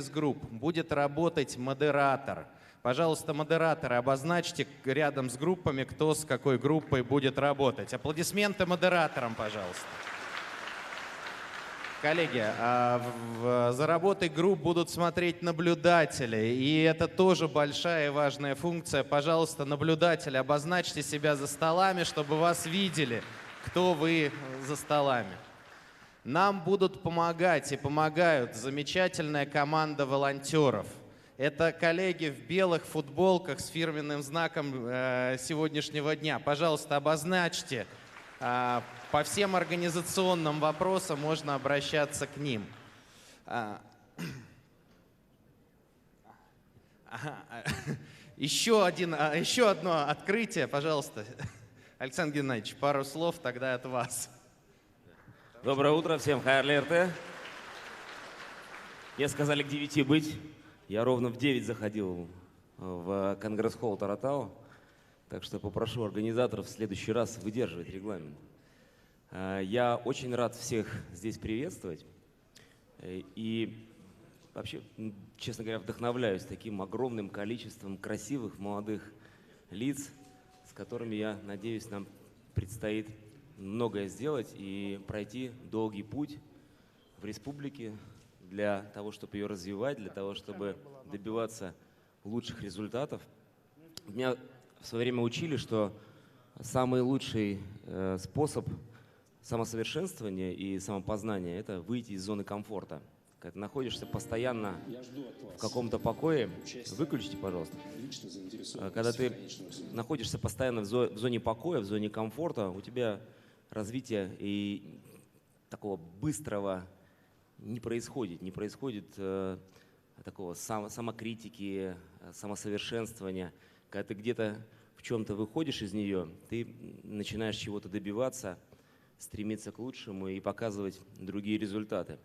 из групп будет работать модератор. Пожалуйста, модераторы, обозначьте рядом с группами, кто с какой группой будет работать. Аплодисменты модераторам, пожалуйста. Коллеги, за работой групп будут смотреть наблюдатели, и это тоже большая и важная функция. Пожалуйста, наблюдатели, обозначьте себя за столами, чтобы вас видели, кто вы за столами. Нам будут помогать и помогают замечательная команда волонтеров. Это коллеги в белых футболках с фирменным знаком сегодняшнего дня. Пожалуйста, обозначьте. По всем организационным вопросам можно обращаться к ним. Еще одно открытие, пожалуйста. Александр Геннадьевич, пару слов тогда от вас. Доброе утро всем, хайрлы РТ. Мне сказали к 9 быть. Я ровно в 9 заходил в Конгресс-холл Таратау. Так что попрошу организаторов в следующий раз выдерживать регламент. Я очень рад всех здесь приветствовать. И вообще, честно говоря, вдохновляюсь таким огромным количеством красивых молодых лиц, с которыми, я надеюсь, нам предстоит многое сделать и пройти долгий путь в республике для того, чтобы ее развивать, для того, чтобы добиваться лучших результатов. Меня в свое время учили, что самый лучший способ самосовершенствования и самопознания – это выйти из зоны комфорта. Когда ты находишься постоянно в каком-то покое, выключите, пожалуйста. Когда ты находишься постоянно в зоне покоя, в зоне комфорта, у тебя развития и такого быстрого не происходит. Не происходит такого самокритики, самосовершенствования. Когда ты где-то в чем-то выходишь из нее, ты начинаешь чего-то добиваться, стремиться к лучшему и показывать другие результаты.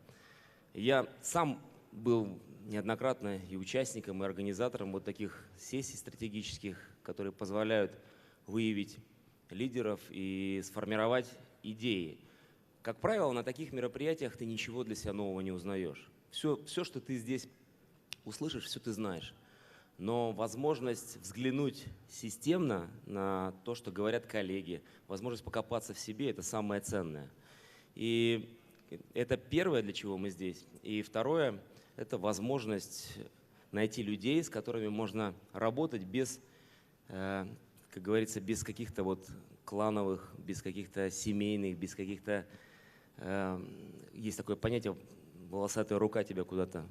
Я сам был неоднократно и участником, и организатором вот таких сессий стратегических, которые позволяют выявить лидеров и сформировать идеи. Как правило, на таких мероприятиях ты ничего для себя нового не узнаешь. Все, что ты здесь услышишь, все ты знаешь. Но возможность взглянуть системно на то, что говорят коллеги, возможность покопаться в себе – это самое ценное. И это первое, для чего мы здесь. И второе – это возможность найти людей, с которыми можно работать без, как говорится, без каких-то вот клановых, без каких-то семейных, без каких-то… Есть такое понятие, волосатая рука тебя куда-то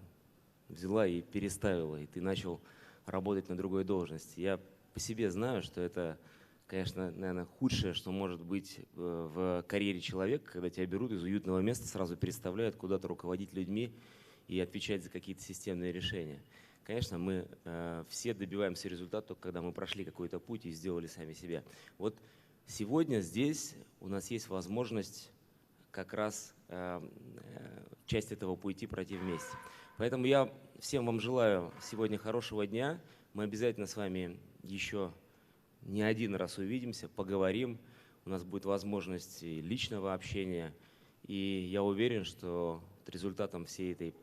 взяла и переставила, и ты начал работать на другой должности. Я по себе знаю, что это, конечно, наверное, худшее, что может быть в карьере человека, когда тебя берут из уютного места, сразу переставляют куда-то руководить людьми и отвечать за какие-то системные решения. Конечно, мы все добиваемся результата только когда мы прошли какой-то путь и сделали сами себя. Вот сегодня здесь у нас есть возможность как раз часть этого пути пройти вместе. Поэтому я всем вам желаю сегодня хорошего дня. Мы обязательно с вами еще не один раз увидимся, поговорим. У нас будет возможность и личного общения. И я уверен, что результатом всей этой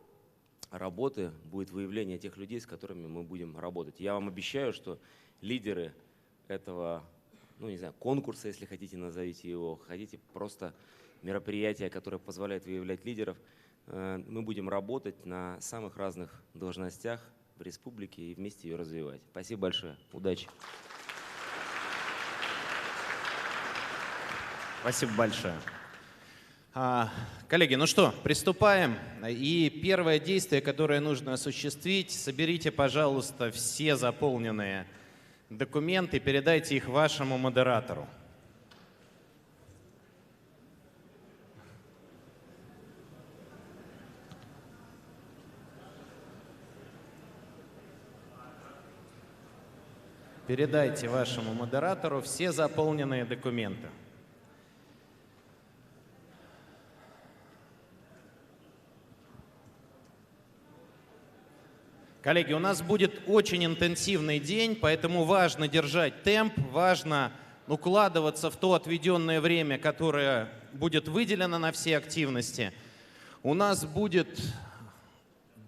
работы будет выявление тех людей, с которыми мы будем работать. Я вам обещаю, что лидеры этого, ну не знаю, конкурса, если хотите, назовите его, хотите просто мероприятия, которое позволяет выявлять лидеров, мы будем работать на самых разных должностях в республике и вместе ее развивать. Спасибо большое. Удачи. Спасибо большое. Коллеги, ну что, приступаем. И первое действие, которое нужно осуществить, соберите, пожалуйста, все заполненные документы, передайте их вашему модератору. Передайте вашему модератору все заполненные документы. Коллеги, у нас будет очень интенсивный день, поэтому важно держать темп, важно укладываться в то отведенное время, которое будет выделено на все активности. У нас будет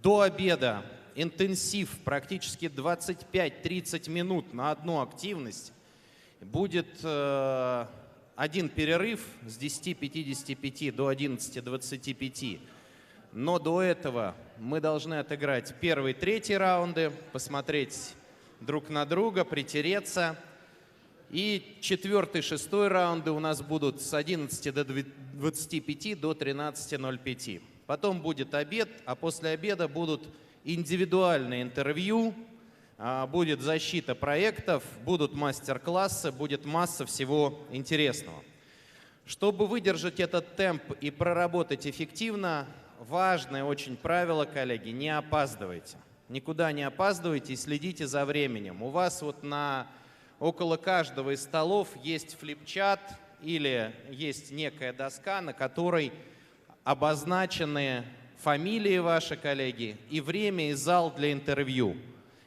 До обеда интенсив практически 25-30 минут на одну активность. Будет один перерыв с 10:55 до 11:25. Но до этого мы должны отыграть первый, третий раунды, посмотреть друг на друга, притереться. И четвертый, шестой раунды у нас будут с 11 до 25 до 13:05. Потом будет обед, а после обеда будут индивидуальные интервью, будет защита проектов, будут мастер-классы, будет масса всего интересного. Чтобы выдержать этот темп и проработать эффективно, важное очень правило, коллеги, не опаздывайте. Никуда не опаздывайте и следите за временем. У вас вот около каждого из столов есть флипчат или есть некая доска, на которой обозначены фамилии ваши, коллеги, и время, и зал для интервью.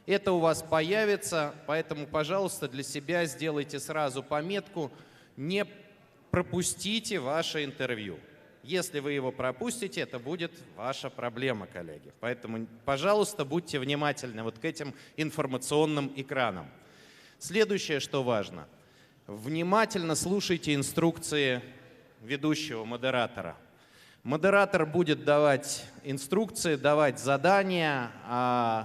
Это у вас появится, поэтому, пожалуйста, для себя сделайте сразу пометку «Не пропустите ваше интервью». Если вы его пропустите, это будет ваша проблема, коллеги. Поэтому, пожалуйста, будьте внимательны вот к этим информационным экранам. Следующее, что важно. Внимательно слушайте инструкции ведущего модератора. Модератор будет давать инструкции, давать задания,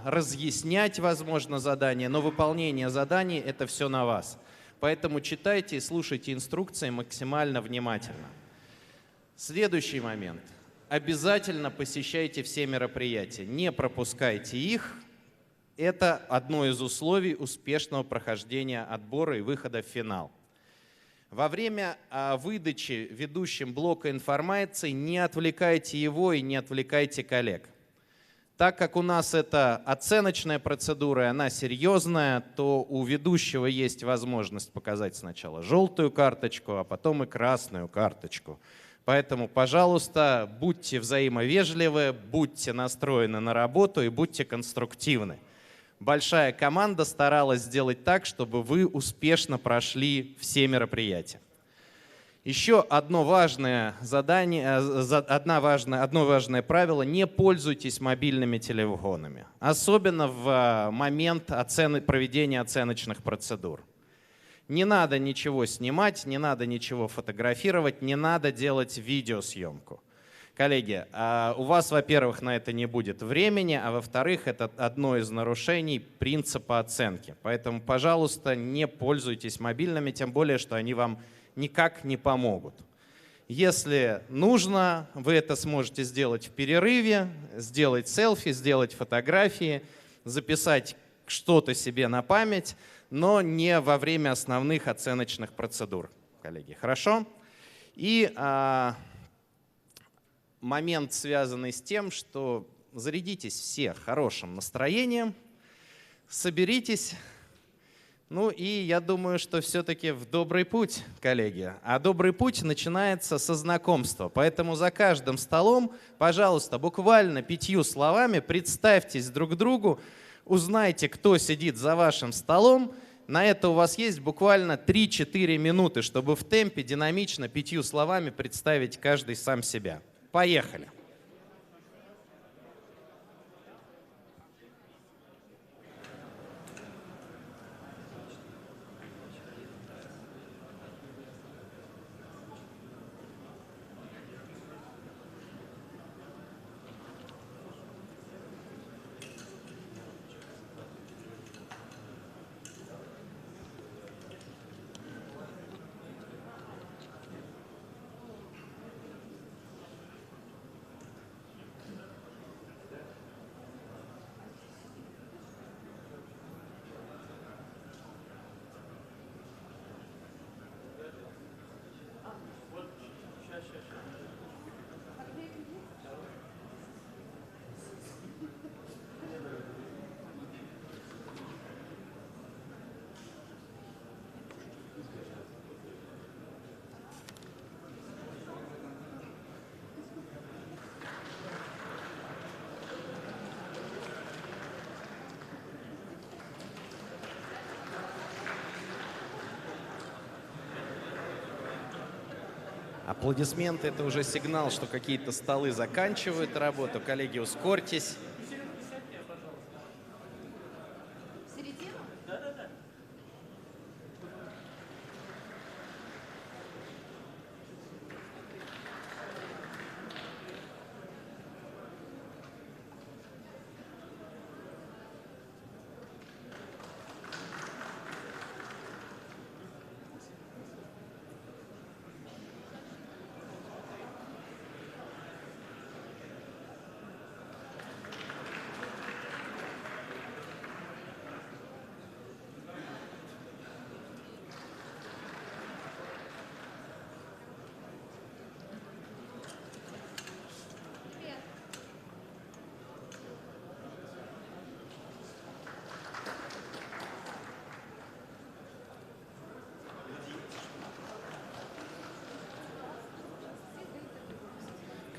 разъяснять, возможно, задания, но выполнение заданий – это все на вас. Поэтому читайте и слушайте инструкции максимально внимательно. Следующий момент. Обязательно посещайте все мероприятия, не пропускайте их. Это одно из условий успешного прохождения отбора и выхода в финал. Во время выдачи ведущим блока информации не отвлекайте его и не отвлекайте коллег. Так как у нас это оценочная процедура, и она серьезная, то у ведущего есть возможность показать сначала желтую карточку, а потом и красную карточку. Поэтому, пожалуйста, будьте взаимовежливы, будьте настроены на работу и будьте конструктивны. Большая команда старалась сделать так, чтобы вы успешно прошли все мероприятия. Еще одно важное задание, одно важное правило – не пользуйтесь мобильными телефонами, особенно в момент проведения оценочных процедур. Не надо ничего снимать, не надо ничего фотографировать, не надо делать видеосъемку. Коллеги, у вас, во-первых, на это не будет времени, а во-вторых, это одно из нарушений принципа оценки. Поэтому, пожалуйста, не пользуйтесь мобильными, тем более, что они вам никак не помогут. Если нужно, вы это сможете сделать в перерыве, сделать селфи, сделать фотографии, записать что-то себе на память, но не во время основных оценочных процедур, коллеги. Хорошо? И момент, связанный с тем, что зарядитесь все хорошим настроением, соберитесь. Ну и я думаю, что все-таки в добрый путь, коллеги. А добрый путь начинается со знакомства. Поэтому за каждым столом, пожалуйста, буквально 5 словами представьтесь друг другу, узнайте, кто сидит за вашим столом. На это у вас есть буквально 3-4 минуты, чтобы в темпе динамично 5 словами представить каждый сам себя. Поехали! Аплодисменты – это уже сигнал, что какие-то столы заканчивают работу. Коллеги, ускорьтесь.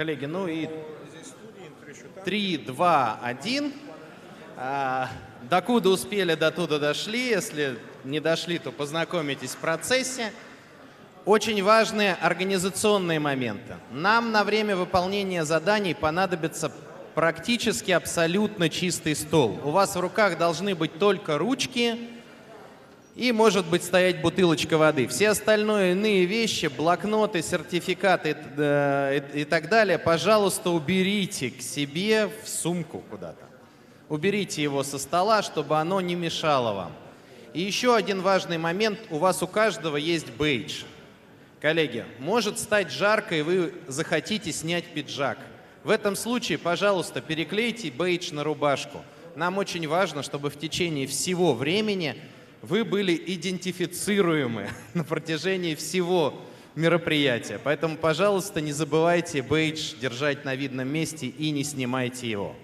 Коллеги, ну и 3, 2, 1. Докуда успели, до туда дошли. Если не дошли, то познакомитесь в процессе. Очень важные организационные моменты. Нам на время выполнения заданий понадобится практически абсолютно чистый стол. У вас в руках должны быть только ручки и, может быть, стоять бутылочка воды. Все остальные иные вещи, блокноты, сертификаты и так далее, пожалуйста, уберите к себе в сумку куда-то. Уберите его со стола, чтобы оно не мешало вам. И еще один важный момент. У вас у каждого есть бейдж. Коллеги, может стать жарко, и вы захотите снять пиджак. В этом случае, пожалуйста, переклейте бейдж на рубашку. Нам очень важно, чтобы в течение всего времени вы были идентифицируемы на протяжении всего мероприятия. Поэтому, пожалуйста, не забывайте бейдж держать на видном месте и не снимайте его.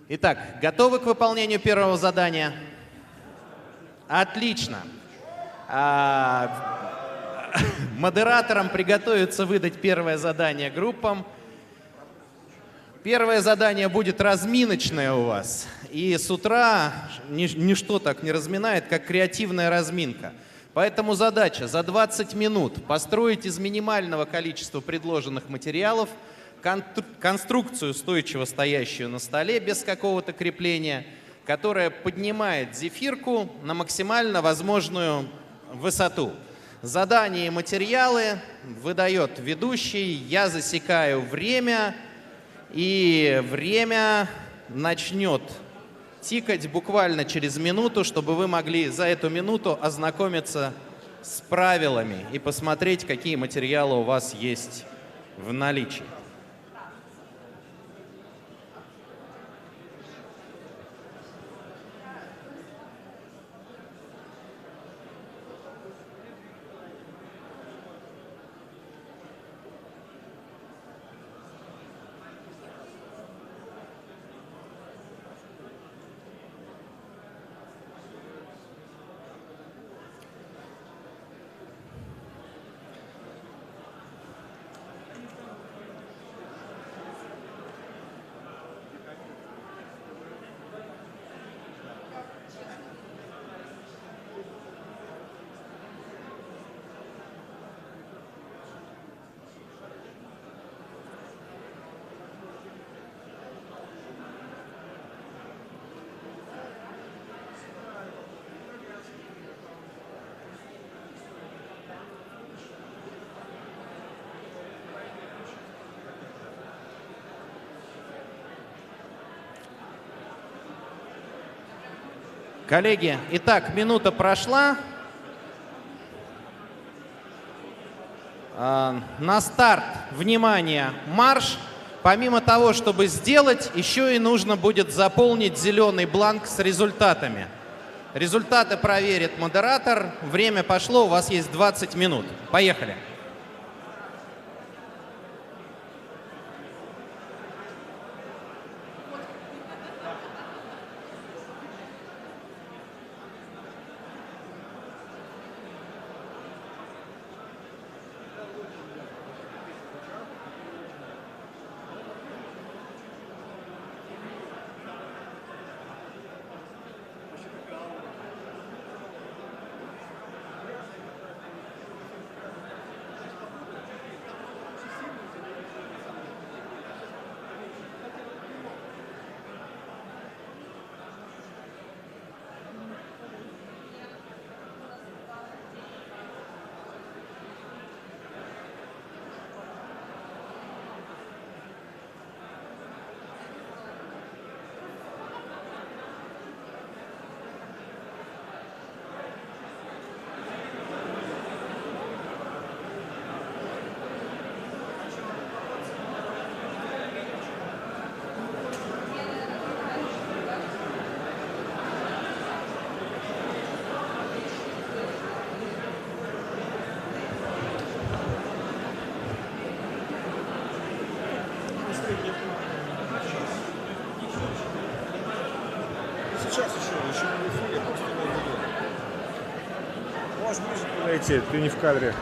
Итак, готовы к выполнению первого задания? Отлично. Модераторам приготовиться выдать первое задание группам. Первое задание будет разминочное у вас. И с утра ничто так не разминает, как креативная разминка. Поэтому задача за 20 минут построить из минимального количества предложенных материалов конструкцию, устойчиво стоящую на столе без какого-то крепления, которая поднимает зефирку на максимально возможную высоту. Задания и материалы выдает ведущий, я засекаю время, и время начнет тикать буквально через минуту, чтобы вы могли за эту минуту ознакомиться с правилами и посмотреть, какие материалы у вас есть в наличии. Коллеги, итак, минута прошла. На старт, внимание, марш. Помимо того, чтобы сделать, еще и нужно будет заполнить зеленый бланк с результатами. Результаты проверит модератор. Время пошло, у вас есть 20 минут. Поехали. Сейчас еще не в эфире, просто не видео. Можешь ближе подойти, ты не в кадре.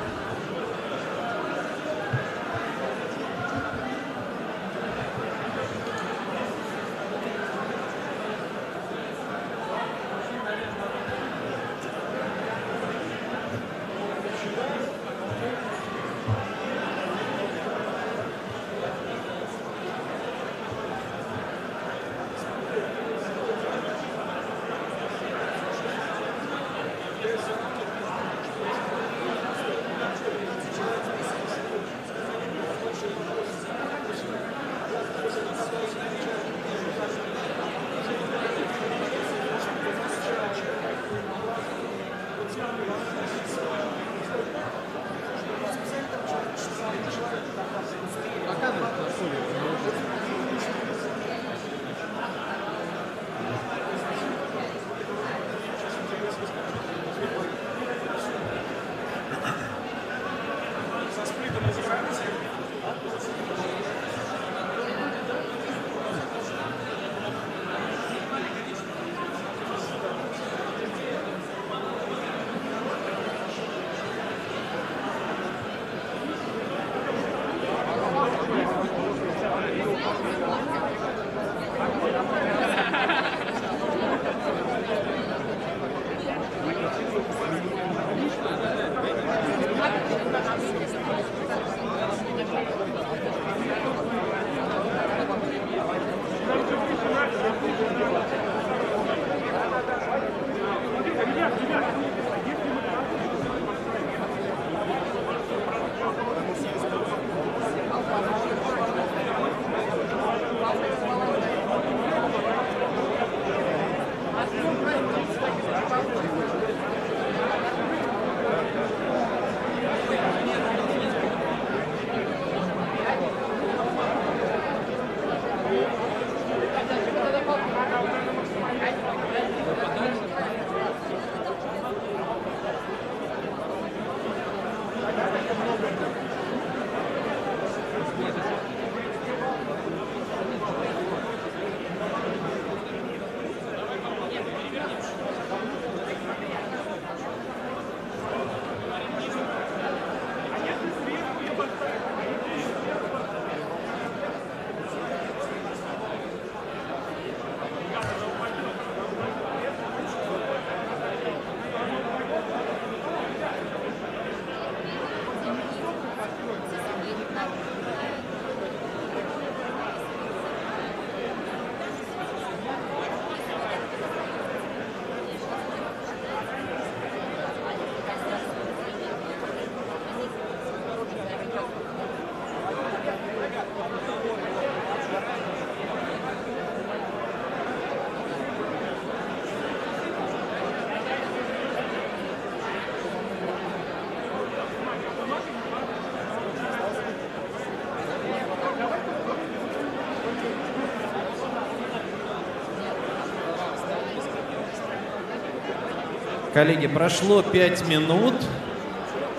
Коллеги, прошло 5 минут.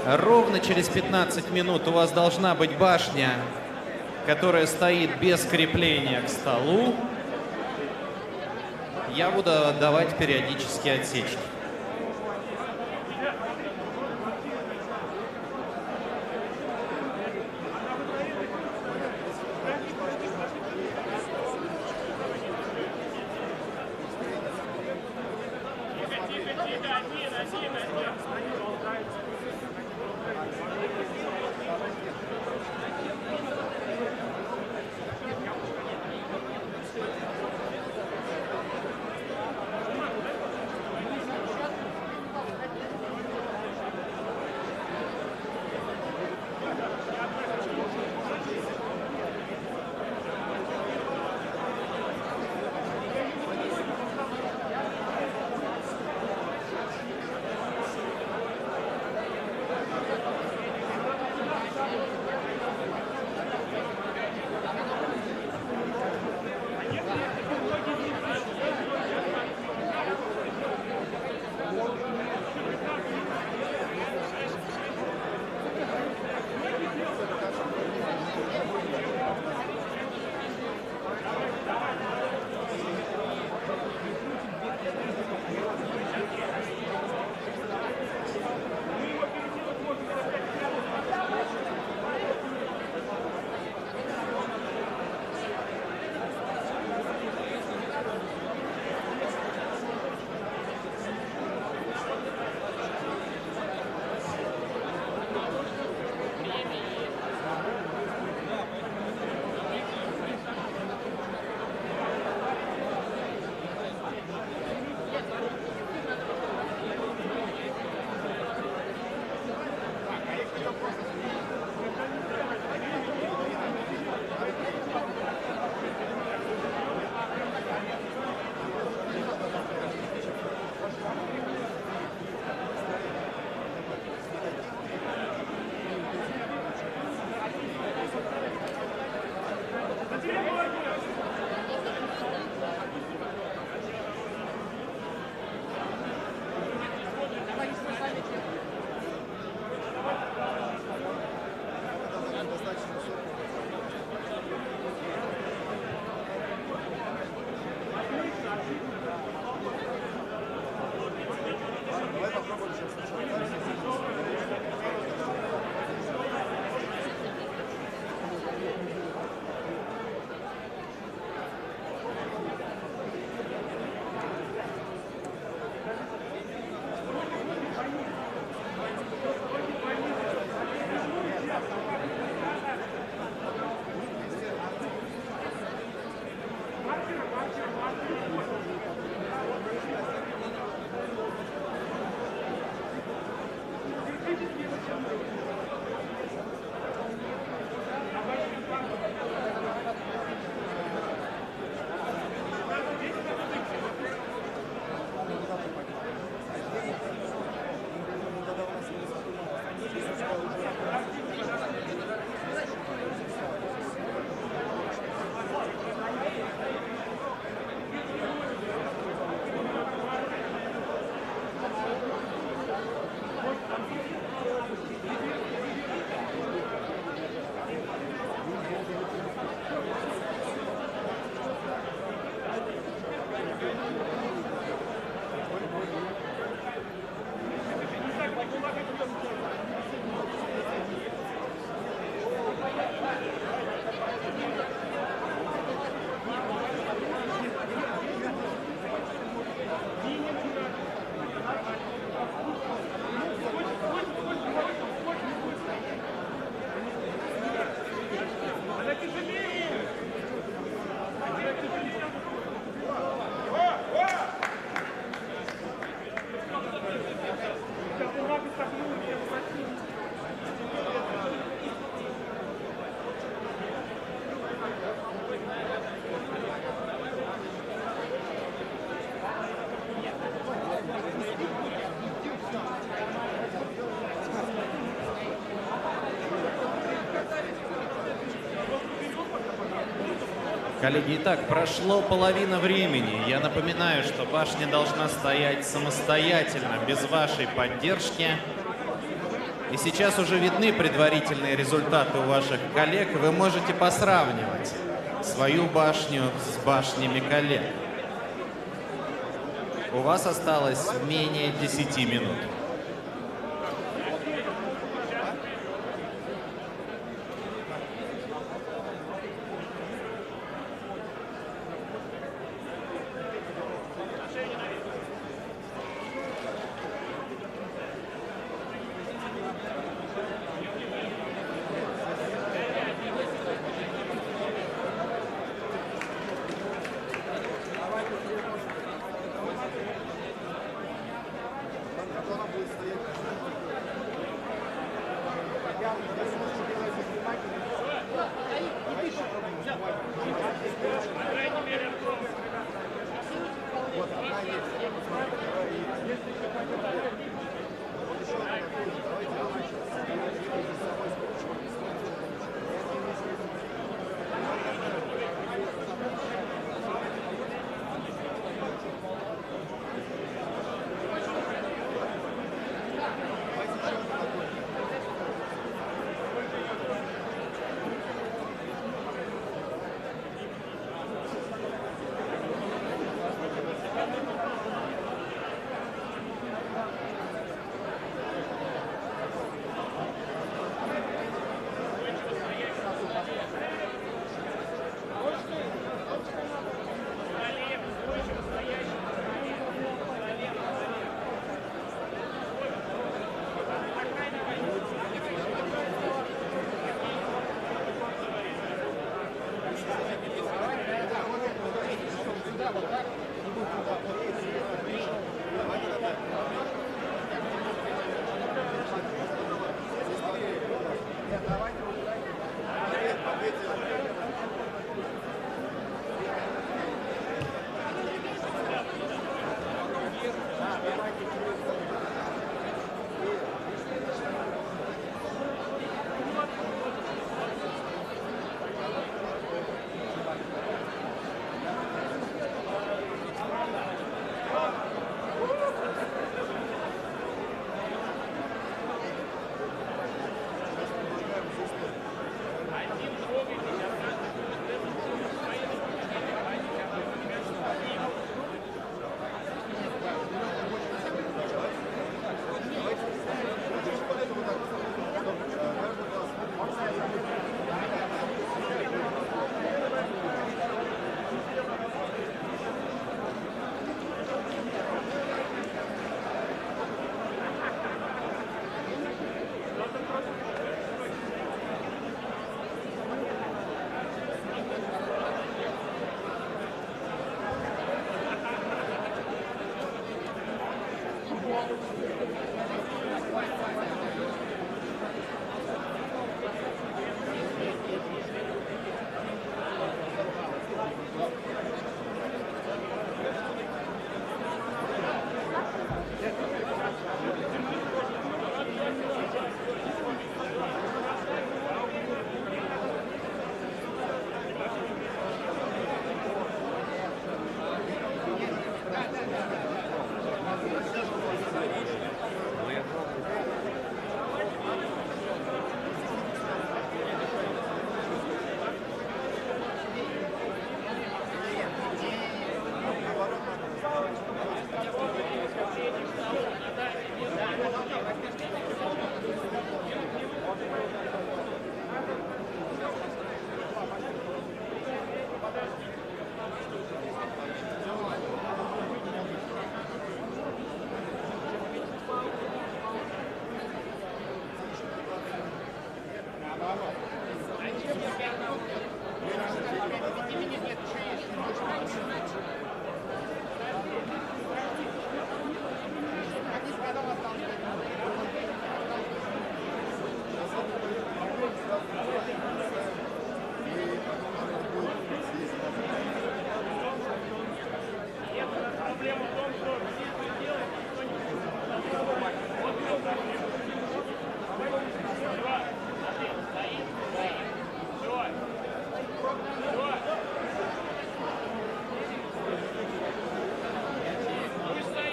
Ровно через 15 минут у вас должна быть башня, которая стоит без крепления к столу. Я буду давать периодические отсечки. Коллеги, итак, прошло половина времени. Я напоминаю, что башня должна стоять самостоятельно, без вашей поддержки. И сейчас уже видны предварительные результаты у ваших коллег. Вы можете посравнивать свою башню с башнями коллег. У вас осталось менее 10 минут.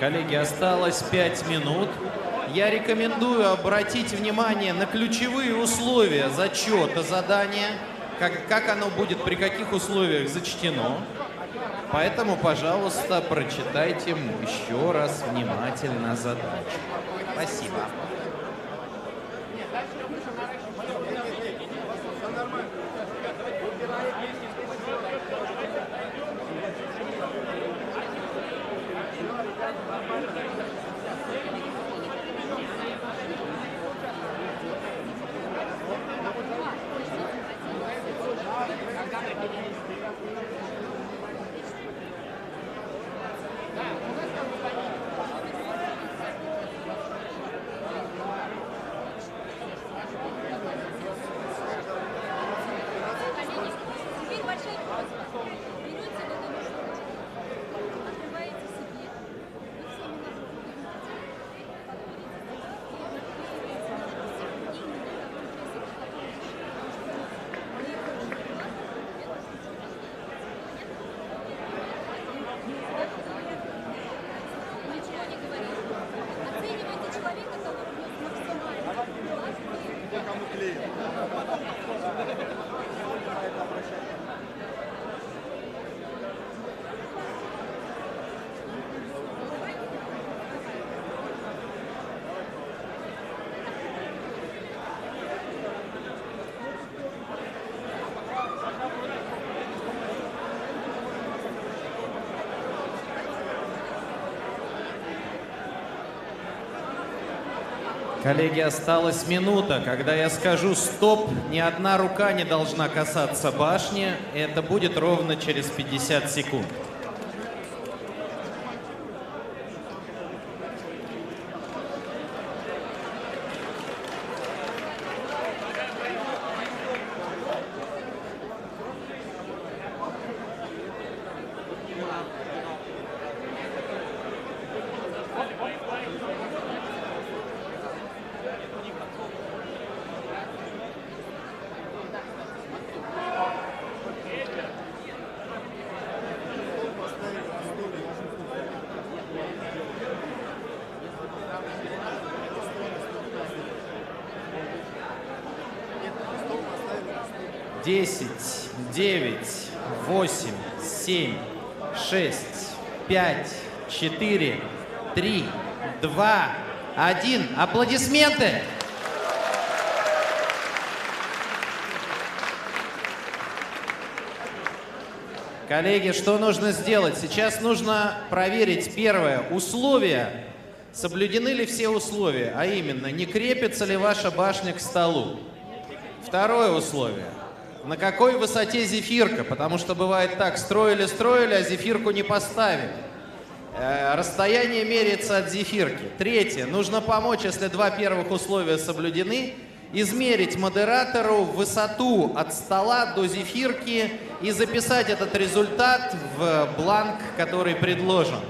Коллеги, осталось 5 минут. Я рекомендую обратить внимание на ключевые условия зачета задания, как оно будет, при каких условиях зачтено. Поэтому, пожалуйста, прочитайте еще раз внимательно задачу. Спасибо. Теперь большая просьба. Берете вот эту штучку, открываете себе, вот всеми ножками ничего не говорите. Оценивайте человека, который внес максимально вклад в Коллеги, осталась минута. Когда я скажу «стоп», ни одна рука не должна касаться башни. Это будет ровно через 50 секунд. Десять, 9, 8, 7, 6, 5, 4, 3, 2, 1. Аплодисменты! Коллеги, что нужно сделать? Сейчас нужно проверить первое. Условия. Соблюдены ли все условия? А именно, не крепится ли ваша башня к столу? Второе условие. На какой высоте зефирка? Потому что бывает так, строили, а зефирку не поставили. Расстояние меряется от зефирки. Третье. Нужно помочь, если два первых условия соблюдены, измерить модератору высоту от стола до зефирки и записать этот результат в бланк, который предложен.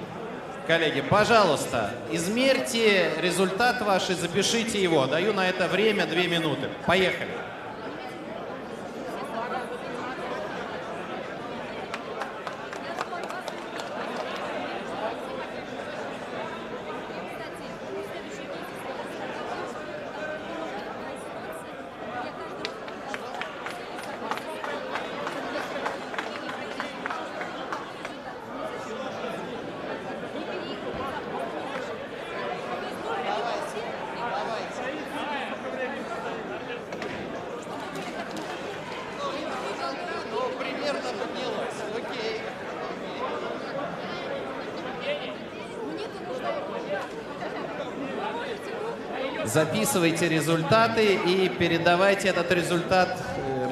Коллеги, пожалуйста, измерьте результат ваш и запишите его. Даю на это время 2 минуты. Поехали. Записывайте результаты и передавайте этот результат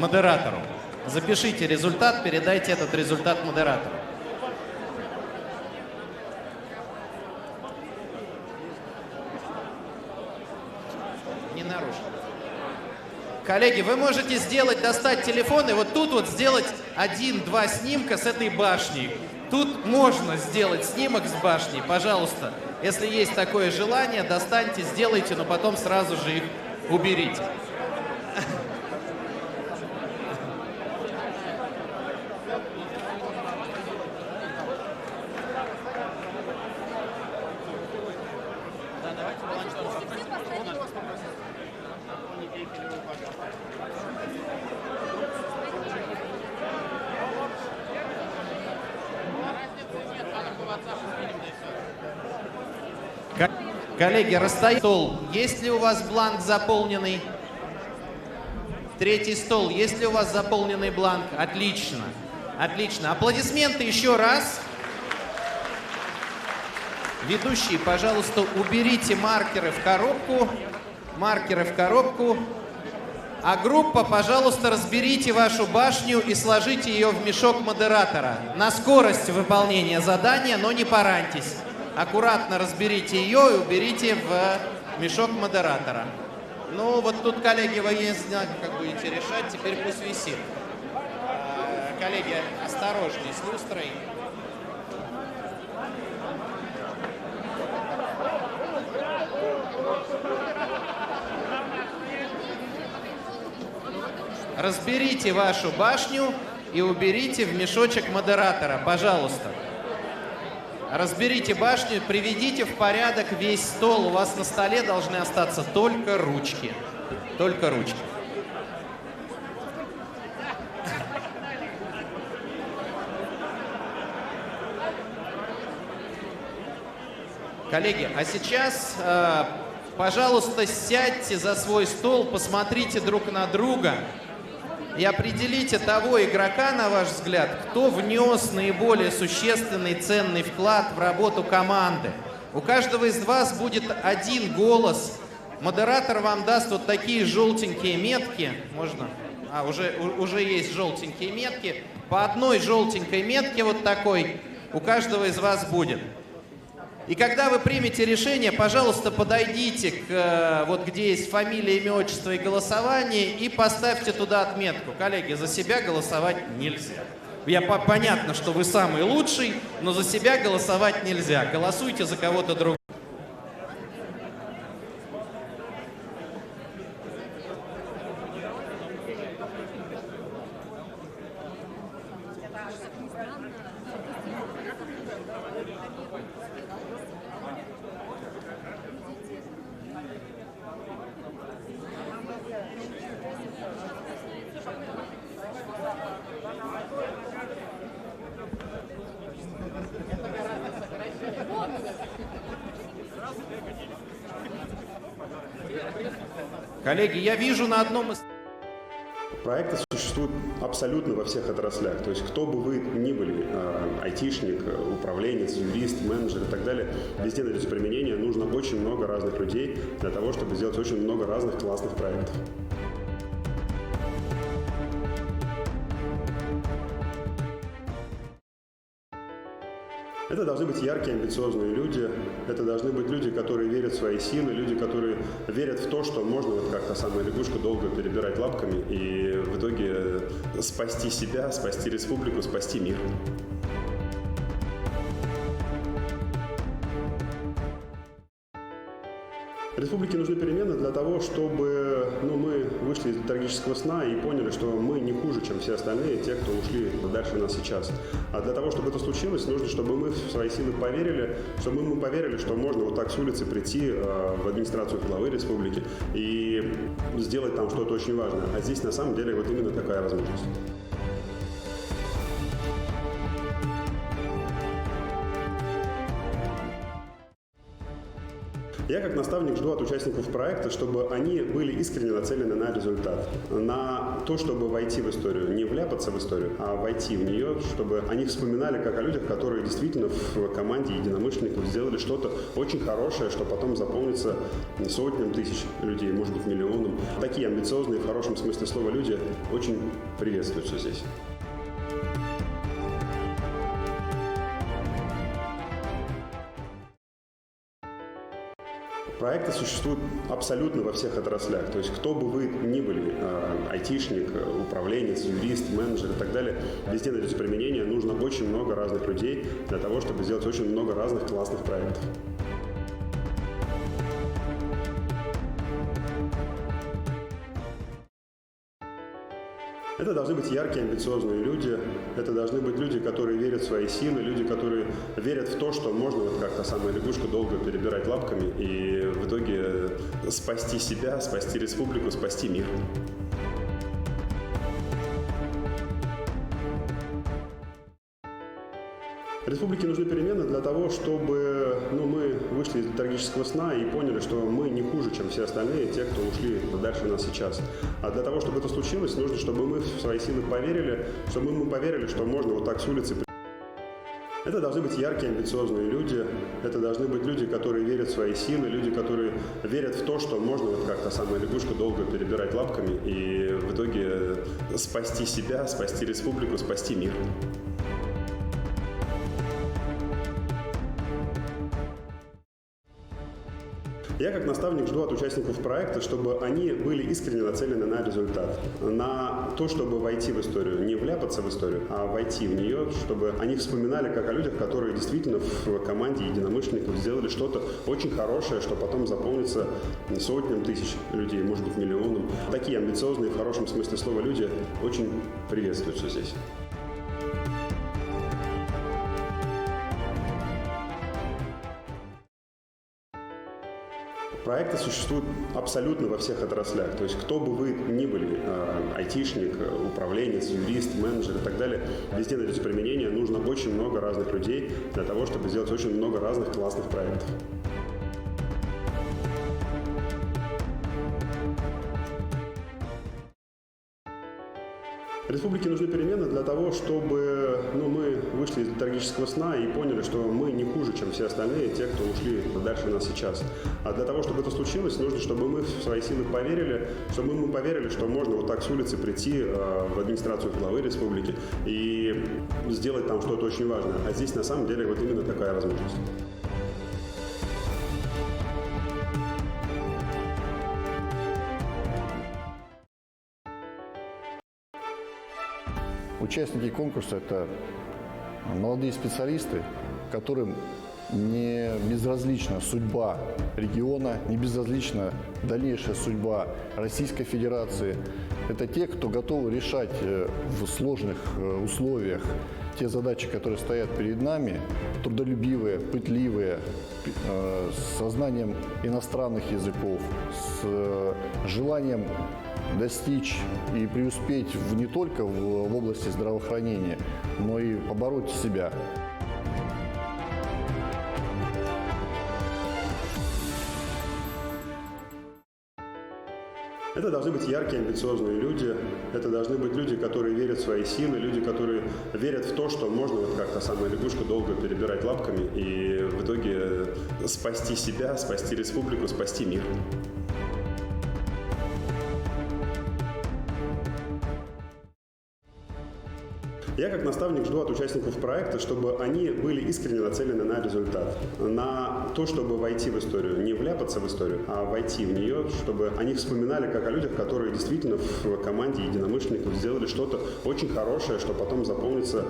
модератору. Запишите результат, передайте этот результат модератору. Не нарушено. Коллеги, вы можете достать телефон и вот тут вот сделать 1-2 снимка с этой башней. Тут можно сделать снимок с башней, пожалуйста. Если есть такое желание, достаньте, сделайте, но потом сразу же их уберите. Коллеги, расстояние. Стол. Есть ли у вас бланк заполненный? Третий стол. Есть ли у вас заполненный бланк? Отлично. Отлично. Аплодисменты еще раз. Ведущие, пожалуйста, уберите маркеры в коробку. Маркеры в коробку. А группа, пожалуйста, разберите вашу башню и сложите ее в мешок модератора. На скорость выполнения задания, но не пораньтесь. Аккуратно разберите ее и уберите в мешок модератора. Ну, вот тут, коллеги, вы не знаете, как будете решать, теперь пусть висит. Коллеги, осторожней с люстрой. Разберите вашу башню и уберите в мешочек модератора, пожалуйста. Разберите башню, приведите в порядок весь стол. У вас на столе должны остаться только ручки. Только ручки. Коллеги, а сейчас, пожалуйста, сядьте за свой стол, посмотрите друг на друга и определите того игрока, на ваш взгляд, кто внес наиболее существенный ценный вклад в работу команды. У каждого из вас будет один голос. Модератор вам даст вот такие желтенькие метки. Можно? Уже есть желтенькие метки. По одной желтенькой метке вот такой у каждого из вас будет. И когда вы примете решение, пожалуйста, подойдите к вот где есть фамилия, имя, отчество и голосование и поставьте туда отметку. Коллеги, за себя голосовать нельзя. Понятно, что вы самый лучший, но за себя голосовать нельзя. Голосуйте за кого-то другого. Коллеги, я вижу на одном из... Проекты существуют абсолютно во всех отраслях. То есть кто бы вы ни были, айтишник, управленец, юрист, менеджер и так далее, везде найдется применение. Нужно очень много разных людей для того, чтобы сделать очень много разных классных проектов. Это должны быть яркие, амбициозные люди. Это должны быть люди, которые верят в свои силы, люди, которые верят в то, что можно, вот как та самая лягушка, долго перебирать лапками и в итоге спасти себя, спасти республику, спасти мир. Республике нужны перемены для того, чтобы мы вышли из летаргического сна и поняли, что мы не хуже, чем все остальные, те, кто ушли дальше нас сейчас. А для того, чтобы это случилось, нужно, чтобы мы в свои силы поверили, чтобы мы поверили, что можно вот так с улицы прийти в администрацию главы республики и сделать там что-то очень важное. А здесь на самом деле вот именно такая возможность. Я как наставник жду от участников проекта, чтобы они были искренне нацелены на результат, на то, чтобы войти в историю, не вляпаться в историю, а войти в нее, чтобы они вспоминали как о людях, которые действительно в команде единомышленников сделали что-то очень хорошее, что потом запомнится сотням тысяч людей, может быть, миллионам. Такие амбициозные, в хорошем смысле слова, люди очень приветствуются здесь. Проекты существуют абсолютно во всех отраслях. То есть кто бы вы ни были, айтишник, управленец, юрист, менеджер и так далее, везде найдется применение. Нужно очень много разных людей для того, чтобы сделать очень много разных классных проектов. Это должны быть яркие, амбициозные люди. Это должны быть люди, которые верят в свои силы, люди, которые верят в то, что можно, вот как та самая лягушка, долго перебирать лапками и в итоге спасти себя, спасти республику, спасти мир. Республике нужны перемены для того, чтобы мы вышли из летаргического сна и поняли, что мы не хуже, чем все остальные, те, кто ушли дальше нас сейчас. А для того, чтобы это случилось, нужно, чтобы мы в свои силы поверили, чтобы мы поверили, что можно вот так с улицы. Это должны быть яркие, амбициозные люди, это должны быть люди, которые верят в свои силы, люди, которые верят в то, что можно вот как та самая лягушка долго перебирать лапками и в итоге спасти себя, спасти республику, спасти мир. Я как наставник жду от участников проекта, чтобы они были искренне нацелены на результат, на то, чтобы войти в историю, не вляпаться в историю, а войти в нее, чтобы они вспоминали как о людях, которые действительно в команде единомышленников сделали что-то очень хорошее, что потом запомнится сотням тысяч людей, может быть, миллионам. Такие амбициозные, в хорошем смысле слова, люди очень приветствуются здесь. Проекты существуют абсолютно во всех отраслях. То есть кто бы вы ни были, айтишник, управленец, юрист, менеджер и так далее, везде найдется применение. Нужно очень много разных людей для того, чтобы сделать очень много разных классных проектов. Республике нужны перемены для того, чтобы мы вышли из летаргического сна и поняли, что мы не хуже, чем все остальные, те, кто ушли дальше нас сейчас. А для того, чтобы это случилось, нужно, чтобы мы в свои силы поверили, чтобы мы поверили, что можно вот так с улицы прийти в администрацию главы республики и сделать там что-то очень важное. А здесь на самом деле вот именно такая возможность. Участники конкурса – это молодые специалисты, которым не безразлична судьба региона, не безразлична дальнейшая судьба Российской Федерации. Это те, кто готовы решать в сложных условиях те задачи, которые стоят перед нами, трудолюбивые, пытливые, со знанием иностранных языков, с желанием достичь и преуспеть не только в области здравоохранения, но и побороть себя. Это должны быть яркие, амбициозные люди, это должны быть люди, которые верят в свои силы, люди, которые верят в то, что можно вот как та самая лягушка долго перебирать лапками и в итоге спасти себя, спасти республику, спасти мир. Я как наставник жду от участников проекта, чтобы они были искренне нацелены на результат, на то, чтобы войти в историю, не вляпаться в историю, а войти в нее, чтобы они вспоминали как о людях, которые действительно в команде единомышленников сделали что-то очень хорошее, что потом запомнится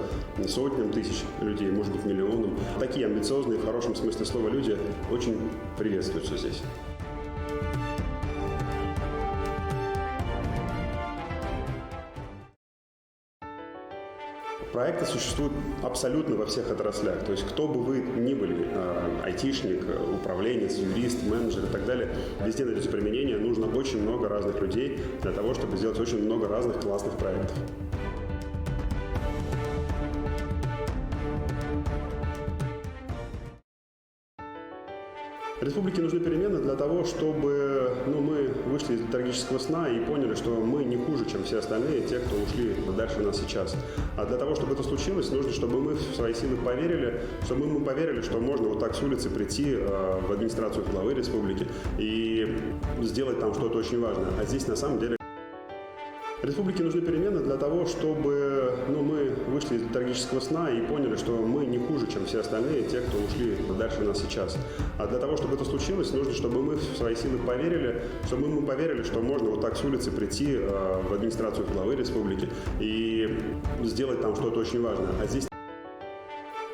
сотням тысяч людей, может быть, миллионам. Такие амбициозные, в хорошем смысле слова, люди очень приветствуются здесь. Проекты существуют абсолютно во всех отраслях. То есть кто бы вы ни были, айтишник, управленец, юрист, менеджер и так далее, везде найдется применение. Нужно очень много разных людей для того, чтобы сделать очень много разных классных проектов. Республике нужны перемены для того, чтобы мы вышли из летаргического сна и поняли, что мы не хуже, чем все остальные, те, кто ушли дальше нас сейчас. А для того, чтобы это случилось, нужно, чтобы мы в свои силы поверили, чтобы мы поверили, что можно вот так с улицы прийти в администрацию главы республики и сделать там что-то очень важное. А здесь на самом деле Республике нужны перемены для того, чтобы мы вышли из летаргического сна и поняли, что мы не хуже, чем все остальные, те, кто ушли дальше нас сейчас. А для того, чтобы это случилось, нужно, чтобы мы в свои силы поверили, чтобы мы поверили, что можно вот так с улицы прийти в администрацию главы республики и сделать там что-то очень важное. А здесь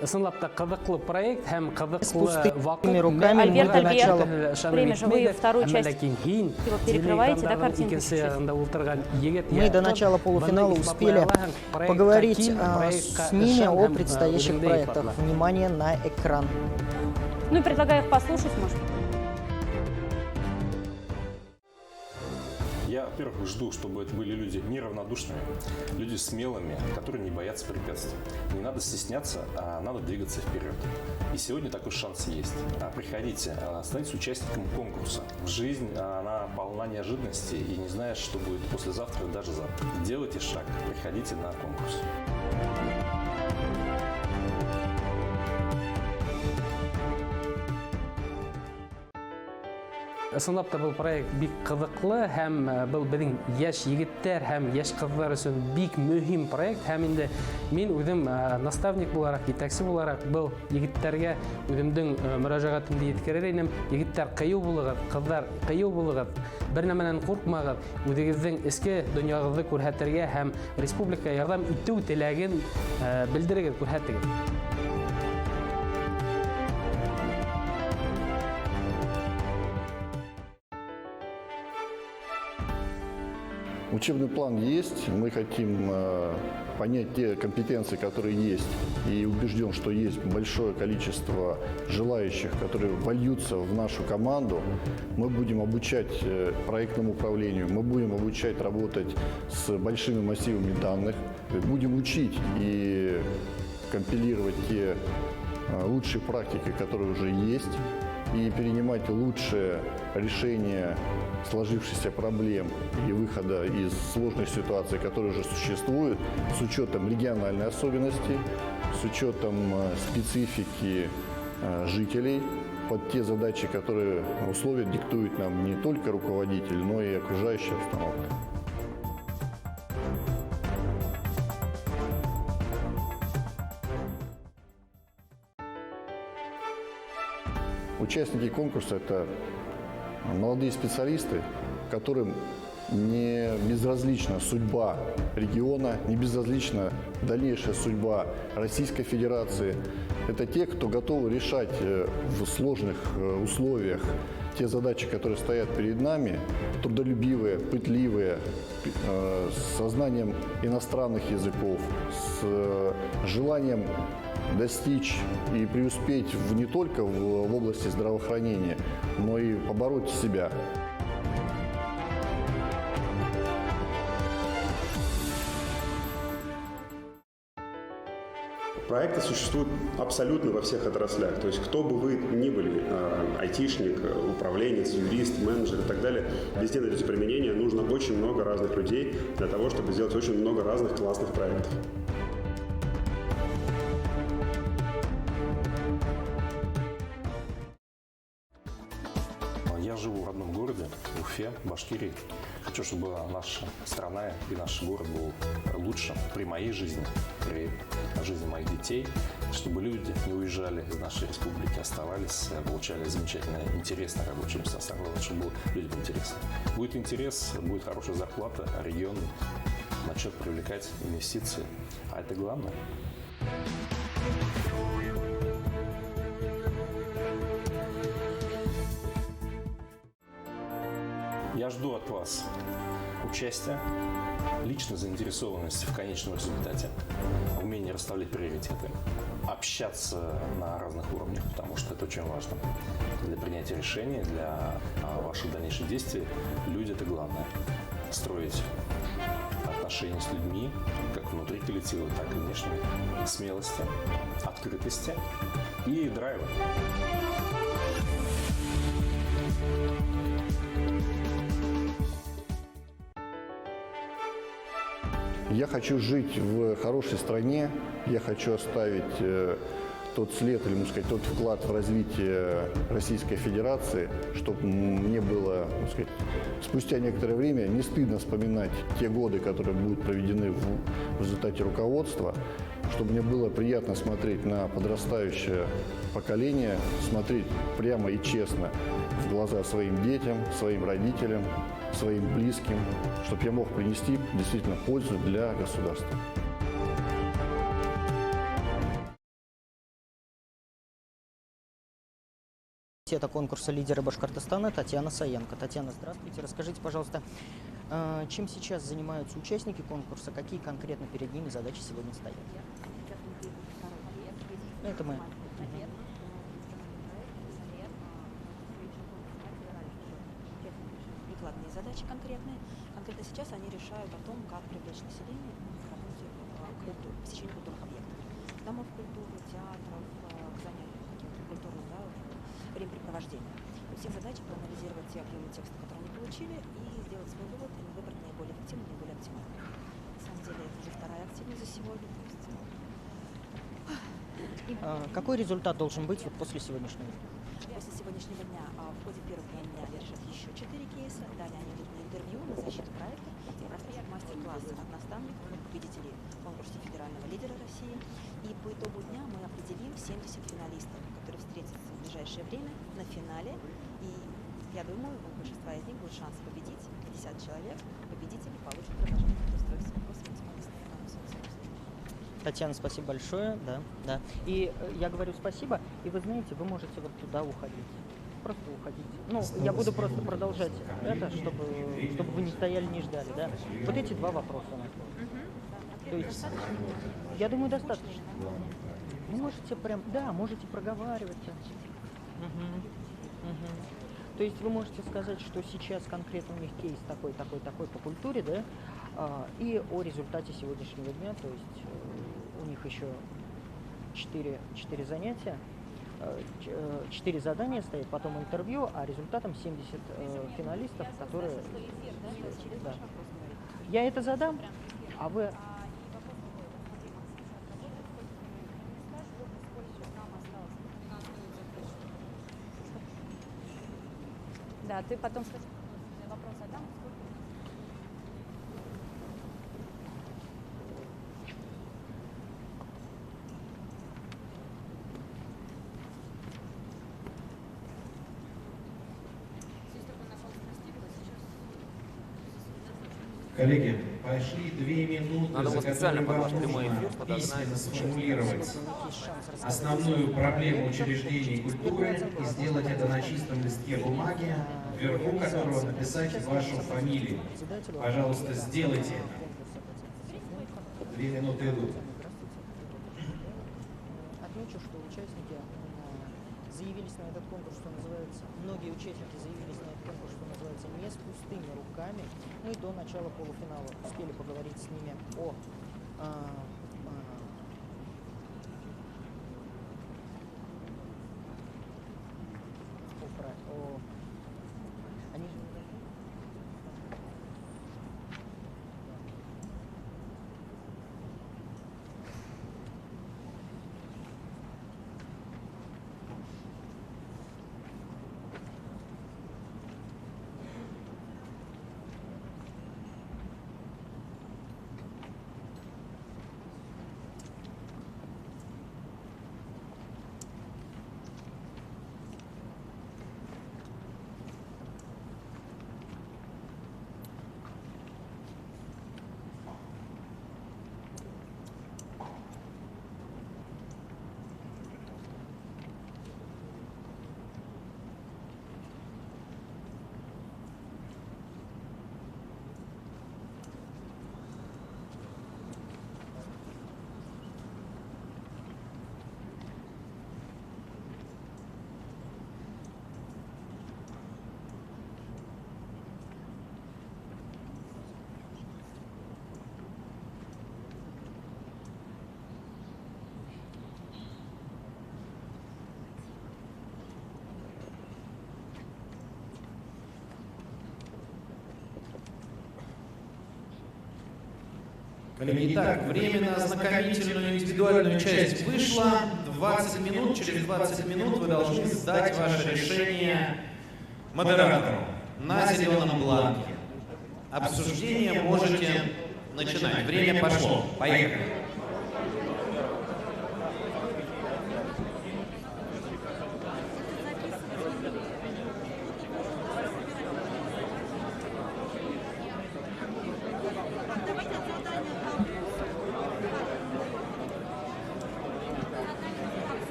С пустыми руками мы до начала. Время же вы вторую часть его перекрываете, да, картинку сейчас? Мы до начала полуфинала успели поговорить с ними о предстоящих проектах. Внимание на экран. Ну и предлагаю их послушать, может. Я, во-первых, жду, чтобы это были люди неравнодушными, люди смелыми, которые не боятся препятствий. Не надо стесняться, а надо двигаться вперед. И сегодня такой шанс есть. Приходите, становитесь участником конкурса. Жизнь, она полна неожиданностей, и не знаешь, что будет послезавтра и даже завтра. Делайте шаг, приходите на конкурс. Ысынлап та был проект бик кызыклы һәм был безнең яшь егетләр һәм яшь кызлар өчен бик мөһим проект һәм инде мин үзем наставник буларак, җитәкче буларак был егетләргә үземнең мөрәҗәгатемне yetkерер идем. Егетләр кыю булыгыз, кызлар кыю булыгыз, бер нәмәнән куркмагыз, үзегезнең эске дөньягызны күрһәтергә һәм республика ярдәм итү теләген белдерегез, күрһәтегез. Учебный план есть, мы хотим понять те компетенции, которые есть, и убежден, что есть большое количество желающих, которые вольются в нашу команду. Мы будем обучать проектному управлению, мы будем обучать работать с большими массивами данных, будем учить и компилировать те лучшие практики, которые уже есть, и перенимать лучшие решения сложившихся проблем и выхода из сложных ситуаций, которые уже существуют, с учетом региональной особенности, с учетом специфики жителей, под те задачи, которые условия диктует нам не только руководитель, но и окружающая обстановка. Участники конкурса – это молодые специалисты, которым не безразлична судьба региона, не безразлична дальнейшая судьба Российской Федерации. Это те, кто готовы решать в сложных условиях те задачи, которые стоят перед нами, трудолюбивые, пытливые, с сознанием иностранных языков, с желанием достичь и преуспеть не только в области здравоохранения, но и побороть себя. Проекты существуют абсолютно во всех отраслях. То есть кто бы вы ни были, айтишник, управленец, юрист, менеджер и так далее, везде найдется применение. Нужно очень много разных людей для того, чтобы сделать очень много разных классных проектов. Я живу в родном городе, Уфе, Башкирии. Хочу, чтобы наша страна и наш город был лучше при моей жизни, при жизни моих детей, чтобы люди не уезжали из нашей республики, оставались, получали замечательное, интересное рабочее место, чтобы было людям интересно. Будет интерес, будет хорошая зарплата, регион начнет привлекать инвестиции, а это главное. Я жду от вас участия, личной заинтересованности в конечном результате, умение расставлять приоритеты, общаться на разных уровнях, потому что это очень важно для принятия решений, для ваших дальнейших действий. Люди – это главное. Строить отношения с людьми, как внутри коллектива, так и внешне, смелости, открытости и драйва. Я хочу жить в хорошей стране, я хочу оставить тот след, или, можно сказать, тот вклад в развитие Российской Федерации, чтобы мне было, можно сказать, спустя некоторое время не стыдно вспоминать те годы, которые будут проведены в результате руководства, чтобы мне было приятно смотреть на подрастающее поколение, смотреть прямо и честно в глаза своим детям, своим родителям, своим близким, чтобы я мог принести действительно пользу для государства. Это конкурса «Лидеры Башкортостана» Татьяна Саенко. Татьяна, здравствуйте. Расскажите, пожалуйста, чем сейчас занимаются участники конкурса, какие конкретно перед ними задачи сегодня стоят? Это мы. Прикладные задачи конкретные. Конкретно сейчас они решают о том, как привлечь население к работе в посещению культурных объектов. Домов культуры, театров, к занятиям каким-то культурным, да, времяпрепровождением. У всех задача проанализировать те объемы текста, которые они получили, и сделать свой вывод, и выбрать наиболее эффективный, наиболее оптимальный. На самом деле это уже вторая активность за сегодня. То есть... Какой результат должен быть вот после сегодняшнего дня? После сегодняшнего дня в ходе первого дня они решат еще 4 кейса, далее они идут на интервью, на защиту проекта и проходят мастер-классы от наставников и победителей конкурса федерального лидера России. И по итогу дня мы определим 70 финалистов, которые встретятся в ближайшее время на финале. И я думаю, у большинства из них будет шанс победить. 50 человек, победители получат предложение трудоустроиться по своему Татьяна, спасибо большое. Да. И я говорю спасибо, и вы знаете, вы можете вот туда уходить. Просто уходите. Ну, я буду просто продолжать это, чтобы вы не стояли, не ждали, да. Вот эти два вопроса у нас. То есть, я думаю, достаточно. Вы можете прям, да, можете проговаривать. То есть вы можете сказать, что сейчас конкретно у них кейс такой по культуре, да, и о результате сегодняшнего дня, то есть у них еще 4 занятия, 4 задания стоят, потом интервью, а результатом 70 финалистов, которые... Да. Я это задам, а вы... Да, ты потом скажи, вопрос задам. Коллеги, пошли 2 минуты, Надо было за специально которые под наш прямой вам эфир нужно подогнать. письменно сформулировать основную проблему учреждений культуры и сделать это на чистом листке бумаги, вверху которого написать вашу фамилию. Пожалуйста, сделайте это. 2 минуты идут. Отмечу, что участники заявились на этот конкурс, что называется, многие участники заявились на этот конкурс, что называется, не с пустыми руками. Ну и до начала полуфинала успели поговорить с ними о они же не должны... Коллеги, итак, время на ознакомительную индивидуальную часть вышло. 20 минут, через 20 минут вы должны сдать ваше решение модератору на зеленом бланке. Обсуждение можете начинать. Время пошло. Поехали.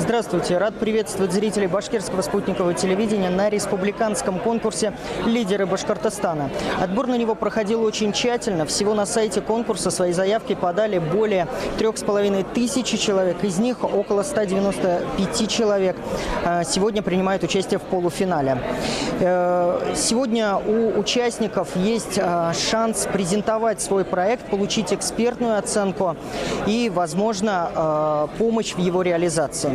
Здравствуйте. Рад приветствовать зрителей башкирского спутникового телевидения на республиканском конкурсе «Лидеры Башкортостана». Отбор на него проходил очень тщательно. Всего на сайте конкурса свои заявки подали более 3500 человек. Из них около 195 человек сегодня принимают участие в полуфинале. Сегодня у участников есть шанс презентовать свой проект, получить экспертную оценку и, возможно, помощь в его реализации.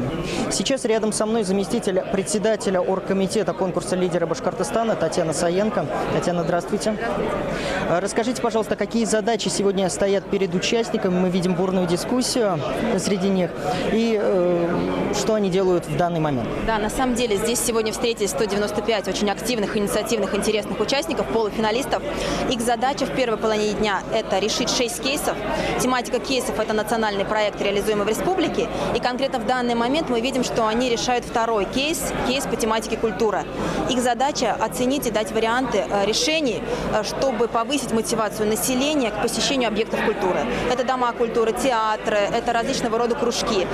Сейчас рядом со мной заместитель председателя оргкомитета конкурса «Лидеры Башкортостана» Татьяна Саенко. Татьяна, здравствуйте. Расскажите, пожалуйста, какие задачи сегодня стоят перед участниками? Мы видим бурную дискуссию среди них. И что они делают в данный момент? Да, на самом деле здесь сегодня встретились 195 очень активных, инициативных, интересных участников, полуфиналистов. Их задача в первой половине дня – это решить 6 кейсов. Тематика кейсов – это национальный проект, реализуемый в республике. И конкретно в данный момент мы видим, что они решают второй кейс по тематике культура. Их задача – оценить и дать варианты решений, чтобы повысить мотивацию населения к посещению объектов культуры. Это дома культуры, театры, это различного рода кружки.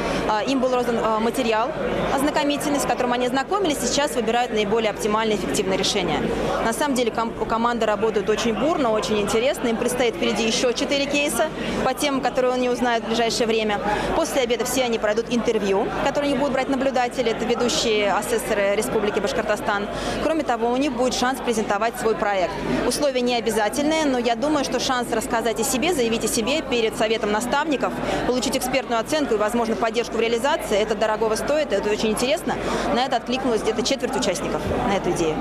Им был роздан материал ознакомительный, с которым они ознакомились, сейчас выбирают наиболее оптимальное и эффективное решение. На самом деле команда работает очень бурно, очень интересно. Им предстоит впереди еще 4 кейса по темам, которые они узнают в ближайшее время. После обеда все они пройдут интервью, которые они будут брать наблюдатели, это ведущие асессоры Республики Башкортостан. Кроме того, у них будет шанс презентовать свой проект. Условия не обязательные, но я думаю, что шанс рассказать о себе, заявить о себе перед советом наставников, получить экспертную оценку и, возможно, поддержку в реализации, это дорогого стоит, это очень интересно. На это откликнулось где-то четверть участников, на эту идею.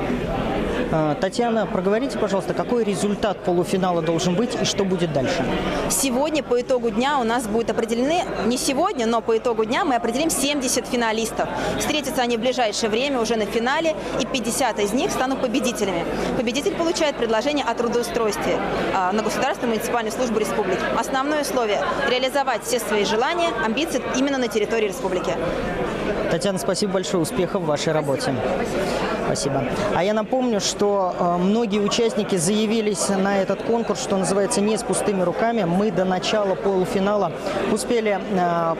Татьяна, проговорите, пожалуйста, какой результат полуфинала должен быть и что будет дальше? Сегодня по итогу дня у нас будут определены, не сегодня, но по итогу дня мы определим 70 финалистов. Встретятся они в ближайшее время уже на финале, и 50 из них станут победителями. Победитель получает предложение о трудоустройстве на государственную муниципальную службу республики. Основное условие – реализовать все свои желания, амбиции именно на территории республики. Татьяна, спасибо большое, успехов в вашей работе. Спасибо. А я напомню, что многие участники заявились на этот конкурс, что называется, не с пустыми руками. Мы до начала полуфинала успели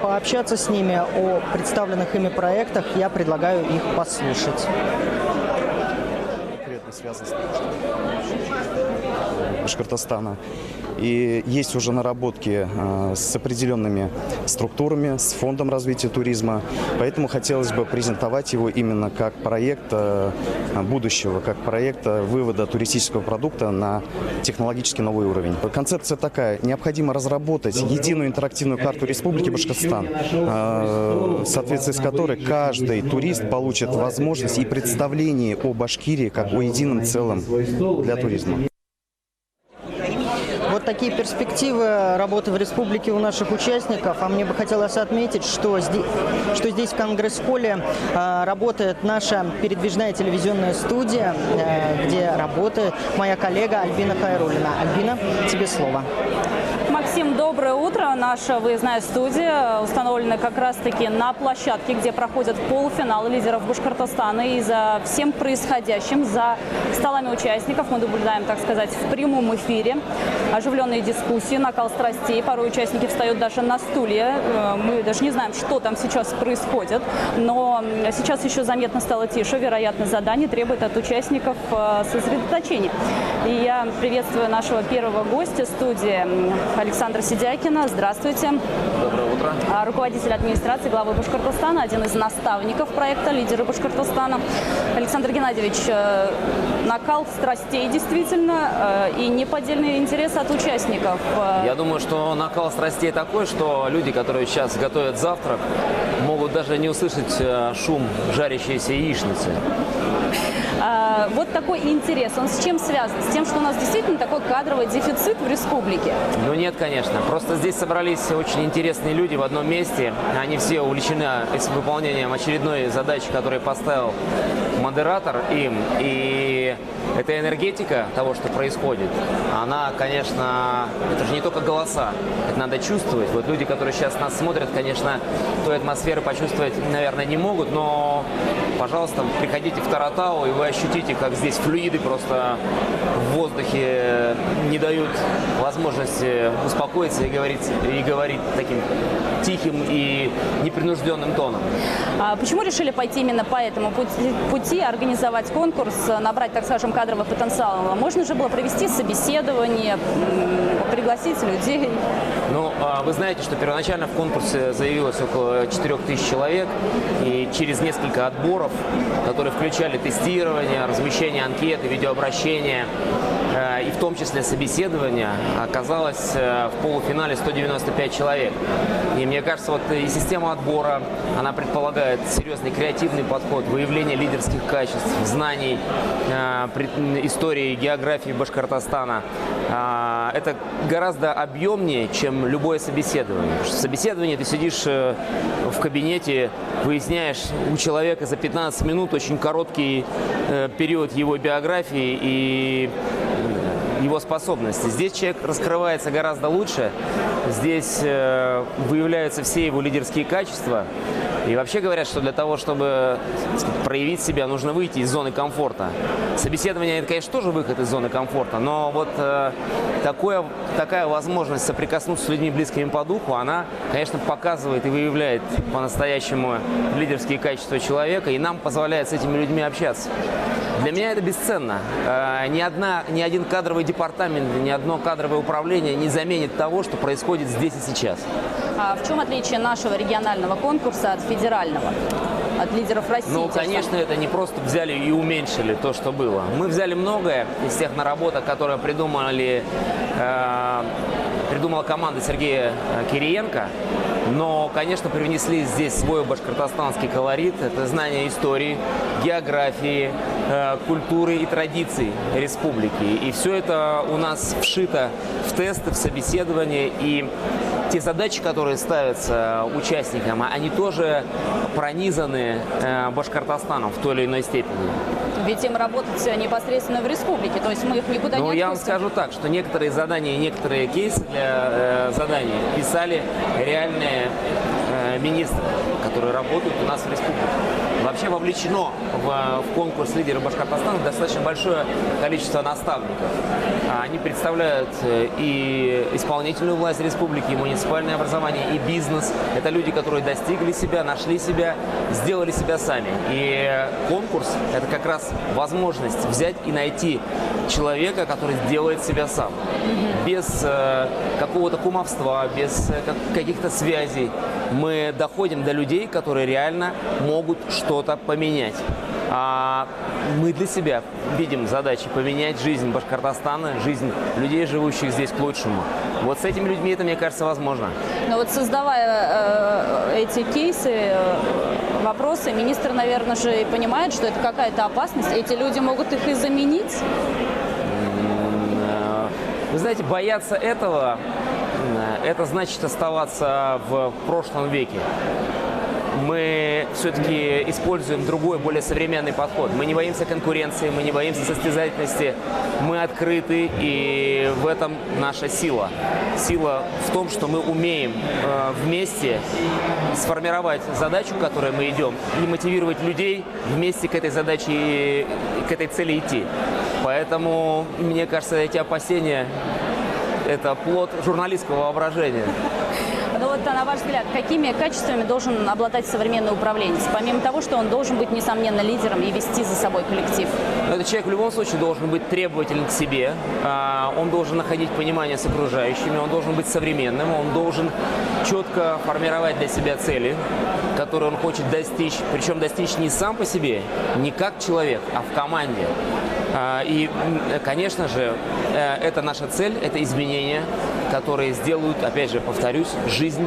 пообщаться с ними о представленных ими проектах. Я предлагаю их послушать. Конкретно связано с Башкортостана. И есть уже наработки с определенными структурами, с фондом развития туризма. Поэтому хотелось бы презентовать его именно как проект будущего, как проект вывода туристического продукта на технологически новый уровень. Концепция такая. Необходимо разработать единую интерактивную карту Республики Башкортостан, в соответствии с которой каждый турист получит возможность и представление о Башкирии как о едином целом для туризма. Вот такие перспективы работы в республике у наших участников. А мне бы хотелось отметить, что здесь в Конгресс-холле работает наша передвижная телевизионная студия, где работает моя коллега Альбина Хайруллина. Альбина, тебе слово. Максим, доброе утро. Наша выездная студия установлена как раз-таки на площадке, где проходят полуфиналы лидеров Башкортостана. И за всем происходящим, за столами участников мы наблюдаем, так сказать, в прямом эфире оживленные дискуссии, накал страстей. Порой участники встают даже на стулья. Мы даже не знаем, что там сейчас происходит. Но сейчас еще заметно стало тише. Вероятно, задание требует от участников сосредоточения. И я приветствую нашего первого гостя студии Александра Сидякина. Здравствуйте. Доброе утро. Руководитель администрации главы Башкортостана, один из наставников проекта «Лидеры Башкортостана». Александр Геннадьевич, накал страстей действительно и неподдельные интересы от участников. Я думаю, что накал страстей такой, что люди, которые сейчас готовят завтрак, могут даже не услышать шум жарящейся яичницы. Вот такой интерес, он с чем связан? С тем, что у нас действительно такой кадровый дефицит в республике? Ну нет, конечно. Просто здесь собрались очень интересные люди в одном месте. Они все увлечены выполнением очередной задачи, которую поставил модератор им. И эта энергетика того, что происходит, она, конечно, это же не только голоса. Это надо чувствовать. Вот люди, которые сейчас нас смотрят, конечно, той атмосферы почувствовать, наверное, не могут, но, пожалуйста, приходите в Таратау, и вы ощутите, как здесь флюиды просто в воздухе не дают возможности успокоиться и говорить таким тихим и непринужденным тоном. А почему решили пойти именно по этому пути, организовать конкурс, набрать, так скажем, кадровый потенциал? Можно же было провести собеседование, пригласить людей? Ну, вы знаете, что первоначально в конкурсе заявилось около 4000 человек, и через несколько отборов, которые включали тестирование, размещение анкеты, видеообращения, и в том числе собеседование, оказалось в полуфинале 195 человек. И мне кажется, вот и система отбора, она предполагает серьезный креативный подход, выявление лидерских качеств, знаний, истории, географии Башкортостана. Это гораздо объемнее, чем любое собеседование. Потому что в собеседовании ты сидишь в кабинете, выясняешь у человека за 15 минут очень короткий период его биографии и его способности. Здесь человек раскрывается гораздо лучше, здесь выявляются все его лидерские качества. И вообще говорят, что для того, чтобы проявить себя, нужно выйти из зоны комфорта. Собеседование – это, конечно, тоже выход из зоны комфорта, но вот такая возможность соприкоснуться с людьми, близкими по духу, она, конечно, показывает и выявляет по-настоящему лидерские качества человека, и нам позволяет с этими людьми общаться. Для меня это бесценно. Ни один кадровый департамент, ни одно кадровое управление не заменит того, что происходит здесь и сейчас. А в чем отличие нашего регионального конкурса от федерального, от лидеров России? Ну, конечно, это не просто взяли и уменьшили то, что было. Мы взяли многое из тех наработок, которые придумала команда Сергея Кириенко, но, конечно, привнесли здесь свой башкортостанский колорит. Это знание истории, географии, культуры и традиций республики. И все это у нас вшито в тесты, в собеседование. И те задачи, которые ставятся участникам, они тоже пронизаны Башкортостаном в той или иной степени. Ведь им работать непосредственно в республике, то есть мы их никуда не отпустим. Я вам скажу так, что некоторые задания, некоторые кейсы для заданий писали реальные министры, которые работают у нас в республике. Вообще вовлечено в конкурс лидера Башкортостана достаточно большое количество наставников. Они представляют и исполнительную власть республики, и муниципальное образование, и бизнес. Это люди, которые достигли себя, нашли себя, сделали себя сами. И конкурс – это как раз возможность взять и найти человека, который сделает себя сам. Без какого-то кумовства, без каких-то связей. Мы доходим до людей, которые реально могут что-то поменять. А мы для себя видим задачи поменять жизнь Башкортостана, жизнь людей, живущих здесь, к лучшему. Вот с этими людьми это, мне кажется, возможно. Но вот создавая эти кейсы, вопросы, министр, наверное, же и понимает, что это какая-то опасность. Эти люди могут их и заменить. Вы знаете, бояться этого, это значит оставаться в прошлом веке. Мы все-таки используем другой, более современный подход. Мы не боимся конкуренции, мы не боимся состязательности. Мы открыты, и в этом наша сила. Сила в том, что мы умеем вместе сформировать задачу, к которой мы идем, и мотивировать людей вместе к этой задаче, к этой цели идти. Поэтому, мне кажется, эти опасения – это плод журналистского воображения. Ну вот, на ваш взгляд, какими качествами должен обладать современный управленец? Помимо того, что он должен быть, несомненно, лидером и вести за собой коллектив. Этот человек в любом случае должен быть требователен к себе, он должен находить понимание с окружающими, он должен быть современным, он должен четко формировать для себя цели, которые он хочет достичь. Причем достичь не сам по себе, не как человек, а в команде. И, конечно же, это наша цель, это изменения, которые сделают, опять же, повторюсь, жизнь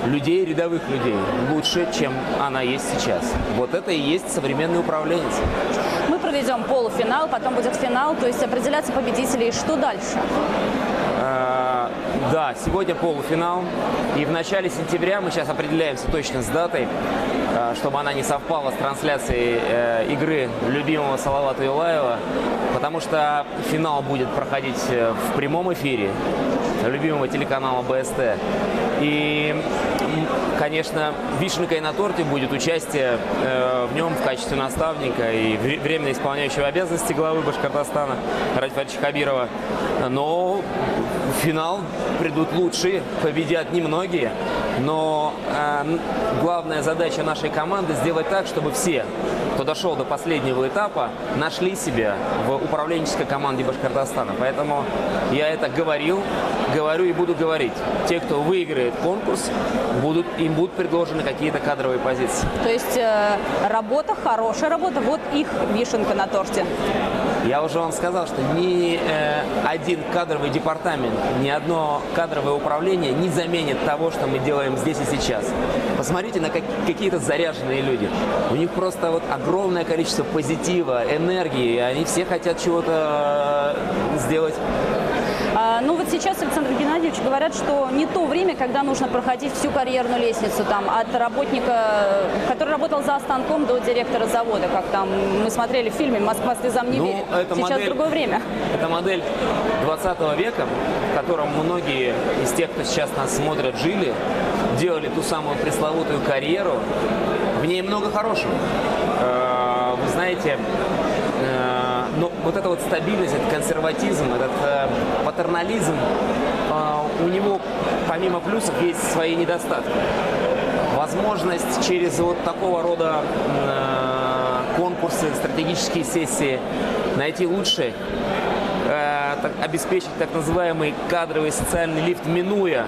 людей, рядовых людей лучше, чем она есть сейчас. Вот это и есть современный управленец. Мы проведем полуфинал, потом будет финал, то есть определяться победители. И что дальше? Да, сегодня полуфинал. И в начале сентября мы сейчас определяемся точно с датой, чтобы она не совпала с трансляцией игры любимого Салавата Юлаева, потому что финал будет проходить в прямом эфире. любимого телеканала БСТ. И, конечно, вишенкой на торте будет участие в нем в качестве наставника и временно исполняющего обязанности главы Башкортостана Радифа Хабирова. Но в финал придут лучшие, победят немногие. Но главная задача нашей команды сделать так, чтобы все, кто дошел до последнего этапа, нашли себя в управленческой команде Башкортостана. Поэтому я это говорил, говорю и буду говорить. Те, кто выиграет конкурс, им будут предложены какие-то кадровые позиции. То есть работа, хорошая работа, вот их вишенка на торте. Я уже вам сказал, что ни один кадровый департамент, ни одно кадровое управление не заменит того, что мы делаем здесь и сейчас. Посмотрите на какие-то заряженные люди. У них просто вот огромное количество позитива, энергии, и они все хотят чего-то сделать. Ну вот сейчас, Александр Геннадьевич, говорят, что не то время, когда нужно проходить всю карьерную лестницу там, от работника, который работал за станком, до директора завода, как там мы смотрели в фильме «Москва слезам не верит». Сейчас другое время. Это модель 20 века, в котором многие из тех, кто сейчас нас смотрят, жили, делали ту самую пресловутую карьеру. В ней много хорошего. Вы знаете, но вот эта вот стабильность, этот консерватизм, этот патернализм, у него помимо плюсов есть свои недостатки. Возможность через вот такого рода конкурсы, стратегические сессии найти лучшее, обеспечить так называемый кадровый социальный лифт, минуя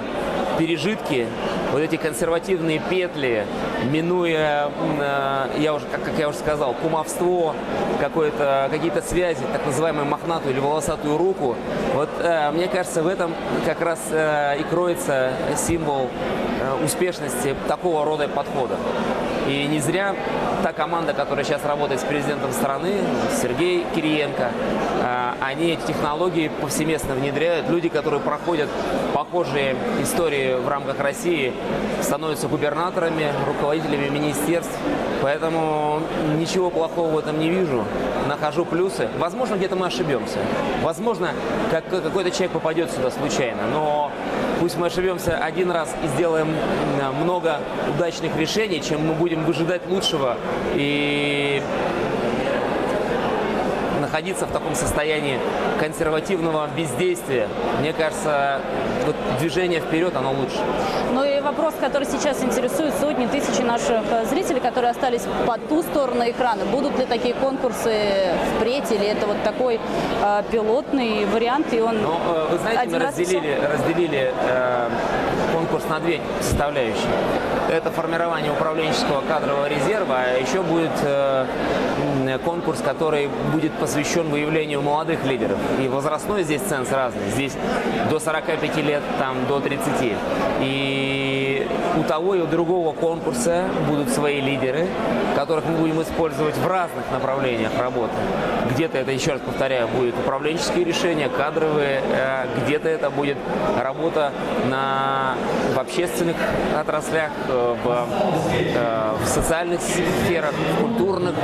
пережитки, вот эти консервативные петли, минуя, как я уже сказал, кумовство, какие-то связи, так называемую мохнатую или волосатую руку. Вот мне кажется, в этом как раз и кроется символ успешности такого рода подхода. И не зря та команда, которая сейчас работает с президентом страны, Сергей Кириенко, они эти технологии повсеместно внедряют. Люди, которые проходят похожие истории в рамках России, становятся губернаторами, руководителями министерств. Поэтому ничего плохого в этом не вижу. Нахожу плюсы. Возможно, где-то мы ошибемся. Возможно, какой-то человек попадет сюда случайно. Но пусть мы ошибемся один раз и сделаем много удачных решений, чем мы будем выжидать лучшего и находиться в таком состоянии консервативного бездействия. Мне кажется, вот движение вперед, оно лучше. Ну и вопрос, который сейчас интересует сотни тысяч наших зрителей, которые остались по ту сторону экрана. Будут ли такие конкурсы впредь, или это вот такой пилотный вариант, и он... Ну, вы знаете, мы разделили конкурс на две составляющие. Это формирование управленческого кадрового резерва, а еще будет конкурс, который будет посвящен выявлению молодых лидеров. И возрастной здесь ценз разный. Здесь до 45 лет, там до 30. И у того и у другого конкурса будут свои лидеры, которых мы будем использовать в разных направлениях работы. Где-то это, еще раз повторяю, будет управленческие решения, кадровые, где-то это будет работа в общественных отраслях, в социальных сферах, в культурных.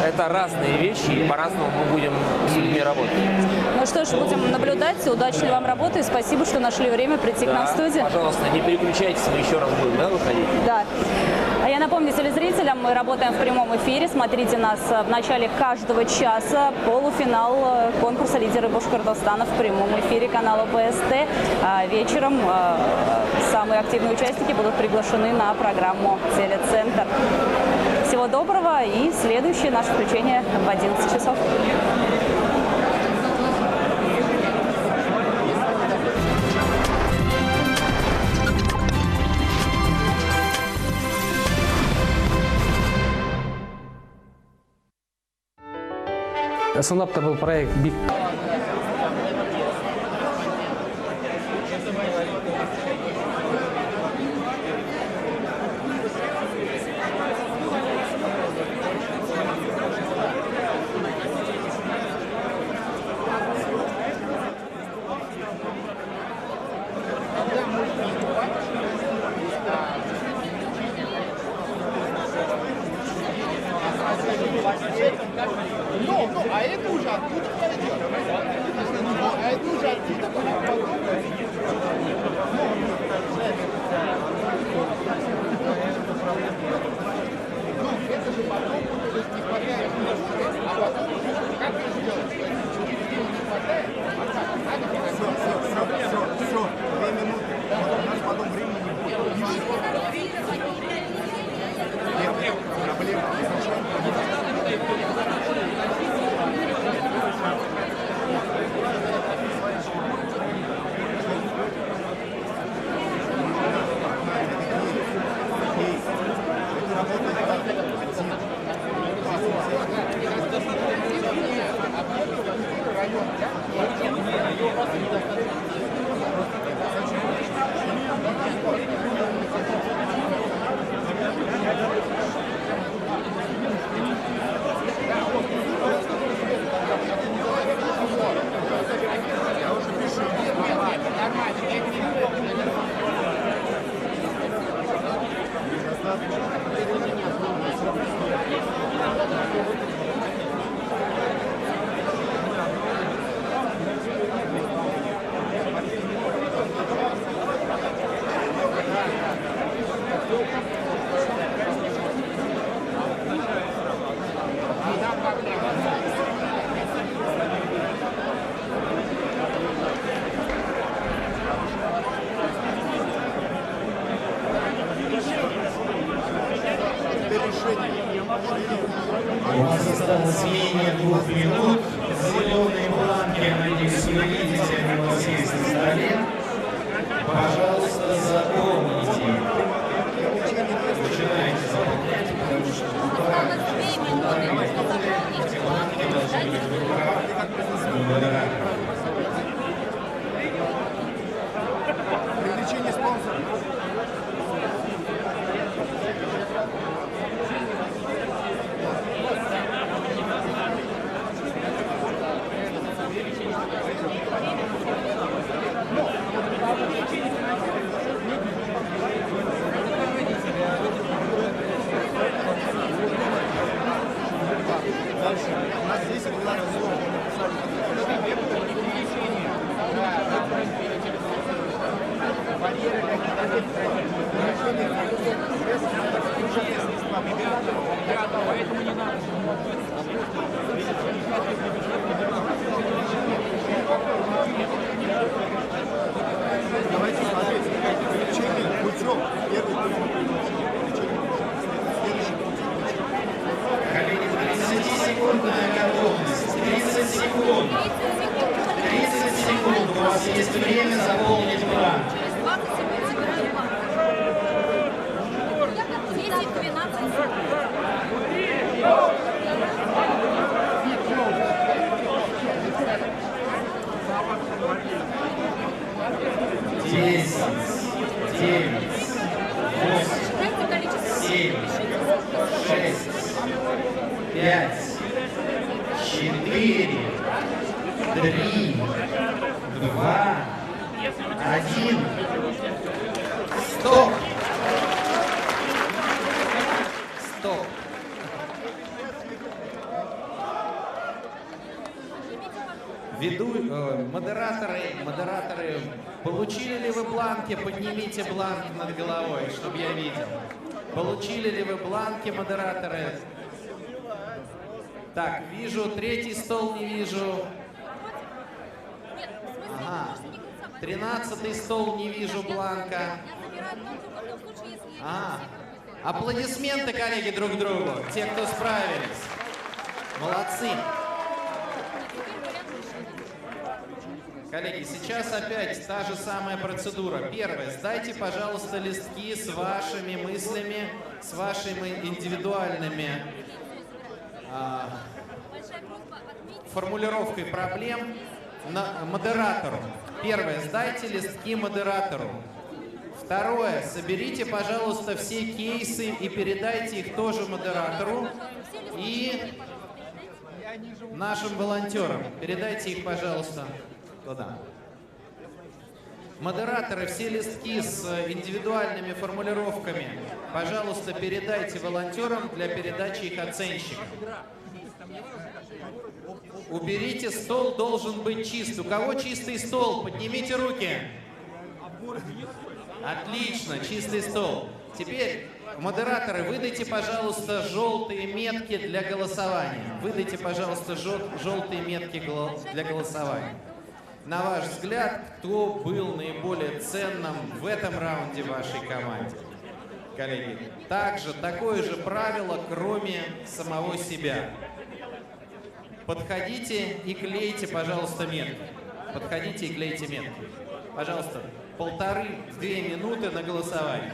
Это разные вещи, и по-разному мы будем с людьми работать. Ну что ж, будем наблюдать. Удачной вам работы. И спасибо, что нашли время прийти к нам в студию. Пожалуйста, не переключайтесь, мы еще раз будем, выходить? Да. А я напомню телезрителям, мы работаем в прямом эфире. Смотрите нас в начале каждого часа. Полуфинал конкурса «Лидеры Башкортостана» в прямом эфире канала БСТ. Вечером самые активные участники будут приглашены на программу «Телецентр». Всего доброго и следующее наше включение в 11 часов. Ысынлап та был проект бик Ну, а это уже оттуда пойдет. осталось менее 2 минут. Зеленые бланки, я надеюсь, вы видите, они у вас есть на столе. Пожалуйста, заполните их. Начинайте заполнять, потому что эти бланки должны быть в руках модератора. Привлечение спонсоров. У нас здесь поэтому не надо. Давайте смотреть. Привлечение путем. Первый Коллеги, 30-секундная готовность. 30 секунд. 30 секунд. У вас есть время заполнить бланк. Через 20 секунд собираем бланк. 10-12 секунд. 10, 9, 8, 7, 6, 5, 4, 3, 2, 1. Стоп! Стоп! Модераторы, получили ли вы бланки? Поднимите бланк над головой, чтобы я видел. Получили ли вы бланки, модераторы? Так, вижу, третий стол не вижу. Ага. 13-й стол не вижу бланка. Аплодисменты, коллеги, друг другу. Те, кто справились. Молодцы. Коллеги, сейчас опять та же самая процедура. Первое. Сдайте, пожалуйста, листки с вашими мыслями, с вашими индивидуальными формулировкой проблем модератору. Первое. Сдайте листки модератору. Второе. Соберите, пожалуйста, все кейсы и передайте их тоже модератору и нашим волонтерам. Передайте их, пожалуйста, туда. Модераторы, все листки с индивидуальными формулировками, пожалуйста, передайте волонтерам для передачи их оценщикам. Уберите, стол должен быть чист. У кого чистый стол? Поднимите руки. Отлично, чистый стол. Теперь, модераторы, выдайте, пожалуйста, желтые метки для голосования. Выдайте, пожалуйста, желтые метки для голосования. На ваш взгляд, кто был наиболее ценным в этом раунде вашей команде? Коллеги, также такое же правило, кроме самого себя. Подходите и клейте, пожалуйста, метки. Подходите и клейте метки. Пожалуйста, 1,5-2 минуты на голосование.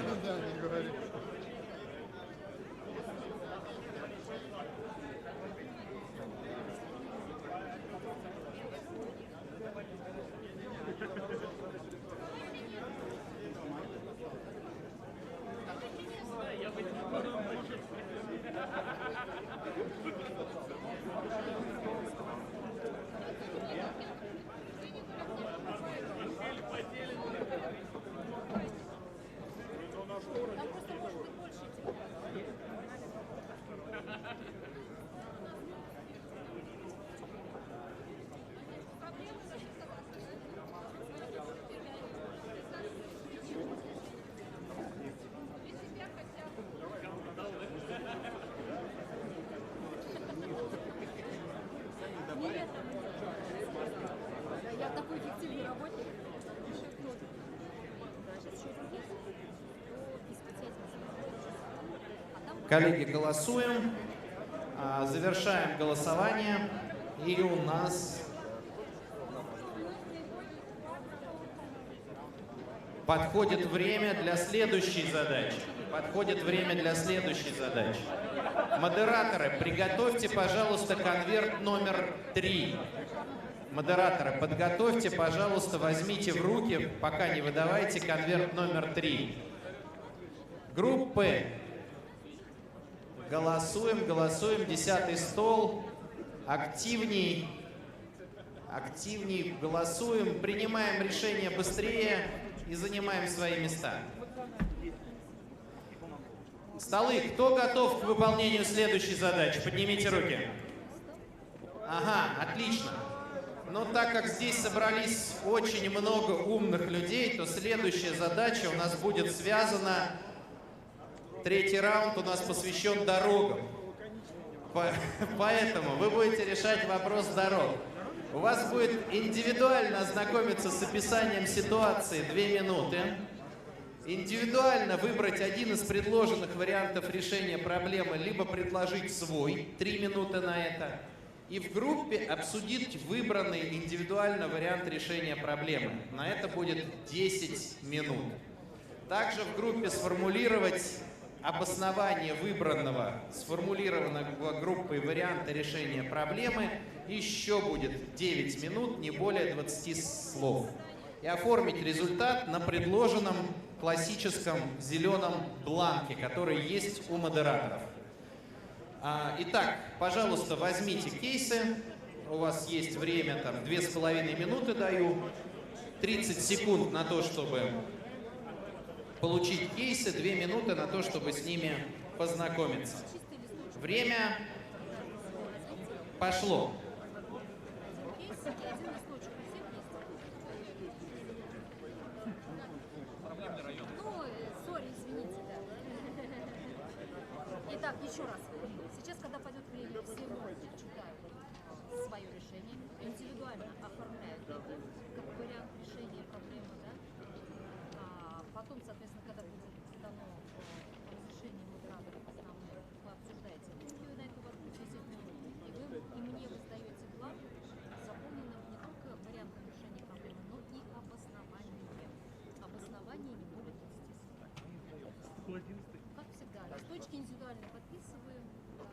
Я такой эффективный работник. Коллеги, голосуем. Завершаем голосование. И у нас подходит время для следующей задачи. Подходит время для следующей задачи. Модераторы, приготовьте, пожалуйста, конверт номер 3. Модераторы, подготовьте, пожалуйста, возьмите в руки, пока не выдавайте, конверт номер 3. Группы. Голосуем, голосуем. 10-й стол. Активней. Активней голосуем. Принимаем решение быстрее и занимаем свои места. Столы, кто готов к выполнению следующей задачи? Поднимите руки. Ага, отлично. Но так как здесь собрались очень много умных людей, то следующая задача у нас будет связана... Третий раунд у нас посвящен дорогам. Поэтому вы будете решать вопрос дорог. У вас будет индивидуально ознакомиться с описанием ситуации 2 минуты. Индивидуально выбрать один из предложенных вариантов решения проблемы, либо предложить свой, 3 минуты на это. И в группе обсудить выбранный индивидуально вариант решения проблемы. На это будет 10 минут. Также в группе сформулировать обоснование сформулированного группой варианта решения проблемы еще будет 9 минут, не более 20 слов. И оформить результат на предложенном классическом зеленом бланке, который есть у модераторов. Итак, пожалуйста, возьмите кейсы. У вас есть время, там, 2,5 минуты даю. 30 секунд на то, чтобы получить кейсы, 2 минуты на то, чтобы с ними познакомиться. Время пошло. Итак, еще раз. Сейчас, когда пойдет время, все читают свое решение, индивидуально оформляют его как вариант решения проблемы, да? Потом, соответственно, когда будет дано разрешение модераторов основных, вы обсуждаете группу, на это у вас будет 10 минут, и мне вы сдаете бланк, заполненным не только вариантом решения проблемы, но и обоснованием. Обоснование не более 20 слов. Как всегда, листочки индивидуально подписываем, да,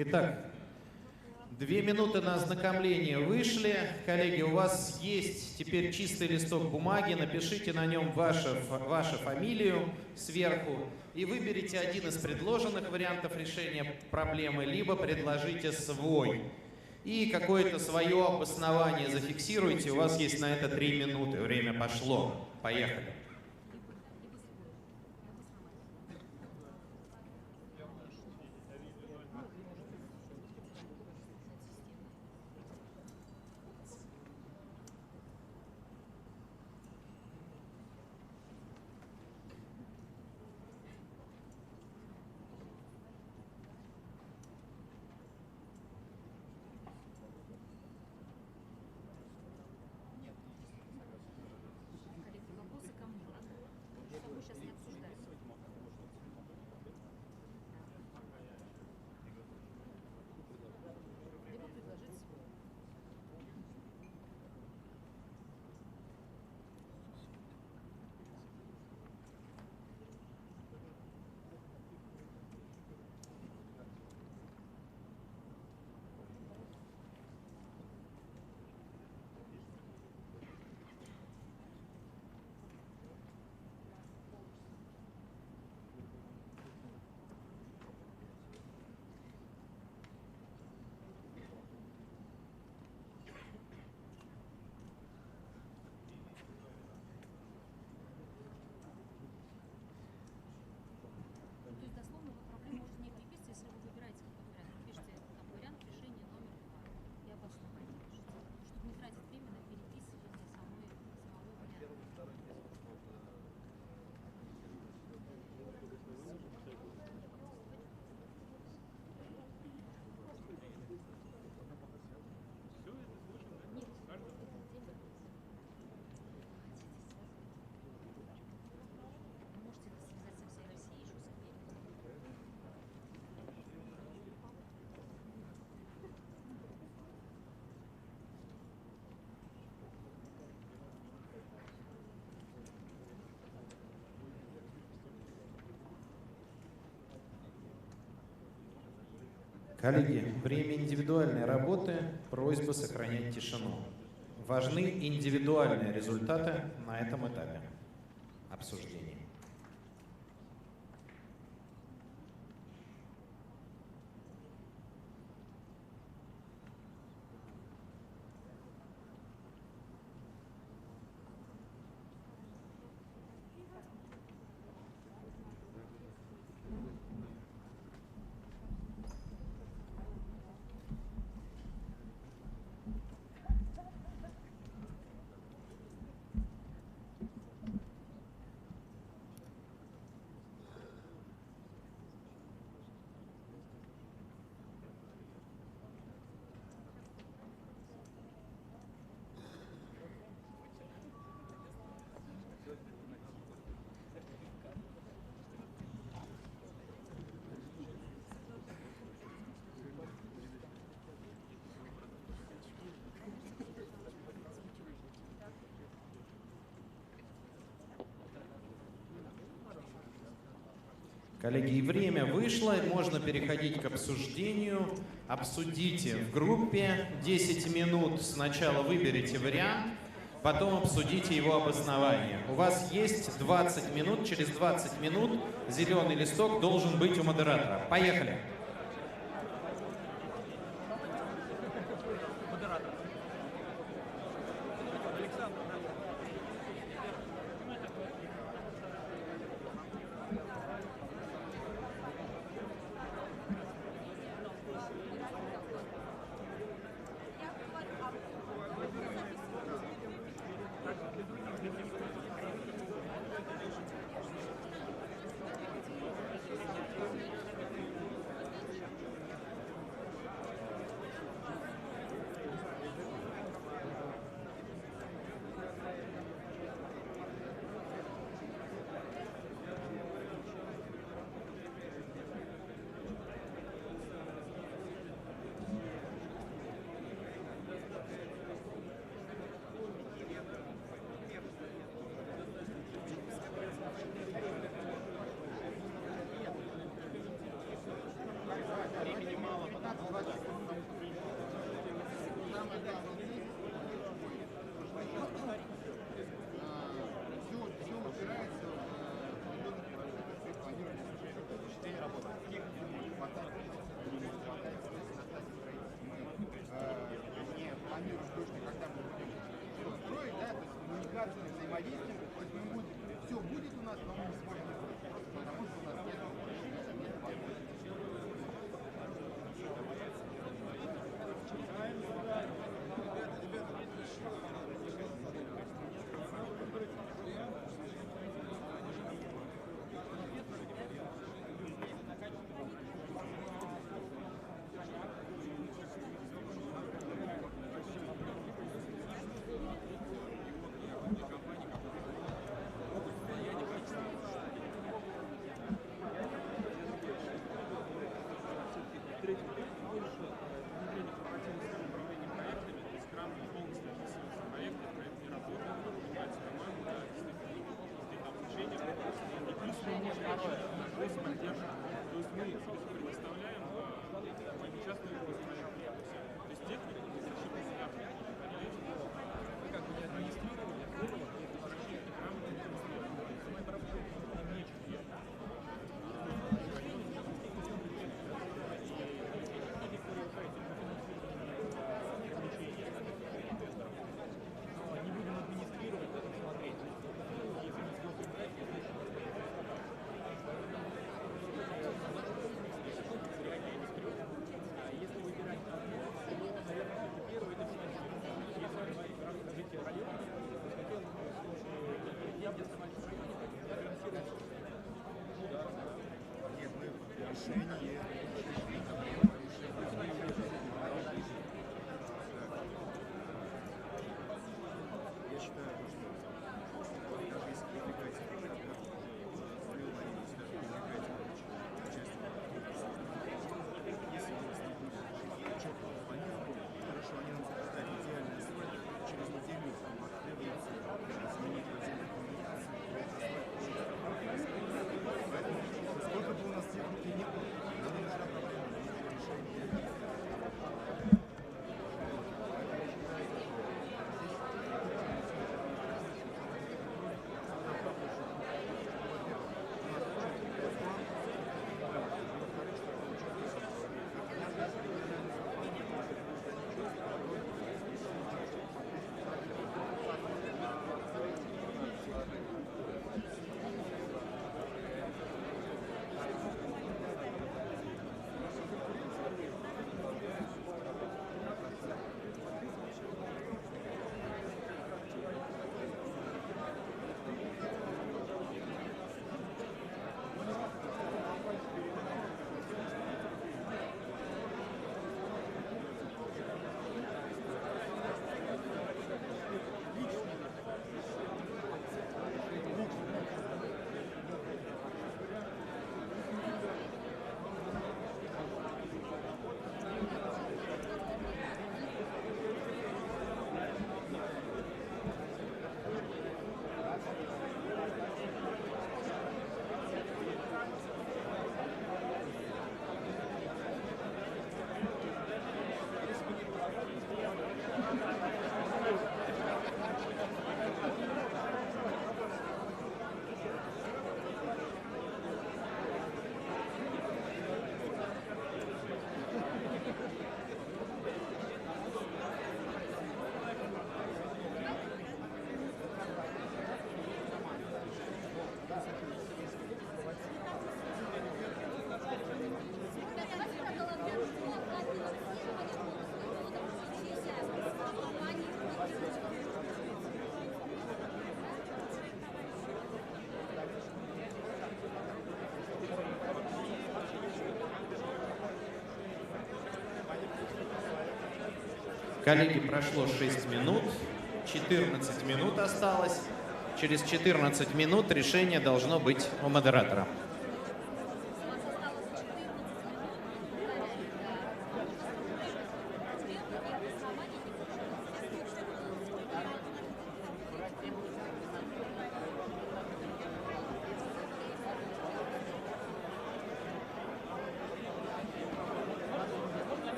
Итак, 2 минуты на ознакомление вышли. Коллеги, у вас есть теперь чистый листок бумаги. Напишите на нем вашу фамилию сверху и выберите один из предложенных вариантов решения проблемы, либо предложите свой. И какое-то свое обоснование зафиксируйте. У вас есть на это 3 минуты. Время пошло. Поехали. Коллеги, время индивидуальной работы, просьба сохранять тишину. Важны индивидуальные результаты на этом этапе обсуждения. Коллеги, и время вышло, можно переходить к обсуждению. Обсудите в группе 10 минут. Сначала выберите вариант, потом обсудите его обоснование. У вас есть 20 минут, через 20 минут зеленый листок должен быть у модератора. Поехали! Все упирается в планирование работы. Не хватает, не планируем точно, когда мы будем что строить, да, то есть коммуникация, взаимодействие, то есть мы будем, все будет у нас, но мы не сможем не строить, просто потому что у нас нет возможности. Коллеги, прошло 6 минут, 14 минут осталось. Через 14 минут решение должно быть у модератора.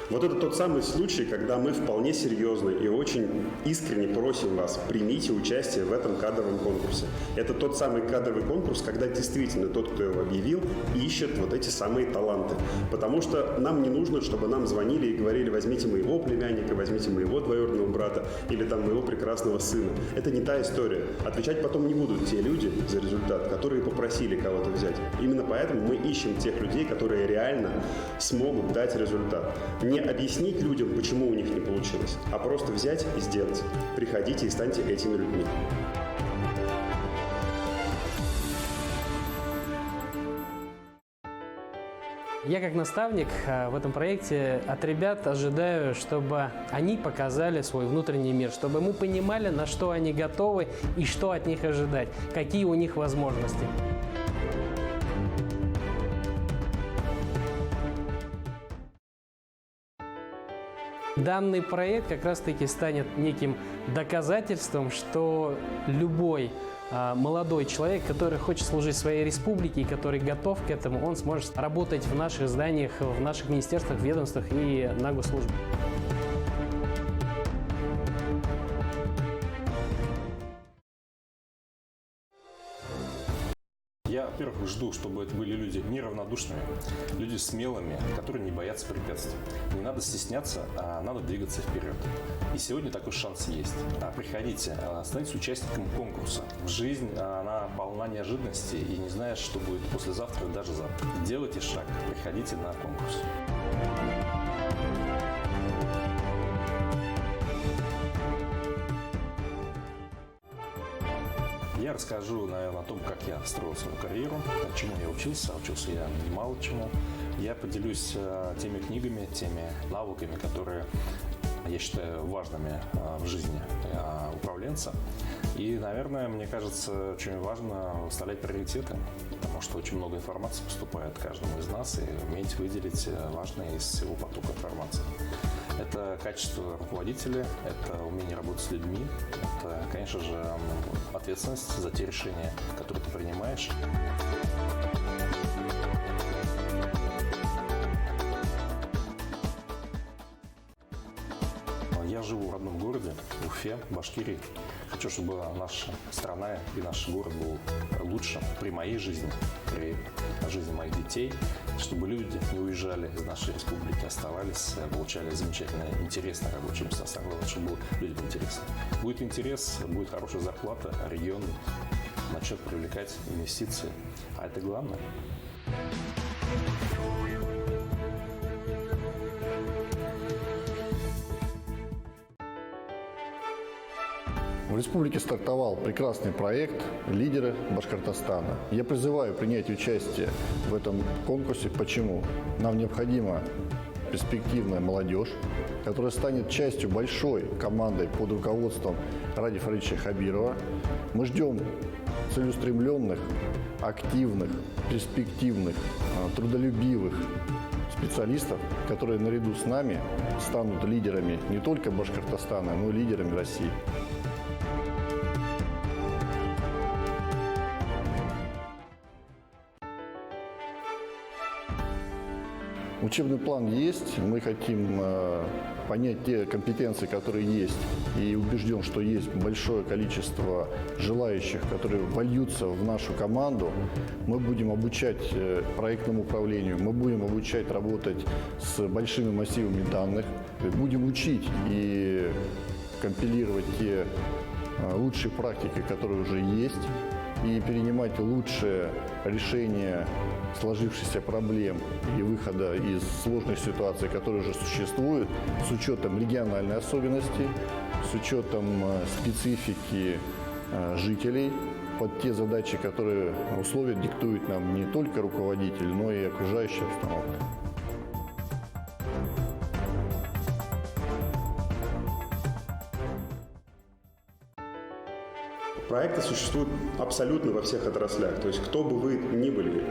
Вот это тот самый случай, когда мы вполне серьезно и очень искренне просим вас, примите участие в этом кадровом конкурсе. Это тот самый кадровый конкурс, когда действительно тот, кто его объявил, ищет вот эти самые таланты. Потому что нам не нужно, чтобы нам звонили и говорили: возьмите моего племянника, возьмите моего двоюродного брата или там моего прекрасного сына. Это не та история. Отвечать потом не будут те люди за результат, которые попросили кого-то взять. Именно поэтому мы ищем тех людей, которые реально смогут дать результат. Не объяснить людям, почему у них не получилось, а просто взять и сделать. Приходите и станьте этими людьми. Я как наставник в этом проекте от ребят ожидаю, чтобы они показали свой внутренний мир, чтобы мы понимали, на что они готовы и что от них ожидать, какие у них возможности. Данный проект как раз-таки станет неким доказательством, что любой молодой человек, который хочет служить своей республике и который готов к этому, он сможет работать в наших зданиях, в наших министерствах, ведомствах и на госслужбе. Я, во-первых, жду, чтобы это были люди неравнодушными, люди смелыми, которые не боятся препятствий. Не надо стесняться, а надо двигаться вперед. И сегодня такой шанс есть. Приходите, станьте участником конкурса. Жизнь, она полна неожиданностей, и не знаешь, что будет послезавтра и даже завтра. Делайте шаг, приходите на конкурс. Я расскажу, наверное, о том, как я строил свою карьеру, чему я учился. Учился я немало чему. Я поделюсь теми книгами, теми навыками, которые я считаю важными в жизни управленца. И, наверное, мне кажется, очень важно выставлять приоритеты, потому что очень много информации поступает каждому из нас, и уметь выделить важное из всего потока информации. Это качество руководителя, это умение работать с людьми, это, конечно же, ответственность за те решения, которые ты принимаешь. Я живу в родном городе, Уфе, Башкирии. Хочу, чтобы наша страна и наш город был лучше при моей жизни, при жизни моих детей, чтобы люди не уезжали из нашей республики, оставались, получали замечательные, интересные рабочие места. Самое главное, чтобы было людям интересно. Будет интерес, будет хорошая зарплата, регион начнет привлекать инвестиции. А это главное. В республике стартовал прекрасный проект «Лидеры Башкортостана». Я призываю принять участие в этом конкурсе. Почему? Нам необходима перспективная молодежь, которая станет частью большой команды под руководством Ради Фаридовича Хабирова. Мы ждем целеустремленных, активных, перспективных, трудолюбивых специалистов, которые наряду с нами станут лидерами не только Башкортостана, но и лидерами России. Учебный план есть, мы хотим понять те компетенции, которые есть, и убежден, что есть большое количество желающих, которые вольются в нашу команду. Мы будем обучать проектному управлению, мы будем обучать работать с большими массивами данных, будем учить и компилировать те лучшие практики, которые уже есть, и перенимать лучшие решения сложившихся проблем и выхода из сложных ситуаций, которые уже существуют, с учетом региональной особенности, с учетом специфики жителей, под те задачи, которые условия диктует нам не только руководитель, но и окружающая обстановка. Проекты существуют абсолютно во всех отраслях. То есть кто бы вы ни были,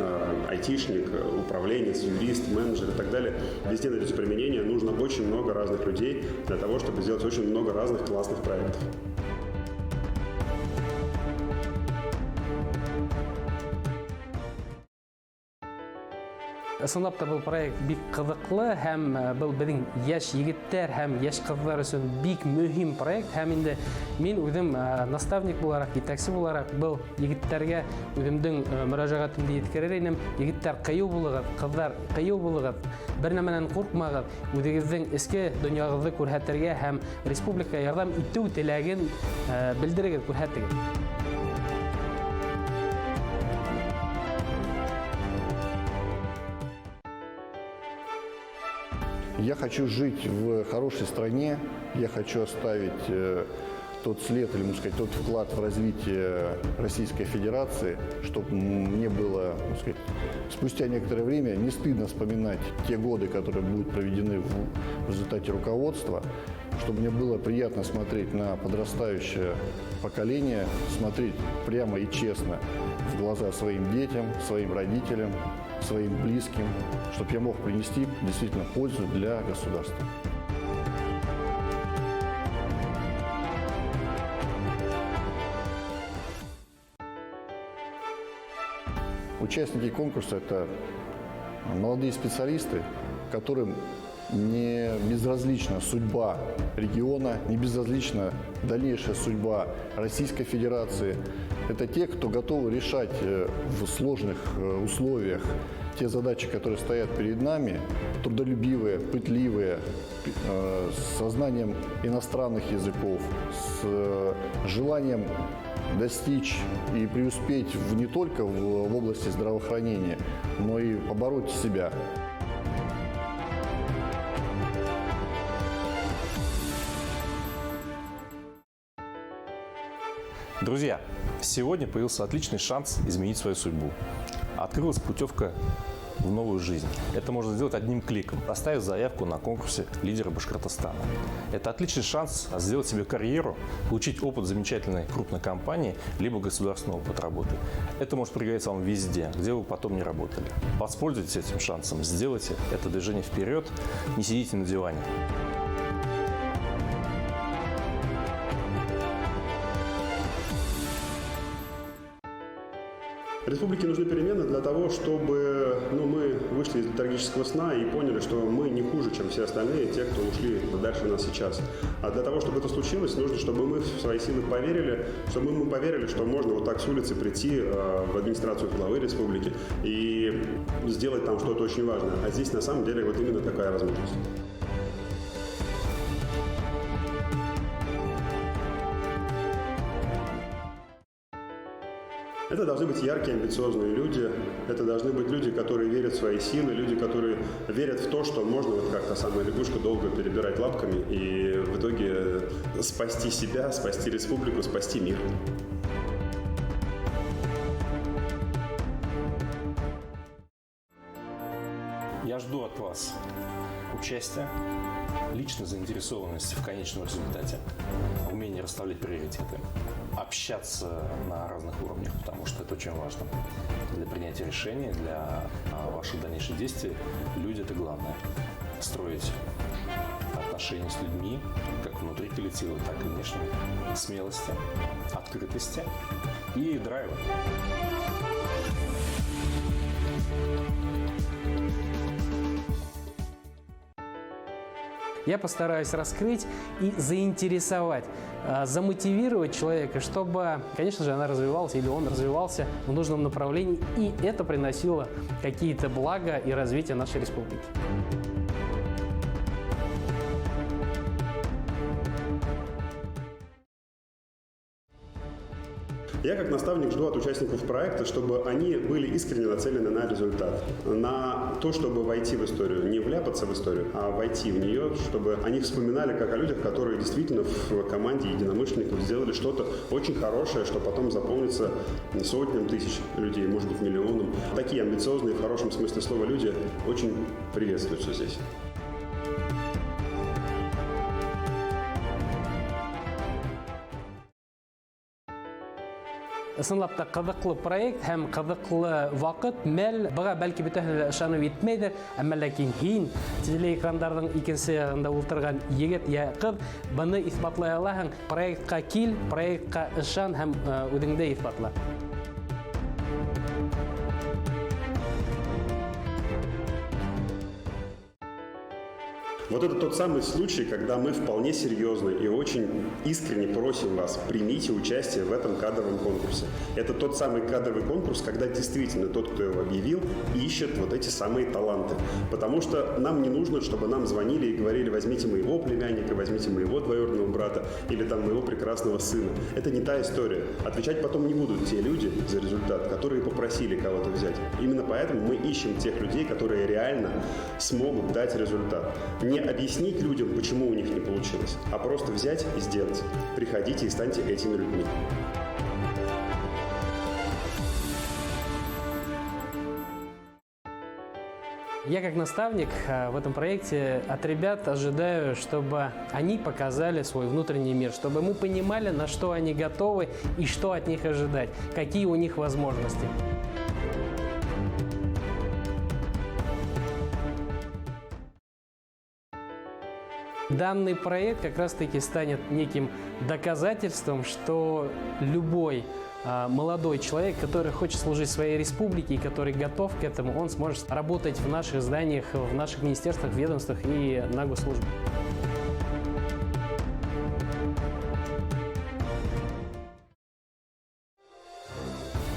айтишник, управленец, юрист, менеджер и так далее, везде найдется применение. Нужно очень много разных людей для того, чтобы сделать очень много разных классных проектов. Ысынлап та был проект бик кызыклы һәм был безнең яшь егетләр һәм яшь кызлар өчен бик мөһим проект һәм инде мин үзем наставник буларак, җитәкче буларак был егетләргә үземнең мөрәҗәгатемне yetkерер идем. Егетләр кыю булыгыз, кызлар кыю булыгыз, бер нәмәнән куркмагыз, үзегезнең эске дөньягызны күрһәтергә һәм республика ярдәм итү теләген белдерегез, күрһәтегез. Я хочу жить в хорошей стране, я хочу оставить тот след, или, можно сказать, тот вклад в развитие Российской Федерации, чтобы мне было, можно сказать, спустя некоторое время не стыдно вспоминать те годы, которые будут проведены в результате руководства, чтобы мне было приятно смотреть на подрастающее поколение, смотреть прямо и честно в глаза своим детям, своим родителям, своим близким, чтобы я мог принести действительно пользу для государства. Участники конкурса – это молодые специалисты, которым не безразлична судьба региона, не безразлична дальнейшая судьба Российской Федерации. Это те, кто готовы решать в сложных условиях те задачи, которые стоят перед нами, трудолюбивые, пытливые, с знанием иностранных языков, с желанием достичь и преуспеть не только в области здравоохранения, но и побороть себя. Друзья, сегодня появился отличный шанс изменить свою судьбу. Открылась путевка в новую жизнь. Это можно сделать одним кликом, оставив заявку на конкурсе «Лидеры Башкортостана». Это отличный шанс сделать себе карьеру, получить опыт замечательной крупной компании, либо государственный опыт работы. Это может пригодиться вам везде, где вы потом не работали. Воспользуйтесь этим шансом, сделайте это движение вперед, не сидите на диване. Республике нужны перемены для того, чтобы мы вышли из летаргического сна и поняли, что мы не хуже, чем все остальные, те, кто ушли дальше нас сейчас. А для того, чтобы это случилось, нужно, чтобы мы в свои силы поверили, чтобы мы поверили, что можно вот так с улицы прийти в администрацию главы республики и сделать там что-то очень важное. А здесь на самом деле вот именно такая возможность. Это должны быть яркие, амбициозные люди, это должны быть люди, которые верят в свои силы, люди, которые верят в то, что можно, вот как та самая лягушка, долго перебирать лапками и в итоге спасти себя, спасти республику, спасти мир. Я жду от вас участия, личной заинтересованности в конечном результате, умение расставлять приоритеты, общаться на разных уровнях, потому что это очень важно для принятия решений, для ваших дальнейших действий. Люди – это главное. Строить отношения с людьми, как внутри коллектива, так и внешне, смелости, открытости и драйва. Я постараюсь раскрыть и заинтересовать, замотивировать человека, чтобы, конечно же, она развивалась или он развивался в нужном направлении, и это приносило какие-то блага и развитие нашей республики. Я как наставник жду от участников проекта, чтобы они были искренне нацелены на результат, на то, чтобы войти в историю, не вляпаться в историю, а войти в нее, чтобы они вспоминали как о людях, которые действительно в команде единомышленников сделали что-то очень хорошее, что потом запомнится сотням тысяч людей, может быть, миллионам. Такие амбициозные, в хорошем смысле слова, люди очень приветствуются здесь. Ысынлап та кызыклы проект һәм кызыклы вакыт, мәл, быга бәлки бөтәһе ышанып итмәйдер, әмма ләкин һин телеэкраннарның икенче ягында ултырган егет я кыз буны исбатлай алаһың. Проектка кил, проектка ышан һәм үзеңдә исбатла. Вот это тот самый случай, когда мы вполне серьезно и очень искренне просим вас, примите участие в этом кадровом конкурсе. Это тот самый кадровый конкурс, когда действительно тот, кто его объявил, ищет вот эти самые таланты. Потому что нам не нужно, чтобы нам звонили и говорили: возьмите моего племянника, возьмите моего двоюродного брата или там моего прекрасного сына. Это не та история. Отвечать потом не будут те люди за результат, которые попросили кого-то взять. Именно поэтому мы ищем тех людей, которые реально смогут дать результат. Не объяснить людям, почему у них не получилось, а просто взять и сделать. Приходите и станьте этими людьми. Я как наставник в этом проекте от ребят ожидаю, чтобы они показали свой внутренний мир, чтобы мы понимали, на что они готовы и что от них ожидать, какие у них возможности. Данный проект как раз-таки станет неким доказательством, что любой молодой человек, который хочет служить своей республике и который готов к этому, он сможет работать в наших зданиях, в наших министерствах, ведомствах и на госслужбе.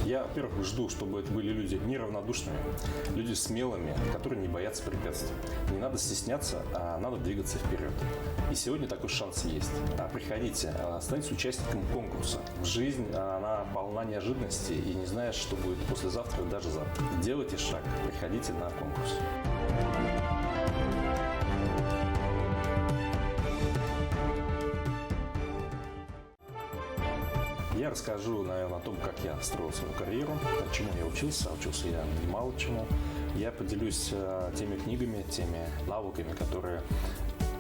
Я, во-первых, жду, чтобы это были люди неравнодушными, люди смелыми, которые не боятся препятствий. Не надо стесняться, а надо двигаться вперед. И сегодня такой шанс есть. Приходите, станьте участником конкурса. Жизнь, она полна неожиданностей, и не знаешь, что будет послезавтра и даже завтра. Делайте шаг, приходите на конкурс. Я расскажу, наверное, о том, как я строил свою карьеру, чему я учился. Учился я немало чему. Я поделюсь теми книгами, теми навыками, которые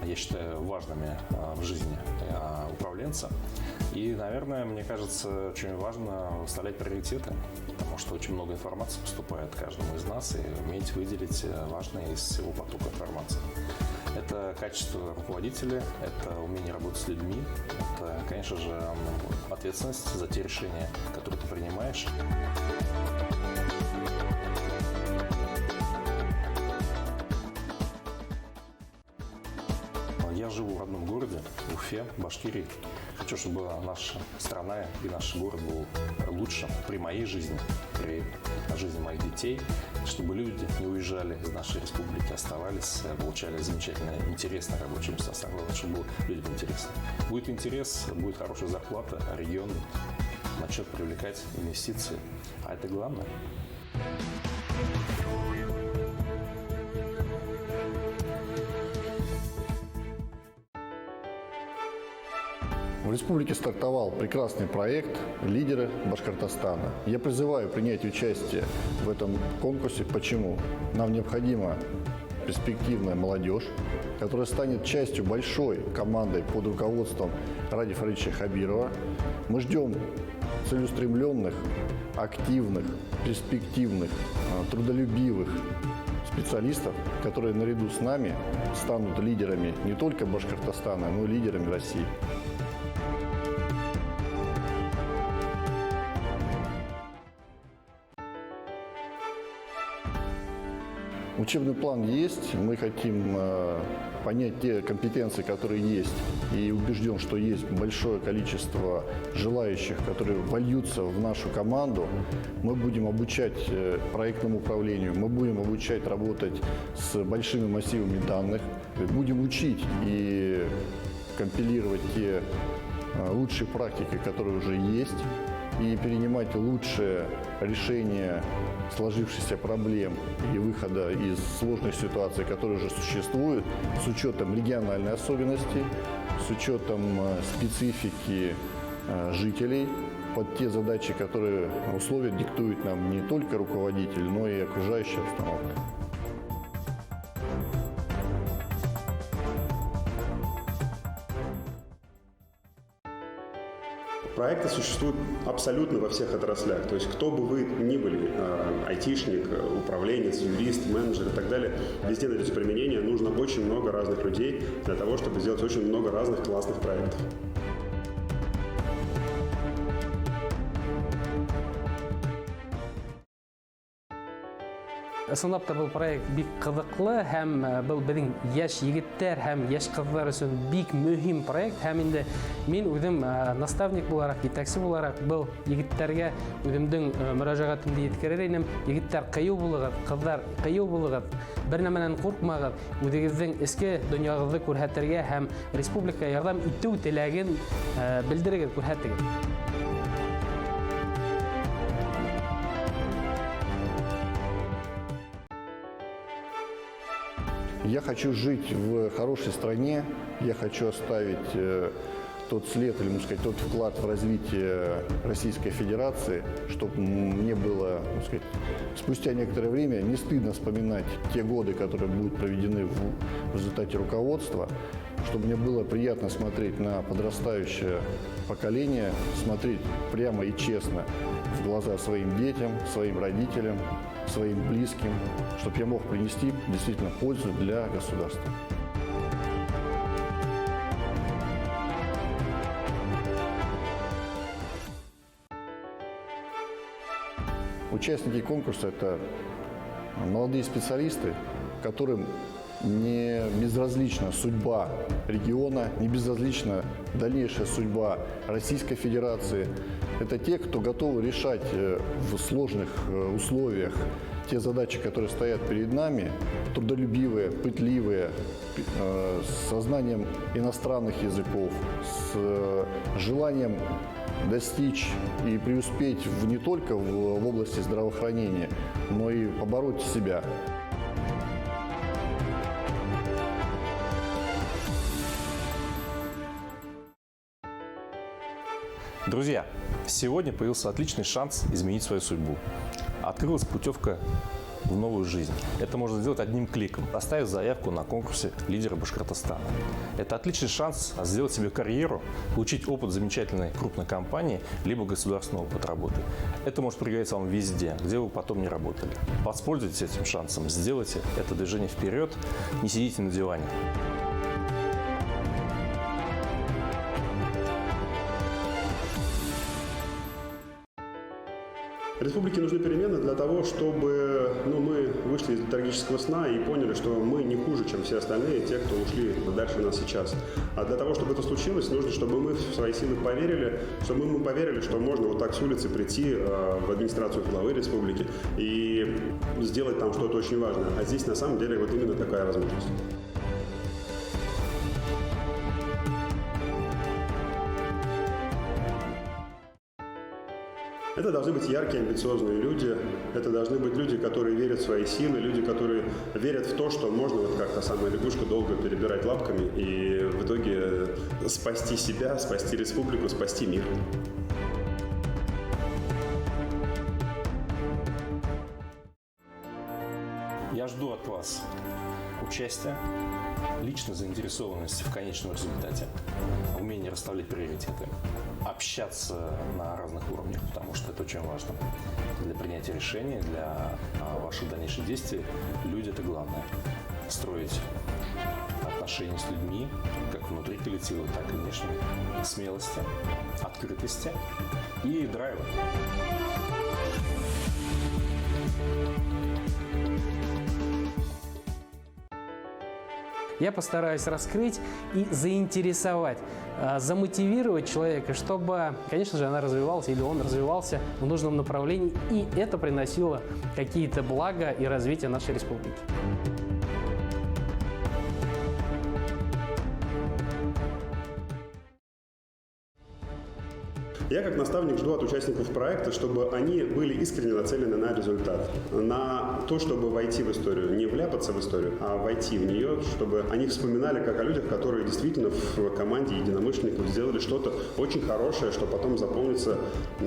я считаю важными в жизни управленца. И, наверное, мне кажется, очень важно выставлять приоритеты, потому что очень много информации поступает каждому из нас, и уметь выделить важное из всего потока информации. Это качество руководителя, это умение работать с людьми, это, конечно же, ответственность за те решения, которые ты принимаешь. Я живу в родном городе, Уфе, Башкирии. Хочу, чтобы наша страна и наш город был лучше при моей жизни, при жизни моих детей, чтобы люди не уезжали из нашей республики, оставались, получали замечательные, интересные рабочие места. Самое главное, чтобы было людям интересно. Будет интерес, будет хорошая зарплата, регион начнет привлекать инвестиции. А это главное. В республике стартовал прекрасный проект «Лидеры Башкортостана». Я призываю принять участие в этом конкурсе. Почему? Нам необходима перспективная молодежь, которая станет частью большой команды под руководством Ради Фаридовича Хабирова. Мы ждем целеустремленных, активных, перспективных, трудолюбивых специалистов, которые наряду с нами станут лидерами не только Башкортостана, но и лидерами России. Учебный план есть, мы хотим понять те компетенции, которые есть, и убежден, что есть большое количество желающих, которые вольются в нашу команду. Мы будем обучать проектному управлению, мы будем обучать работать с большими массивами данных, будем учить и компилировать те лучшие практики, которые уже есть, и перенимать лучшие решения сложившихся проблем и выхода из сложных ситуаций, которые уже существуют, с учетом региональной особенности, с учетом специфики жителей, под те задачи, которые условия диктует нам не только руководитель, но и окружающая обстановка. Проекты существуют абсолютно во всех отраслях. То есть кто бы вы ни были, айтишник, управленец, юрист, менеджер и так далее, везде найдется применение. Нужно очень много разных людей для того, чтобы сделать очень много разных классных проектов. Ысынлап та был проект бик кызыклы һәм был безнең яшь егетләр һәм яшь кызлар өчен бик мөһим проект. Һәм инде мин үзем наставник буларак, җитәкче буларак был егетләргә үземнең мөрәҗәгатемне yetkерер идем. Егетләр кыю булыгыз, кызлар кыю булыгыз, бер нәмәнән куркмагыз, үзегезнең эске дөньягызны күрһәтергә һәм республика ярдәм итү теләген белдерегез, күрһәтегез. Я хочу жить в хорошей стране, я хочу оставить тот след, или, можно сказать, тот вклад в развитие Российской Федерации, чтобы мне было, можно сказать, спустя некоторое время не стыдно вспоминать те годы, которые будут проведены в результате руководства, чтобы мне было приятно смотреть на подрастающее поколение, смотреть прямо и честно в глаза своим детям, своим родителям, своим близким, чтобы я мог принести действительно пользу для государства. Участники конкурса – это молодые специалисты, которым не безразлична судьба региона, не безразлична дальнейшая судьба Российской Федерации. Это те, кто готовы решать в сложных условиях те задачи, которые стоят перед нами, трудолюбивые, пытливые, с сознанием иностранных языков, с желанием достичь и преуспеть не только в области здравоохранения, но и побороть себя. Друзья, сегодня появился отличный шанс изменить свою судьбу. Открылась путевка в новую жизнь. Это можно сделать одним кликом, оставив заявку на конкурсе «Лидеры Башкортостана». Это отличный шанс сделать себе карьеру, получить опыт замечательной крупной компании, либо государственный опыт работы. Это может пригодиться вам везде, где вы потом не работали. Воспользуйтесь этим шансом, сделайте это движение вперед, не сидите на диване. Республике нужны перемены для того, чтобы мы вышли из летаргического сна и поняли, что мы не хуже, чем все остальные, те, кто ушли дальше нас сейчас. А для того, чтобы это случилось, нужно, чтобы мы в свои силы поверили, чтобы мы поверили, что можно вот так с улицы прийти в администрацию главы республики и сделать там что-то очень важное. А здесь на самом деле вот именно такая возможность. Это должны быть яркие, амбициозные люди. Это должны быть люди, которые верят в свои силы, люди, которые верят в то, что можно вот как та самая лягушка долго перебирать лапками и в итоге спасти себя, спасти республику, спасти мир. Я жду от вас участия, личной заинтересованности в конечном результате, умение расставлять приоритеты, общаться на разных уровнях, потому что это очень важно для принятия решений, для ваших дальнейших действий. Люди – это главное. Строить отношения с людьми, как внутри коллектива, так и внешне, смелости, открытости и драйва. Я постараюсь раскрыть и заинтересовать, замотивировать человека, чтобы, конечно же, она развивалась или он развивался в нужном направлении, и это приносило какие-то блага и развитие нашей республики. Я как наставник жду от участников проекта, чтобы они были искренне нацелены на результат, на то, чтобы войти в историю, не вляпаться в историю, а войти в нее, чтобы они вспоминали как о людях, которые действительно в команде единомышленников сделали что-то очень хорошее, что потом запомнится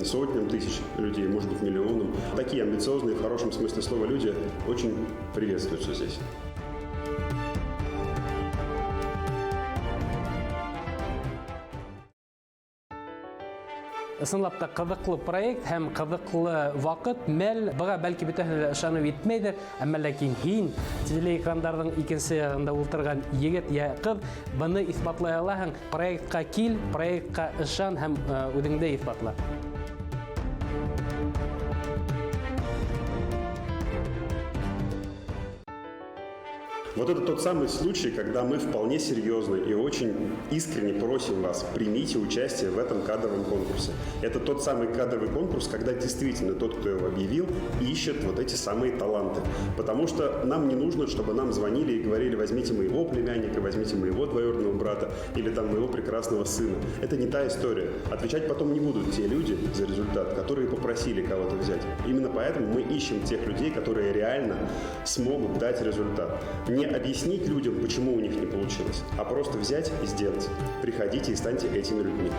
сотням тысяч людей, может быть, миллионам. Такие амбициозные, в хорошем смысле слова люди очень приветствуются здесь. Ысынлап та кызыклы проект һәм кызыклы вакыт, мәл, быга бәлки бөтәһе дә ышанып етмәйдер, әмма ләкин һин телеэкраннарның икенче ягында ултырган егет я кыз буны исбатлай алаһың. Проектка кил, проектка ышан һәм үзеңдә исбатла. Вот это тот самый случай, когда мы вполне серьезно и очень искренне просим вас, примите участие в этом кадровом конкурсе. Это тот самый кадровый конкурс, когда действительно тот, кто его объявил, ищет вот эти самые таланты. Потому что нам не нужно, чтобы нам звонили и говорили: возьмите моего племянника, возьмите моего двоюродного брата или там моего прекрасного сына. Это не та история. Отвечать потом не будут те люди за результат, которые попросили кого-то взять. Именно поэтому мы ищем тех людей, которые реально смогут дать результат. Не объяснить людям, почему у них не получилось, а просто взять и сделать. Приходите и станьте этими людьми.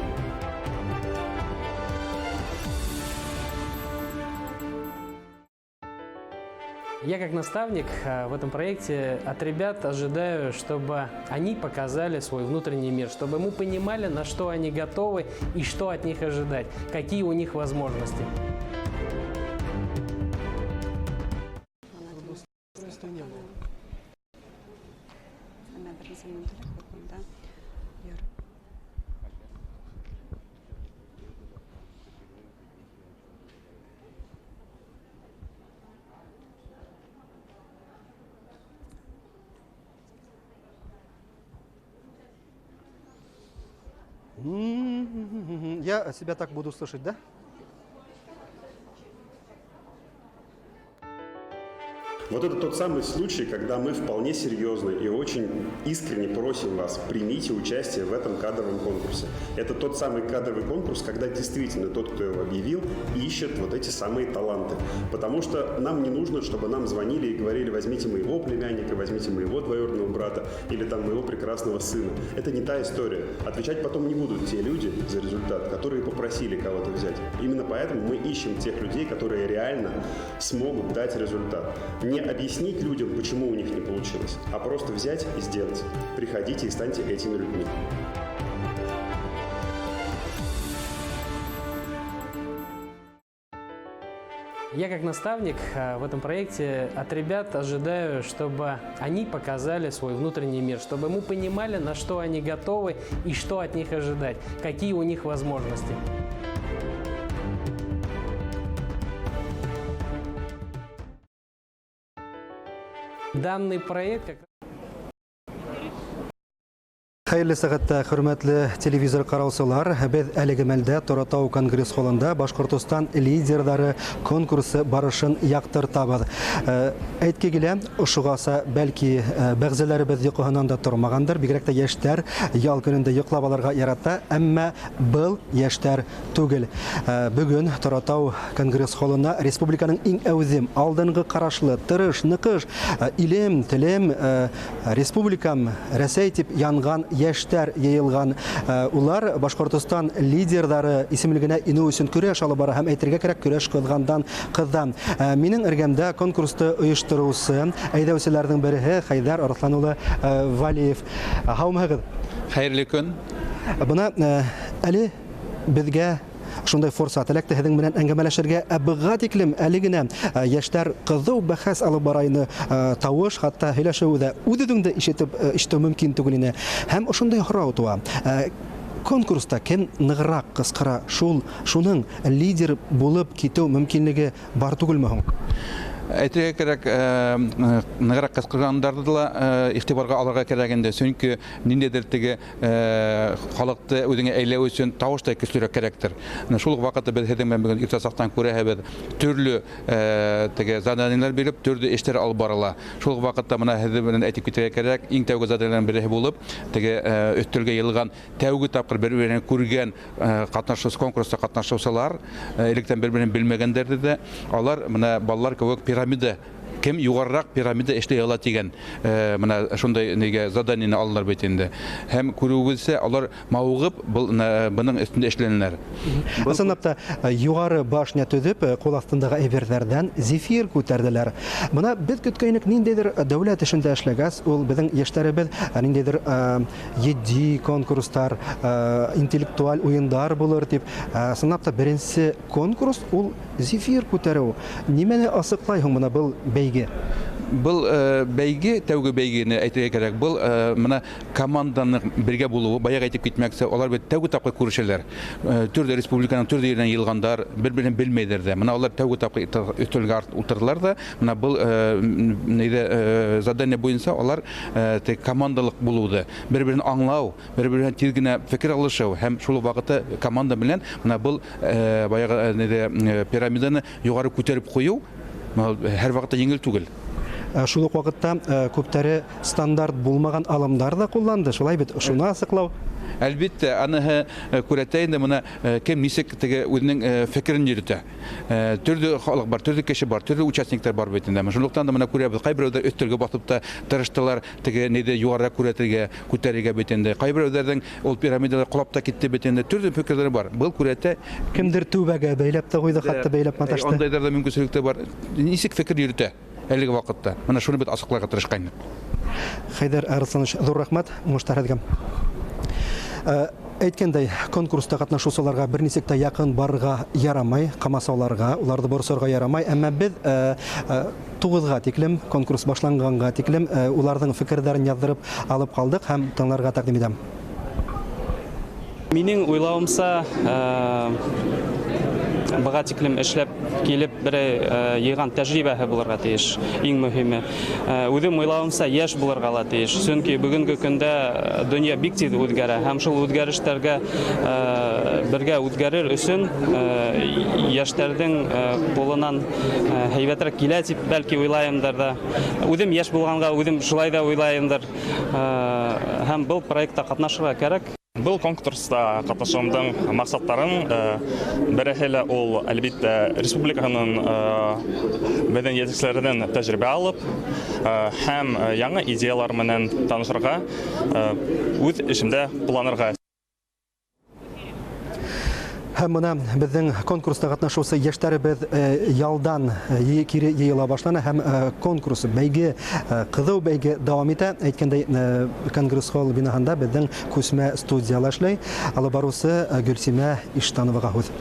Я как наставник в этом проекте от ребят ожидаю, чтобы они показали свой внутренний мир, чтобы мы понимали, на что они готовы и что от них ожидать, какие у них возможности. Я себя так буду слышать, да? Вот это тот самый случай, когда мы вполне серьезно и очень искренне просим вас, примите участие в этом кадровом конкурсе. Это тот самый кадровый конкурс, когда действительно тот, кто его объявил, ищет вот эти самые таланты. Потому что нам не нужно, чтобы нам звонили и говорили: возьмите моего племянника, возьмите моего двоюродного брата или там моего прекрасного сына. Это не та история. Отвечать потом не будут те люди за результат, которые попросили кого-то взять. Именно поэтому мы ищем тех людей, которые реально смогут дать результат. Не объяснить людям, почему у них не получилось, а просто взять и сделать. Приходите и станьте этими людьми. Я как наставник в этом проекте от ребят ожидаю, чтобы они показали свой внутренний мир, чтобы мы понимали, на что они готовы и что от них ожидать, какие у них возможности. Данный проект как Хәерле сәгатьтә хөрмәтле телевизор караучылар, без әлеге мәлдә Торатау конгресс холлында Башкортстан лидерлары конкурсы барышын яктыртабыз. Әйткә килә, ошугаса бәлки бәгъзеләребез йокыһынан да тормагандыр, бигрәк тә яшьтәр ял көнендә йоклап алырга ярата, әмма был яшьтәр түгел. Бүген Торатау конгресс холлына республиканың иң әүзем, алдынгы карашлы, тырыш, ныкыш, илем, телем, республикам, Рәсәй дип янган яшьтәр йыелган. Улар Башкортстан лидерлары исемлегенә инү өчен көрәш алып бара һәм әйтергә кирәк, көрәш кызгандан кыздан. Минем эргәмдә конкурсты оештыручы әйдәүчеләрнең бере Хайдар Арслан улы Валиев. Һаумыгыз. Хәерле көн. Бuna әле безгә шундай форсат эләкте һеҙҙең менән әңгәмәләшергә, быға тиклем әле генә яшьтәр кызыу бәхәс алып барайны, тавыш, хатта һөйләшеү дә үҙ-үҙеңдә ишетү мөмкин түгел ине. Һәм ошондай һорау туа. Конкурста кем ныгырак кыскыра, шуның лидер булып китү мөмкинлеге бар түгелме һуң? Әйтергә кирәк, ныгырак кыскыргандарды ла игътибарга алырга кирәгендә, чөнки ниндидер теге халыкты үзеңә әйләү өчен тавыштай көчлерәк кирәктер. Шул ук вакытта без һеҙҙең менән бүген иртә саҡтан күрәһебеҙ, төрлө теге заданиелар биреп, төрлө эштәр алып барыла. Шул ук вакытта мына һеҙҙең менән әйтеп китергә кирәк, иң тәүге заданиеларҙың береһе булып, теге өҫтәлгә йыйылған тәүге тапҡыр бер-берен күргән катнашыусы, конкурста катнашыусылар, электән бер-берен белмәгәндәрҙе дә, алар мына балалар кеүек пирамида, кем югарырак пирамида эшләй ала дигән менә шундай нигә заданиене алалар бит инде. Һәм күрүегезсә, алар маугып буның өстендә эшләнәләр. Ысынлап та югары башня төҙөп, ҡул аҫтындағы әйберҙәрҙән зефир күтәрҙеләр. Бына беҙ көткәйнек ниндәйҙер дәүләт эшендә эшләгәс, ул беҙҙең йәштәребеҙ ниндәйҙер етди конкурстар, интеллектуаль уйындар булыр дип. Ысынлап та беренсе конкурс ул зефир күтәреү. Нимәне асыҡлай һуң бына был бәйге бәйге? Был бәйге, тәүге бәйгене әйтергә кирәк. Был мына команданың бергә булуы, баягы әйтеп китмәкче, алар бит тәүге тапкыр күрешәләр. Төрле республиканың төрле ереннән йылгандар, бер-берен белмәйдер дә. Мына алар тәүге тапкыр өстәлгә утырдылар да, мына был задание буенча алар командалык булуды. Бер-берен аңлау, бер-берен тиз генә фикер алышау һәм шул вакытта команда белән мына был баягы пирамиданы югары күтәреп кую һәр вакытта еңел түгел. Шул ук вакытта күптәре стандарт булмаган алымдар да кулланды. Шулай бит, шуны асыклау. Әлбәттә, аны күрәтәйдә моны кем нисек теге үзенең фикерен йөртә. Төрле халык бар, төрле кеше бар, төрле участниктар бар бит инде. Шунлыктан да моны күрәбез. Кайберәүләр өстәлгә басып та тырыштылар, теге неде югары күрәтергә, күтәрергә бит инде. Кайберәүләрнең ул пирамидалар кулап та китте бит инде. Төрле фикерләр бар. Был күрәтә кемдер түбәгә бәйләп та куйды, хатта бәйләп маташты. Андайда да мөмкинлек тә бар. Нисек фикер йөртә әлеге вакытта. Менә шуны бит асыкларга тырышкан. Хайдар Арсланович, зур рәхмәт, муштаһәдгәм. Әйткәндәй, конкурста катнашучыларга бернисек тә якын барырга ярамай, камасауларга, уларды борсорга ярамай, әмма без 9-га тиклем, конкурс башланганга тиклем уларның фикерләрен яздырып алып калдык һәм тыңларга тәкъдим итәм. Минең уйлавымса, быга тиклем эшләп килеп бер йыган тәҗрибәһе булырга тиеш. Иң мөһиме. Үзем уйлавымса, яшь булырга ла тиеш. Чөнки бүгенге көндә дөнья бик тиз үзгәрә һәм шул үзгәрешләргә бергә үзгәрер өчен яшьләрнең кулыннан һәйбәтрәк килә дип бәлки уйлаемдыр да. Үзем яшь булганга үзем шулай да уйлаемдыр. Һәм бу проектта катнашырга кирәк. Был конкурста катнашуымдың максаттарын берәһеле ул әлбәттә республиканың бәдән җитәкчеләреннән тәҗрибә алып һәм яңа идеялар менән танышырга, үз эшемдә кулланырга. Һәм моны безнең конкурста катнашучы яшьләребез ялдан кире йыела башлана һәм конкурс бәйге, кызу бәйге дәвам итә. Әйткәндәй, конгресс-холл бинаһында безнең күсмә студиялар эшләй. Алып баручы Гөлсимә Иштановага һүз.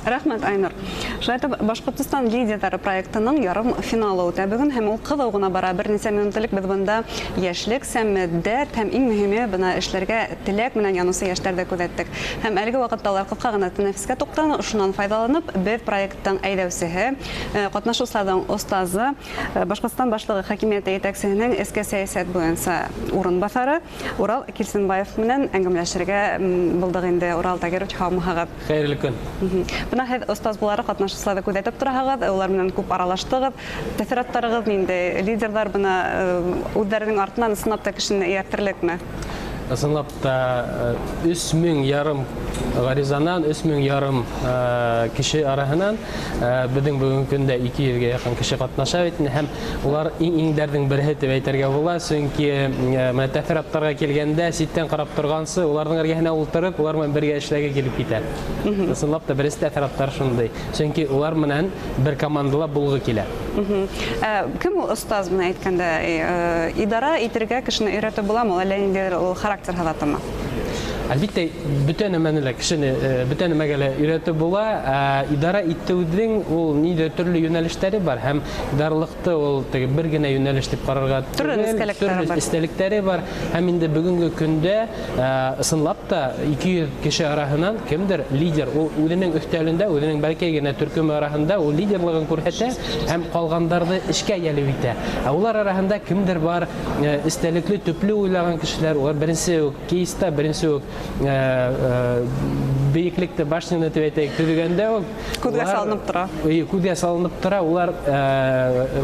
Рәхмәт, Айнур. Шулай Башкортстан лидерлары проектының ярым финалы үтә бүген һәм ул кызу гына бара. Берничә минутлык без монда яшьлек, сәмәдәт һәм иң мөһиме бына эшләргә теләк менән янусы яшьләрдә күзәттек. Һәм әлеге вакытта алар кыска гына тәнәфескә туктаны, шуннан файдаланып, без проекттың әйдәүсеһе, катнашучыларның остазы, Башкортстан башлыгы хакимияте җитәкчесенең эске сәясәт буенча урынбасары Урал Килсенбаев менән әңгәмәләшергә булдык инде. Урал Тагирович, һәм Хәерле көн. Бына һез остаз буларак катнашучыларны күзәтеп торагыз, улар белән күп аралаштыгыз. Тәэсиратларыгыз инде лидерлар бына үзләренең артыннан сынап та кешене ияртерлекме? Ысынлап та 3000 ярым гаризанан, 3000 ярым кеше араһынан безнең бүгенге көндә 200-гә якын кеше катнаша бит һәм улар иңдәрнең бере дип әйтергә була, чөнки менә тәэсиратларга килгәндә ситтән карап торгансы, уларның эргәһенә ултырып, улар белән бергә эшләргә килеп китә. Ысынлап та берсе тәэсиратлар шундый, чөнки улар менән бер командала булгы килә. Кем ул остаз менә әйткәндә, идара итәргә кешене өйрәтеп буламы, әллә инде ул характер һәлатымы? Әлбәттә, бүтән мәнле кешене бүтән мәгәлә өйрәтеп була. Идара итүнең ул нидә төрле юнәлештәре бар һәм идаралыкта ул теге бер генә юнәлеш дип карарга төрле истәлектәре бар. Һәм инде бүгенге көндә ысынлап та 200 кеше араһыннан кемдер лидер, ул үзенең өстәлендә, үзенең бәлки генә төркем араһында ул лидерлыгын күрсәтә һәм калгандарды эшкә ялып итә. Улар араһында кемдер бар истәлекле, төпле уйлаган кешеләр, улар беренче кейста, беренче бейеклекте башняны дип әйтәйек, төзегәндә ул күзгә салынып тора. Күзгә салынып тора. Улар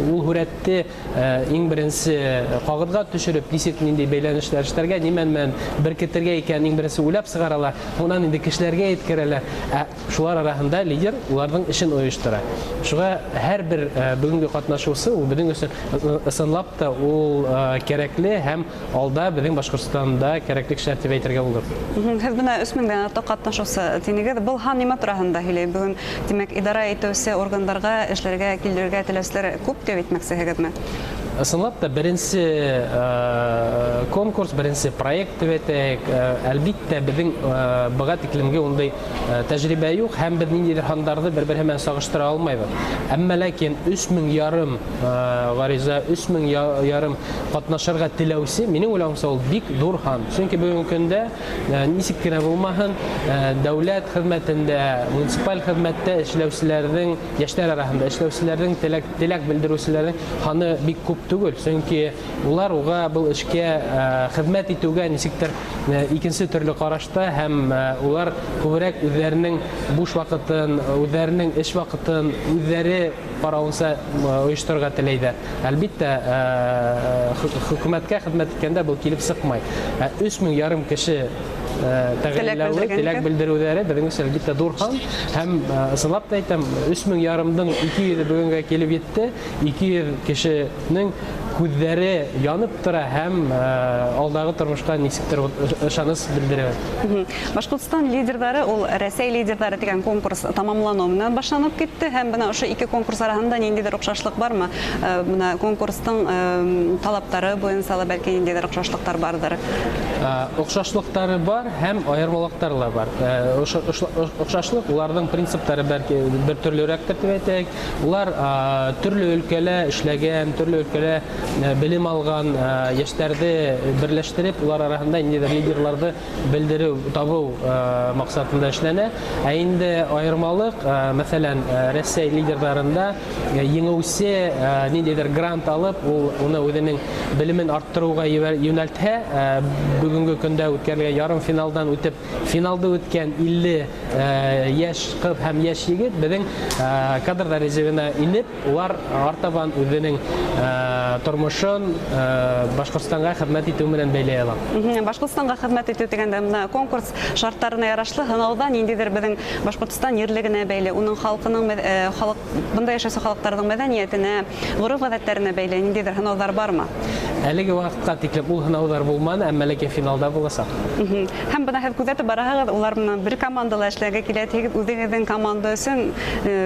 ул һүрәтте иң беренче кагыдга төшереп, нисек нинди бәйләнешләр эшләргә, нимән беркетергә икән иң беренче уйлап сыгаралар. Унан инде кешеләргә әйткәрәләр. Шулар араһында лидер уларның эшен оештыра. Шуга һәрбер бүгенге катнашучы ул безнең өчен ысынлап та ул кирәкле һәм алда безнең Башкортстанда кирәкле кешеләр дип әйтергә булыр. Һез менә 3000-дән артык катнашучы тинегез, бу һәм нимә турында һөйләй? Бүген димәк идара итүче органнарга эшләргә килергә теләүчеләр күп дип әйтмәкчегезме? Ысынлап та беренче конкурс, беренче проект төбәтәк, әлбиттә безнең быга тиклемгә ундай тәҗрибә юк, һәм без ниндидер хандарды бер-бер һәмән сагыштыра алмыйбыз. Әмма ләкин 3500 гариза, 3500 катнашырга теләүсе, минем уйлавымча, ул бик зур хан. Чөнки бүгенге көндә ничек кенә булмаһын, дәүләт хезмәтендә, муниципаль хезмәттә эшләүчеләрнең, яшьләр арасында эшләүчеләрнең теләк белдерүчеләрнең ханы бик күп түгел. Чөнки улар уга бу эшкә хезмәт итүгә ничектер икенче төрле карашта, һәм улар күбрәк үзләренең буш вакытын, үзләренең эш вакытын үзләре каравынча оештырырга теләйдәр. Әлбиттә, хөкүмәткә хезмәт иткәндә бу килеп сыкмай. 3500 кеше теләк белдерүләре безнең әлбиттә дурхан, һәм ысынлап та әйтәм, 3500-ның 200 бүгенгә килеп җитте, 200 кешенең күҙҙәре янып тора һәм алдагы тормышка нисектер ышаныс белдерә. Башкортстан лидерлары, ул Рәсәй лидерлары дигән конкурс тамамлану менән башланып китте, һәм бына ошо ике конкурс арасында ниндидер охшашлык бармы? Бuna конкурстың талаптары буенча бәлки ниндидер охшашлыктар бардыр. Охшашлыктары бар һәм аермалыктары ла бар. Охшашлык уларның принциптары бәлки бер төрлерәк дип әйтәк. Улар төрле өлкәлә эшләгән, төрле өлкәлә белем алган яшьләрне берләштереп, улар арасында ниндидер лидерларны белдерү, табу максатында эшләнә. Ә инде аермалык, мәсәлән, Рәсәй лидерларында еңүче ниндидер грант алып, ул уны үзенең белемен арттыруга юнәлтә, бүгенге көндә үткәрелгән ярым финалдан үтеп, финалда үткән 50 яшь кыз һәм яшь егет безнең кадрлар резервына инеп, улар артабан үзенең тормышын Башкортстанга хезмәт итү белән бәйләй ала. Башкортстанга хезмәт итү дигәндә менә конкурс шартларына ярашлы һынаудан ниндидер безнең Башкортстан ерлегенә бәйле, уның халкының бында яшәүче халыкларның мәдәниятенә, гореф-гадәтләренә бәйле ниндидер һынаулар бармы? Әлеге вакытка тиклем ул һынаулар булмады, әмма ләкин финалда булачак. Һәм бына һәм күзәтеп бараһыгыз, улар менән бер командала эшләргә килә, үзегезнең команда өчен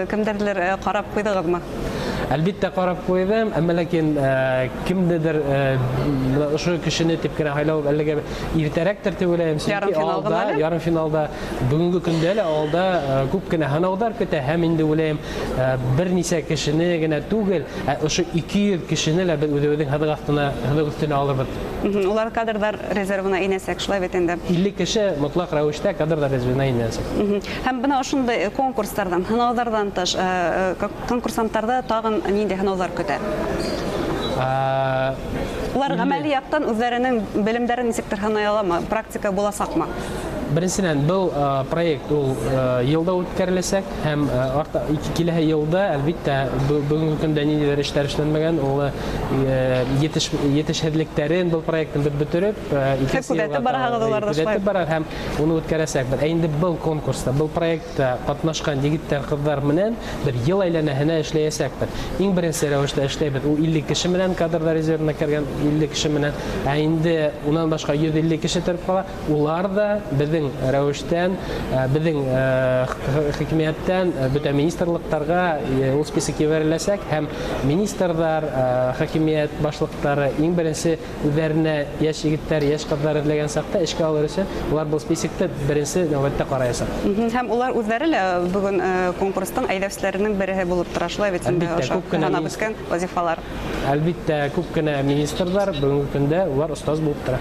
кемдерлер карап куйдыгызмы? Әлбиттә карап куйдым, әмма ләкин кемдедер ошо кешене дип кенә һайлау әлегә иртәрәктер дип уйлыйм. Ярым финалда бүгенге көндә лә алда күп кенә һынаулар көтә, һәм инде уйлыйм берничә кешене генә түгел, ошо 200 кешене лә без үзебезнең һыдык өстенә алырбыз. Улар кадрлар резервына инәсәк, шулай бит инде. 50 кеше мотлак рәвештә кадрлар резервына инәсәк. Һәм бына ошондай конкурслардан, һынаулардан тыш, конкурсанттарда тагын нинди һынаулар көтә? Улар гамәли яктан үзләренең белемдәрен ничектер һынай аламы? Практика буласакмы? Беренчедән, был проект ул елда үткәреләсәк, һәм киләһе елда әлбиттә бүгенге көндә ниндидер эшләр эшләнмәгән, ул җитешһезлекләрен был проектын бетереп, күзәтеп барабыз, һәм уны үткәрәсәк. Инде был конкурста, был проектта катнашкан егетләр, кызлар менән бер ел әйләнәһенә эшләясәк. Иң беренче рәвештә эшләйбез. Ул 50 кеше менән кадрлар резервына кергән 50 кеше менән, ә инде уннан башка 150 кеше торып кала. Улар да безнең рәвештән, безнең хакимияттән бөтен министрлыктарга ул список җибәреләсәк, һәм министрлар, хакимият башлыклары иң беренче үзләренә яшь егетләр, яшь кызлар эзләгән сакта эшкә алыр өчен улар бу списокта беренче нәүбәттә караячак. Һәм улар үзләре лә бүген конкурстың әйдәүчеләренең бере булып тора, шулай бит инде ошо гына бескән вазифалар. Әлбиттә, күп кенә министрлар бүгенге көндә улар остаз булып тора.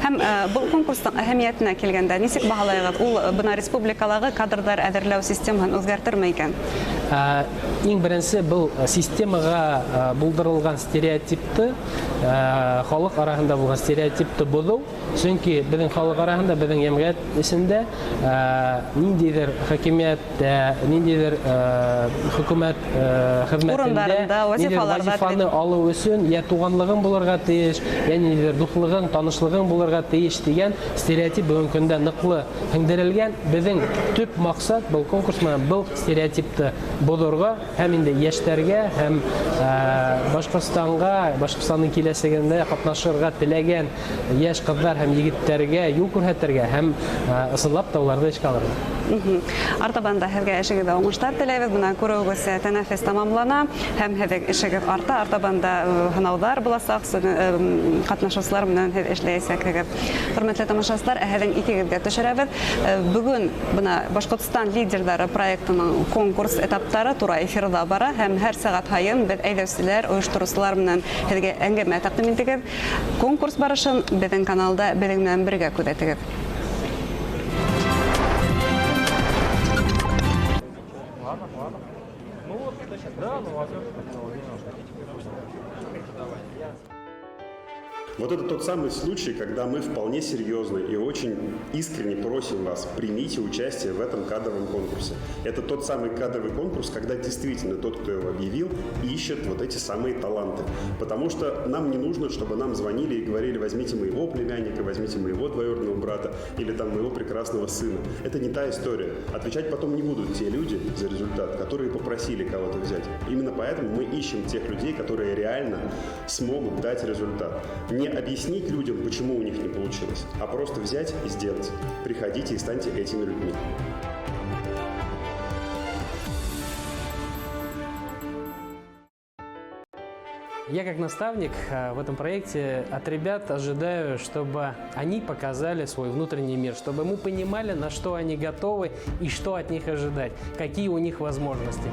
Һәм бу конкурстың әһәмиятенә килгәндә ничек баһалайсыз? Ул бына республикалагы кадрлар әзерләү системасын үзгәртерме икән? Иң беренче был системага булдырылган стереотипты, халык арасында булган стереотипты бозу. Чөнки безнең халык арасында, безнең җәмгыять эчендә ниндидер хакимияттә, ниндидер хөкүмәт хезмәтендә вазифаны алу өчен я туганлыгың булырга тиеш, я ниндидер дуслыгың, танышлыгың булырга тиеш дигән стереотип бүгенге көндә ныклы һеңдерелгән. Безнең төп максат был конкурс менән был стереотипты бозорга, һәм инде яшьләргә һәм Башкортстанга, Башкортстанның киләчәгендә катнашырга теләгән яшь кызлар һәм егетләргә юл күрсәтергә һәм ысынлап та уларны эшкә алырга. Артабан да һеҙгә эшегеҙҙә уңыштар теләйбеҙ. Бына күреүегеҙсә тәнәфес тамамлана һәм һеҙҙең эшегеҙ арта. Артабан да һынауҙар буласаҡ, ҡатнашыусылар менән һеҙ эшләйәсәкһегеҙ. Хөрмәтле тамашасылар, һеҙҙең икегеҙгә төшөрәбеҙ. Бөгөн бына Башҡортостан лидерҙары проектының конкурс этаптары тура эфирҙа бара һәм һәр сәғәт һайын беҙ әйҙәүселәр, ойоштороусылар менән һеҙгә әңгәмә тәҡдим итегеҙ. Конкурс барышын беҙҙең каналда беҙҙең менән бергә күҙәтегеҙ. Вот это тот самый случай, когда мы вполне серьезно и очень искренне просим вас, примите участие в этом кадровом конкурсе. Это тот самый кадровый конкурс, когда действительно тот, кто его объявил, ищет вот эти самые таланты. Потому что нам не нужно, чтобы нам звонили и говорили: возьмите моего племянника, возьмите моего двоюродного брата или там моего прекрасного сына. Это не та история. Отвечать потом не будут те люди за результат, которые попросили кого-то взять. Именно поэтому мы ищем тех людей, которые реально смогут дать результат. Не объяснить людям, почему у них не получилось, а просто взять и сделать. Приходите и станьте этими людьми. Я как наставник в этом проекте от ребят ожидаю, чтобы они показали свой внутренний мир, чтобы мы понимали, на что они готовы и что от них ожидать, какие у них возможности.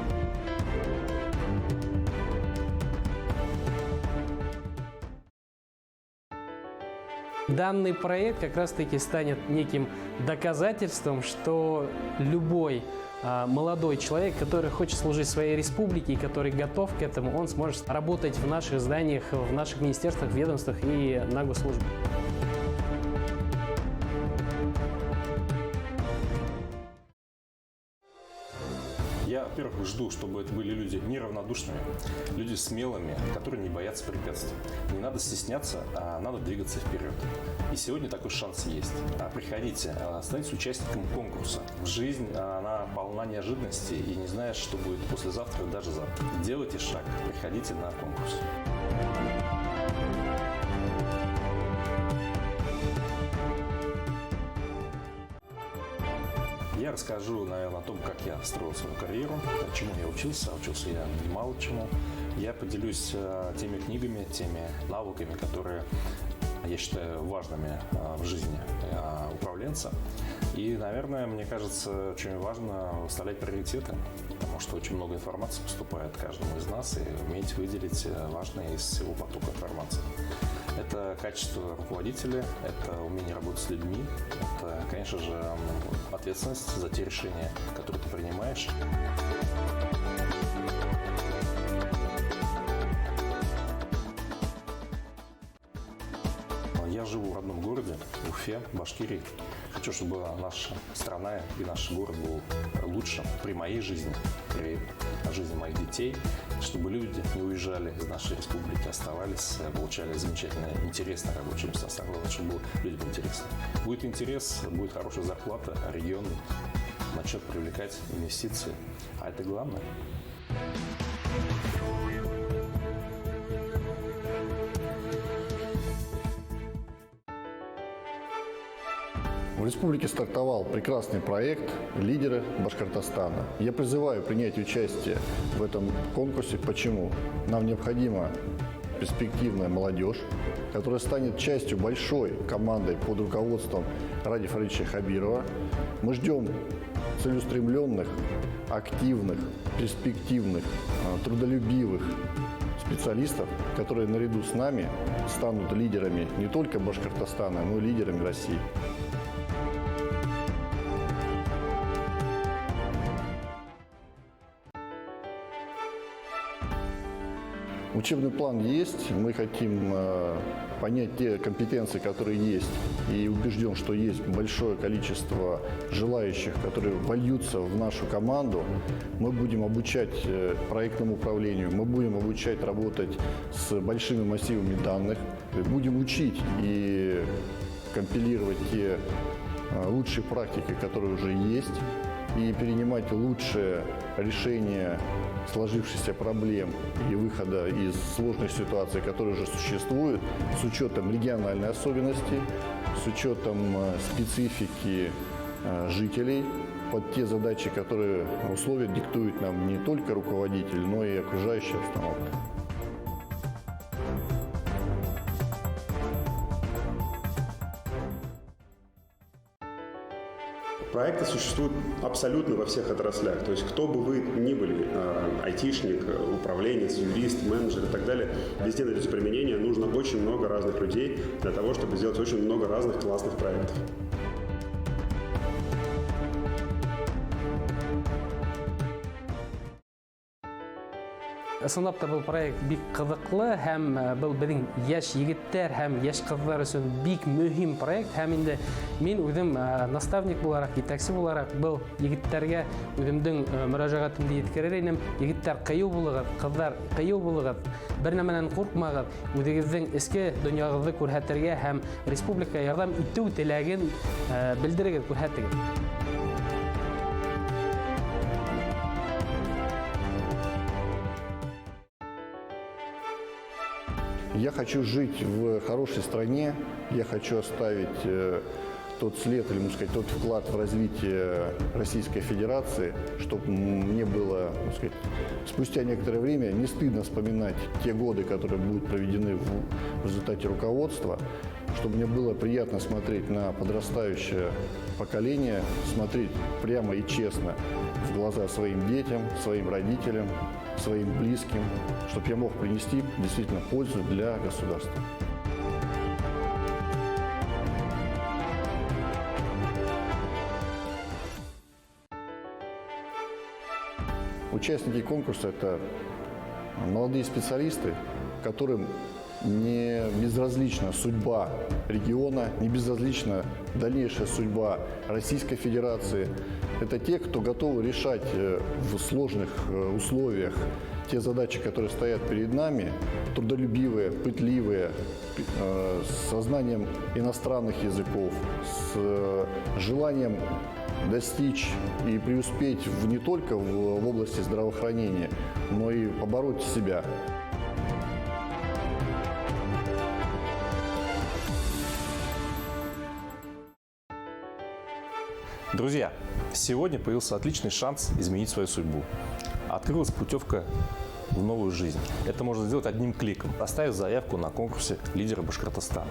Данный проект как раз-таки станет неким доказательством, что любой молодой человек, который хочет служить своей республике и который готов к этому, он сможет работать в наших зданиях, в наших министерствах, ведомствах и на госслужбе. Я, во-первых, жду, чтобы это были люди неравнодушными, люди смелыми, которые не боятся препятствий. Не надо стесняться, а надо двигаться вперед. И сегодня такой шанс есть. Приходите, станьте участником конкурса. Жизнь, она полна неожиданностей, и не знаешь, что будет послезавтра и даже завтра. Делайте шаг, приходите на конкурс. Я расскажу, наверное, о том, как я строил свою карьеру, чему я учился. Учился я немало чему. Я поделюсь теми книгами, теми навыками, которые я считаю важными в жизни управленца. И, наверное, мне кажется, очень важно выставлять приоритеты, потому что очень много информации поступает каждому из нас, и уметь выделить важное из всего потока информации. Это качество руководителя, это умение работать с людьми, это, конечно же, ответственность за те решения, которые ты принимаешь. Я живу в родном городе, Уфе, Башкирии. Хочу, чтобы наша страна и наш город был лучше при моей жизни, при жизни моих детей, чтобы люди не уезжали из нашей республики, оставались, получали замечательные, интересные рабочие места. Самое главное, чтобы было людям интересно. Будет интерес, будет хорошая зарплата, регион начнет привлекать инвестиции, а это главное. В республике стартовал прекрасный проект «Лидеры Башкортостана». Я призываю принять участие в этом конкурсе. Почему? Нам необходима перспективная молодежь, которая станет частью большой команды под руководством Ради Фаридовича Хабирова. Мы ждем целеустремленных, активных, перспективных, трудолюбивых специалистов, которые наряду с нами станут лидерами не только Башкортостана, но и лидерами России. Учебный план есть, мы хотим понять те компетенции, которые есть, и убежден, что есть большое количество желающих, которые вольются в нашу команду. Мы будем обучать проектному управлению, мы будем обучать работать с большими массивами данных, будем учить и компилировать те лучшие практики, которые уже есть, и перенимать лучшие решения сложившихся проблем и выхода из сложных ситуаций, которые уже существуют, с учетом региональной особенности, с учетом специфики жителей под те задачи, которые условия диктует нам не только руководитель, но и окружающая обстановка. Проекты существуют абсолютно во всех отраслях. То есть кто бы вы ни были, айтишник, управленец, юрист, менеджер и так далее, везде найдется применение. Нужно очень много разных людей для того, чтобы сделать очень много разных классных проектов. Ысынлап та был проект бик кызыклы һәм был безнең яшь егетләр һәм яшь кызлар өчен бик мөһим проект һәм инде мин үзем наставник буларак, җитәкче буларак был егетләргә үземнең мөрәҗәгатемне yetkерер идем. Егетләр кыю булыгыз, кызлар кыю булыгыз, бер нәмәнән куркмагыз, үзегезнең эске дөньягызны күрһәтергә һәм республика ярдәм итү теләген белдерегез, күрһәтегез. Я хочу жить в хорошей стране, я хочу оставить тот след, или, можно сказать, тот вклад в развитие Российской Федерации, чтобы мне было, можно сказать, спустя некоторое время не стыдно вспоминать те годы, которые будут проведены в результате руководства, чтобы мне было приятно смотреть на подрастающее поколение, смотреть прямо и честно в глаза своим детям, своим родителям, своим близким, чтобы я мог принести действительно пользу для государства. Участники конкурса – это молодые специалисты, которым не безразлична судьба региона, не безразлична дальнейшая судьба Российской Федерации. Это те, кто готовы решать в сложных условиях те задачи, которые стоят перед нами, трудолюбивые, пытливые, с сознанием иностранных языков, с желанием достичь и преуспеть не только в области здравоохранения, но и побороть себя. Друзья, сегодня появился отличный шанс изменить свою судьбу. Открылась путевка в новую жизнь. Это можно сделать одним кликом, оставив заявку на конкурсе «Лидеры Башкортостана».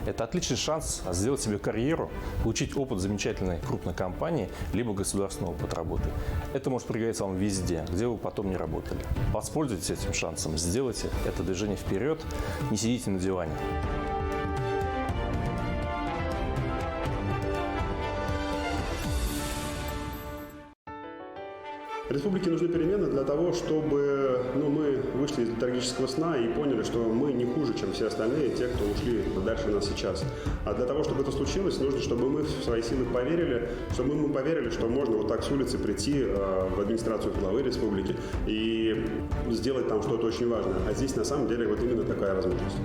Это отличный шанс сделать себе карьеру, получить опыт замечательной крупной компании, либо государственный опыт работы. Это может пригодиться вам везде, где вы потом не работали. Воспользуйтесь этим шансом, сделайте это движение вперед, не сидите на диване. Республике нужны перемены для того, чтобы мы вышли из летаргического сна и поняли, что мы не хуже, чем все остальные, те, кто ушли дальше нас сейчас. А для того, чтобы это случилось, нужно, чтобы мы в свои силы поверили, чтобы мы поверили, что можно вот так с улицы прийти в администрацию главы республики и сделать там что-то очень важное. А здесь на самом деле вот именно такая возможность.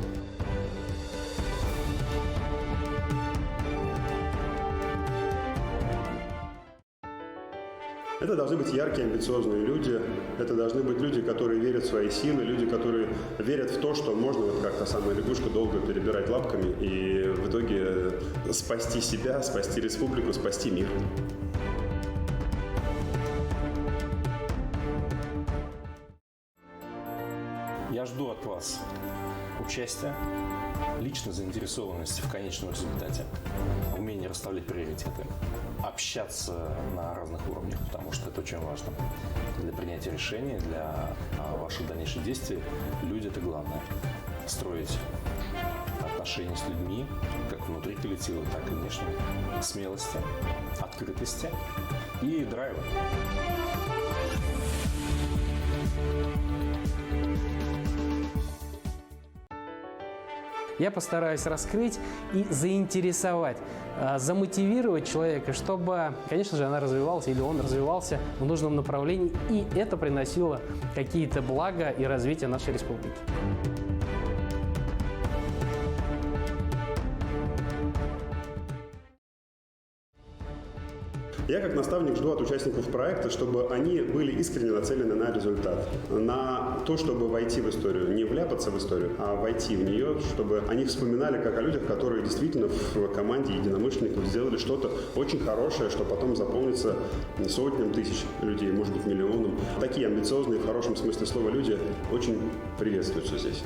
Это должны быть яркие, амбициозные люди. Это должны быть люди, которые верят в свои силы, люди, которые верят в то, что можно вот как та самая лягушка долго перебирать лапками и в итоге спасти себя, спасти республику, спасти мир. Я жду от вас участия, личной заинтересованности в конечном результате, умение расставлять приоритеты, общаться на разных уровнях, потому что это очень важно для принятия решений, для ваших дальнейших действий. Люди – это главное. Строить отношения с людьми, как внутри коллектива, так и внешне, смелости, открытости и драйва. Я постараюсь раскрыть и заинтересовать, замотивировать человека, чтобы, конечно же, она развивалась или он развивался в нужном направлении, и это приносило какие-то блага и развитие нашей республики. Я как наставник жду от участников проекта, чтобы они были искренне нацелены на результат, на то, чтобы войти в историю, не вляпаться в историю, а войти в нее, чтобы они вспоминали как о людях, которые действительно в команде единомышленников сделали что-то очень хорошее, что потом запомнится сотням тысяч людей, может быть, миллионам. Такие амбициозные, в хорошем смысле слова, люди очень приветствуются здесь.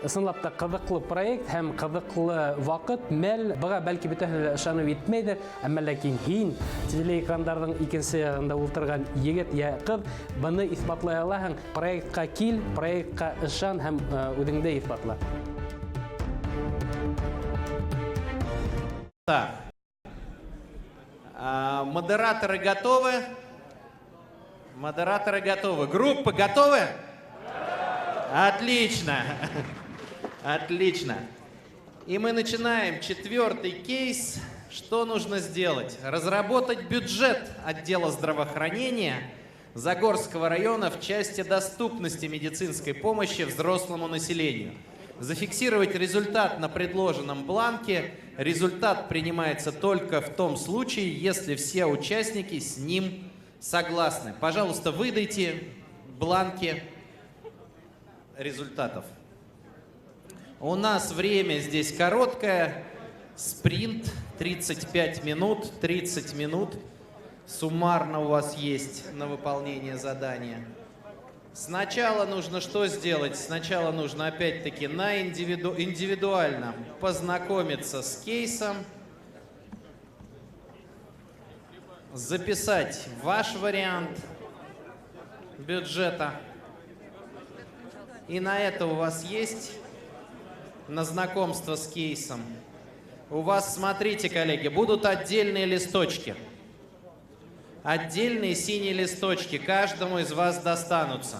Ысынлап та кызыклы проект һәм кызыклы вакыт, мәл, быга бәлки бөтәһе ышанып итмәйдер, әмма ләкин һин телеэкраннарның икенче ягында ултырган егет я кыз буны исбатлай алаһың. Проектка кил, проектка ышан һәм үзеңдә исбатла. Так. Модераторы готовы? Модераторы готовы. Группы готовы? Отлично. Отлично. И мы начинаем 4-й кейс. Что нужно сделать? Разработать бюджет отдела здравоохранения Загорского района в части доступности медицинской помощи взрослому населению. Зафиксировать результат на предложенном бланке. Результат принимается только в том случае, если все участники с ним согласны. Пожалуйста, выдайте бланки результатов. У нас время здесь короткое. Спринт 35 минут. 30 минут суммарно у вас есть на выполнение задания. Сначала нужно что сделать? Сначала нужно опять-таки индивидуально познакомиться с кейсом, записать ваш вариант бюджета. И на это у вас есть, на знакомство с кейсом. У вас, смотрите, коллеги, будут отдельные листочки. Отдельные синие листочки каждому из вас достанутся.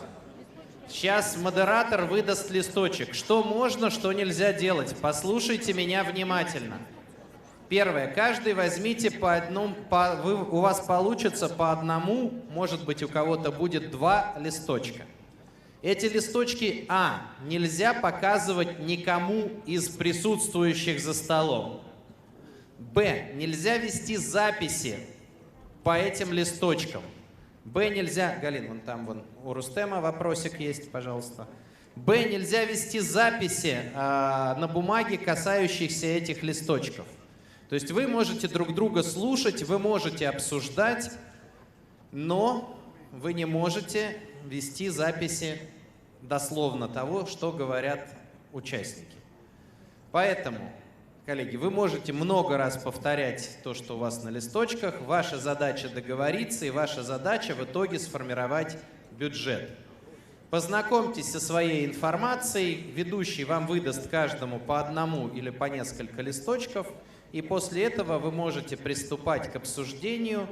Сейчас модератор выдаст листочек. Что можно, что нельзя делать. Послушайте меня внимательно. Первое. Каждый возьмите по одному, у вас получится по одному, может быть, у кого-то будет 2 листочка. Эти листочки, нельзя показывать никому из присутствующих за столом. Нельзя вести записи по этим листочкам. Нельзя... Галин, вон там у Рустема вопросик есть, пожалуйста. Нельзя вести записи на бумаге, касающихся этих листочков. То есть вы можете друг друга слушать, вы можете обсуждать, но вы не можете вести записи дословно того, что говорят участники. Поэтому, коллеги, вы можете много раз повторять то, что у вас на листочках. Ваша задача договориться, и ваша задача в итоге сформировать бюджет. Познакомьтесь со своей информацией. Ведущий вам выдаст каждому по одному или по несколько листочков. И после этого вы можете приступать к обсуждению.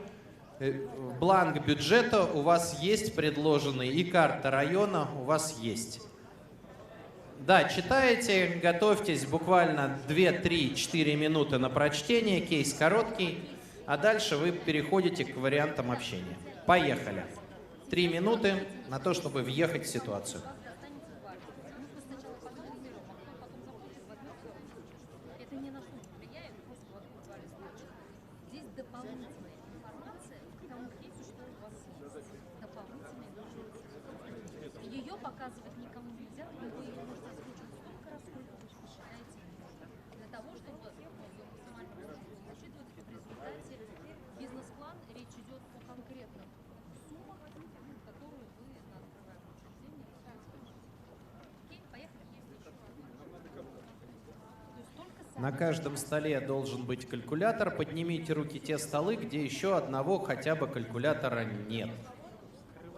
Бланк бюджета у вас есть предложенный, и карта района у вас есть. Да, читаете, готовьтесь буквально 2, 3, 4 минуты на прочтение, кейс короткий, а дальше вы переходите к вариантам общения. Поехали. 3 минуты на то, чтобы въехать в ситуацию. Ее показывать никому нельзя, но вы ее можете озвучивать столько раз, сколько вы считаете нужно. Для того, чтобы максимально учитывать в результате бизнес-план, речь идет о конкретных суммах, которые вы на открываемом учреждении рассказываете. Окей, поехали. На каждом столе должен быть калькулятор. Поднимите руки те столы, где еще одного хотя бы калькулятора нет.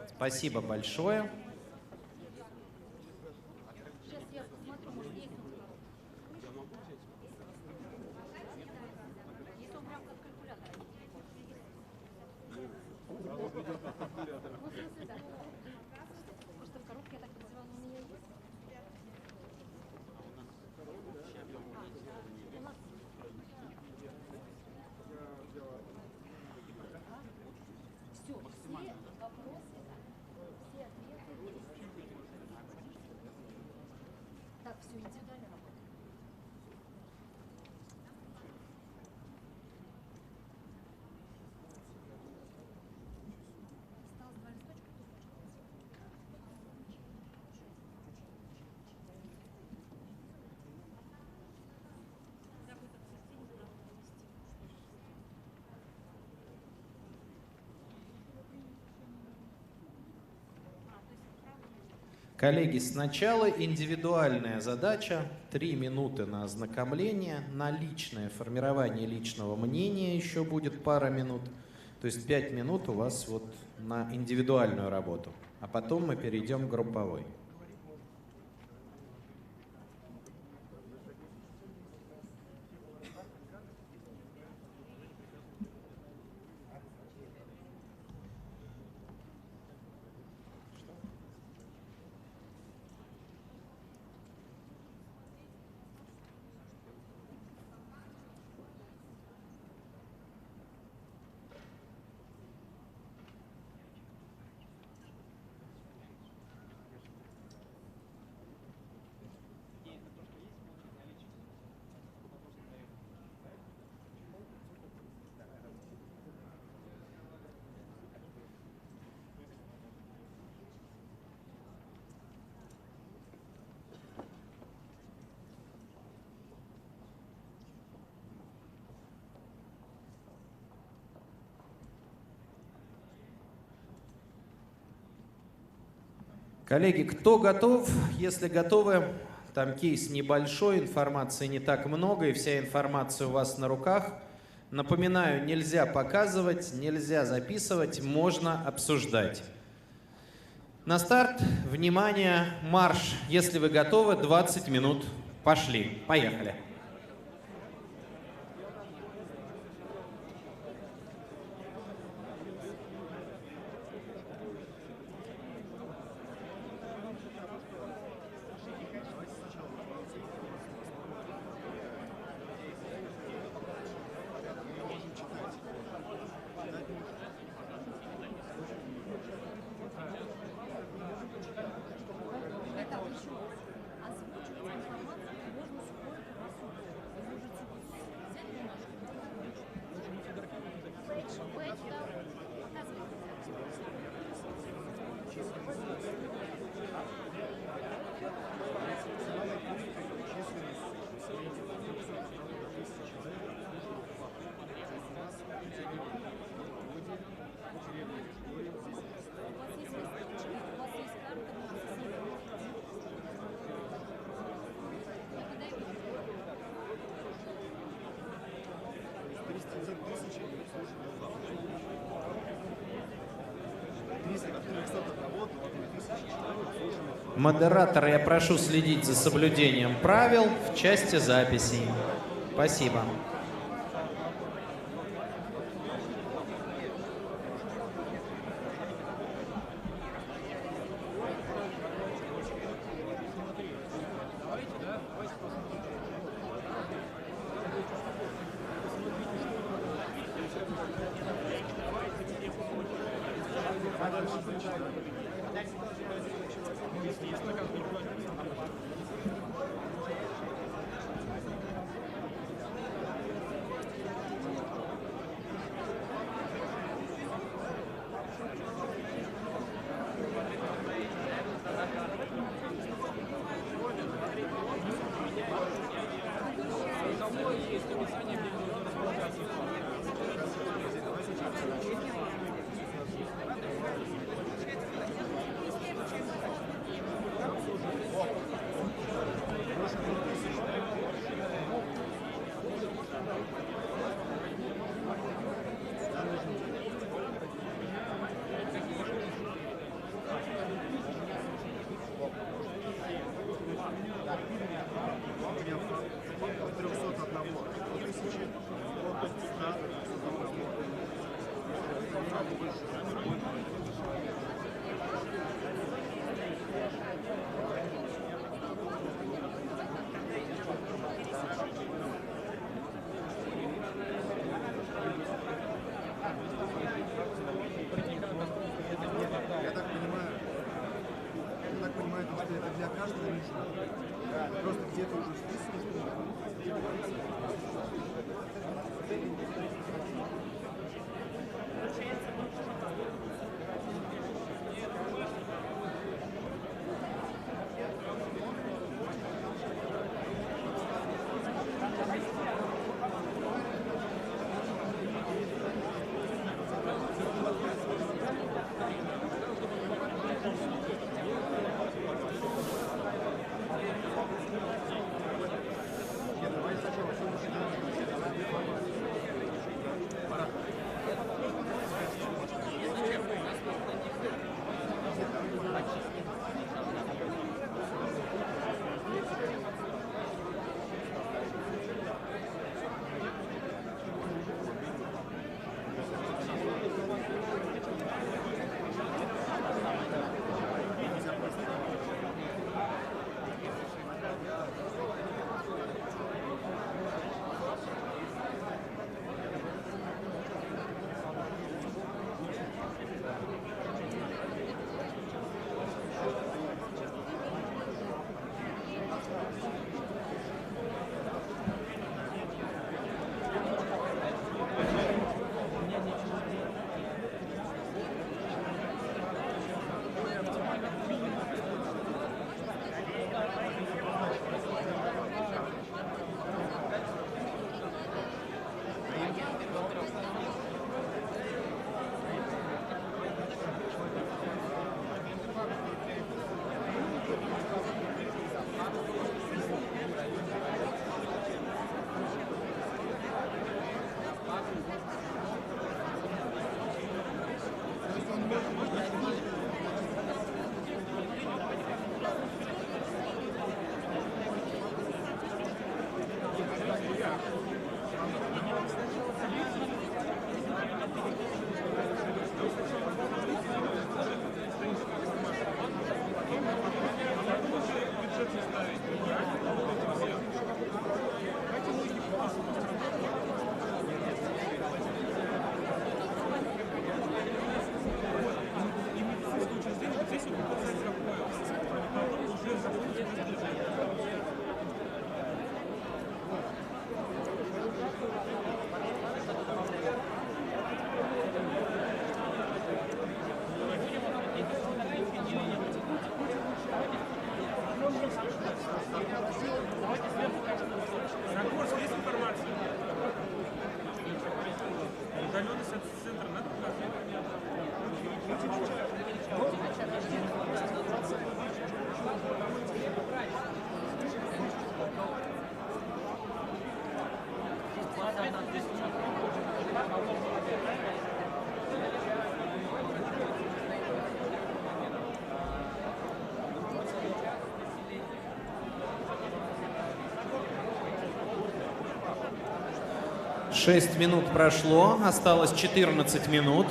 Спасибо большое. Так, все Коллеги, сначала индивидуальная задача, 3 минуты на ознакомление, на личное формирование личного мнения еще будет пара минут. То есть 5 минут у вас вот на индивидуальную работу, а потом мы перейдем к групповой. Коллеги, кто готов? Если готовы, там кейс небольшой, информации не так много, и вся информация у вас на руках. Напоминаю, нельзя показывать, нельзя записывать, можно обсуждать. На старт, внимание, марш. Если вы готовы, 20 минут. Пошли, поехали. Модератора я прошу следить за соблюдением правил в части записей. Спасибо. 6 минут прошло, осталось 14 минут.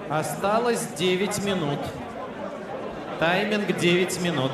Осталось 9 минут. Тайминг 9 минут.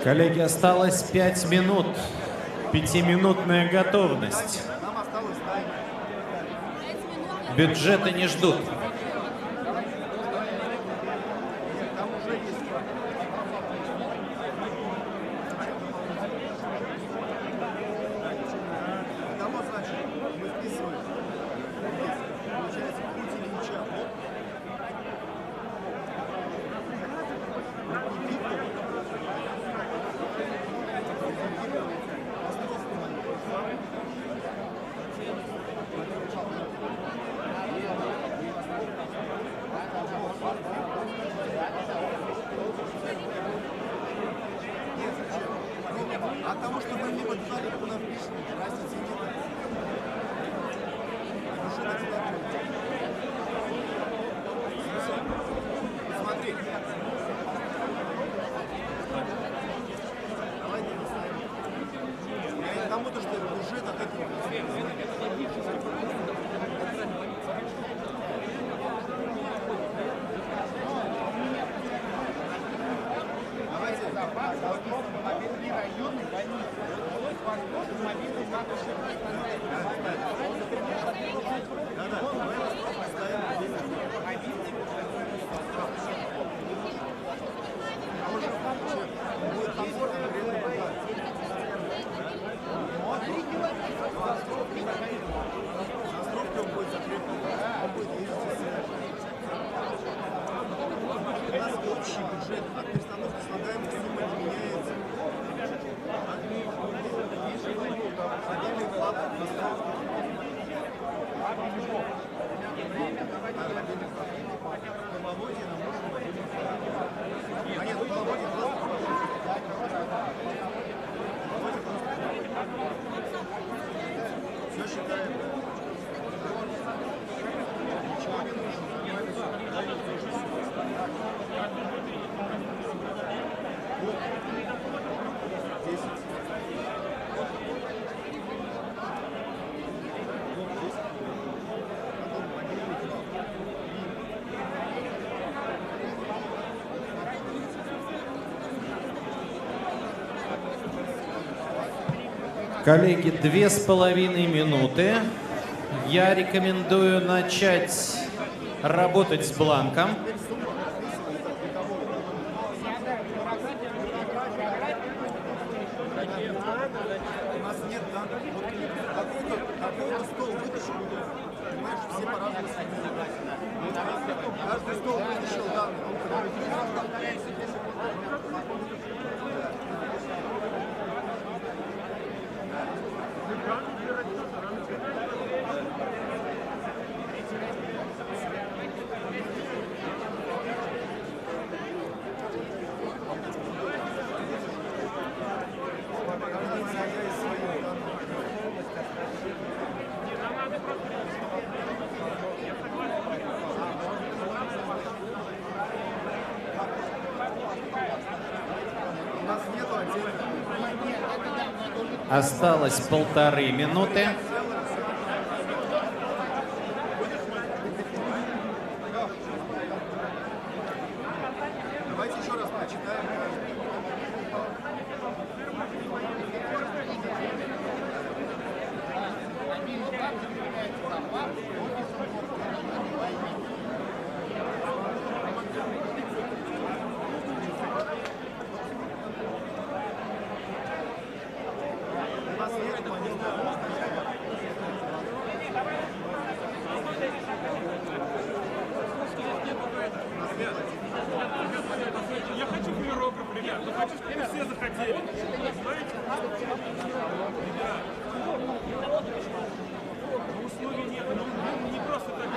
Коллеги, осталось 5 минут. 5-минутная готовность. Бюджеты не ждут. Коллеги, 2,5 минуты. Я рекомендую начать работать с бланком. Осталось 1,5 минуты. Давайте еще раз прочитаем. Я хочу флюорограф, ребят. Ну хочу, чтобы все захотели. Знаете? Ребят. Ну условий нет. Ну не просто так.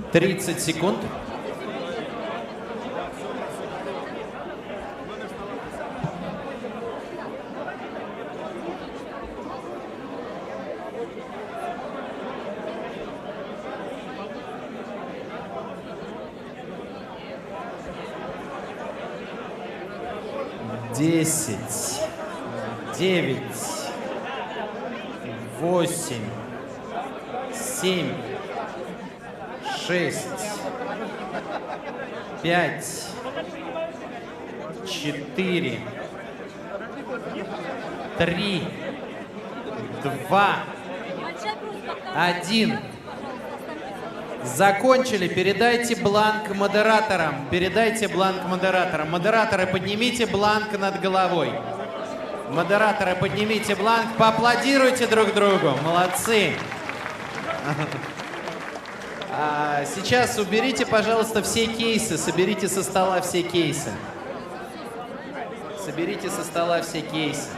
— 30 секунд. Десять, 9, 8, 7, 6, 5, 4, 3, 2, 1. Закончили. Передайте бланк модераторам. Передайте бланк модераторам. Модераторы, поднимите бланк над головой. Модераторы, поднимите бланк. Поаплодируйте друг другу. Молодцы. Сейчас уберите, пожалуйста, все кейсы. Соберите со стола все кейсы. Соберите со стола все кейсы.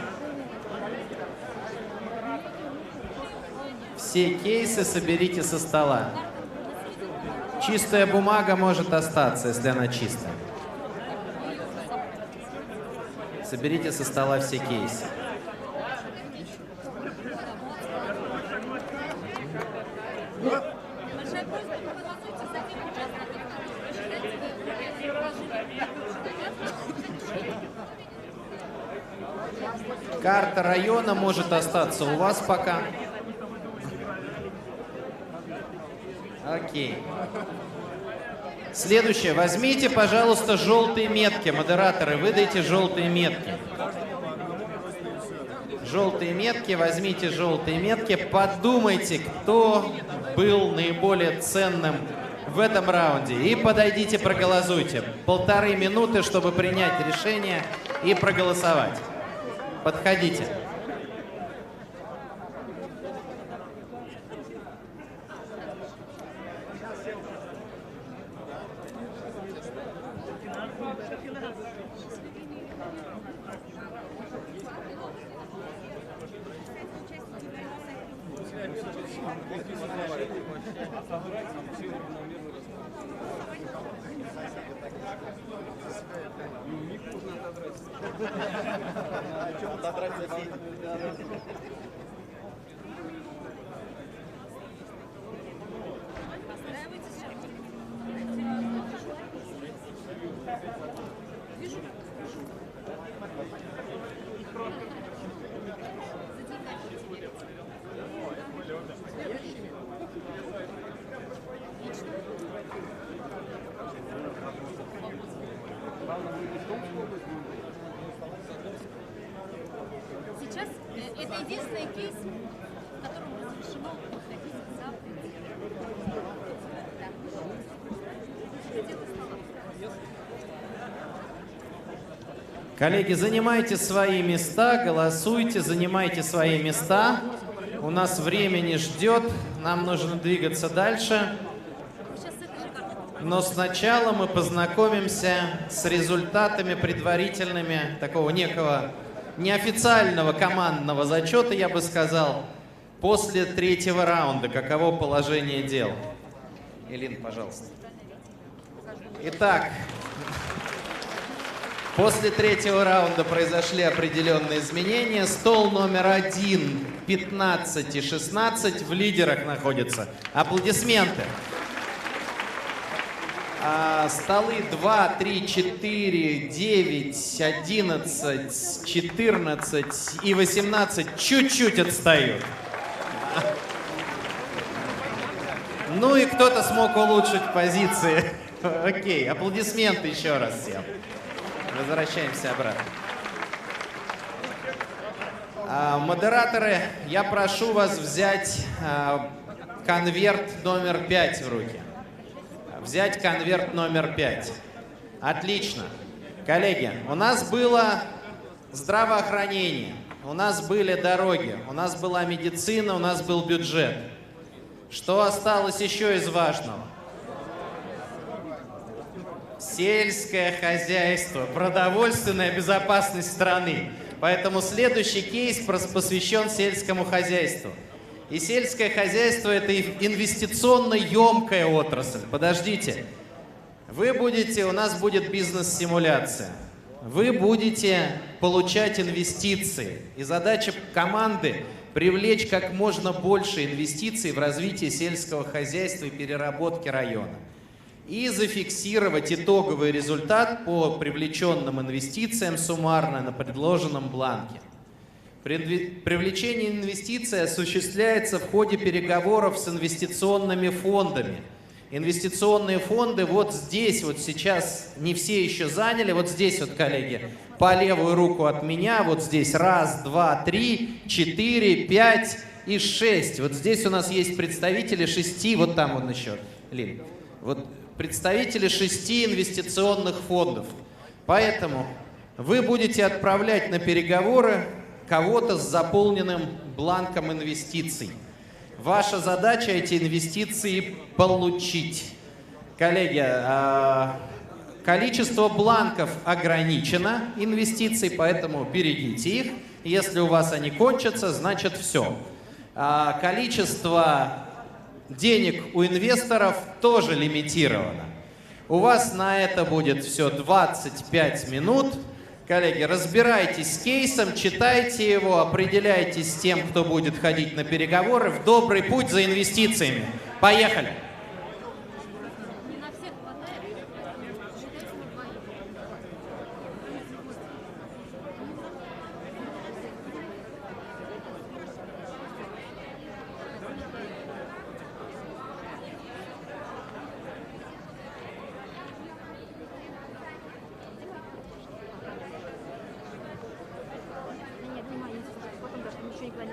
Все кейсы соберите со стола. Чистая бумага может остаться, если она чистая. Соберите со стола все кейсы. Карта района может остаться у вас пока. Окей. Следующее. Возьмите, пожалуйста, желтые метки. Модераторы, выдайте желтые метки. Желтые метки, возьмите желтые метки. Подумайте, кто был наиболее ценным в этом раунде. И подойдите, проголосуйте. 1,5 минуты, чтобы принять решение и проголосовать. Подходите. Сейчас это единственный кейс, в котором разрешено выходить за пределы. Коллеги, занимайте свои места, голосуйте, занимайте свои места. У нас время не ждет, нам нужно двигаться дальше. Но сначала мы познакомимся с результатами предварительными такого некого неофициального командного зачета, я бы сказал, после 3-го раунда. Каково положение дел? Элин, пожалуйста. Итак, после 3-го раунда произошли определенные изменения. Стол номер 1, 15 и 16 в лидерах находится. Аплодисменты. Столы 2, 3, 4, 9, 11, 14 и 18 чуть-чуть отстают. Ну и кто-то смог улучшить позиции. Окей, аплодисменты еще раз всем. Возвращаемся обратно. Модераторы, я прошу вас взять конверт номер 5 в руки. Взять конверт номер 5. Отлично. Коллеги, у нас было здравоохранение, у нас были дороги, у нас была медицина, у нас был бюджет. Что осталось еще из важного? Сельское хозяйство, продовольственная безопасность страны. Поэтому следующий кейс посвящен сельскому хозяйству. И сельское хозяйство – это инвестиционно емкая отрасль. Подождите. У нас будет бизнес-симуляция. Вы будете получать инвестиции. И задача команды – привлечь как можно больше инвестиций в развитие сельского хозяйства и переработки района. И зафиксировать итоговый результат по привлеченным инвестициям суммарно на предложенном бланке. Привлечение инвестиций осуществляется в ходе переговоров с инвестиционными фондами. Инвестиционные фонды вот здесь, вот сейчас не все еще заняли, вот здесь вот, коллеги, по левую руку от меня, вот здесь 1, 2, 3, 4, 5 и 6. Вот здесь у нас есть представители 6, вот там вот еще, Лин, вот представители 6 инвестиционных фондов. Поэтому вы будете отправлять на переговоры кого-то с заполненным бланком инвестиций. Ваша задача эти инвестиции получить. Коллеги, количество бланков ограничено инвестиций, поэтому берегите их. Если у вас они кончатся, значит все. Количество денег у инвесторов тоже лимитировано. У вас на это будет все 25 минут. Коллеги, разбирайтесь с кейсом, читайте его, определяйтесь с тем, кто будет ходить на переговоры. В добрый путь за инвестициями. Поехали!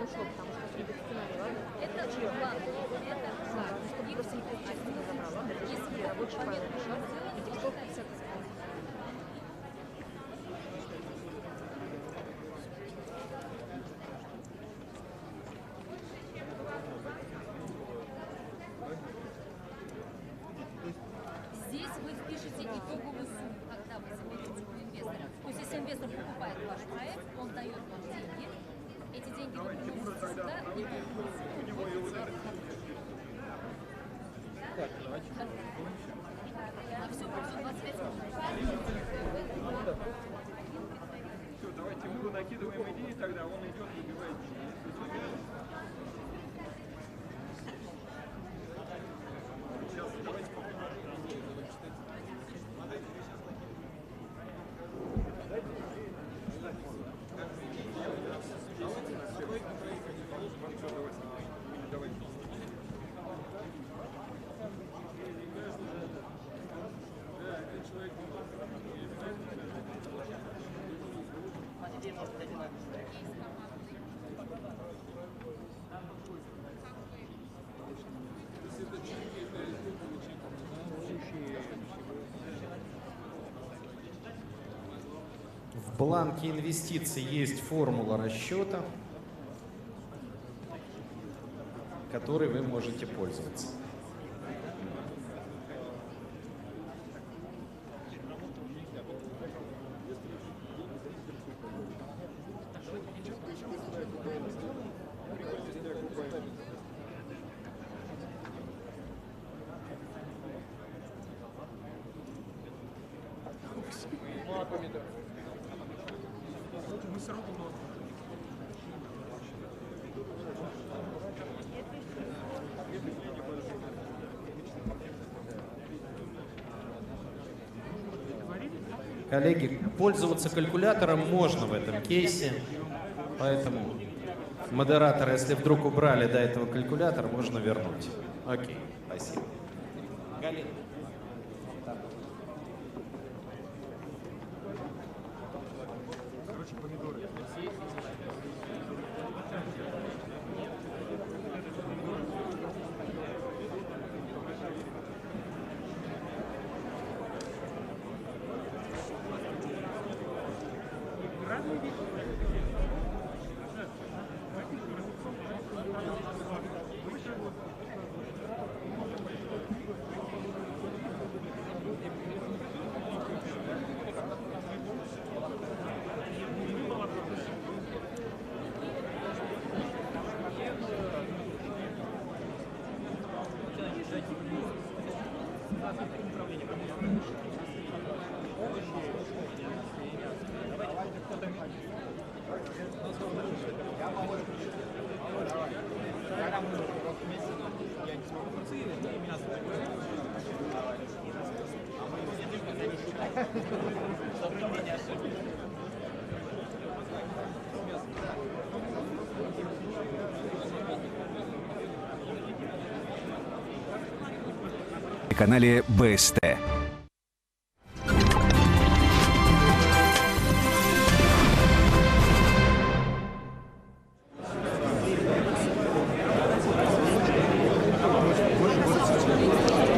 ушло, потому что это сценарий, ладно? Это план, это план. Их все части не забрала. Если рабочий файл пришел, и диктовка вся здесь вы впишете итоговую сумму, когда вы заберете у инвестора. То есть если инвестор покупает ваш проект, он дает вам деньги, эти деньги вы приносите сюда, итоговую сумму вводите. И все, 25 минут. Все, давайте мы накидываем идеи, тогда он идет и выбивает. Сейчас давайте В бланке инвестиций есть формула расчета, которой вы можете пользоваться. мы с руку носим. Коллеги, пользоваться калькулятором можно в этом кейсе, поэтому модераторы, если вдруг убрали до этого калькулятор, можно вернуть. Окей, спасибо. Галина. Канале БСТ.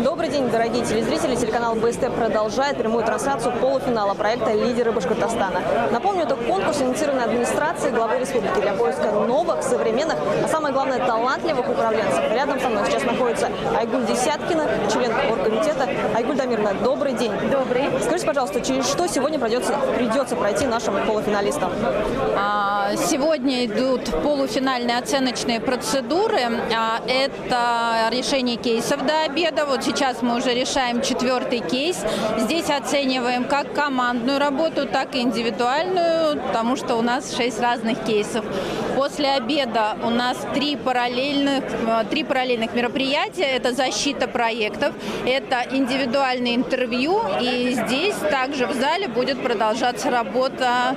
Добрый день, дорогие телезрители. Телеканал БСТ продолжает прямую трансляцию полуфинала проекта «Лидеры Башкортостана». Напомню, это конкурс, инициированный администрацией главы республики для поиска новых, современных, а самое главное, талантливых управленцев. Рядом со мной сейчас находится Айгуль Десяткина, член оргкомитета. Айгуль Дамировна, добрый день. Добрый. Скажите, пожалуйста, через что сегодня придется пройти нашим полуфиналистам? Сегодня идут полуфинальные оценочные процедуры. Это решение кейсов до обеда. Вот сейчас мы уже решаем 4-й кейс. Здесь оцениваем как командную работу, так и индивидуальную, потому что у нас 6 разных кейсов. После обеда у нас 3 параллельных мероприятия. Это защита проектов, это индивидуальное интервью. И здесь также в зале будет продолжаться работа,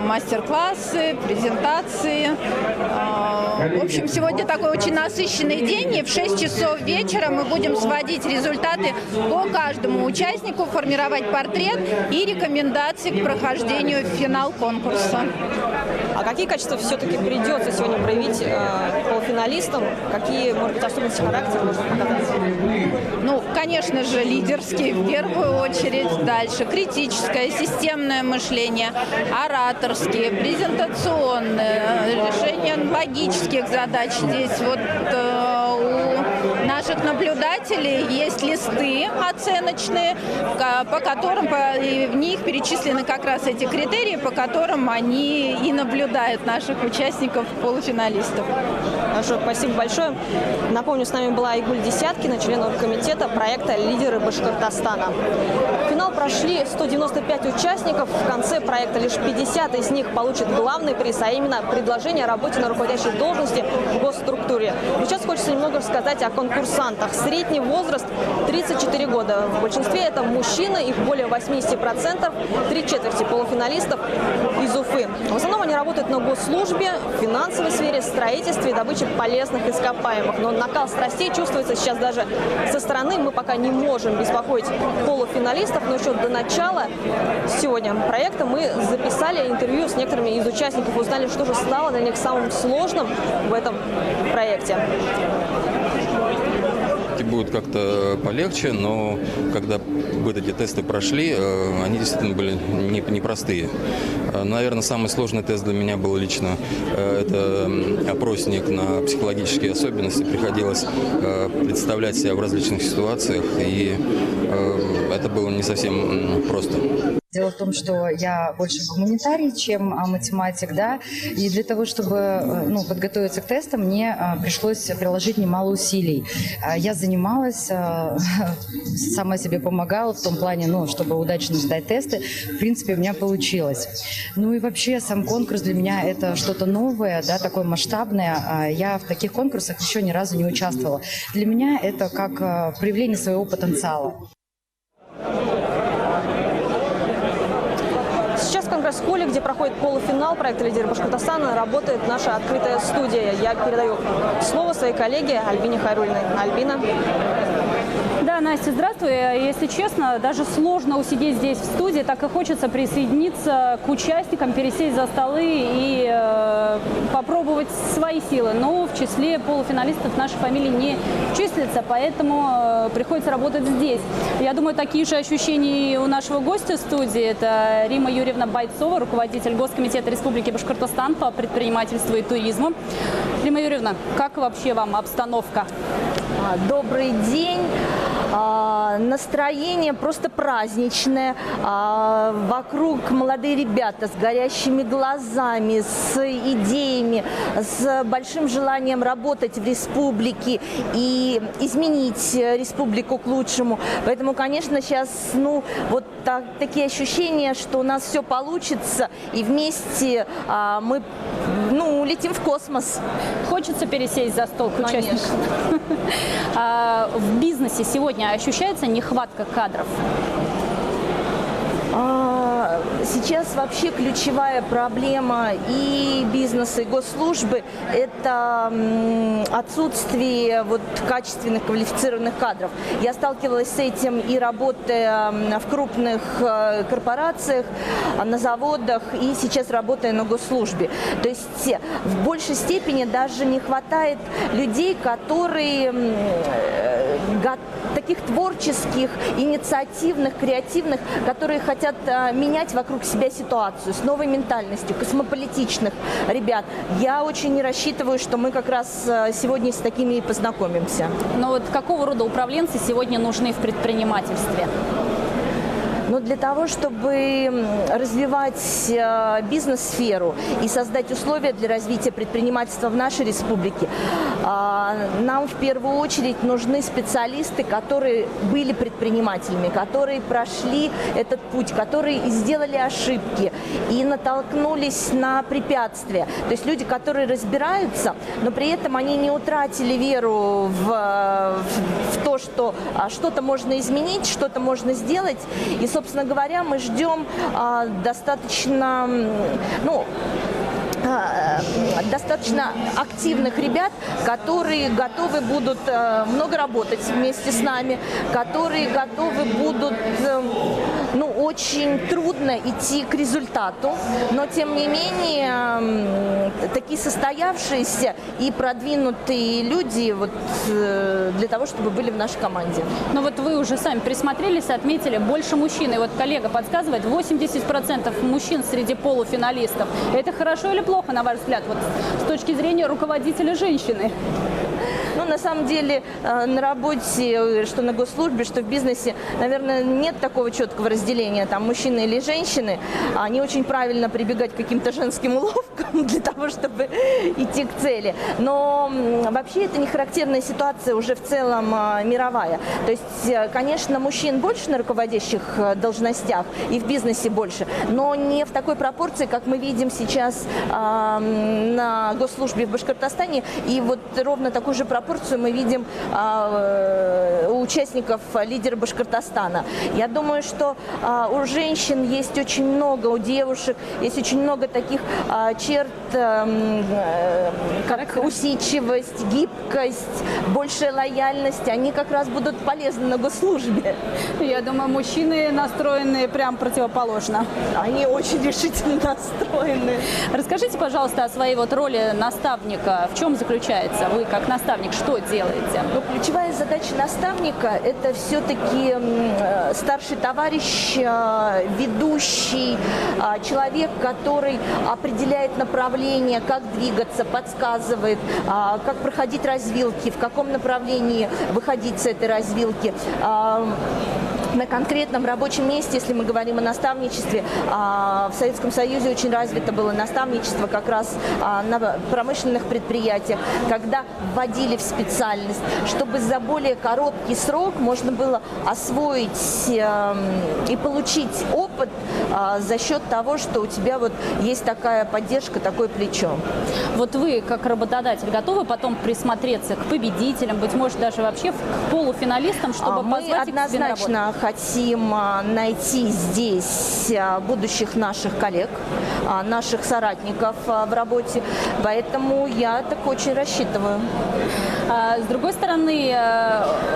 мастер-классы, презентации. В общем, сегодня такой очень насыщенный день. И в 6 часов вечера мы будем сводить результаты по каждому участнику, формировать портрет и рекомендации к прохождению в финал конкурса. А какие качества все-таки все-таки придется сегодня проявить полуфиналистам? Какие, может быть, особенности характера нужно показать? Ну, конечно же, лидерские в первую очередь, дальше критическое, системное мышление, ораторские, презентационные, решение логических задач. Здесь вот у наших наблюдателей есть листы оценочные, по которым и в них перечислены как раз эти критерии, по которым они и наблюдают наших участников, полуфиналистов. Хорошо, спасибо большое. Напомню, с нами была Айгуль Десяткина, член оргкомитета проекта «Лидеры Башкортостана». В финал прошли 195 участников. В конце проекта лишь 50 из них получат главный приз, а именно предложение о работе на руководящей должности в госструктуре. Но сейчас хочется немного рассказать о конкурсантах. Средний возраст 34 года. В большинстве это мужчины, их более 80%, 3/4 полуфиналистов из Уфы. В основном они работают на госслужбе, в финансовой сфере, строительстве и добыче полезных ископаемых. Но накал страстей чувствуется сейчас даже со стороны. Мы пока не можем беспокоить полуфиналистов, но еще до начала сегодня проекта мы записали интервью с некоторыми из участников и узнали, что же стало для них самым сложным в этом проекте. Будет как-то полегче, но когда вот эти тесты прошли, они действительно были непростые. Наверное, самый сложный тест для меня был лично это опросник на психологические особенности. Приходилось представлять себя в различных ситуациях, и это было не совсем просто. Дело в том, что я больше гуманитарий, чем математик, да, и для того, чтобы подготовиться к тестам, мне пришлось приложить немало усилий. Я занималась, сама себе помогала в том плане, чтобы удачно сдать тесты. В принципе, у меня получилось. Ну и вообще сам конкурс для меня это что-то новое, да, такое масштабное. Я в таких конкурсах еще ни разу не участвовала. Для меня это как проявление своего потенциала. Сейчас в Конгресс-холле, где проходит полуфинал проекта «Лидеры Башкортостана», работает наша открытая студия. Я передаю слово своей коллеге Альбине Хайруллиной. Альбина. Да, Настя, здравствуй. Если честно, даже сложно усидеть здесь в студии, так и хочется присоединиться к участникам, пересесть за столы и попробовать свои силы. Но в числе полуфиналистов нашей фамилии не числится, поэтому приходится работать здесь. Я думаю, такие же ощущения и у нашего гостя студии. Это Рима Юрьевна Бойцова, руководитель Госкомитета Республики Башкортостан по предпринимательству и туризму. Рима Юрьевна, как вообще вам обстановка? Добрый день. Настроение просто праздничное. Вокруг молодые ребята с горящими глазами, с идеями, с большим желанием работать в республике и изменить республику к лучшему. Поэтому, конечно, сейчас такие ощущения, что у нас все получится, и вместе мы улетим в космос. Хочется пересесть за стол к участникам? В бизнесе сегодня ощущается нехватка кадров? Сейчас вообще ключевая проблема и бизнеса, и госслужбы – это отсутствие качественных квалифицированных кадров. Я сталкивалась с этим и работая в крупных корпорациях, на заводах, и сейчас работая на госслужбе. То есть в большей степени даже не хватает людей, которые таких творческих, инициативных, креативных, которые хотят менять вокруг себя ситуацию с новой ментальностью, космополитичных ребят. Я очень не рассчитываю, что мы как раз сегодня с такими и познакомимся. Но какого рода управленцы сегодня нужны в предпринимательстве? Но для того, чтобы развивать бизнес-сферу и создать условия для развития предпринимательства в нашей республике, нам в первую очередь нужны специалисты, которые были предпринимателями, которые прошли этот путь, которые сделали ошибки и натолкнулись на препятствия. То есть люди, которые разбираются, но при этом они не утратили веру в то, что что-то можно изменить, что-то можно сделать. И, собственно говоря, мы ждем достаточно достаточно активных ребят, которые готовы будут много работать вместе с нами, которые готовы будут, очень трудно идти к результату, но тем не менее такие состоявшиеся и продвинутые люди для того, чтобы были в нашей команде. Но вот вы уже сами присмотрелись, отметили, больше мужчин. И вот коллега подсказывает, 80% мужчин среди полуфиналистов. Это хорошо или плохо, на ваш взгляд, вот с точки зрения руководителя женщины? На самом деле на работе, что на госслужбе, что в бизнесе, наверное, нет такого четкого разделения, там, мужчины или женщины. Они очень правильно прибегать к каким-то женским уловкам для того, чтобы идти к цели. Но вообще это не характерная ситуация уже в целом мировая. То есть, конечно, мужчин больше на руководящих должностях и в бизнесе больше, но не в такой пропорции, как мы видим сейчас на госслужбе в Башкортостане. И вот ровно такую же пропорцию мы видим у участников лидера Башкортостана. Я думаю, что у женщин есть очень много, у девушек есть очень много таких черт, как усидчивость, гибкость, большая лояльность. Они как раз будут полезны на госслужбе. Я думаю, мужчины настроены прям противоположно. Они очень решительно настроены. Расскажите, пожалуйста, о своей вот роли наставника. В чем заключается? Вы как наставник что делаете? Ключевая задача наставника – это все-таки старший товарищ, ведущий, человек, который определяет направление, как двигаться, подсказывает, как проходить развилки, в каком направлении выходить с этой развилки. На конкретном рабочем месте, если мы говорим о наставничестве, в Советском Союзе очень развито было наставничество как раз на промышленных предприятиях, когда вводили в специальность, чтобы за более короткий срок можно было освоить и получить опыт за счет того, что у тебя вот есть такая поддержка, такое плечо. Вот вы, как работодатель, готовы потом присмотреться к победителям, быть может, даже вообще к полуфиналистам, чтобы позвать их к себе на работу? Мы хотим найти здесь будущих наших коллег, наших соратников в работе, поэтому я так очень рассчитываю. С другой стороны,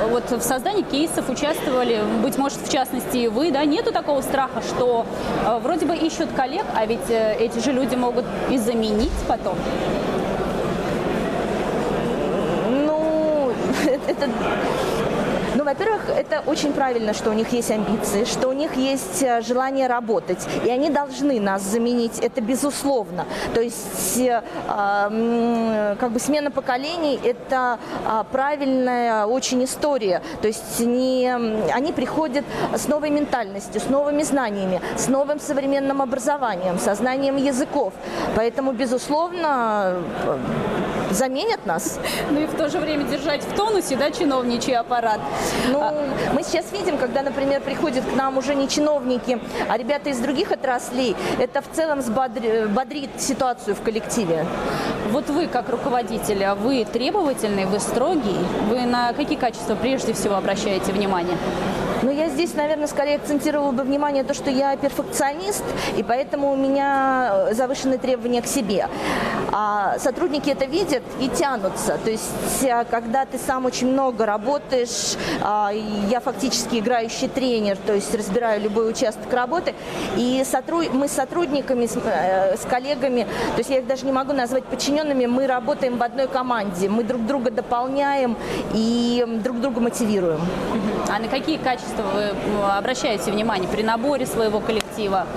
вот в создании кейсов участвовали, быть может, в частности, и вы, да, нету такого страха, что вроде бы ищут коллег, а ведь эти же люди могут и заменить потом? Во-первых, это очень правильно, что у них есть амбиции, что у них есть желание работать, и они должны нас заменить, это безусловно. То есть, смена поколений – это правильная очень история. То есть, они приходят с новой ментальностью, с новыми знаниями, с новым современным образованием, со знанием языков. Поэтому, безусловно, заменят нас. Ну и в то же время держать в тонусе, да, чиновничий аппарат. Мы сейчас видим, когда, например, приходят к нам уже не чиновники, а ребята из других отраслей, это в целом бодрит ситуацию в коллективе. Вот вы, как руководитель, вы требовательный, вы строгий, вы на какие качества прежде всего обращаете внимание? Я здесь, наверное, скорее акцентировала бы внимание то, что я перфекционист, и поэтому у меня завышенные требования к себе. А сотрудники это видят и тянутся. То есть, когда ты сам очень много работаешь, я фактически играющий тренер, то есть разбираю любой участок работы, и мы с сотрудниками, с коллегами, то есть я их даже не могу назвать подчиненными, мы работаем в одной команде, мы друг друга дополняем и друг друга мотивируем. А на какие качества вы обращаете внимание при наборе своего коллектива?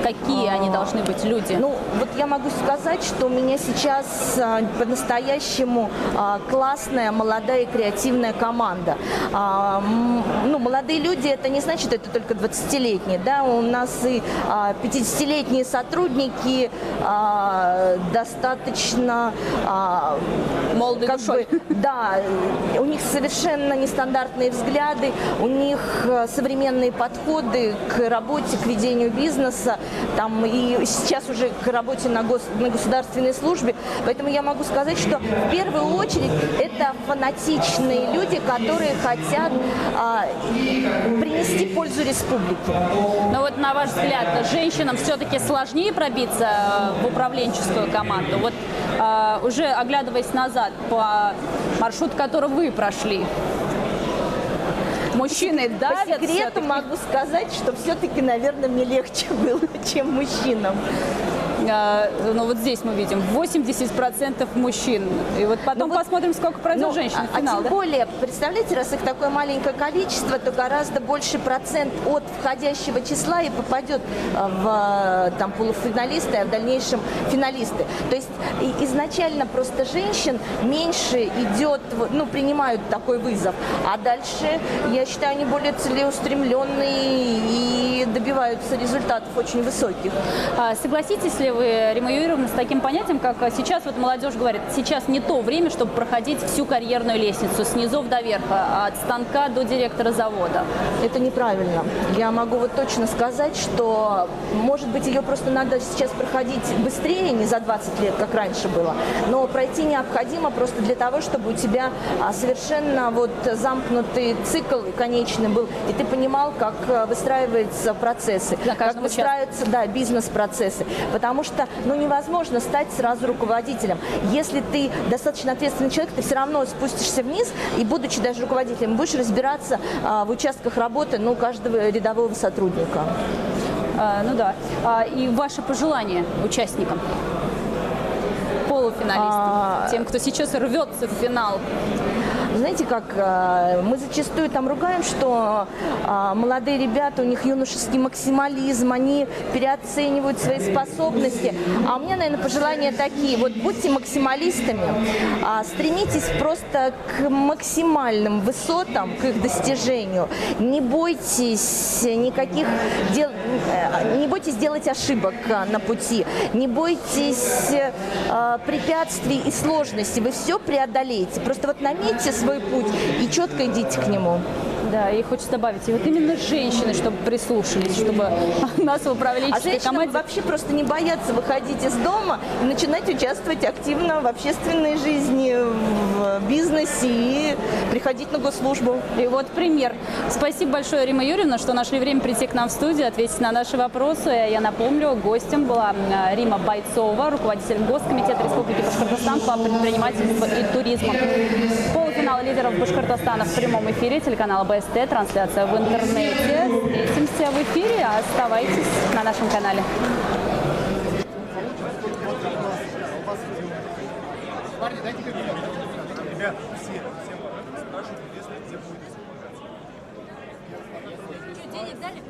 Какие они должны быть люди? Я могу сказать, что у меня сейчас по-настоящему классная, молодая и креативная команда. Молодые люди, это не значит, это только 20-летние. Да? У нас и 50-летние сотрудники достаточно Молодой душой. Да, у них совершенно нестандартные взгляды, у них современные подходы к работе, к ведению бизнеса, там, и сейчас уже к работе на государственной службе. Поэтому я могу сказать, что в первую очередь это фанатичные люди, которые хотят принести пользу республике. Но вот на ваш взгляд, женщинам все-таки сложнее пробиться в управленческую команду? Вот уже оглядываясь назад по маршруту, который вы прошли, мужчины давят? По секрету могу сказать, что все-таки, наверное, мне легче было, чем мужчинам. Ну вот здесь мы видим 80% мужчин. И вот потом посмотрим, сколько пройдет женщин в финал. Тем более, представляете, раз их такое маленькое количество, то гораздо больше процент от входящего числа и попадет в там, полуфиналисты, а в дальнейшем финалисты. То есть изначально просто женщин меньше идет, ну, принимают такой вызов. А дальше, я считаю, они более целеустремленные и добиваются результатов очень высоких. Согласитесь ли вы, Рима Юрьевна, с таким понятием, как сейчас вот молодежь говорит, сейчас не то время, чтобы проходить всю карьерную лестницу с низов до верха, от станка до директора завода? Это неправильно. Я могу вот точно сказать, что, может быть, ее просто надо сейчас проходить быстрее, не за 20 лет, как раньше было, но пройти необходимо просто для того, чтобы у тебя совершенно вот замкнутый цикл конечный был, и ты понимал, как выстраиваются процессы, как выстраиваются, да, бизнес-процессы. Потому что, ну, невозможно стать сразу руководителем. Если ты достаточно ответственный человек, ты все равно спустишься вниз и, будучи даже руководителем, будешь разбираться в участках работы, ну, каждого рядового сотрудника. Ну да. И ваши пожелания участникам, полуфиналистам, тем, кто сейчас рвется в финал? Знаете, как мы зачастую там ругаем, что молодые ребята, у них юношеский максимализм, они переоценивают свои способности. А у меня, наверное, пожелания такие. Вот будьте максималистами, стремитесь просто к максимальным высотам, к их достижению. Не бойтесь никаких дел, не бойтесь делать ошибок на пути, не бойтесь препятствий и сложностей. Вы все преодолеете. Просто вот наметьте свой путь и четко идите к нему. Да, и хочется добавить, и вот именно женщины, чтобы прислушались, чтобы нас в управленческой команде... вообще просто не бояться выходить из дома и начинать участвовать активно в общественной жизни, в бизнесе и приходить на госслужбу. И вот пример. Спасибо большое, Рима Юрьевна, что нашли время прийти к нам в студию, ответить на наши вопросы. Я напомню, гостем была Рима Бойцова, руководитель Госкомитета Республики Башкортостан по предпринимательству и туризму. Полуфинал лидеров Башкортостана в прямом эфире телеканала БСТ, трансляция в интернете. Встретимся в эфире, оставайтесь на нашем канале. Денег дали?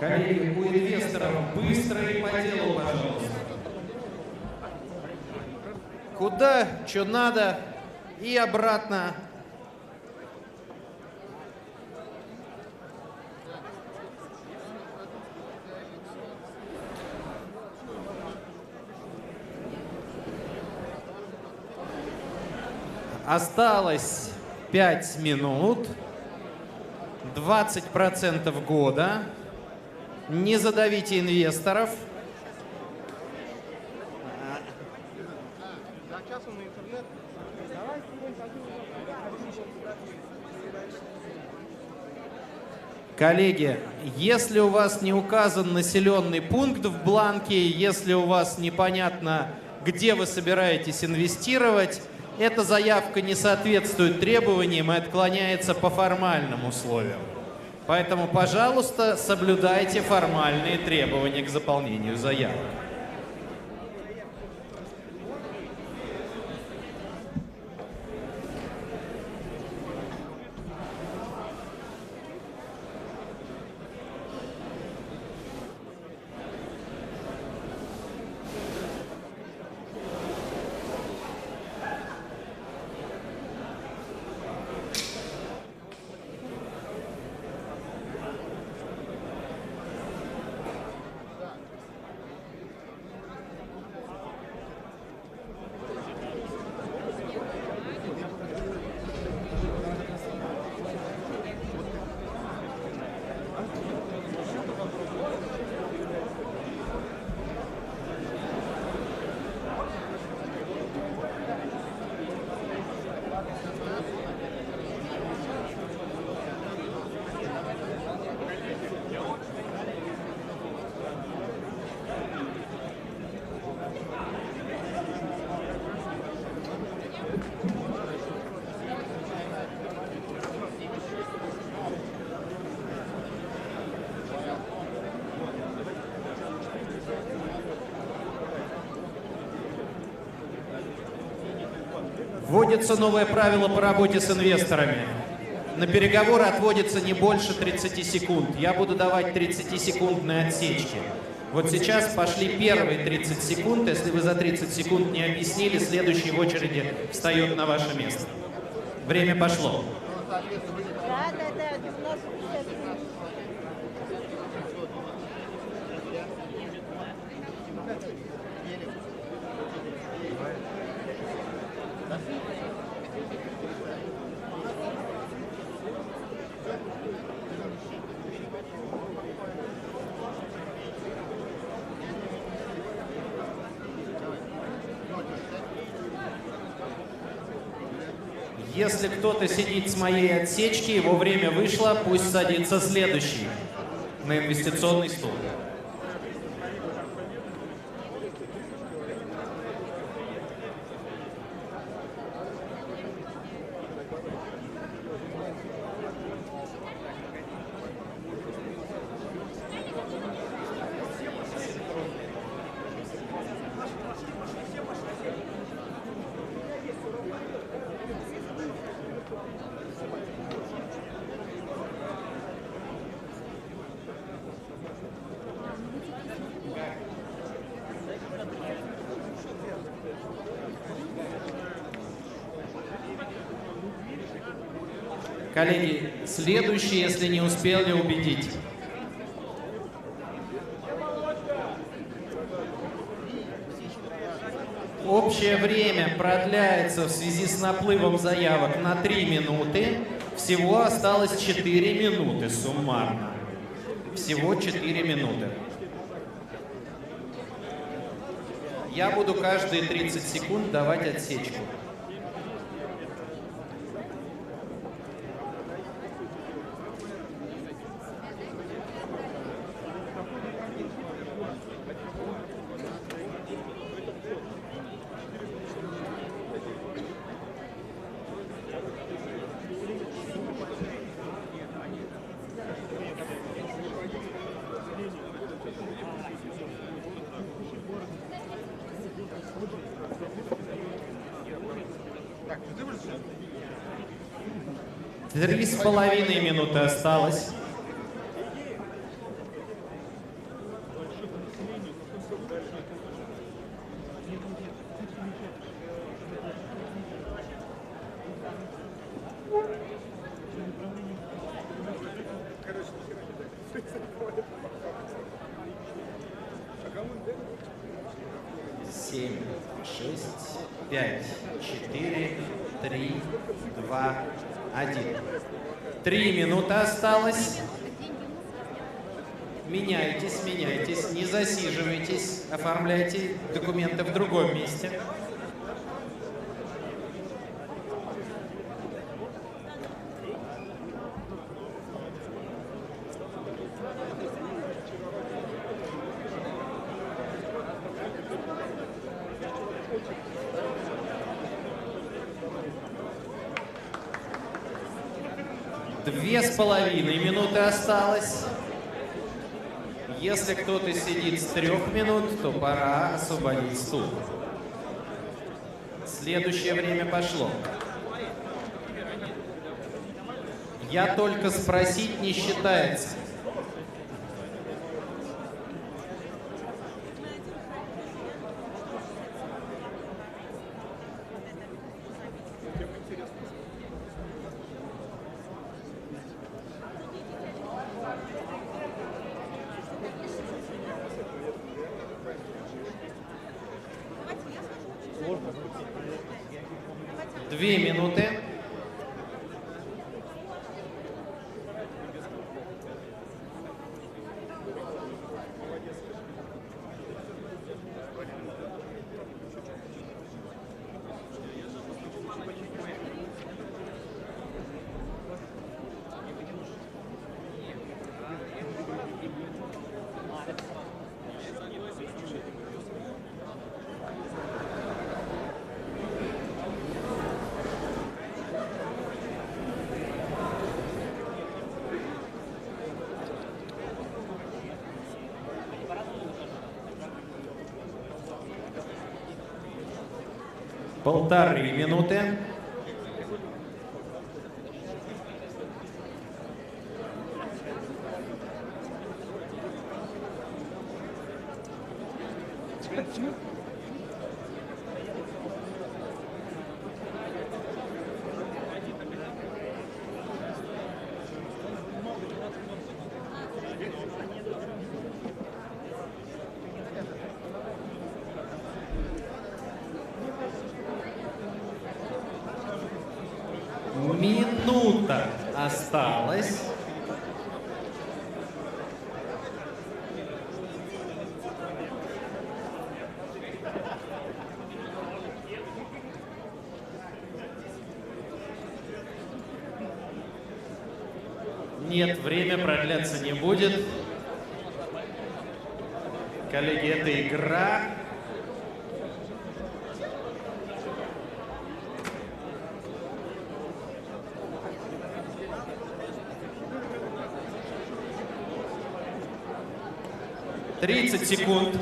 Коллеги, у инвесторов быстро и по делу, пожалуйста. Куда, что надо, и обратно. Осталось 5 минут, 20% года. Не задавите инвесторов. Коллеги, если у вас не указан населенный пункт в бланке, если у вас непонятно, где вы собираетесь инвестировать, эта заявка не соответствует требованиям и отклоняется по формальным условиям. Поэтому, пожалуйста, соблюдайте формальные требования к заполнению заявок. Вводится новое правило по работе с инвесторами. На переговоры отводится не больше 30 секунд. Я буду давать 30-секундные отсечки. Вот сейчас пошли первые 30 секунд. Если вы за 30 секунд не объяснили, следующий в очереди встает на ваше место. Время пошло. Если кто-то сидит с моей отсечки, его время вышло, пусть садится следующий на инвестиционный стол. Коллеги, следующий, если не успели убедить. Общее время продляется в связи с наплывом заявок на 3 минуты. Всего осталось 4 минуты суммарно. Всего 4 минуты. Я буду каждые 30 секунд давать отсечку. 3,5 минуты осталось. Семь, 6, 5, 4, 3, 2, 1. 3 минуты осталось. Меняйтесь, меняйтесь, не засиживайтесь, оформляйте документы в другом месте. Две с половиной минуты осталось. Если кто-то сидит с 3 минут, то пора освободить стул. Следующее время пошло. Я только спросить не считается. Две минуты. Полторы минуты. Минута осталась. Нет, время продляться не будет. Коллеги, это игра. Тридцать секунд.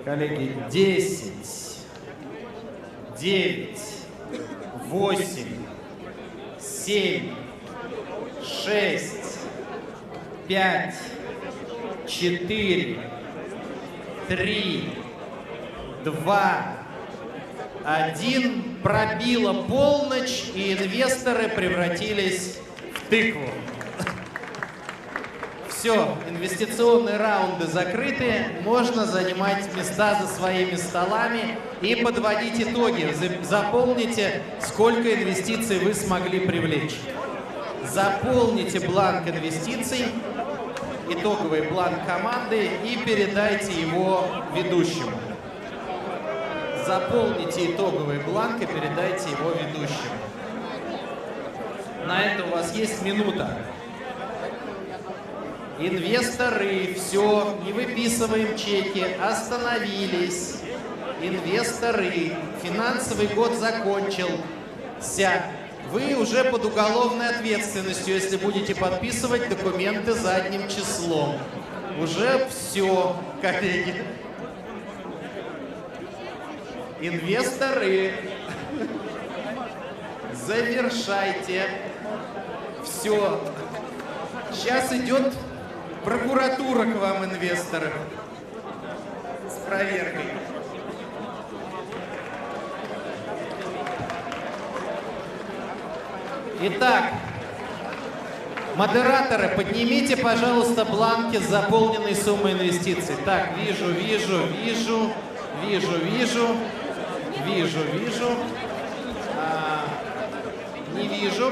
Коллеги, 10, 9, 8, 7, 6, 5, 4, 3, 2, 1. Пробила полночь, и инвесторы превратились в тыкву. Все, инвестиционные раунды закрыты, можно занимать места за своими столами и подводить итоги. Заполните, сколько инвестиций вы смогли привлечь. Заполните бланк инвестиций, итоговый бланк команды, и передайте его ведущему. Заполните итоговый бланк и передайте его ведущему. На это у вас есть минута. Инвесторы, все, не выписываем чеки, остановились. Инвесторы, финансовый год закончился. Вы уже под уголовной ответственностью, если будете подписывать документы задним числом. Уже все, коллеги. Инвесторы, завершайте. Все. Сейчас идет прокуратура к вам, инвесторы, с проверкой. Итак, модераторы, поднимите, пожалуйста, бланки с заполненной суммой инвестиций. Так, вижу. Не вижу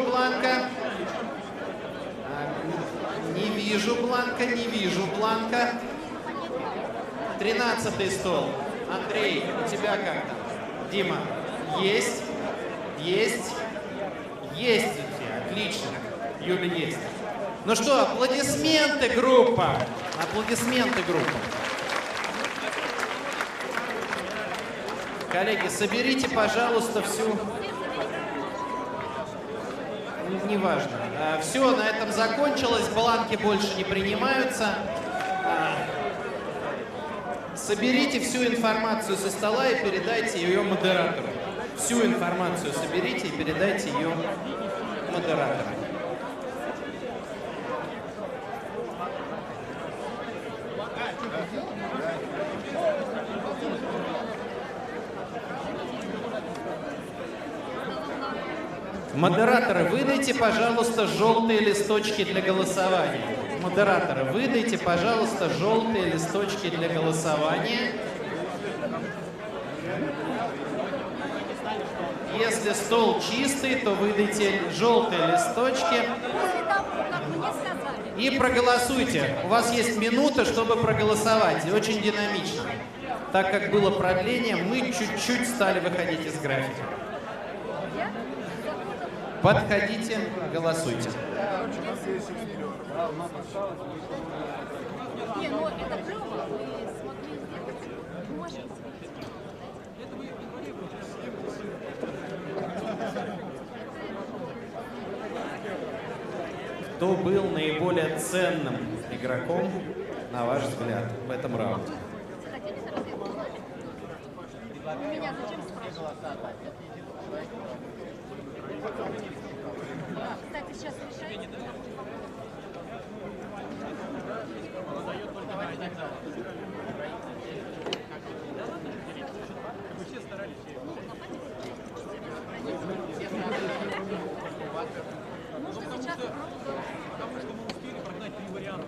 бланка. Не вижу бланка. 13-й стол. Андрей, у тебя как там? Дима, есть у тебя, отлично. Юля есть. Ну что, аплодисменты, группа. Коллеги, соберите, пожалуйста, всю... Неважно. Все, на этом закончилось, бланки больше не принимаются. Соберите всю информацию со стола и передайте ее модератору. Всю информацию соберите и передайте ее модератору. Модераторы, выдайте, пожалуйста, желтые листочки для голосования. Модераторы, выдайте, пожалуйста, желтые листочки для голосования. Если стол чистый, то выдайте желтые листочки. И проголосуйте. У вас есть минута, чтобы проголосовать. И очень динамично. Так как было продление, мы чуть-чуть стали выходить из графика. Подходите, голосуйте. Не, ну это клево, вы смогли сделать. Можете. Кто был наиболее ценным игроком, на ваш взгляд, в этом раунде? Меня зачем спрашивать? Кстати, сейчас решайте. Можно сейчас потому что мы успели прогнать 3 варианта.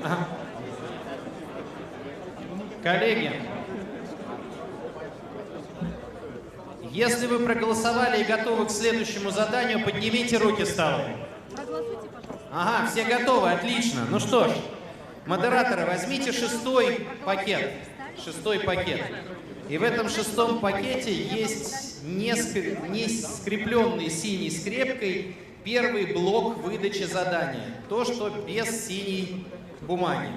Ага. Коллеги, если вы проголосовали и готовы к следующему заданию, поднимите руки столы. Ага, все готовы, отлично. Ну что ж, модераторы, возьмите 6-й пакет. 6-й пакет. И в этом 6-м пакете есть не скрепленный синей скрепкой первый блок выдачи задания. То, что без синей бумаги.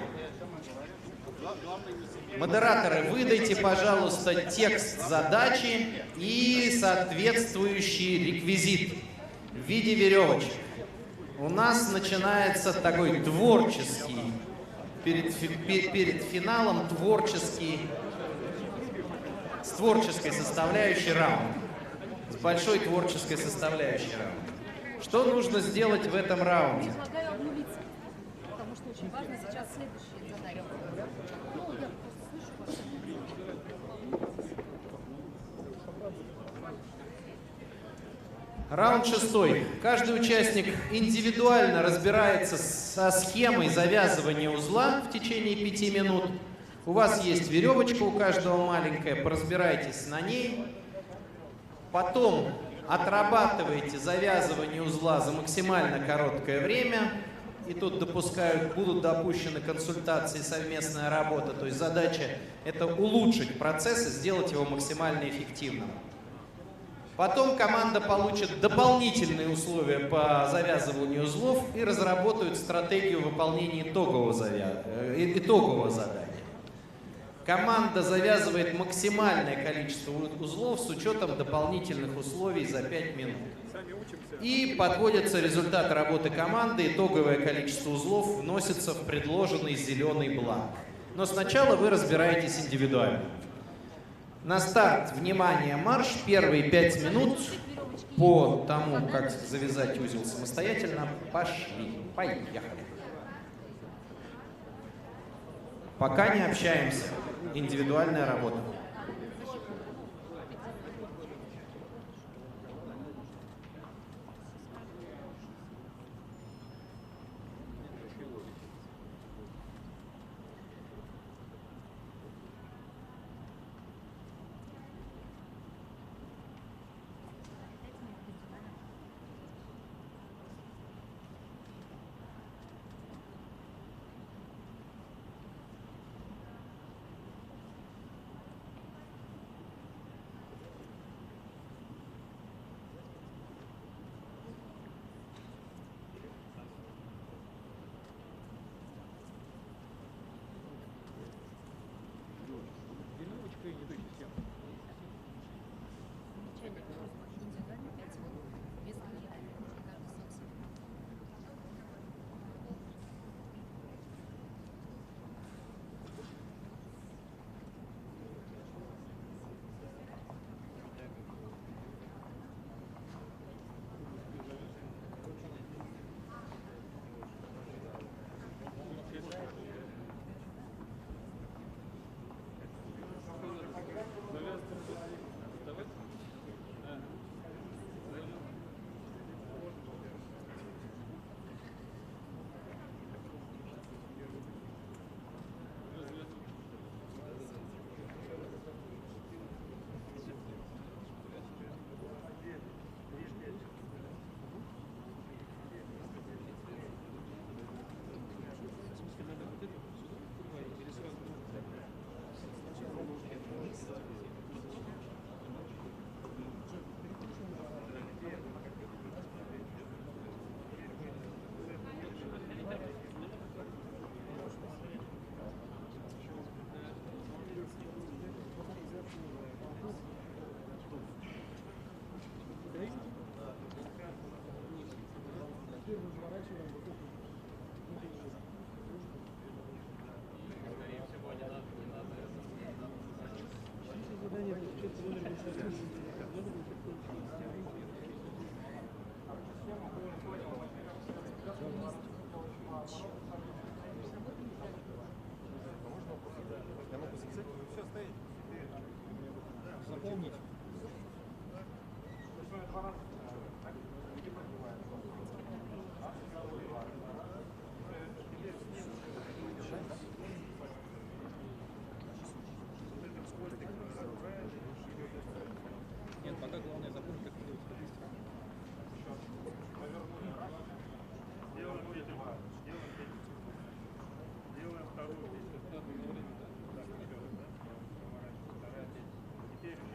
Модераторы, выдайте, пожалуйста, текст задачи и соответствующий реквизит в виде веревочек. У нас начинается такой творческий, перед финалом с творческой составляющей раунд. С большой творческой составляющей раунд. Что нужно сделать в этом раунде? Предлагаю обнулиться, потому что очень важно сейчас следующее задание. Ну, я просто слышу вас. Раунд 6. Каждый участник индивидуально разбирается со схемой завязывания узла в течение 5 минут. У вас есть веревочка, у каждого маленькая, поразбирайтесь на ней. Потом отрабатываете завязывание узла за максимально короткое время, и тут будут допущены консультации, совместная работа. То есть задача – это улучшить процесс и сделать его максимально эффективным. Потом команда получит дополнительные условия по завязыванию узлов и разработают стратегию выполнения итогового задания. Команда завязывает максимальное количество узлов с учетом дополнительных условий за 5 минут. И подводится результат работы команды, итоговое количество узлов вносится в предложенный зеленый бланк. Но сначала вы разбираетесь индивидуально. На старт, внимание, марш, первые 5 минут по тому, как завязать узел самостоятельно, пошли, поехали. Пока не общаемся, индивидуальная работа.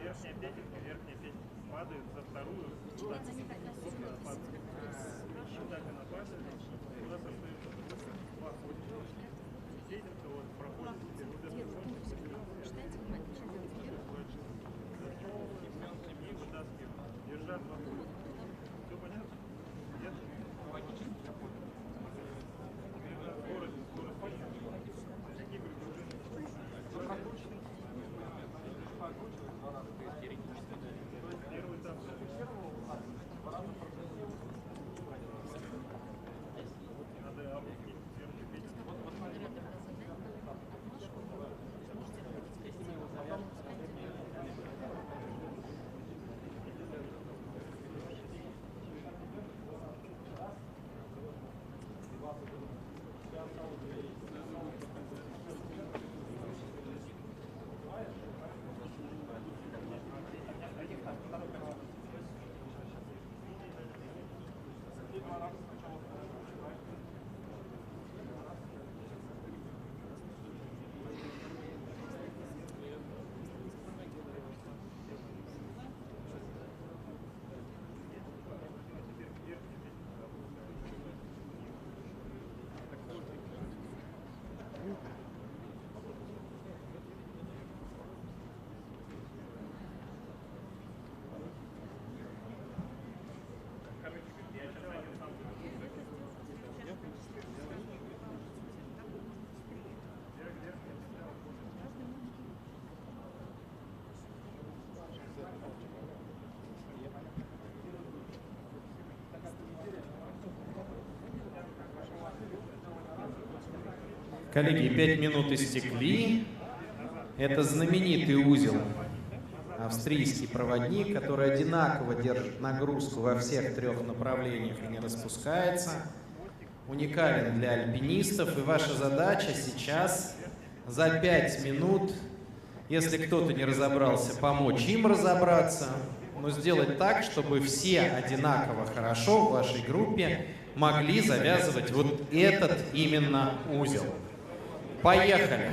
Верхняя петелька падает за вторую. Вот так она падает. У нас остается два ходика. Петелька вот проходит теперь вот эту семьи вытаскиваем. Держат вокруг. Все понятно? Нет? Скорость понятна. Такие первый этап зафиксировал, надо опустить сверху петельку. Коллеги, 5 минут истекли. Это знаменитый узел, австрийский проводник, который одинаково держит нагрузку во всех 3 направлениях и не распускается. Уникален для альпинистов. И ваша задача сейчас за 5 минут, если кто-то не разобрался, помочь им разобраться, но сделать так, чтобы все одинаково хорошо в вашей группе могли завязывать вот этот именно узел. Поехали!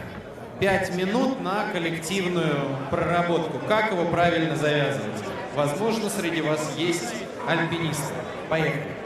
5 минут на коллективную проработку. Как его правильно завязывать? Возможно, среди вас есть альпинисты. Поехали!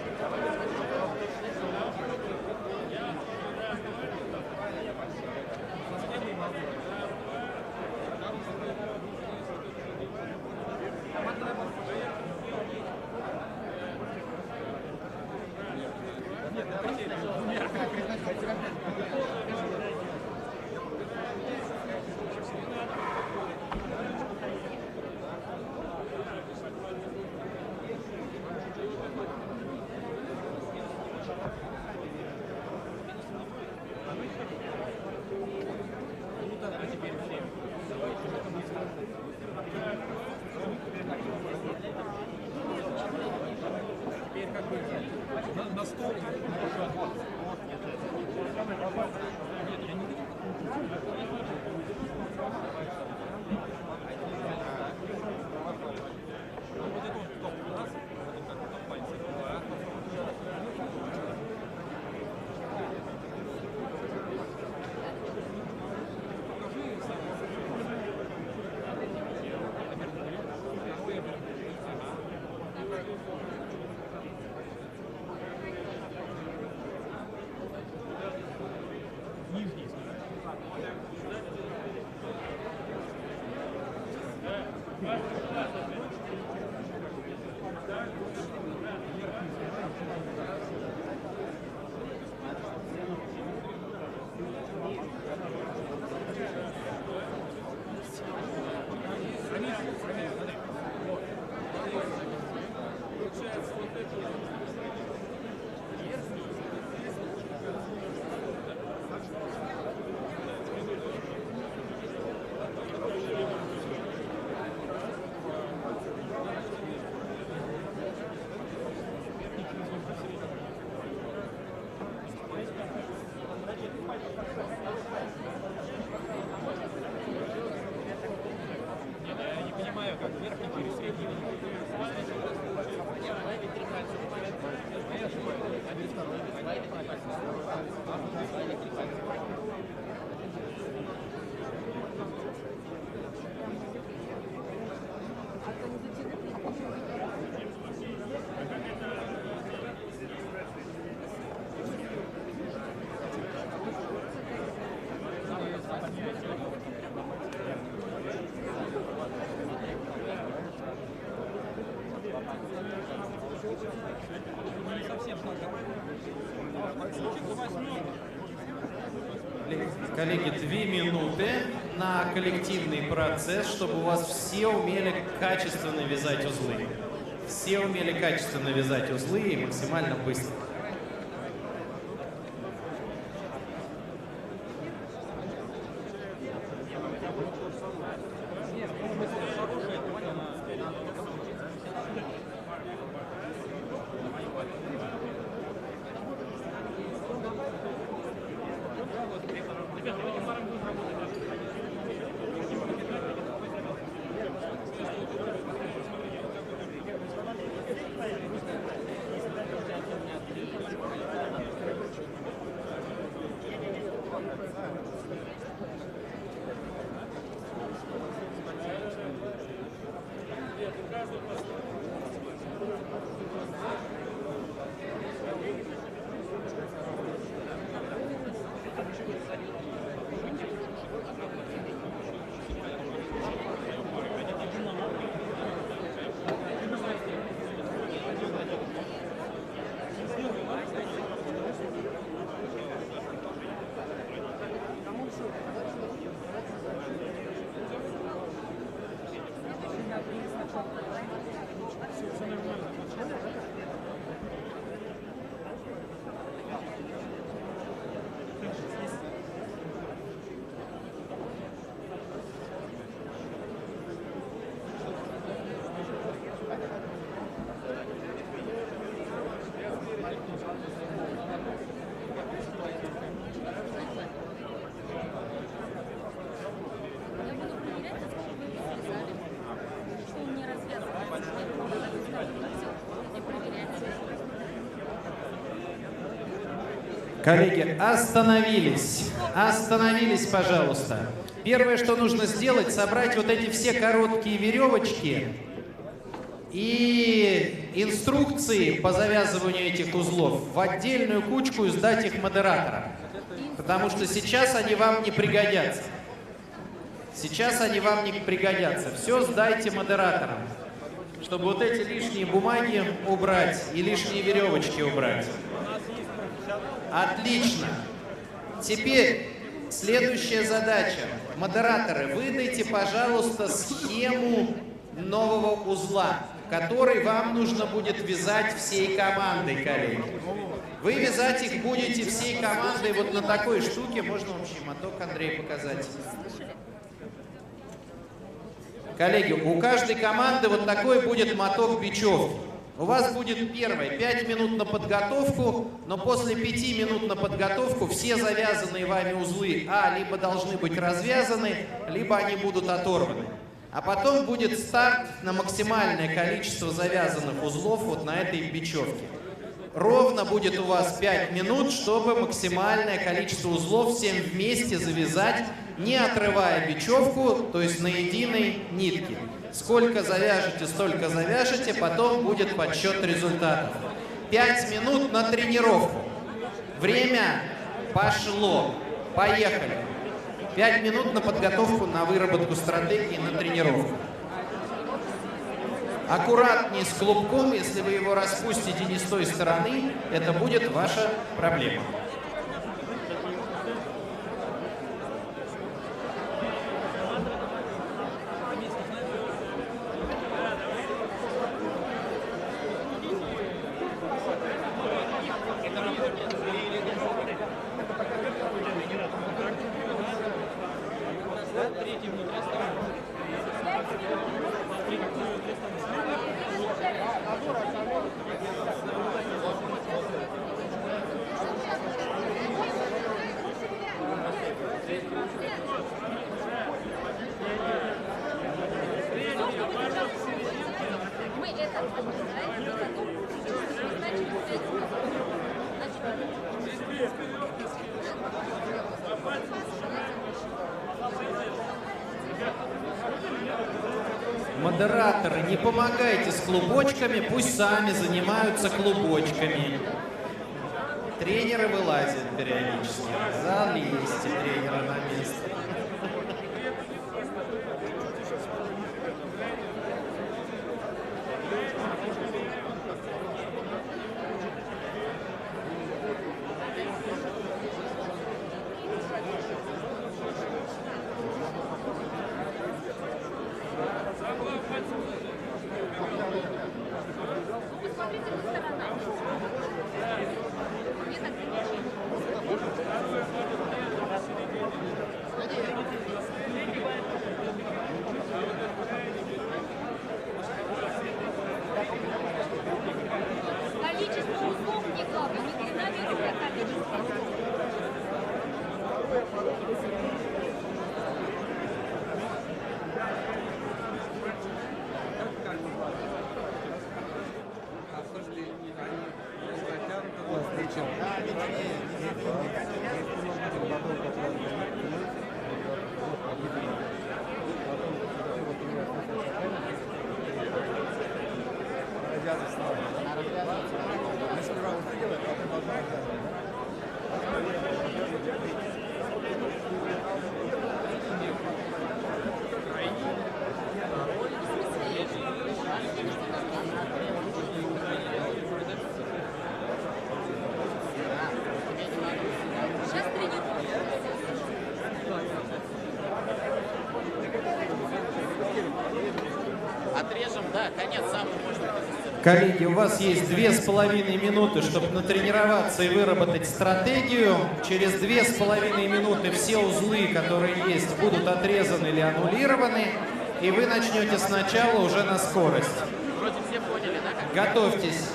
Коллеги, 2 минуты на коллективный процесс, чтобы у вас все умели качественно вязать узлы. Все умели качественно вязать узлы и максимально быстро. Коллеги, остановились. Остановились, пожалуйста. Первое, что нужно сделать, собрать вот эти все короткие веревочки и инструкции по завязыванию этих узлов в отдельную кучку и сдать их модераторам. Потому что сейчас они вам не пригодятся. Сейчас они вам не пригодятся. Все сдайте модераторам, чтобы вот эти лишние бумаги убрать и лишние веревочки убрать. Отлично. Теперь следующая задача. Модераторы, выдайте, пожалуйста, схему нового узла, который вам нужно будет вязать всей командой, коллеги. Вы вязать их будете всей командой вот на такой штуке. Можно общий моток, Андрей, показать? Коллеги, у каждой команды вот такой будет моток бечевки. У вас будет первое 5 минут на подготовку, но после 5 минут на подготовку все завязанные вами узлы либо должны быть развязаны, либо они будут оторваны. А потом будет старт на максимальное количество завязанных узлов вот на этой бечевке. Ровно будет у вас 5 минут, чтобы максимальное количество узлов всем вместе завязать, не отрывая бечевку, то есть на единой нитке. Сколько завяжете, столько завяжете, потом будет подсчет результатов. 5 минут на тренировку. Время пошло. Поехали. 5 минут на подготовку, на выработку стратегии, на тренировку. Аккуратнее с клубком, если вы его распустите не с той стороны, это будет ваша проблема. Модераторы, не помогайте с клубочками, пусть сами занимаются клубочками. Тренеры вылазят периодически. Залезьте тренера на место. Количество узлов не главное, не длина веревки, а количество узлов. Отрежем, да, конец самый можно. Коллеги, у вас есть 2,5 минуты, чтобы натренироваться и выработать стратегию. Через 2,5 минуты все узлы, которые есть, будут отрезаны или аннулированы, и вы начнете сначала уже на скорость. Вроде все поняли, да? Готовьтесь.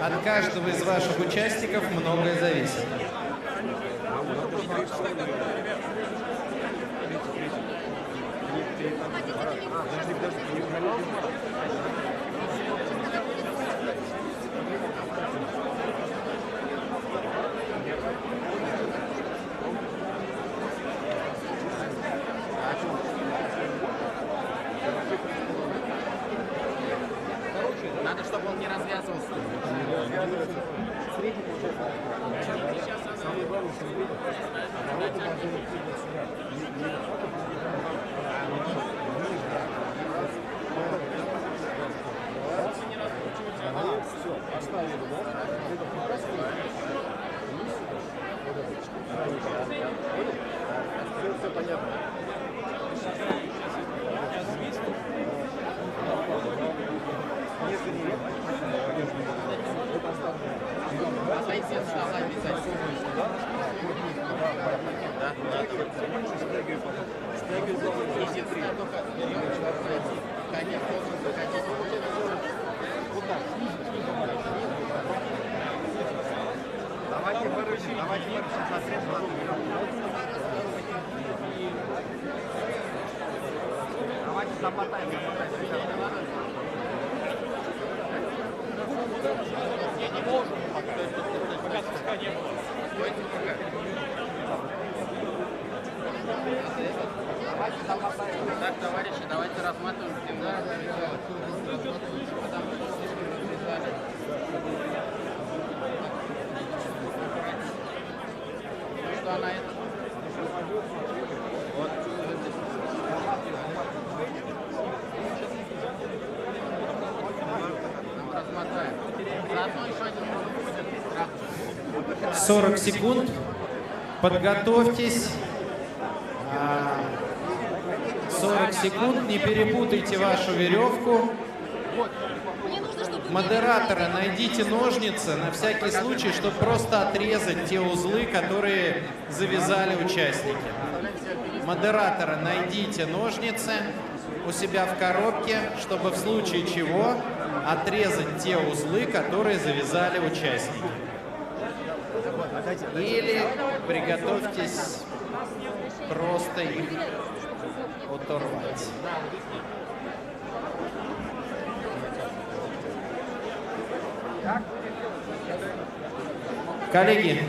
От каждого из ваших участников многое зависит. Так, товарищи, давайте рассматриваем. Что она это? Вот. Рассмотрим. Заодно еще один. 40 секунд. Подготовьтесь. 40 секунд. Не перепутайте вашу веревку. Модераторы, найдите ножницы на всякий случай, чтобы просто отрезать те узлы, которые завязали участники. Модераторы, найдите ножницы у себя в коробке, чтобы в случае чего отрезать те узлы, которые завязали участники. Или приготовьтесь просто их оторвать. Коллеги,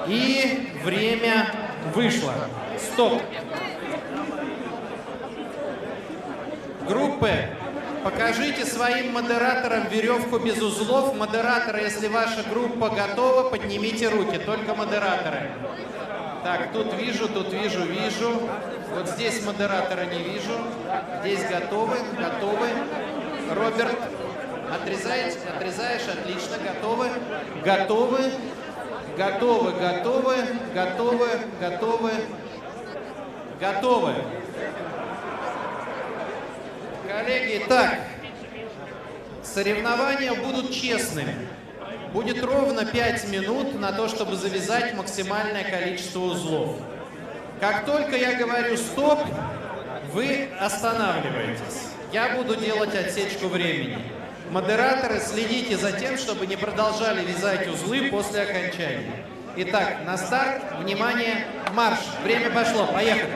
и время вышло. Стоп. Группы, покажите своим модераторам веревку без узлов. Модераторы, если ваша группа готова, поднимите руки. Только модераторы. Так, тут вижу, вижу. Вот здесь модератора не вижу. Здесь готовы. Роберт, отрезаешь, отлично, готовы. Коллеги, так, соревнования будут честными. Будет ровно 5 минут на то, чтобы завязать максимальное количество узлов. Как только я говорю «стоп», вы останавливаетесь. Я буду делать отсечку времени. Модераторы, следите за тем, чтобы не продолжали вязать узлы после окончания. Итак, на старт, внимание, марш. Время пошло, поехали.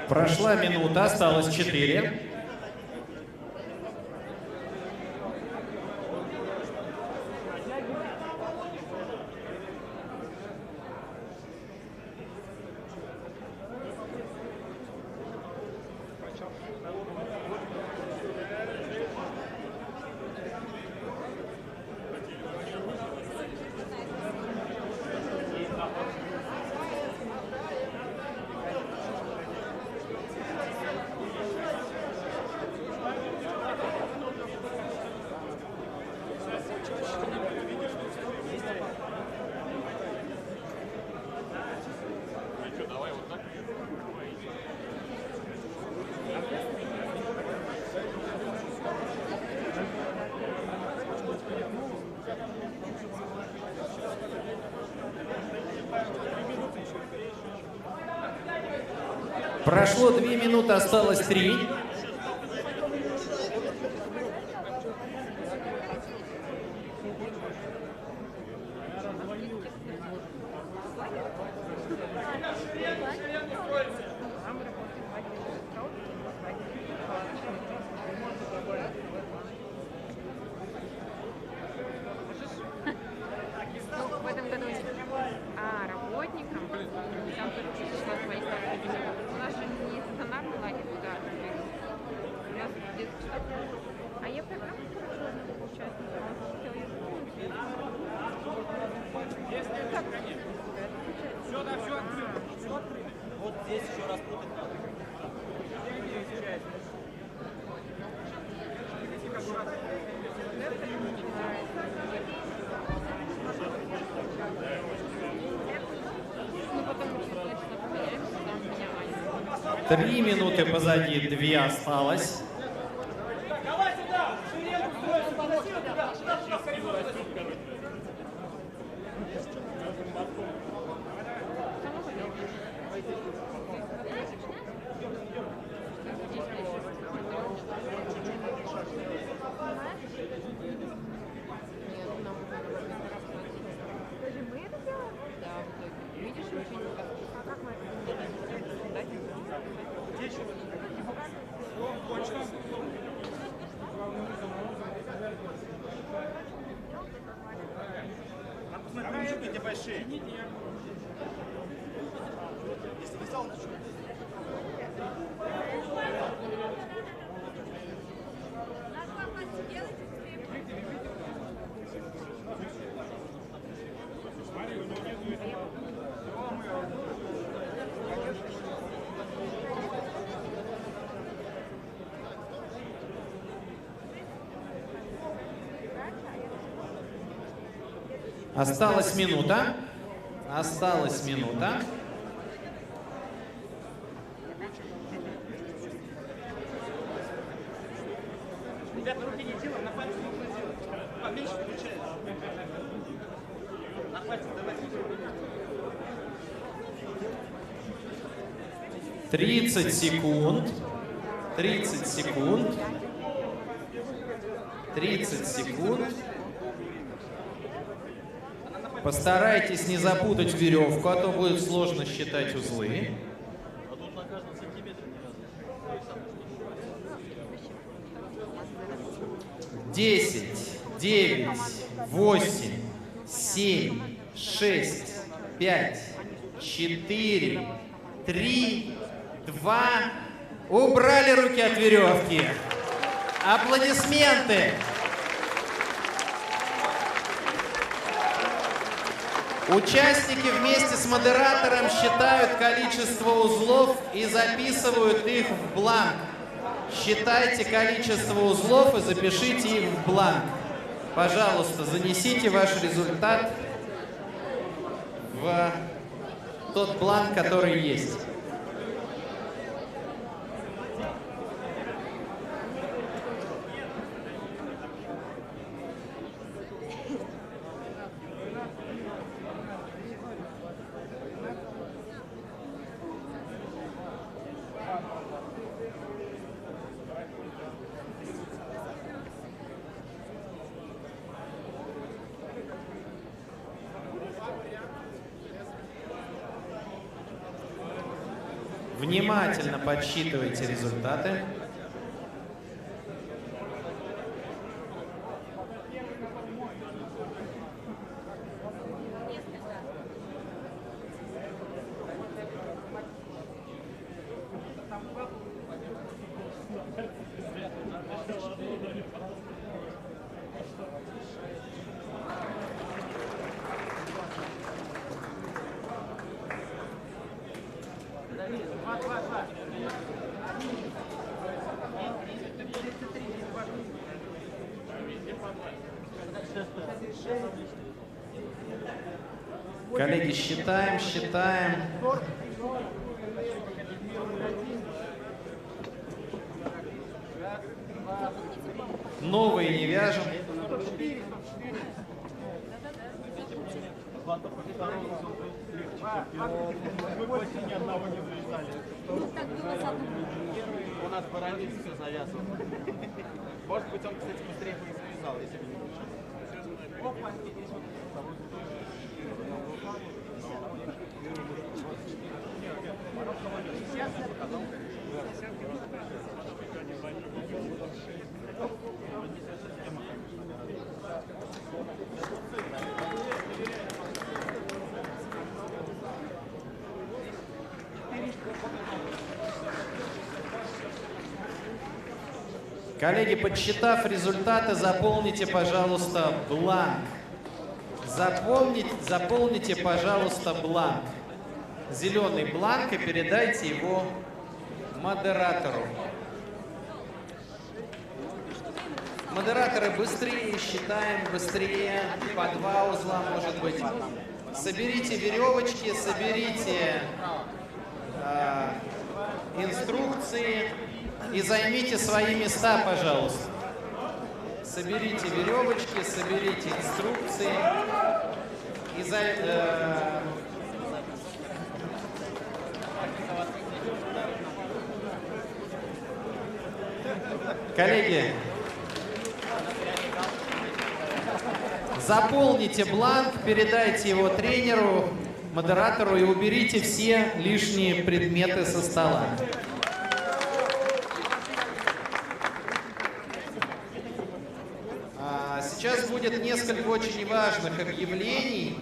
Прошла минута, осталось 4. Прошло 2 минуты, осталось 3. Ну, в этом году работникам там тоже число своих работников. У нас же не стационарный лагерь туда. У нас детский штаб. А я программу спрашивала одного участника. Он хотел ее запомнить. Все, да, все открыто. Все открыто. Вот здесь еще раз путать надо. Ну, потом мы точно поменяемся, там понимаем. 3 минуты позади, 2 осталось. Давай сюда! Шире сюда коридор. Посмотрите, большие. Если вы стал, Осталась минута. Осталась минута. ребята, руки не делаем, на пальцы можно делать. Поменьше включай. На пальцы давайте. 30 секунд. 30 секунд. 30 секунд. Постарайтесь не запутать веревку, а то будет сложно считать узлы. 10, 9, 8, 7, 6, 5, 4, 3, 2. Убрали руки от веревки. Аплодисменты. Участники вместе с модератором считают количество узлов и записывают их в бланк. Считайте количество узлов и запишите их в бланк. Пожалуйста, занесите ваш результат в тот бланк, который есть. Внимательно подсчитывайте результаты. Коллеги, считаем, считаем. Новые не вяжем. Мы больше ни одного не завязали. У нас параллель все завязано. Может быть, он, кстати, быстрее бы и завязал, если бы не мешал. Опа, здесь вот. Сейчас я показал. Коллеги, подсчитав результаты, заполните, пожалуйста, бланк. Заполните, пожалуйста, бланк. Зеленый бланк и передайте его модератору. Модераторы, быстрее считаем, быстрее, по 2 узла, может быть. Соберите веревочки, соберите инструкции и займите свои места, пожалуйста. Соберите веревочки, соберите инструкции и Коллеги, заполните бланк, передайте его тренеру, модератору и уберите все лишние предметы со стола. Сейчас будет несколько очень важных объявлений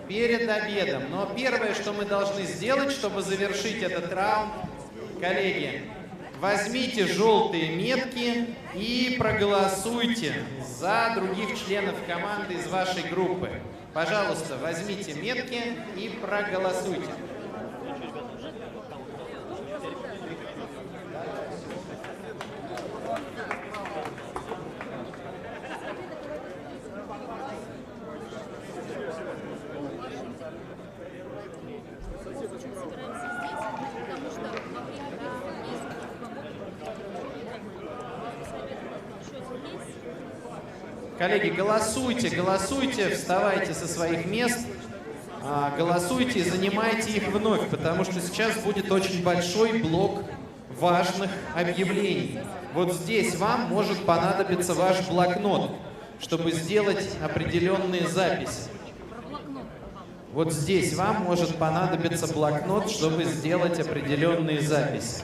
перед обедом. Но первое, что мы должны сделать, чтобы завершить этот раунд, коллеги, возьмите желтые метки и проголосуйте за других членов команды из вашей группы. Пожалуйста, возьмите метки и проголосуйте. Коллеги, голосуйте, голосуйте, вставайте со своих мест, голосуйте и занимайте их вновь, потому что сейчас будет очень большой блок важных объявлений. Вот здесь вам может понадобиться ваш блокнот, чтобы сделать определенные записи. Вот здесь вам может понадобиться блокнот, чтобы сделать определенные записи.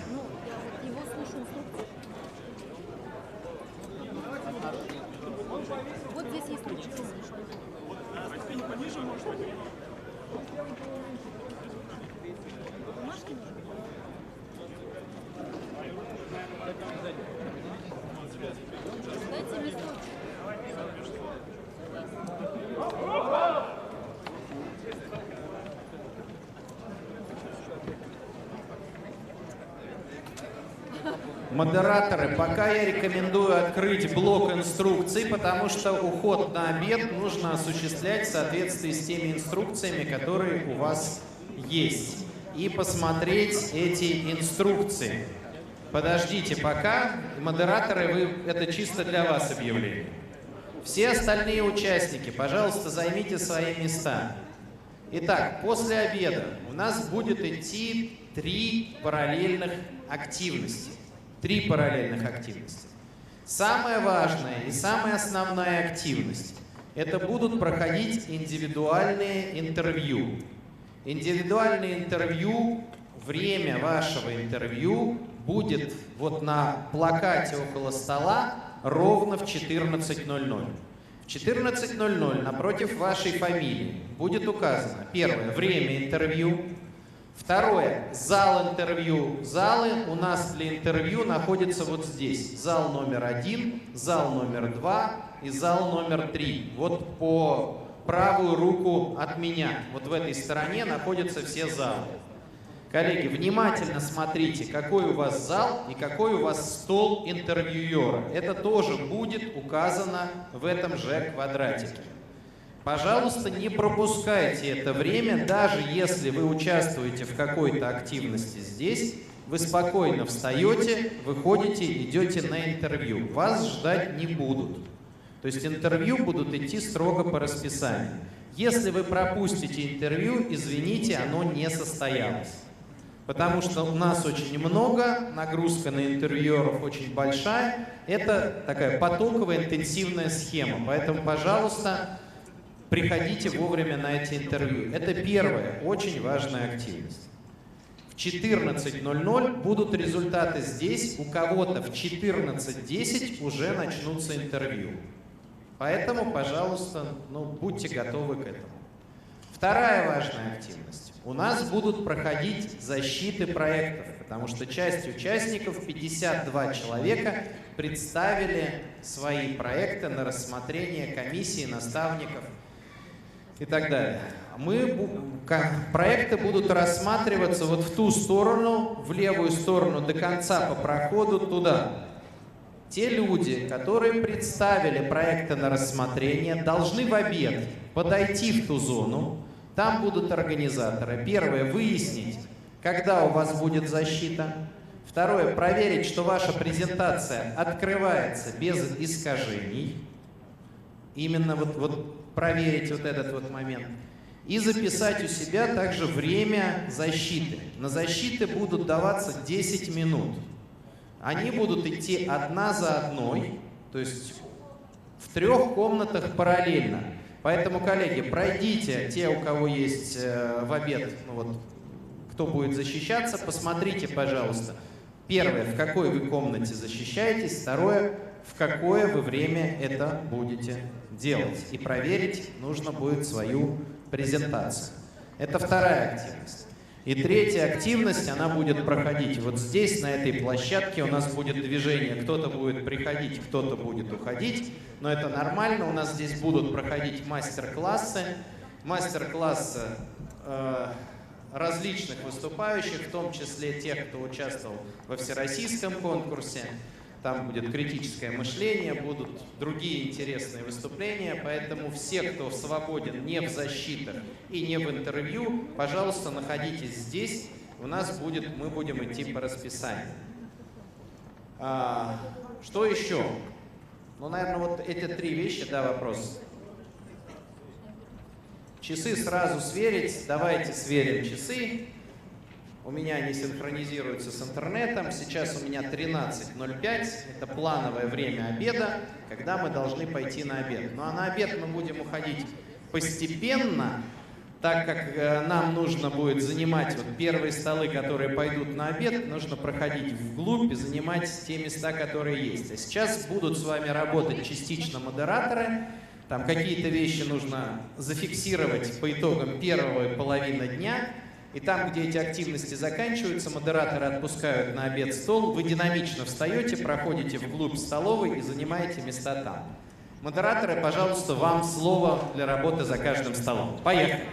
Модераторы, пока я рекомендую открыть блок инструкций, потому что уход на обед нужно осуществлять в соответствии с теми инструкциями, которые у вас есть, и посмотреть эти инструкции. Подождите пока, модераторы, это чисто для вас объявление. Все остальные участники, пожалуйста, займите свои места. Итак, после обеда у нас будет идти 3 параллельных активности. 3 параллельных активности. Самая важная и самая основная активность – это будут проходить индивидуальные интервью. Индивидуальные интервью, время вашего интервью будет вот на плакате около стола ровно в 14:00. В 14:00 напротив вашей фамилии будет указано: первое – время интервью. Второе – зал интервью. Залы у нас для интервью находятся вот здесь. Зал номер 1, зал номер 2 и зал номер 3. Вот по правую руку от меня. Вот в этой стороне находятся все залы. Коллеги, внимательно смотрите, какой у вас зал и какой у вас стол интервьюера. Это тоже будет указано в этом же квадратике. Пожалуйста, не пропускайте это время, даже если вы участвуете в какой-то активности здесь, вы спокойно встаете, выходите, идете на интервью. Вас ждать не будут. То есть интервью будут идти строго по расписанию. Если вы пропустите интервью, извините, оно не состоялось. Потому что у нас очень много, нагрузка на интервьюеров очень большая. Это такая потоковая интенсивная схема. Поэтому, пожалуйста, приходите вовремя на эти интервью. Это первая очень важная активность. В 14:00 будут результаты здесь. У кого-то в 14:10 уже начнутся интервью. Поэтому, пожалуйста, будьте готовы к этому. Вторая важная активность. У нас будут проходить защиты проектов, потому что часть участников, 52 человека, представили свои проекты на рассмотрение комиссии, наставников и так далее. Проекты будут рассматриваться вот в ту сторону, в левую сторону до конца по проходу туда. Те люди, которые представили проекты на рассмотрение, должны в обед подойти в ту зону. Там будут организаторы. Первое – выяснить, когда у вас будет защита. Второе – проверить, что ваша презентация открывается без искажений. Именно вот проверить вот этот вот момент. И записать у себя также время защиты. На защиты будут даваться 10 минут. Они будут идти одна за одной, то есть в 3 комнатах параллельно. Поэтому, коллеги, пройдите, те, у кого есть в обед, кто будет защищаться, посмотрите, пожалуйста. Первое, в какой вы комнате защищаетесь. Второе, в какое вы время это будете делать. И проверить нужно будет свою презентацию. Это вторая активность. И третья активность, она будет проходить вот здесь, на этой площадке. У нас будет движение, кто-то будет приходить, кто-то будет уходить. Но это нормально, у нас здесь будут проходить мастер-классы. Мастер-классы различных выступающих, в том числе тех, кто участвовал во всероссийском конкурсе. Там будет критическое мышление, будут другие интересные выступления, поэтому все, кто свободен не в защитах и не в интервью, пожалуйста, находитесь здесь. Мы будем идти по расписанию. Что еще? Наверное, вот эти 3 вещи, вопрос. Часы сразу сверить. Давайте сверим часы. У меня они синхронизируются с интернетом. Сейчас у меня 13:05. Это плановое время обеда, когда мы должны пойти на обед. Ну а на обед мы будем уходить постепенно, так как нам нужно будет занимать первые столы, которые пойдут на обед, нужно проходить вглубь и занимать те места, которые есть. А сейчас будут с вами работать частично модераторы. Там какие-то вещи нужно зафиксировать по итогам первой половины дня. И там, где эти активности заканчиваются, модераторы отпускают на обед стол, вы динамично встаете, проходите вглубь столовой и занимаете места там. Модераторы, пожалуйста, вам слово для работы за каждым столом. Поехали!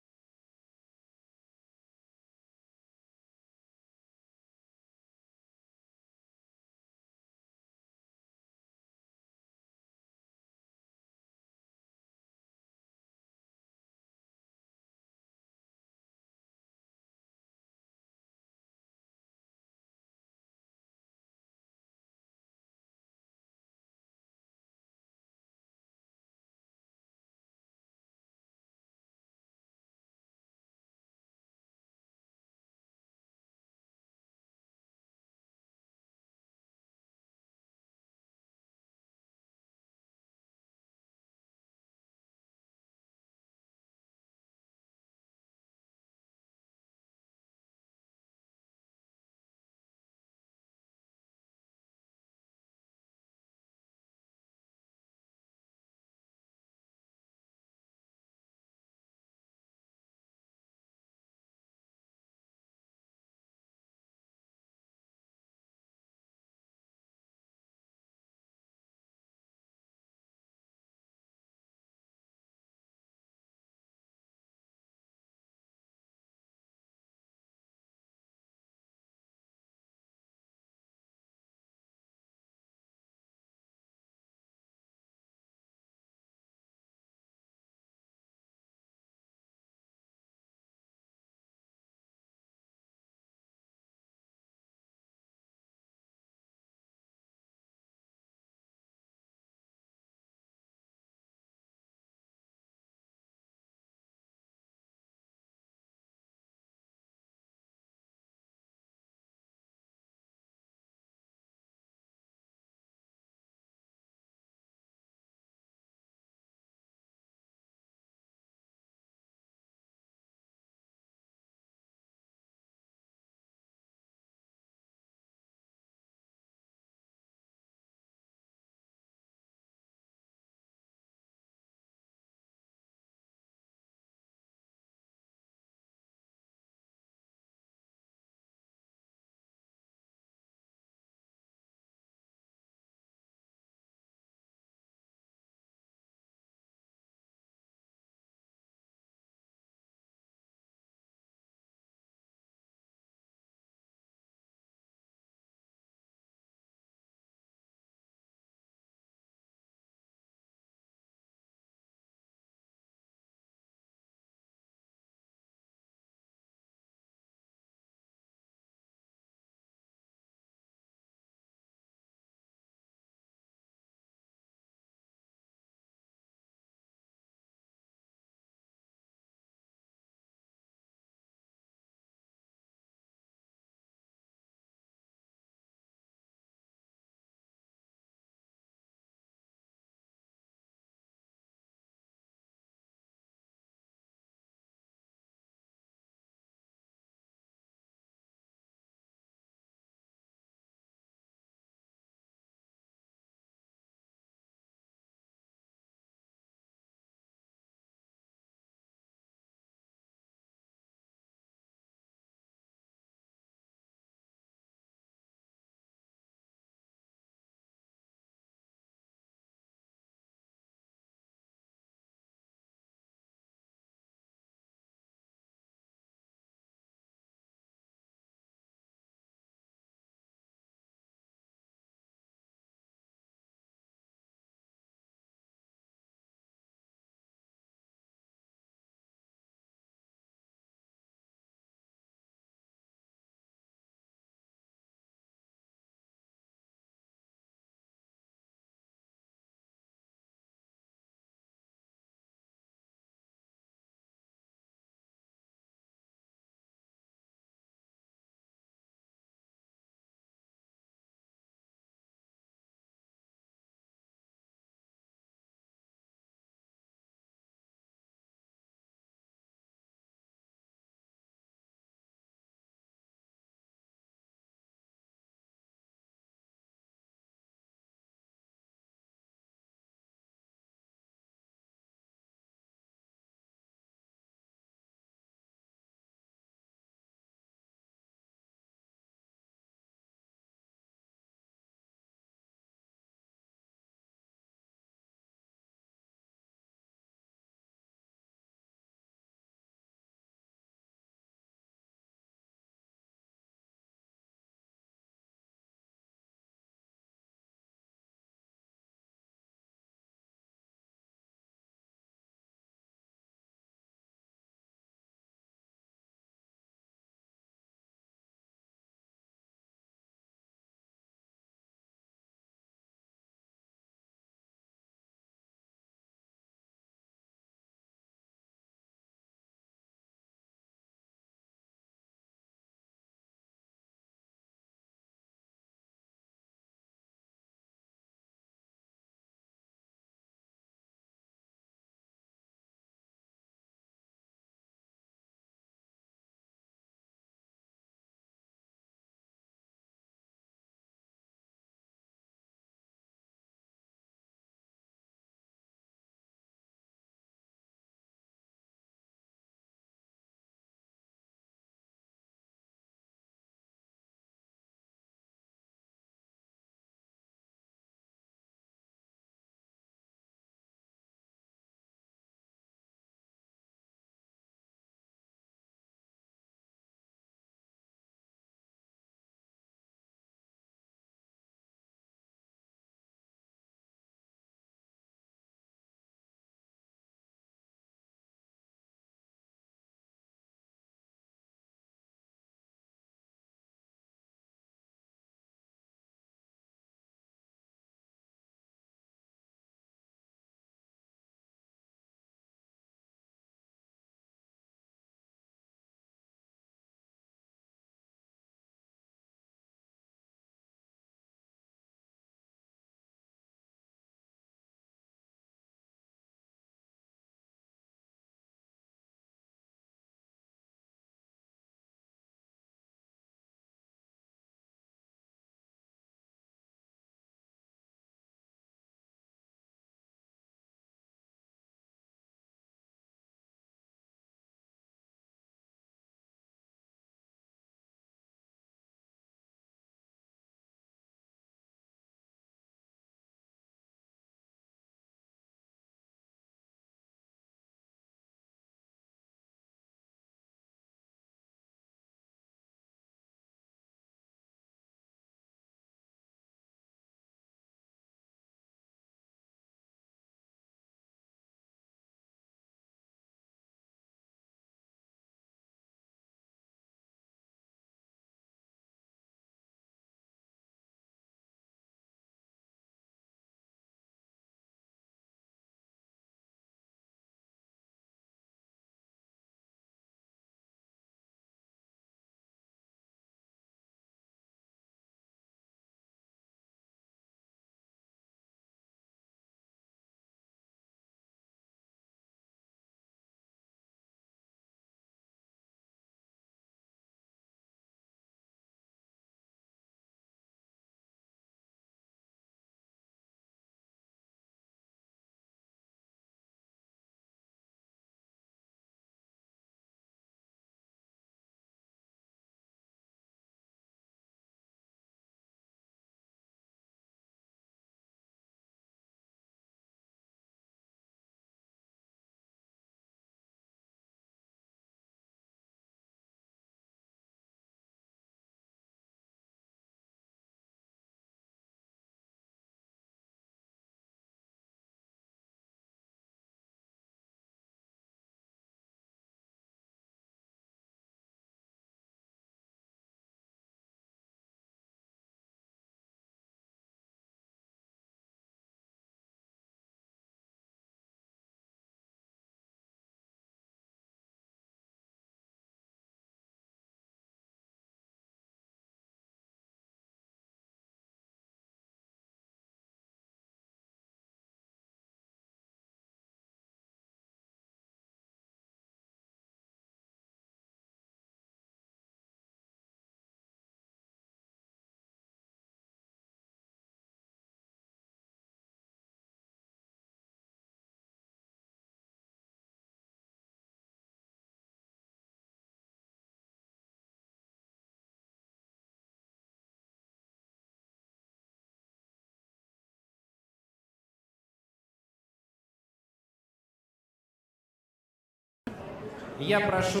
Я прошу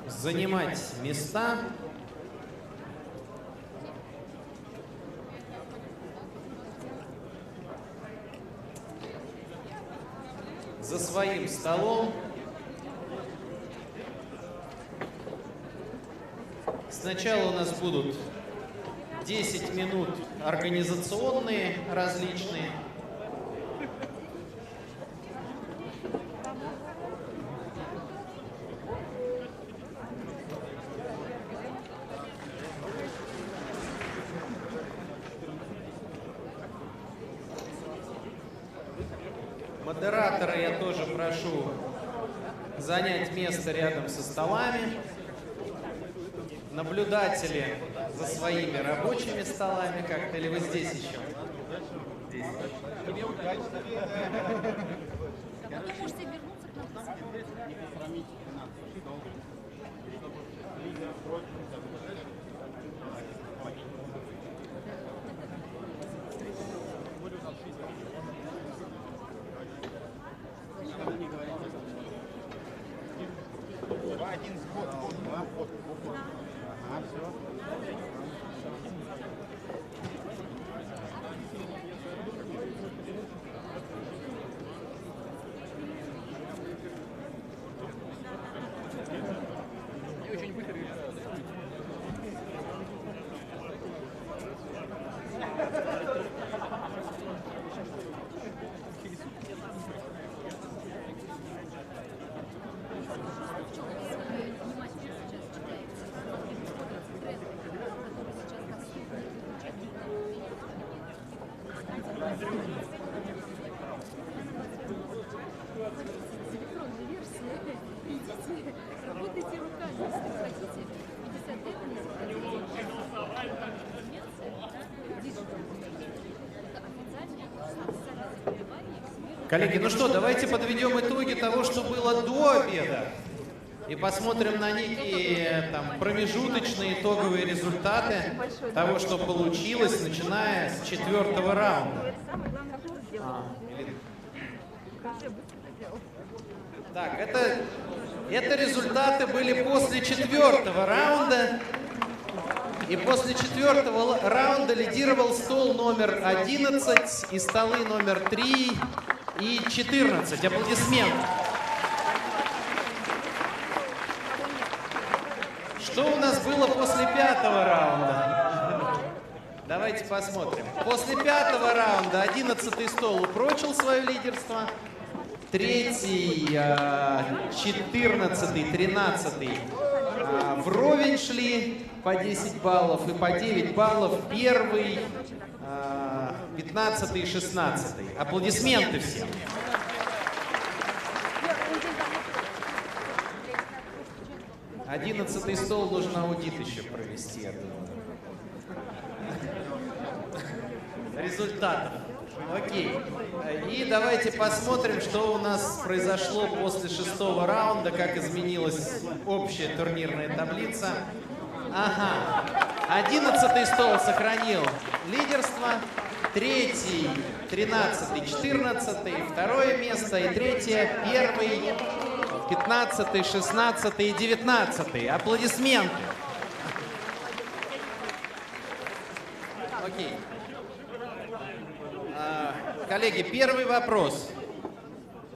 занимать места. За своим столом. Сначала у нас будут 10 минут организационные, различные. Модератора я тоже прошу занять место рядом со столами. Наблюдатели за своими рабочими столами как-то, или вы здесь еще? Здесь. Один сход, два ход. Ага, все. Коллеги, ну что, давайте подведем итоги того, что было до обеда. И посмотрим на некие там промежуточные итоговые результаты того, что получилось, начиная с 4-го раунда. Так, это результаты были после 4-го раунда. И после 4-го раунда лидировал стол номер 11 и столы номер 3 и 14. Аплодисменты. Что у нас было после 5-го раунда? Давайте посмотрим. После 5-го раунда 11-й стол упрочил свое лидерство. 3-й, 14-й, 13-й вровень шли по 10 баллов и по 9 баллов. 1-й, 15-й и 16-й. Аплодисменты всем. Одиннадцатый стол нужно аудит еще провести, я думаю. Результатов. Окей. И давайте посмотрим, что у нас произошло после 6-го раунда, как изменилась общая турнирная таблица. Ага. 11-й стол сохранил лидерство. 3-й, 13-й, 14-й, 2-е место и 3-е, 1-й, 15-й, 16-й и 19-й. Аплодисменты. Окей. Коллеги, первый вопрос.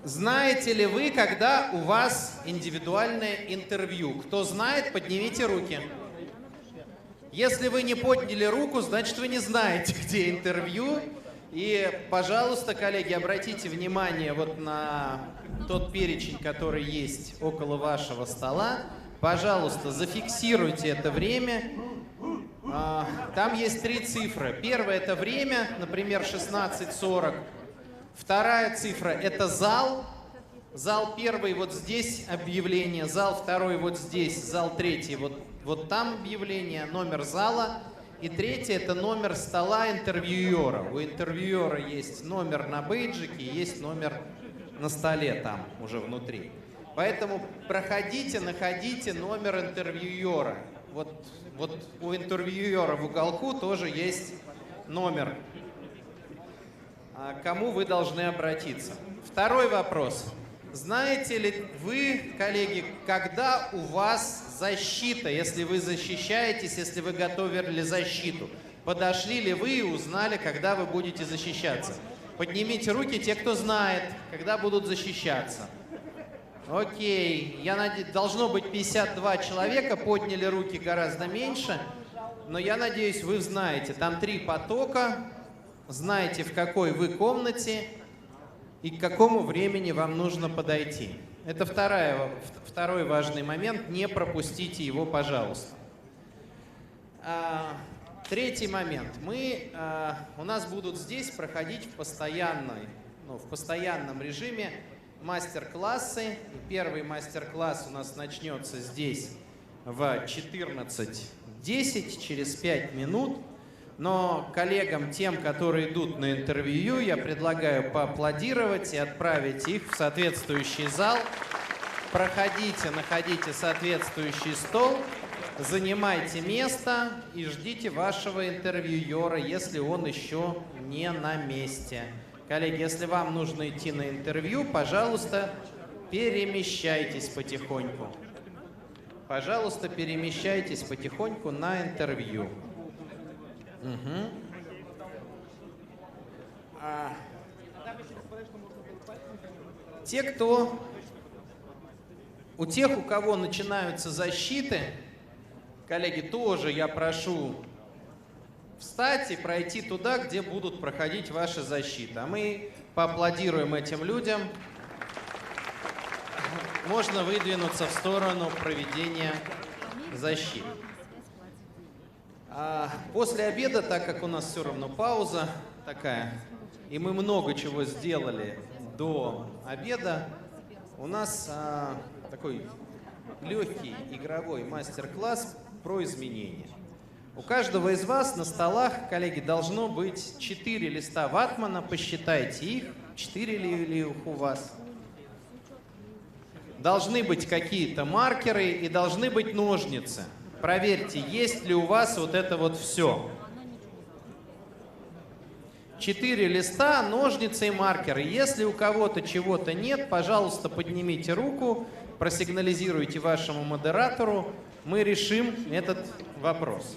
Знаете ли вы, когда у вас индивидуальное интервью? Кто знает, поднимите руки. Если вы не подняли руку, значит, вы не знаете, где интервью. И, пожалуйста, коллеги, обратите внимание вот на тот перечень, который есть около вашего стола. Пожалуйста, зафиксируйте это время. Там есть 3 цифры. Первая – это время, например, 16:40. Вторая цифра – это зал. Зал 1 вот здесь объявление, зал 2 вот здесь, зал 3 вот там объявление, номер зала. И 3 – это номер стола интервьюера. У интервьюера есть номер на бейджике, есть номер на столе там, уже внутри. Поэтому проходите, находите номер интервьюера. Вот у интервьюера в уголку тоже есть номер, к кому вы должны обратиться. Второй вопрос. Знаете ли вы, коллеги, когда у вас защита, если вы защищаетесь, если вы готовили защиту? Подошли ли вы и узнали, когда вы будете защищаться? Поднимите руки те, кто знает, когда будут защищаться. Окей, я надеюсь, должно быть 52 человека, подняли руки гораздо меньше, но я надеюсь, вы знаете, там 3 потока, знаете, в какой вы комнате и к какому времени вам нужно подойти. Это второй важный момент, не пропустите его, пожалуйста. Третий момент. У нас будут здесь проходить в постоянном режиме мастер-классы. И первый мастер-класс у нас начнется здесь в 14:10, через 5 минут. Но коллегам, тем, которые идут на интервью, я предлагаю поаплодировать и отправить их в соответствующий зал. Проходите, находите соответствующий стол, занимайте место и ждите вашего интервьюера, если он еще не на месте. Коллеги, если вам нужно идти на интервью, пожалуйста, перемещайтесь потихоньку. Пожалуйста, перемещайтесь потихоньку на интервью. Угу. У тех, у кого начинаются защиты, коллеги, тоже я прошу встать и пройти туда, где будут проходить ваши защиты. А мы поаплодируем этим людям. Можно выдвинуться в сторону проведения защит. После обеда, так как у нас все равно пауза такая, и мы много чего сделали до обеда, у нас такой легкий игровой мастер-класс про изменения. У каждого из вас на столах, коллеги, должно быть 4 листа ватмана, посчитайте их, 4 ли их у вас. Должны быть какие-то маркеры и должны быть ножницы. Проверьте, есть ли у вас вот это вот все. 4 листа, ножницы и маркеры. Если у кого-то чего-то нет, пожалуйста, поднимите руку, просигнализируйте вашему модератору, мы решим этот вопрос.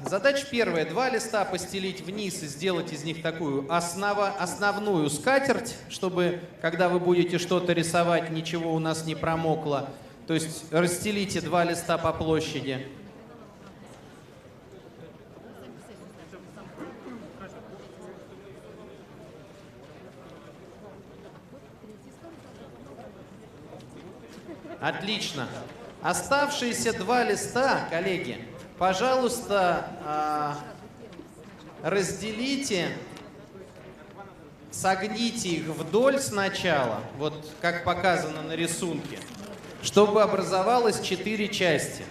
Задача первая. 2 листа постелить вниз и сделать из них такую основную скатерть, чтобы, когда вы будете что-то рисовать, ничего у нас не промокло. То есть расстелите 2 листа по площади. Отлично. Оставшиеся 2 листа, коллеги, пожалуйста, разделите, согните их вдоль сначала, вот как показано на рисунке, чтобы образовалось 4 части,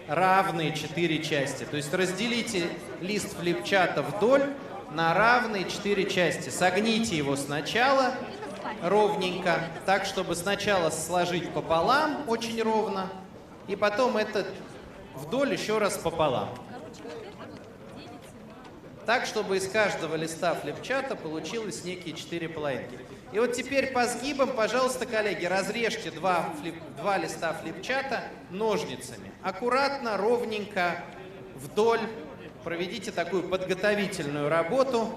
равные 4 части. То есть разделите лист флипчата вдоль на равные 4 части. Согните его сначала ровненько, так, чтобы сначала сложить пополам очень ровно, и потом это вдоль еще раз пополам. Так, чтобы из каждого листа флипчата получилось некие 4 половинки. И вот теперь по сгибам, пожалуйста, коллеги, разрежьте 2 листа флипчата ножницами. Аккуратно, ровненько, вдоль. Проведите такую подготовительную работу.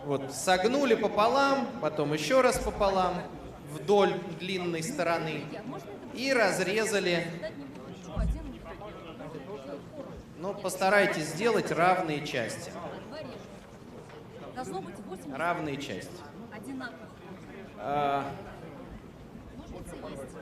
Вот, согнули пополам, потом еще раз пополам, вдоль длинной стороны. И разрезали. Ну, постарайтесь сделать равные части. Должно быть 8 равные части. одинаковых. Ножницы есть.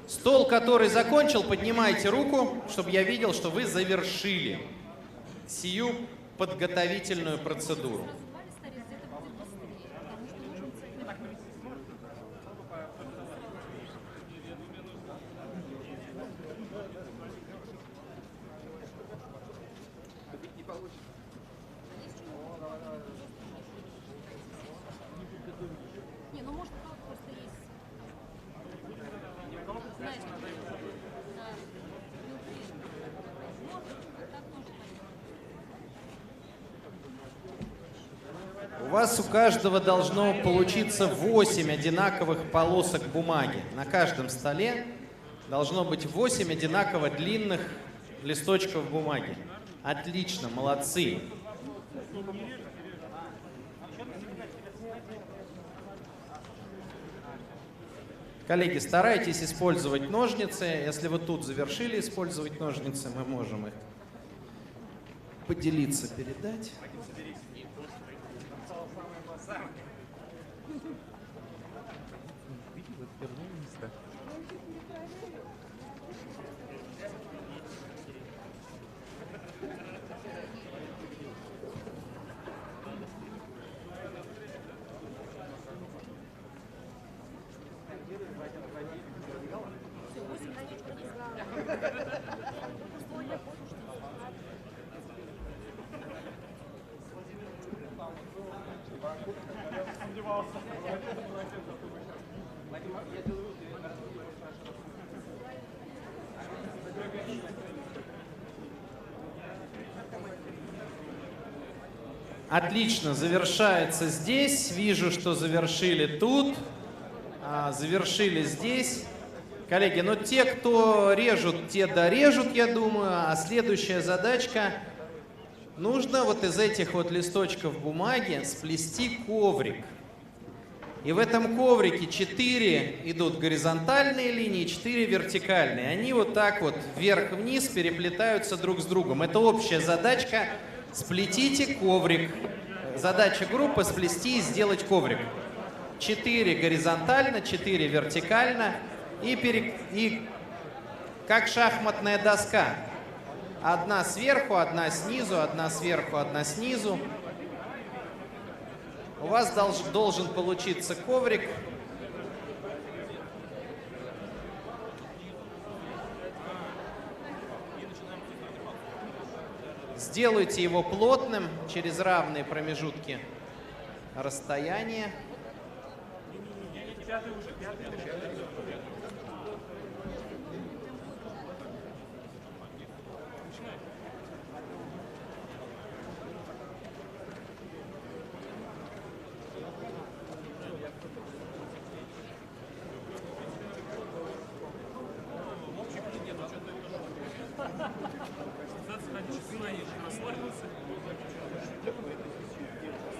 Стол, который закончил, поднимайте руку, чтобы я видел, что вы завершили сию подготовительную процедуру. Не, ну может просто есть. У вас у каждого должно получиться 8 одинаковых полосок бумаги. На каждом столе должно быть 8 одинаково длинных листочков бумаги. Отлично, молодцы. Коллеги, старайтесь использовать ножницы. Если вы тут завершили использовать ножницы, мы можем их поделиться, передать. Отлично, завершается здесь. Вижу, что завершили тут, завершили здесь. Коллеги, ну те, кто режут, те дорежут, я думаю. А следующая задачка. Нужно вот из этих вот листочков бумаги сплести коврик. И в этом коврике 4 идут горизонтальные линии, 4 вертикальные. Они вот так вот вверх-вниз переплетаются друг с другом. Это общая задачка. Сплетите коврик. Задача группы — сплести и сделать коврик. 4 горизонтально, 4 вертикально. И как шахматная доска. Одна сверху, одна снизу, одна сверху, одна снизу. У вас должен получиться коврик. Сделайте его плотным через равные промежутки расстояния.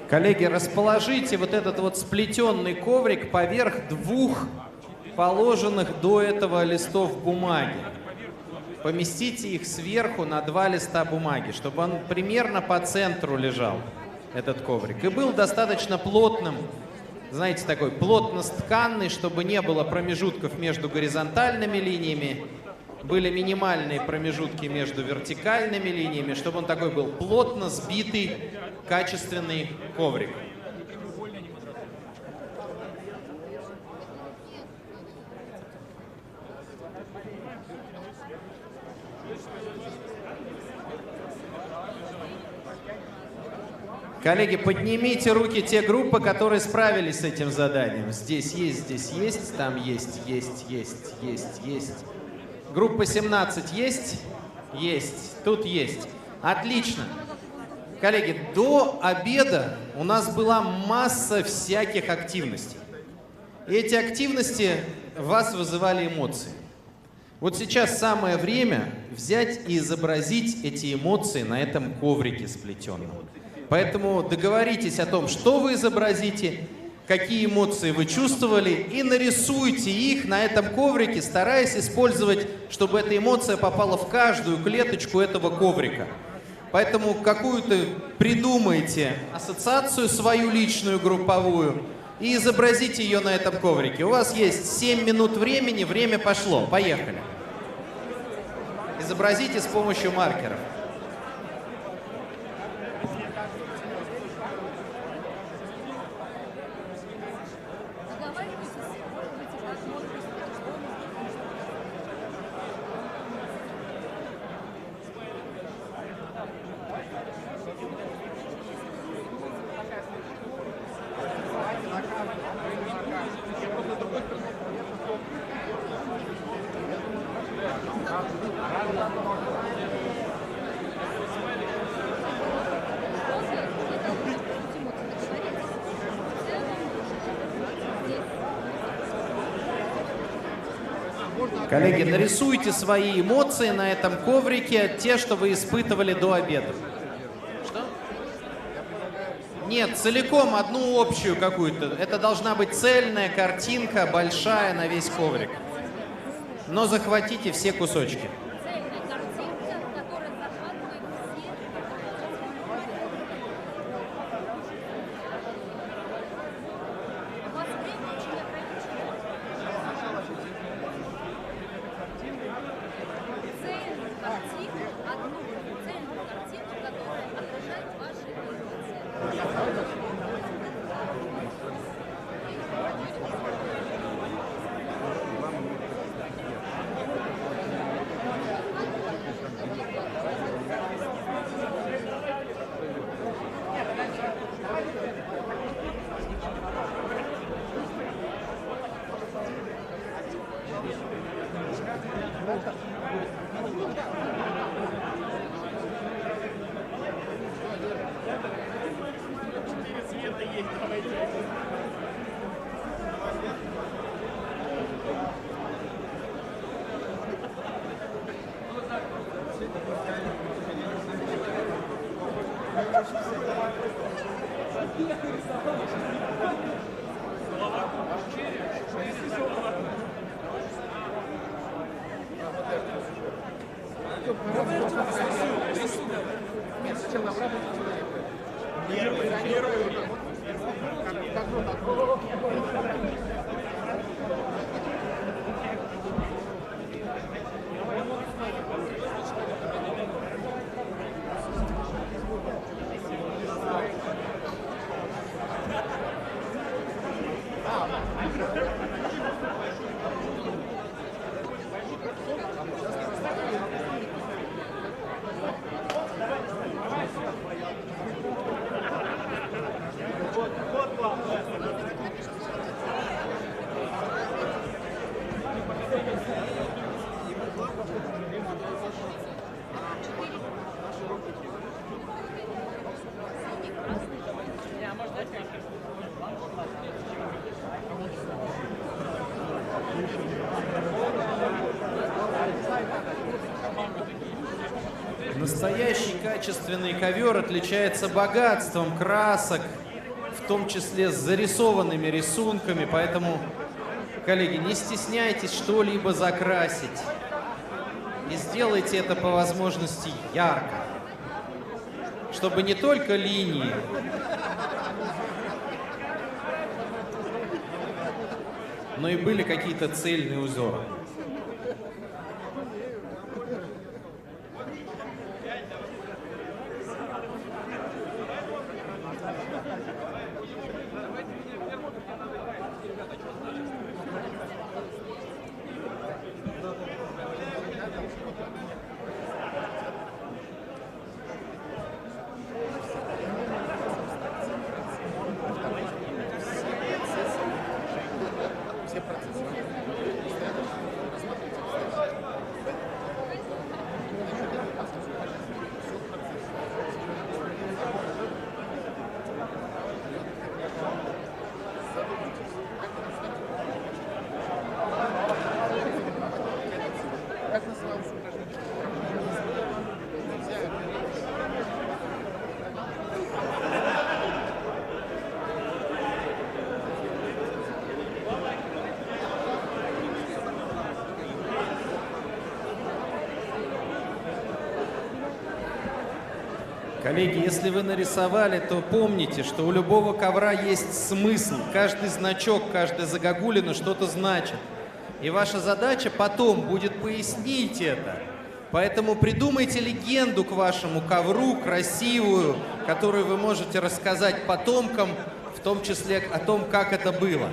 Коллеги, расположите вот этот вот сплетенный коврик поверх 2 положенных до этого листов бумаги. Поместите их сверху на 2 листа бумаги, чтобы он примерно по центру лежал, этот коврик. И был достаточно плотным, знаете, такой плотно-тканный, чтобы не было промежутков между горизонтальными линиями, были минимальные промежутки между вертикальными линиями, чтобы он такой был плотно сбитый, качественный коврик. Коллеги, поднимите руки те группы, которые справились с этим заданием. Здесь есть, там есть. Группа 17 есть? Есть. Тут есть. Отлично. Коллеги, до обеда у нас была масса всяких активностей. И эти активности в вас вызывали эмоции. Вот сейчас самое время взять и изобразить эти эмоции на этом коврике сплетенном. Поэтому договоритесь о том, что вы изобразите, какие эмоции вы чувствовали, и нарисуйте их на этом коврике, стараясь использовать, чтобы эта эмоция попала в каждую клеточку этого коврика. Поэтому какую-то придумайте ассоциацию свою личную, групповую, и изобразите ее на этом коврике. У вас есть 7 минут времени, время пошло. Поехали. Изобразите с помощью маркеров. Коллеги, нарисуйте свои эмоции на этом коврике, те, что вы испытывали до обеда. Что? Нет, целиком одну общую какую-то. Это должна быть цельная картинка, большая на весь коврик. Но захватите все кусочки. Настоящий качественный ковер отличается богатством красок, в том числе с зарисованными рисунками, поэтому, коллеги, не стесняйтесь что-либо закрасить. И сделайте это по возможности ярко, чтобы не только линии, но и были какие-то цельные узоры. Коллеги, если вы нарисовали, то помните, что у любого ковра есть смысл. Каждый значок, каждая загогулина что-то значит. И ваша задача потом будет пояснить это. Поэтому придумайте легенду к вашему ковру, красивую, которую вы можете рассказать потомкам, в том числе о том, как это было.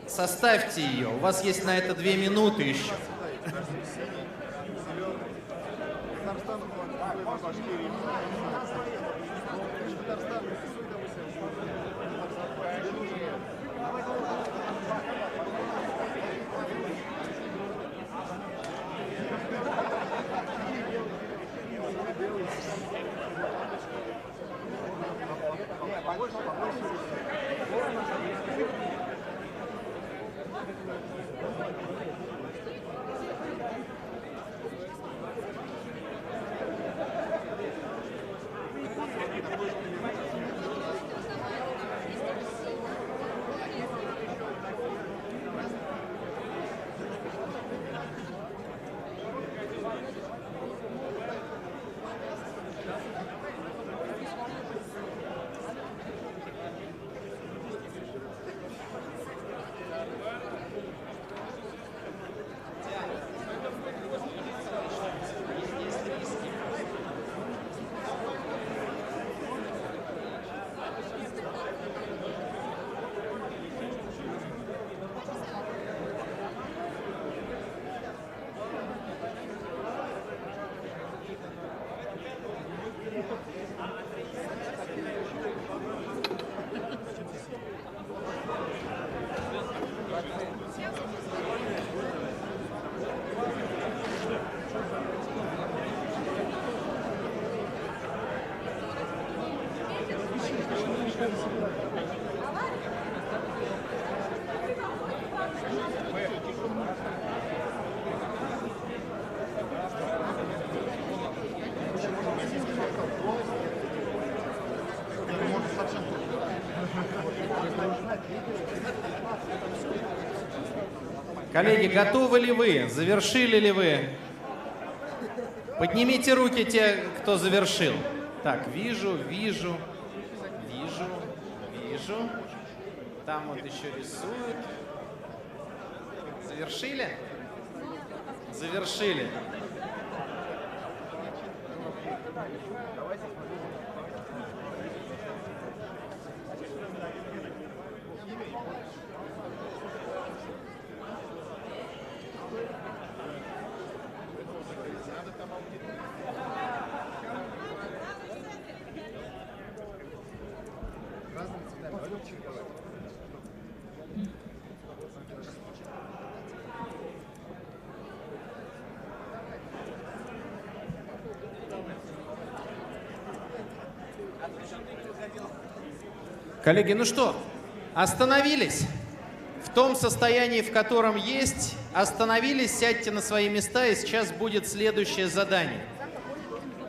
Составьте ее. У вас есть на это 2 минуты еще. Коллеги, готовы ли вы? Завершили ли вы? Поднимите руки те, кто завершил. Так, вижу. Там вот еще рисуют. Завершили? Завершили. Коллеги, ну что, остановились? В том состоянии, в котором есть, остановились, сядьте на свои места, и сейчас будет следующее задание.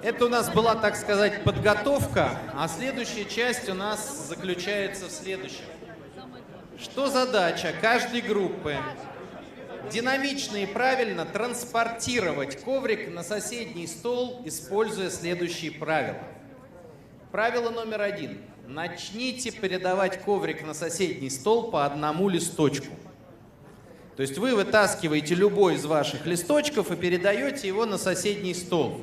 Это у нас была, так сказать, подготовка, а следующая часть у нас заключается в следующем. Что задача каждой группы? Динамично и правильно транспортировать коврик на соседний стол, используя следующие правила. Правило номер 1. Начните передавать коврик на соседний стол по одному листочку. То есть вы вытаскиваете любой из ваших листочков и передаете его на соседний стол.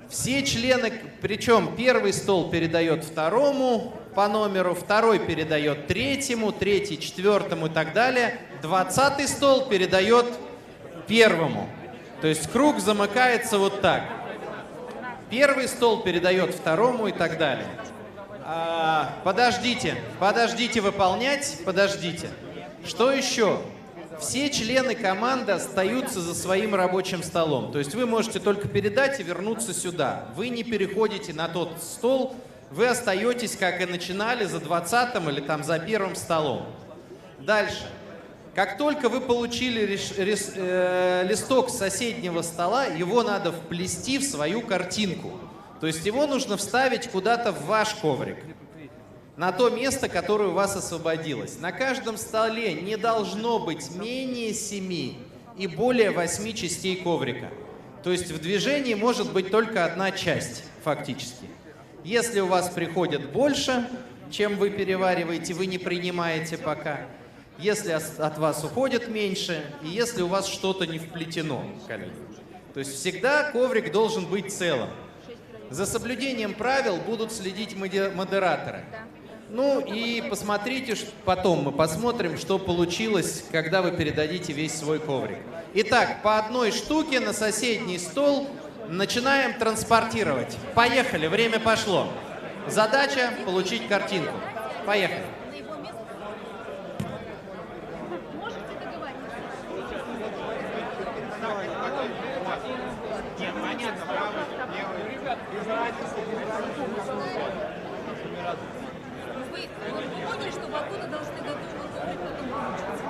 Все члены, причем первый стол передает второму по номеру, второй передает третьему, третий четвертому и так далее. 20-й стол передает первому. То есть круг замыкается вот так. Первый стол передает второму и так далее. Подождите выполнять, подождите. Что еще? Все члены команды остаются за своим рабочим столом. То есть вы можете только передать и вернуться сюда. Вы не переходите на тот стол, вы остаетесь, как и начинали, за 20-м или там за первым столом. Дальше. Как только вы получили листок с соседнего стола, его надо вплести в свою картинку. То есть его нужно вставить куда-то в ваш коврик, на то место, которое у вас освободилось. На каждом столе не должно быть менее 7 и более 8 частей коврика. То есть в движении может быть только одна часть, фактически. Если у вас приходит больше, чем вы перевариваете, вы не принимаете пока. Если от вас уходит меньше, и если у вас что-то не вплетено, коллеги. То есть всегда коврик должен быть целым. За соблюдением правил будут следить модераторы. Ну и посмотрите, потом мы посмотрим, что получилось, когда вы передадите весь свой коврик. Итак, по одной штуке на соседний стол начинаем транспортировать. Поехали, время пошло. Задача – получить картинку. Поехали. Вы поняли, что оттуда должны готовый коврик потом получиться?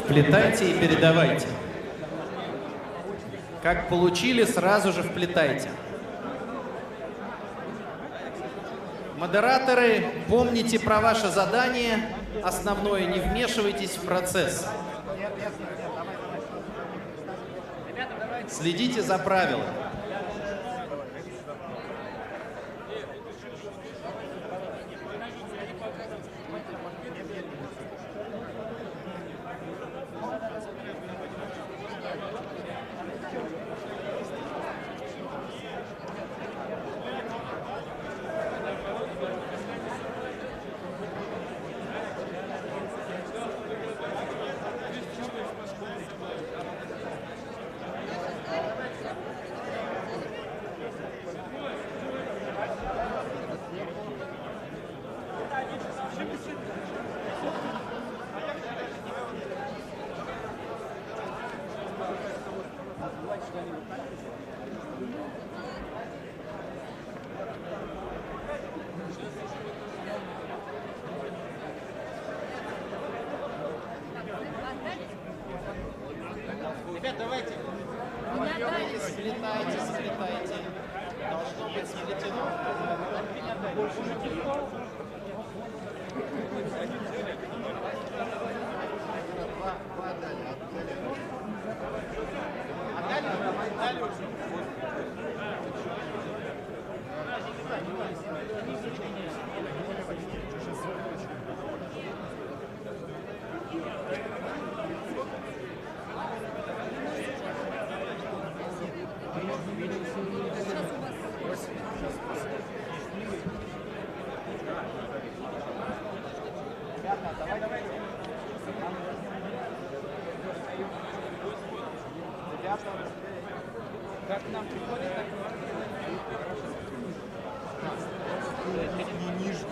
Вплетайте и передавайте. Как получили, сразу же вплетайте. Модераторы, помните про ваше задание. Основное, не вмешивайтесь в процесс. Следите за правилами. Ребят, давайте. Сплетайте. Должно быть сплетено. Как к нам приходит, так не ниже.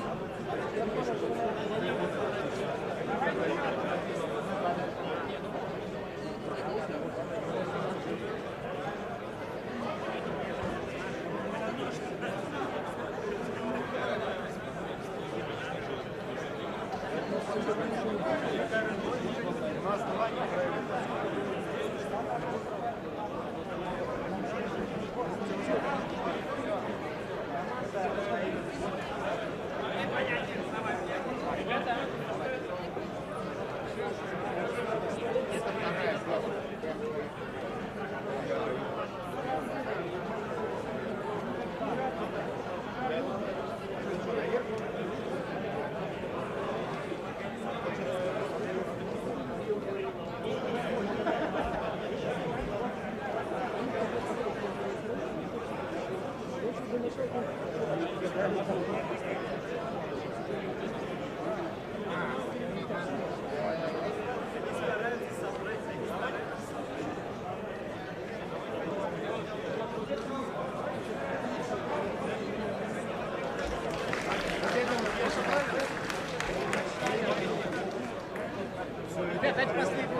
Ребят, дайте последний.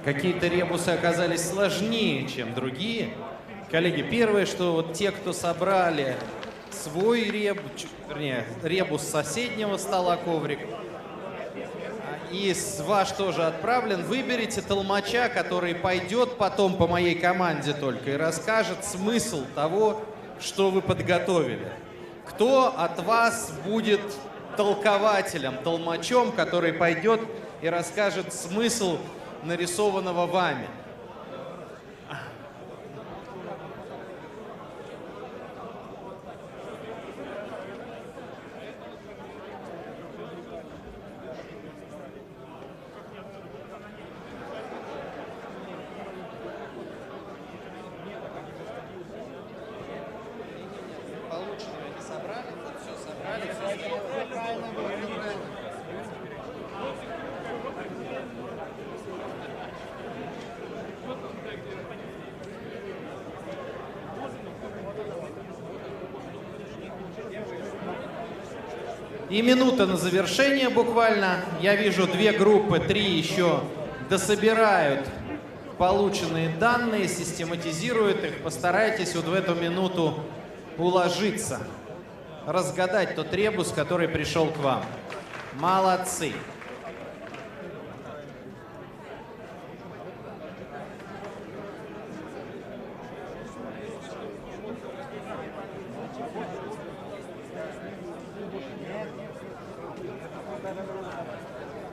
Какие-то ребусы оказались сложнее, чем другие. Коллеги, первое, что вот те, кто собрали свой ребус с соседнего стола, коврик, и ваш тоже отправлен, выберите толмача, который пойдет потом по моей команде только и расскажет смысл того, что вы подготовили. Кто от вас будет толкователем, толмачом, который пойдет и расскажет смысл нарисованного вами? Полученные не собрали, вот все собрали, все правильно было. И минута на завершение буквально. Я вижу 2 группы, 3 еще дособирают полученные данные, систематизируют их. Постарайтесь вот в эту минуту уложиться, разгадать тот ребус, который пришел к вам. Молодцы!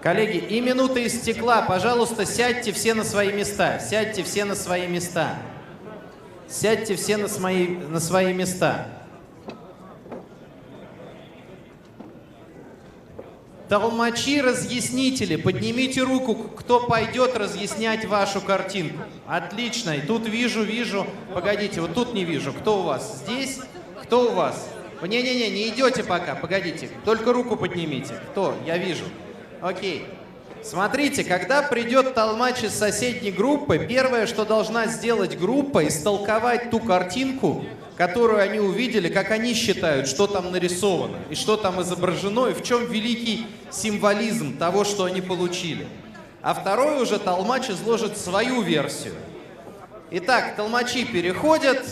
Коллеги, и минута истекла. Пожалуйста, сядьте все на свои места. Сядьте все на свои места. Сядьте все на свои места. Толмачи, разъяснители, поднимите руку, кто пойдет разъяснять вашу картинку. Отлично. И тут вижу. Погодите, вот тут не вижу. Кто у вас? Здесь? Кто у вас? Не-не-не, не идете пока. Погодите. Только руку поднимите. Кто? Я вижу. Окей. Смотрите, когда придет толмач из соседней группы, первое, что должна сделать группа, истолковать ту картинку, которую они увидели, как они считают, что там нарисовано, и что там изображено, и в чем великий символизм того, что они получили. А второе уже толмач изложит свою версию. Итак, толмачи переходят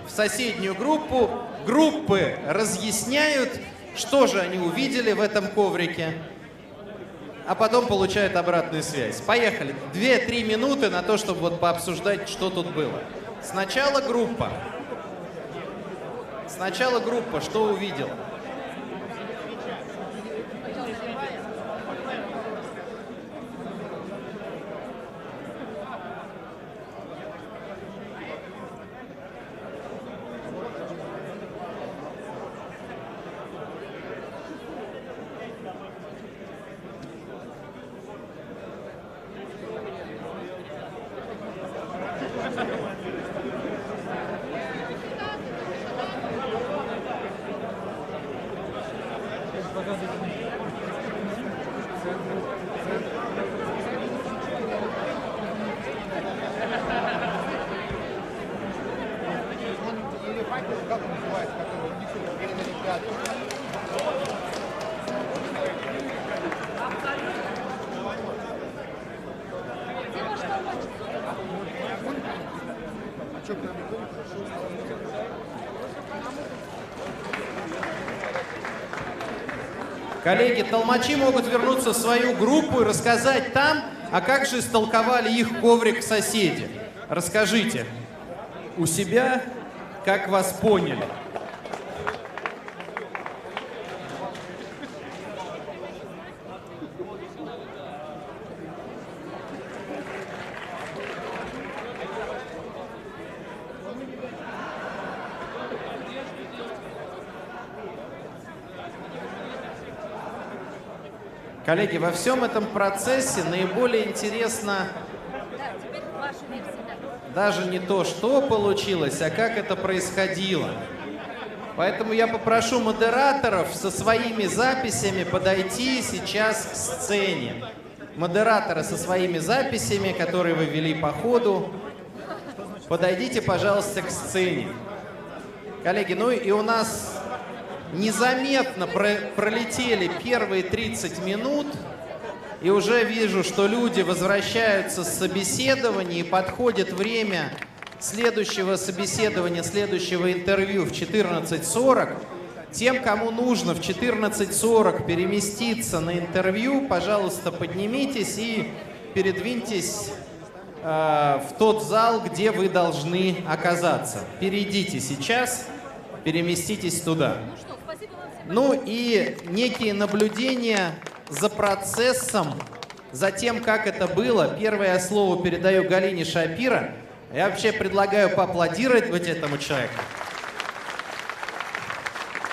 в соседнюю группу, группы разъясняют, что же они увидели в этом коврике, а потом получают обратную связь. Поехали. 2-3 минуты на то, чтобы вот пообсуждать, что тут было. Сначала группа. Что увидела? Коллеги, толмачи могут вернуться в свою группу и рассказать там, а как же истолковали их коврик соседи. Расскажите у себя, как вас поняли. Коллеги, во всем этом процессе наиболее интересно даже не то, что получилось, а как это происходило. Поэтому я попрошу модераторов со своими записями подойти сейчас к сцене. Модераторы со своими записями, которые вы вели по ходу, подойдите, пожалуйста, к сцене. Коллеги, ну и у нас незаметно пролетели первые 30 минут, и уже вижу, что люди возвращаются с собеседования, и подходит время следующего собеседования, следующего интервью в 14:40. Тем, кому нужно в 14:40 переместиться на интервью, пожалуйста, поднимитесь и передвиньтесь в тот зал, где вы должны оказаться. Перейдите сейчас, переместитесь туда. Ну и некие наблюдения за процессом, за тем, как это было. Первое слово передаю Галине Шапира. Я вообще предлагаю поаплодировать этому человеку.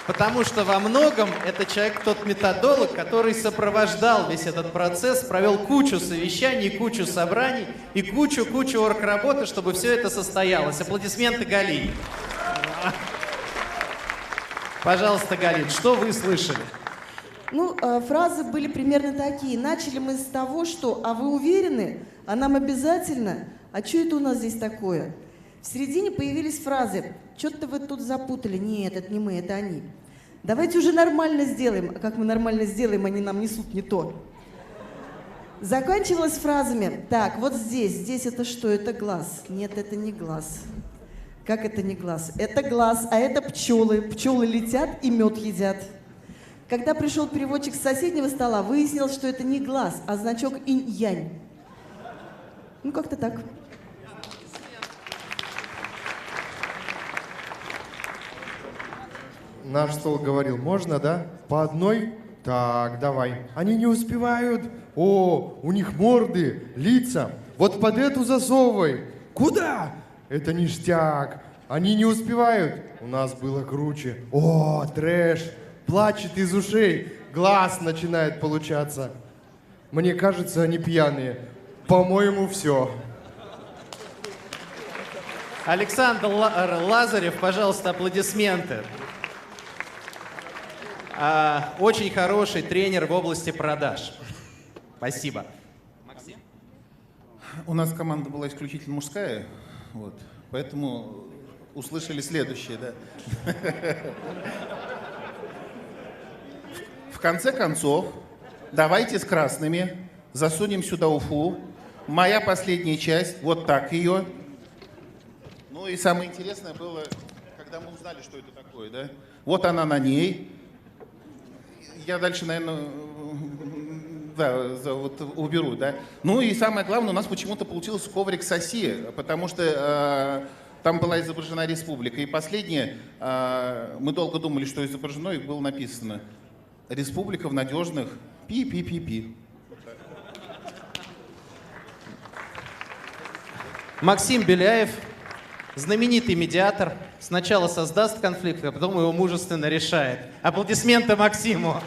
Потому что во многом это человек, тот методолог, который сопровождал весь этот процесс, провел кучу совещаний, кучу собраний и кучу оргработы, чтобы все это состоялось. Аплодисменты Галине. Пожалуйста, Галин, что вы слышали? Ну, фразы были примерно такие. Начали мы с того, что «а вы уверены? А нам обязательно? А что это у нас здесь такое?» В середине появились фразы «что-то вы тут запутали». Нет, это не мы, это они. Давайте уже нормально сделаем. А как мы нормально сделаем, они нам несут не то. Заканчивалось фразами «так, вот здесь это что? Это глаз». Нет, это не глаз. Как это не глаз? Это глаз, а это пчелы. Пчелы летят и мед едят. Когда пришел переводчик с соседнего стола, выяснилось, что это не глаз, а значок инь-янь. Ну, как-то так. Наш стол говорил, можно, да? По одной Так, давай. Они не успевают. О, у них морды, лица. Вот под эту засовывай. Куда? Это ништяк. Они не успевают. У нас было круче. О, трэш. Плачет из ушей. Глаз начинает получаться. Мне кажется, они пьяные. По-моему, все. Александр Лазарев, пожалуйста, аплодисменты. Очень хороший тренер в области продаж. Спасибо. Максим? У нас команда была исключительно мужская, вот, поэтому услышали следующее, да. В конце концов, давайте с красными засунем сюда Уфу. Моя последняя часть, вот так ее. Ну и самое интересное было, когда мы узнали, что это такое, да. Вот она на ней. Я дальше, наверное, да, вот уберу, да. Ну и самое главное, у нас почему-то получился коврик соси, потому что там была изображена республика. И последнее, мы долго думали, что изображено, и было написано: «Республика в надежных пи-пи-пи-пи». Максим Беляев, знаменитый медиатор, сначала создаст конфликт, а потом его мужественно решает. Аплодисменты Максиму.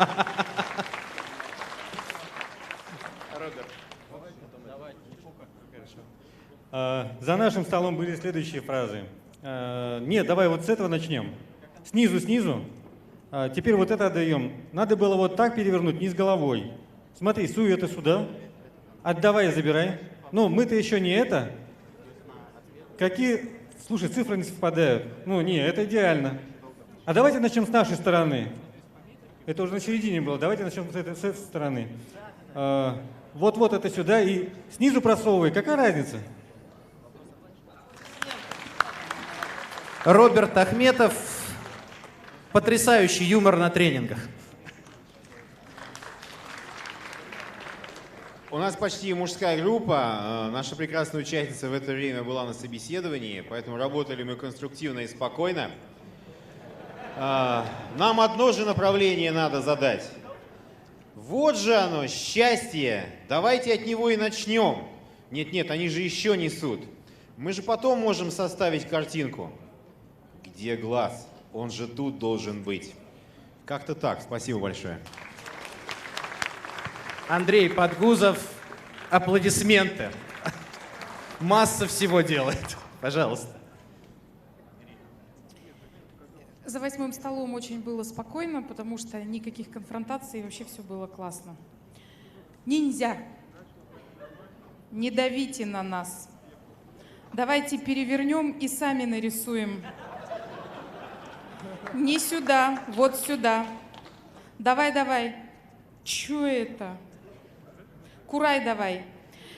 За нашим столом были следующие фразы. Нет, давай вот с этого начнем. Снизу. Теперь вот это отдаем. Надо было вот так перевернуть, вниз головой. Смотри, суй это сюда. Отдавай, забирай. Ну, мы-то еще не это. Какие... Слушай, цифры не совпадают. Ну, не, это идеально. А давайте начнем с нашей стороны. Это уже на середине было. Давайте начнем с этой стороны. Вот это сюда и снизу просовывай. Какая разница? Роберт Ахметов. Потрясающий юмор на тренингах. У нас почти мужская группа. Наша прекрасная участница в это время была на собеседовании, поэтому работали мы конструктивно и спокойно. Нам одно же направление надо задать. Вот же оно, счастье. Давайте от него и начнем. Нет, они же еще несут. Мы же потом можем составить картинку. Где глаз? Он же тут должен быть. Как-то так. Спасибо большое. Андрей Подгузов, аплодисменты. Масса всего делает. Пожалуйста. За 8-м столом очень было спокойно, потому что никаких конфронтаций, и вообще все было классно. Ниндзя, не давите на нас. Давайте перевернем и сами нарисуем. Не сюда, вот сюда. Давай. Чё это? Курай давай.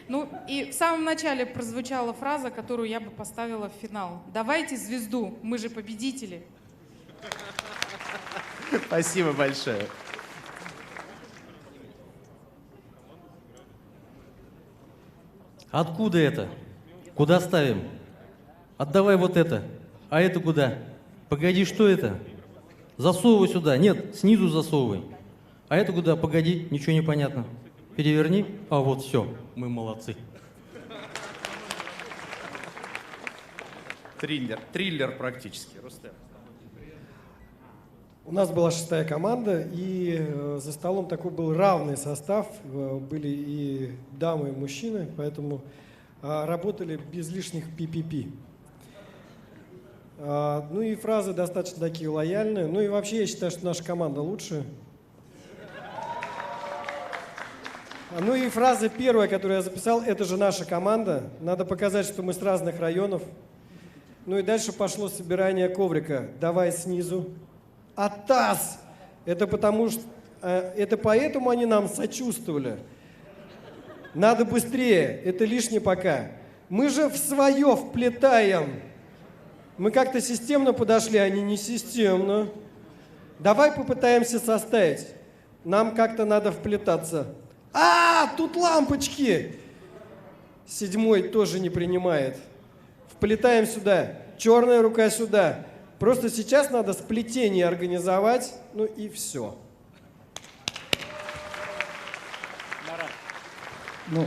Ну и в самом начале прозвучала фраза, которую я бы поставила в финал. Давайте звезду, мы же победители. Спасибо большое. Откуда это? Куда ставим? Отдавай вот это. А это куда? Погоди, что это? Засовывай сюда. Нет, снизу засовывай. А это куда? Погоди, ничего не понятно. Переверни. А вот все, мы молодцы. Триллер практически. Рустем. У нас была 6-я команда, и за столом такой был равный состав. Были и дамы, и мужчины, поэтому работали без лишних пи-пи-пи. Ну и фразы достаточно такие лояльные. Ну и вообще я считаю, что наша команда лучше. Ну и фраза первая, которую я записал, это же наша команда. Надо показать, что мы с разных районов. Ну и дальше пошло собирание коврика. Давай снизу. А таз! Это потому что... Это поэтому они нам сочувствовали. Надо быстрее. Это лишнее пока. Мы же в свое вплетаем. Мы как-то системно подошли, а не системно. Давай попытаемся составить. Нам как-то надо вплетаться. Тут лампочки! 7-й тоже не принимает. Вплетаем сюда. Черная рука сюда. Просто сейчас надо сплетение организовать. Ну и все. Ну,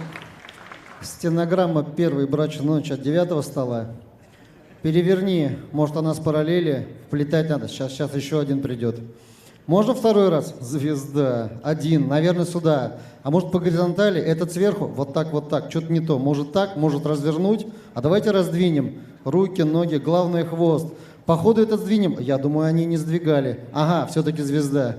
стенограмма первой брачной ночи от 9 стола. Переверни, может, она с параллели, вплетать надо. Сейчас еще один придет. Можно второй раз? Звезда. Один, наверное, сюда. А может, по горизонтали, этот сверху, вот так, что-то не то. Может так, может развернуть. А давайте раздвинем. Руки, ноги, главное хвост. Походу этот сдвинем. Я думаю, они не сдвигали. Ага, все-таки звезда.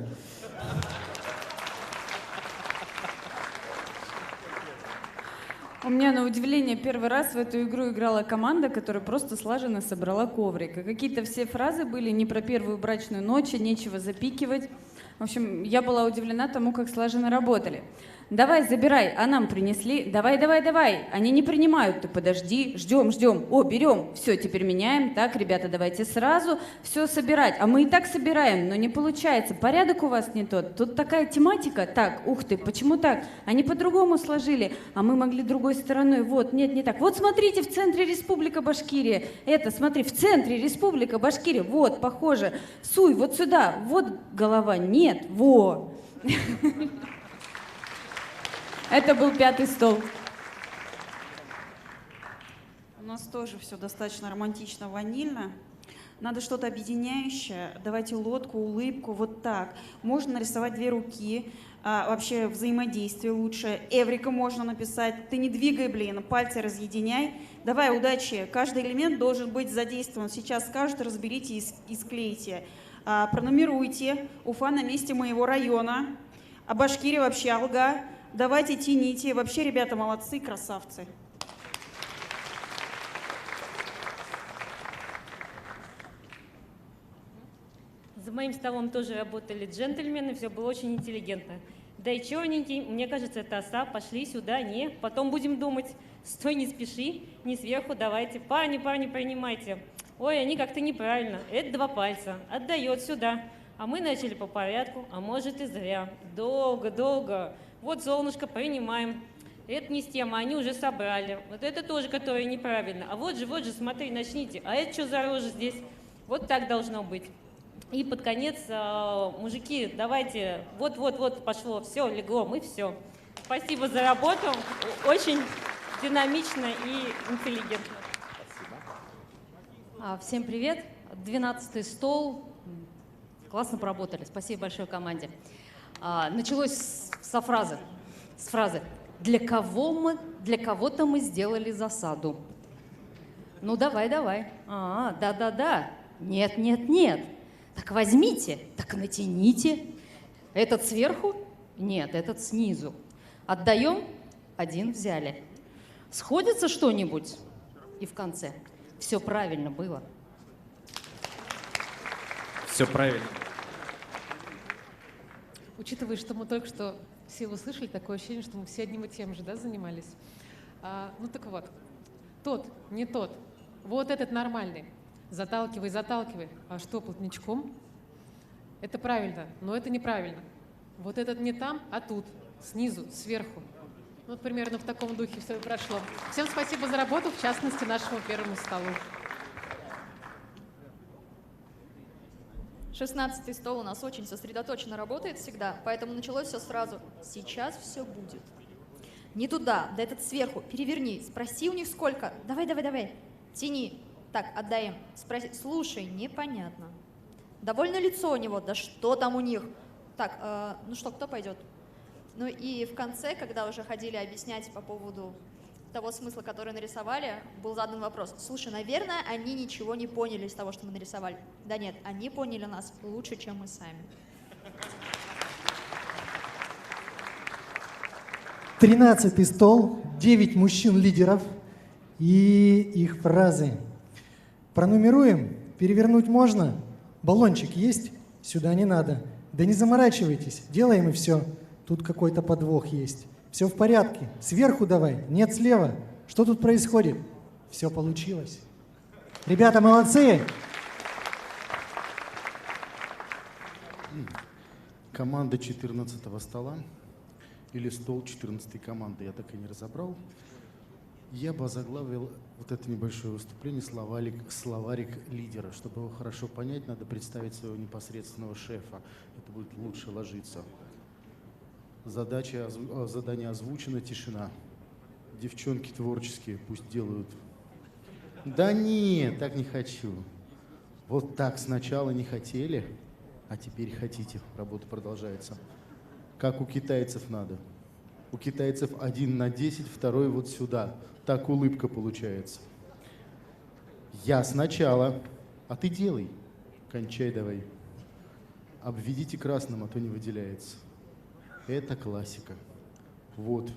У меня, на удивление, первый раз в эту игру играла команда, которая просто слаженно собрала коврик. И какие-то все фразы были не про первую брачную ночь, нечего запикивать. В общем, я была удивлена тому, как слаженно работали. Давай, забирай, а нам принесли. Давай, давай, давай. Они не принимают, ты подожди, ждем, ждем. О, берем. Все, теперь меняем. Так, ребята, давайте сразу все собирать. А мы и так собираем, но не получается. Порядок у вас не тот. Тут такая тематика. Так, ух ты, почему так? Они по-другому сложили, а мы могли другой стороной. Вот, нет, не так. Вот смотрите, в центре Республика Башкирия. Это, смотри, в центре Республика Башкирия. Вот, похоже. Суй, вот сюда. Вот голова. Нет, во. Это был 5-й стол. У нас тоже все достаточно романтично, ванильно. Надо что-то объединяющее. Давайте лодку, улыбку, вот так. Можно нарисовать 2 руки. Вообще взаимодействие лучше. Эврика можно написать. Ты не двигай, блин, пальцы разъединяй. Давай, удачи. Каждый элемент должен быть задействован. Сейчас скажут, разберите и склейте. Пронумеруйте. Уфа на месте моего района. А Башкирия вообще алга. Давайте тяните. Вообще, ребята, молодцы, красавцы. За моим столом тоже работали джентльмены, все было очень интеллигентно. Да и черненький, мне кажется, это оса, пошли сюда, не, потом будем думать. Стой, не спеши, не сверху, давайте. Парни, принимайте. Ой, они как-то неправильно, это 2 пальца, отдает сюда. А мы начали по порядку, а может и зря. Долго. Вот солнышко, принимаем. Это не с тем, они уже собрали. Вот это тоже, которое неправильно. А вот же, смотри, начните. А это что за рожа здесь? Вот так должно быть. И под конец, мужики, давайте, вот пошло, все, легло, мы все. Спасибо за работу, очень динамично и интеллигентно. Всем привет, 12-й стол, классно поработали, спасибо большое команде. Началось с фразы «Для кого-то мы сделали засаду». Ну давай, да, нет. Так возьмите, так натяните. Этот сверху? Нет, этот снизу. Отдаем? 1 взяли. Сходится что-нибудь? И в конце. Все правильно было. Все правильно. Учитывая, что мы только что все услышали, такое ощущение, что мы все одним и тем же, да, занимались. Ну так вот, тот, не тот, вот этот нормальный. Заталкивай. А что, плотничком? Это правильно, но это неправильно. Вот этот не там, а тут, снизу, сверху. Вот примерно в таком духе все и прошло. Всем спасибо за работу, в частности, нашему первому столу. 16-й стол у нас очень сосредоточенно работает всегда, поэтому началось все сразу. Сейчас все будет. Не туда, да этот сверху, переверни, спроси у них сколько. Давай, тяни. Так, отдаем. Спроси, слушай, непонятно. Довольно лицо у него, да что там у них? Так, ну что, кто пойдет? Ну и в конце, когда уже ходили объяснять по поводу того смысла, который нарисовали, был задан вопрос. Слушай, наверное, они ничего не поняли из того, что мы нарисовали. Да нет, они поняли нас лучше, чем мы сами. 13-й стол, 9 мужчин-лидеров и их фразы. Пронумеруем, перевернуть можно. Баллончик есть? Сюда не надо. Да не заморачивайтесь, делаем и все. Тут какой-то подвох есть. Все в порядке. Сверху давай, нет слева. Что тут происходит? Все получилось. Ребята, молодцы! Команда 14-го стола или стол 14-й команды, я так и не разобрал. Я бы озаглавил вот это небольшое выступление словарик лидера. Чтобы его хорошо понять, надо представить своего непосредственного шефа. Это будет лучше ложиться. Задание озвучена, тишина. Девчонки творческие, пусть делают. Да нет, так не хочу. Вот так сначала не хотели, а теперь хотите. Работа продолжается. Как у китайцев надо. У китайцев 1 на 10, второй вот сюда. Так улыбка получается. Я сначала, а ты делай. Кончай давай. Обведите красным, а то не выделяется. Это классика. Вот.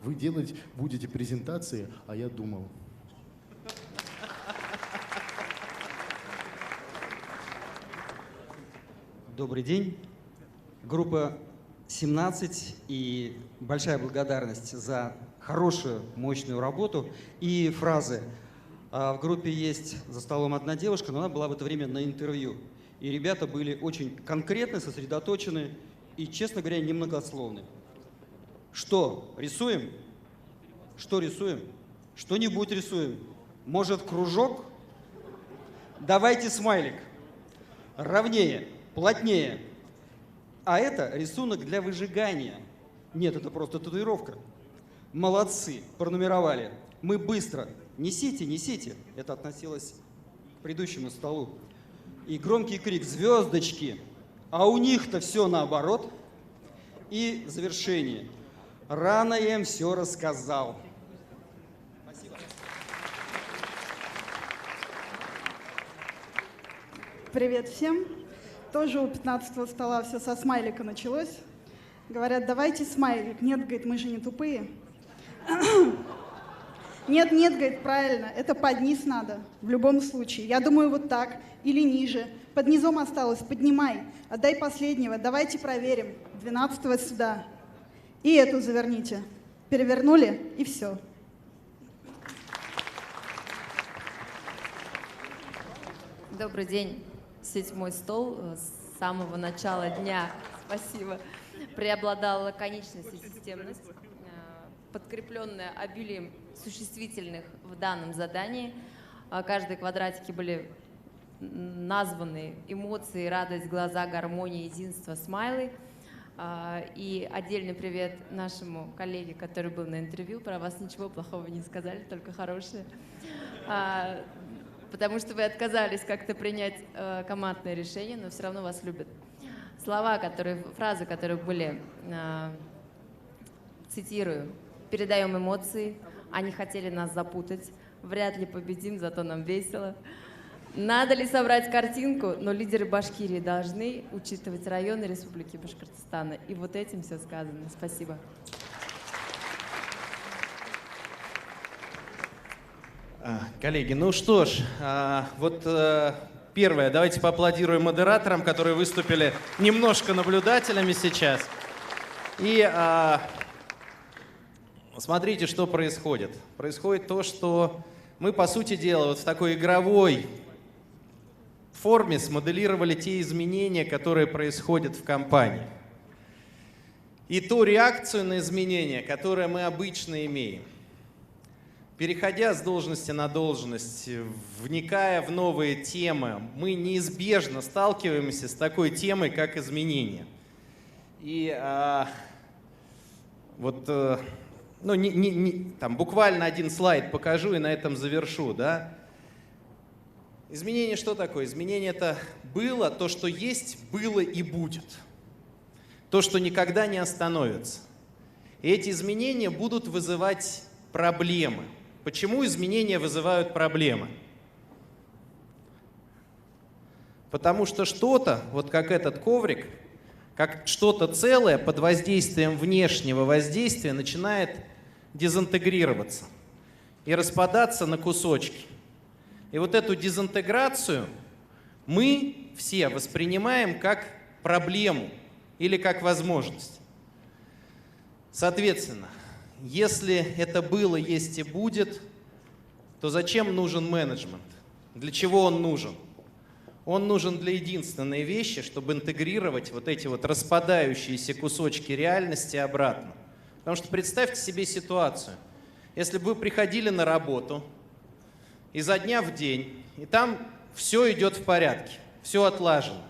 Вы делать будете презентации, а я думал. Добрый день. Группа 17 и большая благодарность за хорошую, мощную работу и фразы. В группе есть за столом одна девушка, но она была в это время на интервью. И ребята были очень конкретны, сосредоточены и, честно говоря, немногословны. Что, рисуем? Что рисуем? Что-нибудь рисуем. Может, кружок? Давайте смайлик. Ровнее, плотнее. А это рисунок для выжигания. Нет, это просто татуировка. Молодцы, пронумеровали. Мы быстро. Несите, несите. Это относилось к предыдущему столу. И громкий крик «Звездочки!». А у них-то все наоборот. И завершение. Рано я им все рассказал. Спасибо. Привет всем. Тоже у 15-го стола все со смайлика началось. Говорят, давайте смайлик. Нет, говорит, мы же не тупые. Нет, нет, говорит, правильно, это под низ надо, в любом случае. Я думаю, вот так или ниже. Под низом осталось, поднимай, отдай последнего, давайте проверим. 12-го сюда. И эту заверните. Перевернули, и все. Добрый день. 7-й стол с самого начала дня, спасибо, преобладала лаконичность и системность, подкрепленная обилием существительных в данном задании. Каждой квадратике были названы эмоции, радость, глаза, гармония, единство, смайлы. И отдельный привет нашему коллеге, который был на интервью. Про вас ничего плохого не сказали, только хорошее. Потому что вы отказались как-то принять командное решение, но все равно вас любят. Фразы, которые были, цитирую, «Передаем эмоции, они хотели нас запутать, вряд ли победим, зато нам весело». Надо ли собрать картинку, но лидеры Башкирии должны учитывать районы Республики Башкортостана. И вот этим все сказано. Спасибо. Коллеги, ну что ж, первое, давайте поаплодируем модераторам, которые выступили немножко наблюдателями сейчас. И смотрите, что происходит. Происходит то, что мы, по сути дела, вот в такой игровой форме смоделировали те изменения, которые происходят в компании. И ту реакцию на изменения, которые мы обычно имеем. Переходя с должности на должность, вникая в новые темы, мы неизбежно сталкиваемся с такой темой, как изменения. И там буквально один слайд покажу и на этом завершу. Да? Изменение что такое? Изменение — это было, то, что есть, было и будет. То, что никогда не остановится. И эти изменения будут вызывать проблемы. Почему изменения вызывают проблемы? Потому что что-то, вот как этот коврик, как что-то целое под воздействием внешнего воздействия начинает дезинтегрироваться и распадаться на кусочки. И вот эту дезинтеграцию мы все воспринимаем как проблему или как возможность. Соответственно, если это было, есть и будет, то зачем нужен менеджмент? Для чего он нужен? Он нужен для единственной вещи, чтобы интегрировать вот эти вот распадающиеся кусочки реальности обратно. Потому что представьте себе ситуацию. Если бы вы приходили на работу изо дня в день, и там все идет в порядке, все отлажено.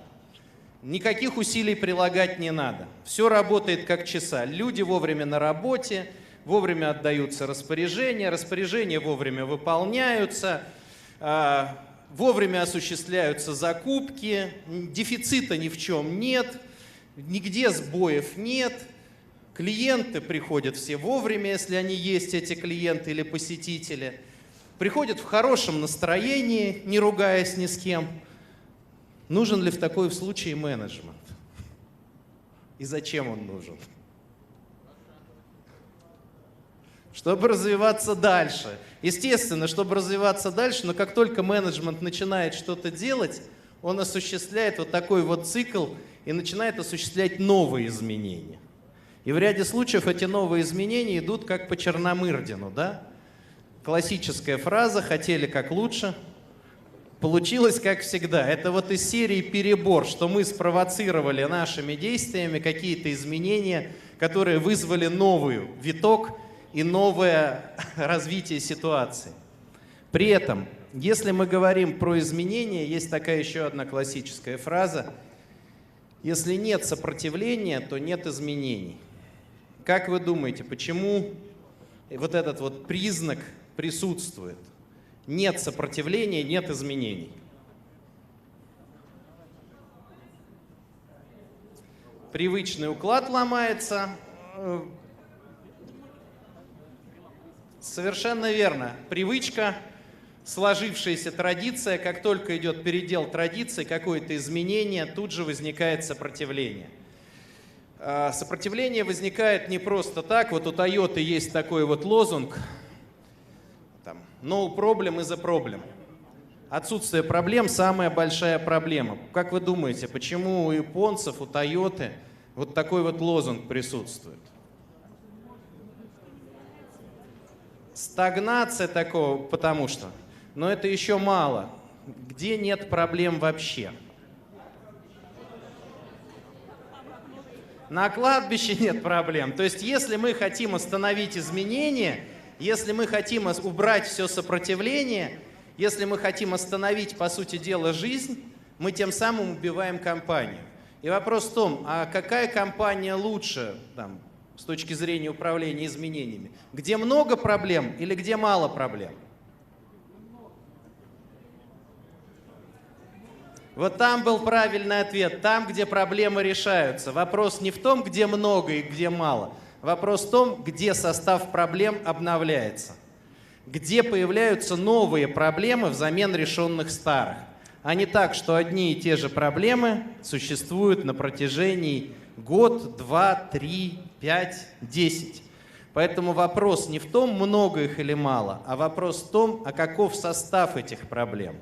Никаких усилий прилагать не надо. Все работает как часа. Люди вовремя на работе, вовремя отдаются распоряжения, распоряжения вовремя выполняются, вовремя осуществляются закупки, дефицита ни в чем нет, нигде сбоев нет, клиенты приходят все вовремя, если они есть, эти клиенты или посетители, приходят в хорошем настроении, не ругаясь ни с кем. Нужен ли в такой случае менеджмент? И зачем он нужен? Чтобы развиваться дальше. Естественно, чтобы развиваться дальше, но как только менеджмент начинает что-то делать, он осуществляет вот такой вот цикл и начинает осуществлять новые изменения. И в ряде случаев эти новые изменения идут как по Черномырдину, да? Классическая фраза «хотели как лучше», получилось как всегда. Это вот из серии перебор, что мы спровоцировали нашими действиями какие-то изменения, которые вызвали новый виток и новое развитие ситуации. При этом, если мы говорим про изменения, есть такая еще одна классическая фраза: если нет сопротивления, то нет изменений. Как вы думаете, почему вот этот вот признак присутствует? Нет сопротивления, нет изменений. Привычный уклад ломается. Совершенно верно. Привычка, сложившаяся традиция, как только идет передел традиции, какое-то изменение, тут же возникает сопротивление. Сопротивление возникает не просто так. Вот у Toyota есть такой вот лозунг: no problem is a problem. Отсутствие проблем – самая большая проблема. Как вы думаете, почему у японцев, у Toyota вот такой вот лозунг присутствует? Стагнация такого, потому что. Но это еще мало. Где нет проблем вообще? На кладбище нет проблем. То есть, если мы хотим остановить изменения, если мы хотим убрать все сопротивление, если мы хотим остановить, по сути дела, жизнь, мы тем самым убиваем компанию. И вопрос в том, а какая компания лучше там, с точки зрения управления изменениями? Где много проблем или где мало проблем? Вот там был правильный ответ, там, где проблемы решаются. Вопрос не в том, где много и где мало. Вопрос в том, где состав проблем обновляется. Где появляются новые проблемы взамен решенных старых. А не так, что одни и те же проблемы существуют на протяжении год, 2, 3, 5, 10. Поэтому вопрос не в том, много их или мало, а вопрос в том, а каков состав этих проблем.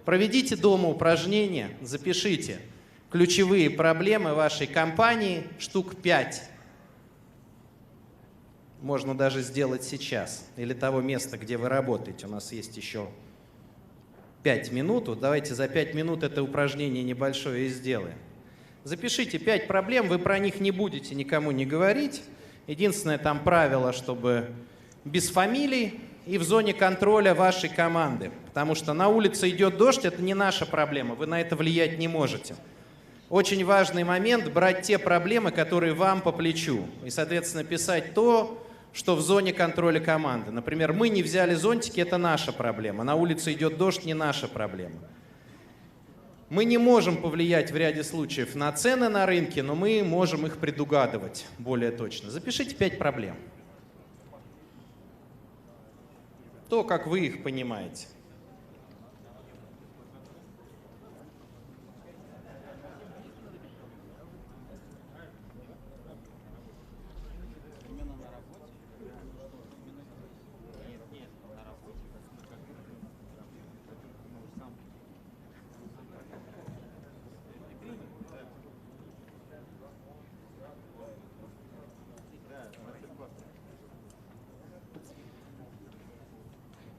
Проведите дома упражнение, запишите ключевые проблемы вашей компании, штук 5. Можно даже сделать сейчас. Или того места, где вы работаете. У нас есть еще 5 минут. Вот давайте за 5 минут это упражнение небольшое и сделаем. Запишите 5 проблем, вы про них не будете никому не говорить. Единственное там правило, чтобы без фамилий и в зоне контроля вашей команды. Потому что на улице идет дождь, это не наша проблема, вы на это влиять не можете. Очень важный момент — брать те проблемы, которые вам по плечу. И, соответственно, писать то, что в зоне контроля команды. Например, мы не взяли зонтики, это наша проблема. На улице идет дождь, не наша проблема. Мы не можем повлиять в ряде случаев на цены на рынке, но мы можем их предугадывать более точно. Запишите 5 проблем. То, как вы их понимаете.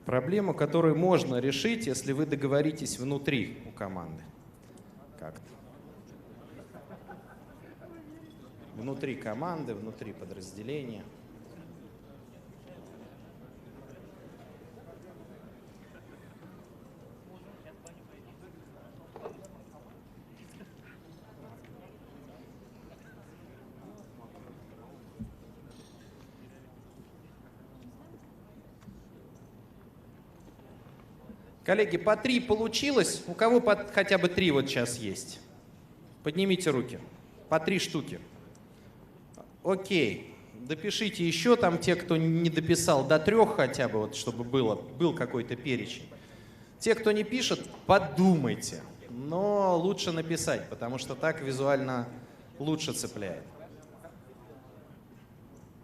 Проблему, которую можно решить, если вы договоритесь внутри у команды. Как-то. Внутри команды, внутри подразделения. Коллеги, по 3 получилось? У кого хотя бы 3 вот сейчас есть? Поднимите руки. По 3 штуки. Окей. Допишите еще там те, кто не дописал, до 3 хотя бы, вот, чтобы был какой-то перечень. Те, кто не пишет, подумайте. Но лучше написать, потому что так визуально лучше цепляет.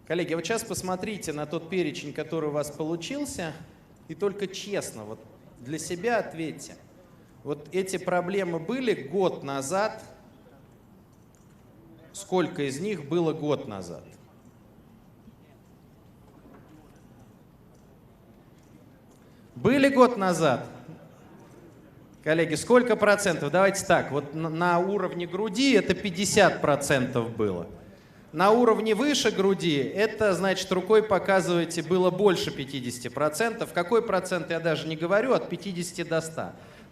Коллеги, вот сейчас посмотрите на тот перечень, который у вас получился, и только честно, вот для себя ответьте. Вот эти проблемы были год назад? Сколько из них было год назад? Были год назад? Коллеги, сколько процентов? Давайте так, вот на уровне груди это 50% было. На уровне выше груди, это, значит, рукой показываете, было больше 50%. Какой процент, я даже не говорю, от 50 до 100.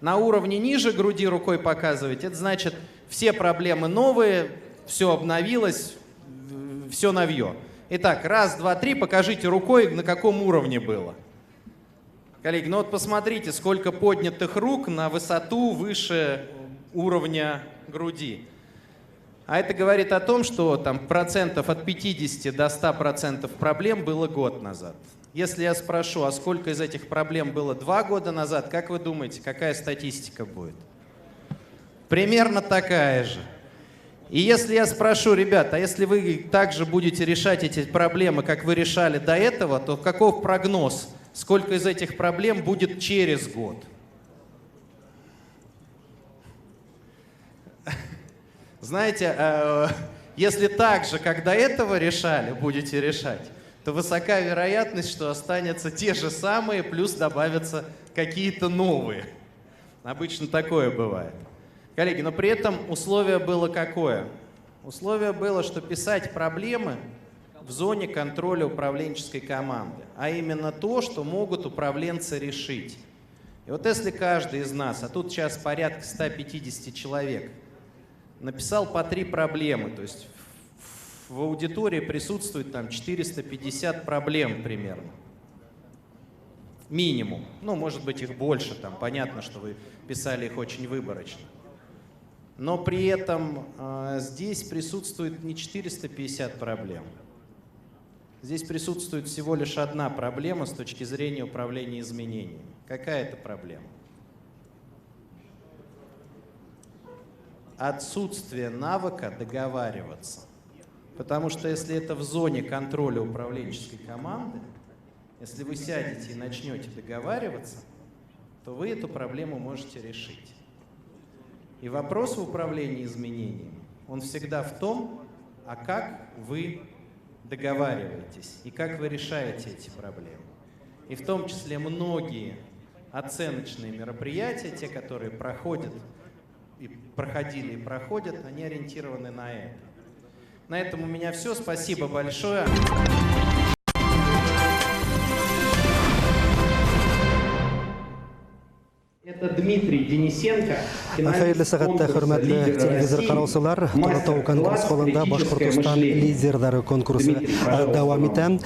На уровне ниже груди рукой показываете, это значит, все проблемы новые, все обновилось, все новье. Итак, 1, 2, 3, покажите рукой, на каком уровне было. Коллеги, ну вот посмотрите, сколько поднятых рук на высоту выше уровня груди. А это говорит о том, что там процентов от 50 до 100% проблем было год назад. Если я спрошу, а сколько из этих проблем было 2 года назад, как вы думаете, какая статистика будет? Примерно такая же. И если я спрошу, ребята, а если вы также будете решать эти проблемы, как вы решали до этого, то каков прогноз, сколько из этих проблем будет через год? Знаете, если так же, как до этого решали, будете решать, то высока вероятность, что останутся те же самые, плюс добавятся какие-то новые. Обычно такое бывает. Коллеги, но при этом условие было какое? Условие было, что писать проблемы в зоне контроля управленческой команды, а именно то, что могут управленцы решить. И вот если каждый из нас, а тут сейчас порядка 150 человек, написал по 3 проблемы, то есть в аудитории присутствует там 450 проблем примерно. Минимум. Ну, может быть, их больше, там понятно, что вы писали их очень выборочно. Но при этом здесь присутствует не 450 проблем. Здесь присутствует всего лишь одна проблема с точки зрения управления изменениями. Какая это проблема? Отсутствие навыка договариваться. Потому что если это в зоне контроля управленческой команды, если вы сядете и начнете договариваться, то вы эту проблему можете решить. И вопрос в управлении изменениями, он всегда в том, а как вы договариваетесь и как вы решаете эти проблемы. И в том числе многие оценочные мероприятия, те, которые проходят, и проходили и проходят, они ориентированы на это. На этом у меня все. Спасибо большое. Это Дмитрий Денисенко. Хәерле сәгатьтә хөрмәтле телевизор караучылар, Таратау конкурс холлында Башкортстан лидерлары конкурсы дәвам итә.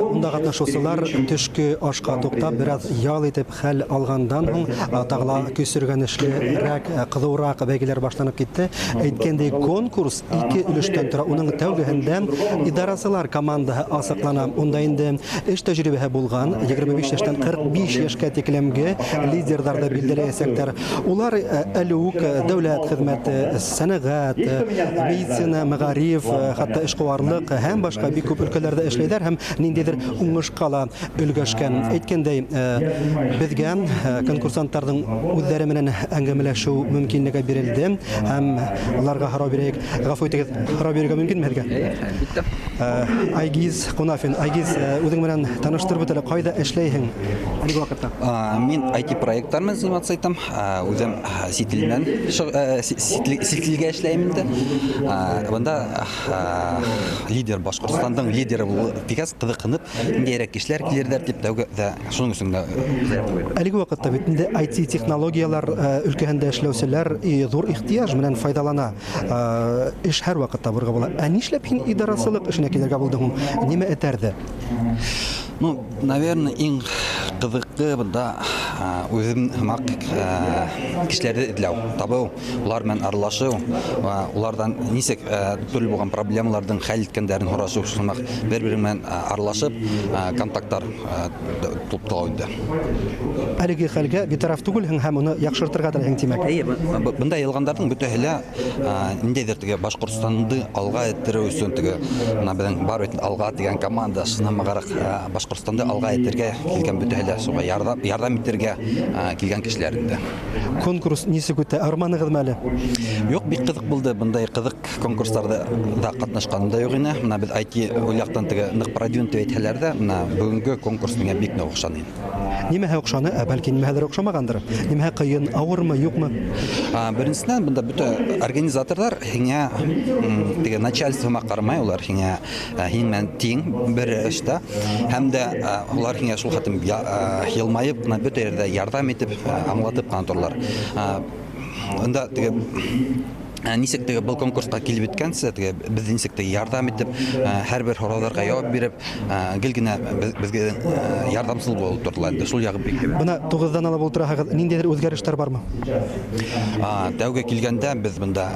Унда катнашучылар төшке ашка туктап, бераз ял итеп хәл алгандан соң тагыла көсөргәнешлерәк, кызурак бәйгеләр башланып китте. Әйткәндәй, конкурс 2 өлештән тора. Уның тәүгеһендә идарасылар командаһы асыклана. Унда инде эш тәҗрибәһе булган 25 яшьтән 45 яшькә тиклемге лидерларда билдерәсәктәр. Улар әлүк дәүләт хезмәте, сәнәгать, медицина, мәгариф, хәтта эшкуарлык һәм башка бик күп өлкәләрдә эшләйләр һәм ниндидер уңышка өлгәшкән. Әйткәндәй, безгә конкурсантларның үзләре менән әңгәмәләшү мөмкинлеге бирелде һәм уларга харап бирәк. Гафу итегез, харап бирергә мөмкинме безгә? Айгиз Кунафин, Айгиз, үзең белән таныштырып үтәле, кайда эшләйһең? Әлеге вакытта. Мин IT-проектлармен заниматься итәм. Үзем сителгә эшләйм инде. Бunda лидер Башкортстандың лидеры дигәс кызыкынып, индирәк кешеләр килерләр дип дә шуның өчен әлеге вакытта бит инде IT технологиялар өлкәһендә эшләүчеләр зур ихтыяҗ белән файдалана. Эш һәр вакытта бурга була. Ә нишләп һин идарасылык эшенә килергә булдың? Нимә этәрде? Ну, наверное, иң кызыклы бunda үзем хымак кешеләрне эзләү, табу, улар белән аралашу, улардан нисек төрле булган проблемалардан хәл иткәннәрен һорашу, шулмак бер-бер белән аралашып, контактлар туплау инде. Әлеге хәлгә битараф түгел һәм аны яхшыртырга да тимәк. Бында ялгандардың бөтәһелә ниндәйдер теге Башкортстанды алга эттерү өчен теге мына безнең бар бит алга дигән команда сынамагарак Башкортстанды алга этәргә килгән бөтәһелә шуга ярдәм итәргә килгән кешеләр инде. Конкурс нисек үтә? Арманыгыз мәле? Юк, бик кызык булды. Бындай кызык конкурсларда да катнашканда юк ине. Мына без IT уйлактан теге нык продвинут әйтәләр дә, мына бүгенге конкурс миңа бик нык охшаны. Нимәһе охшаны, бәлки нимәһәдер охшамагандыр. Нимәһе кыен, авырмы, юкмы? Беренчедән бында бөтә организаторлар һиңа теге начальствома кармай, улар һиңа һиннән тиң бер эштә һәм дә улар һиңа шул хәтем елмаеп, бөтә ердә ярдәм итеп, аңлатып кантырлар. Анда теге нисек теге был конкурска килеп иткәнсе, теге без нисек теге ярдәм итеп, һәрбер сорауларга җавап биреп, гел генә безгә ярдәмсыз булып тордылар. Шул ягы бик. Бына 9-дан алып утырагыз, ниндидер үзгәрешләр бармы? Тәүгә килгәндә без монда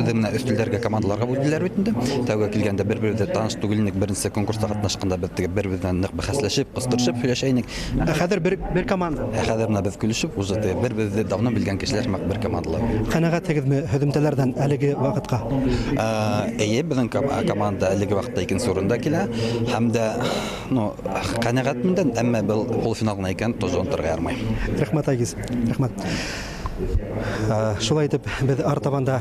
безнең өстәлләргә командаларга бүлделәр бит инде. Тәүгә килгәндә бер-бердә таныш түгелник, беренче конкурста катнашканда без теге бер-бердән нык бәхәсләшеп, кыстырышып сөйләшәйник. Хәзер бер команда. Хәзер менә без көлешеп, уже бер-бердә давно белгән кешеләр бер командалар. Канәгатьсезме һөҗүмчеләрдән әлеге вакытка? Безнең команда әлеге вакытта икенче урында килә һәм дә канәгатьмен, әмма бу полуфиналга икән, тоже онтырга ярмай. Рәхмәт Айгиз. Рәхмәт. Шулай итеп, без артабанда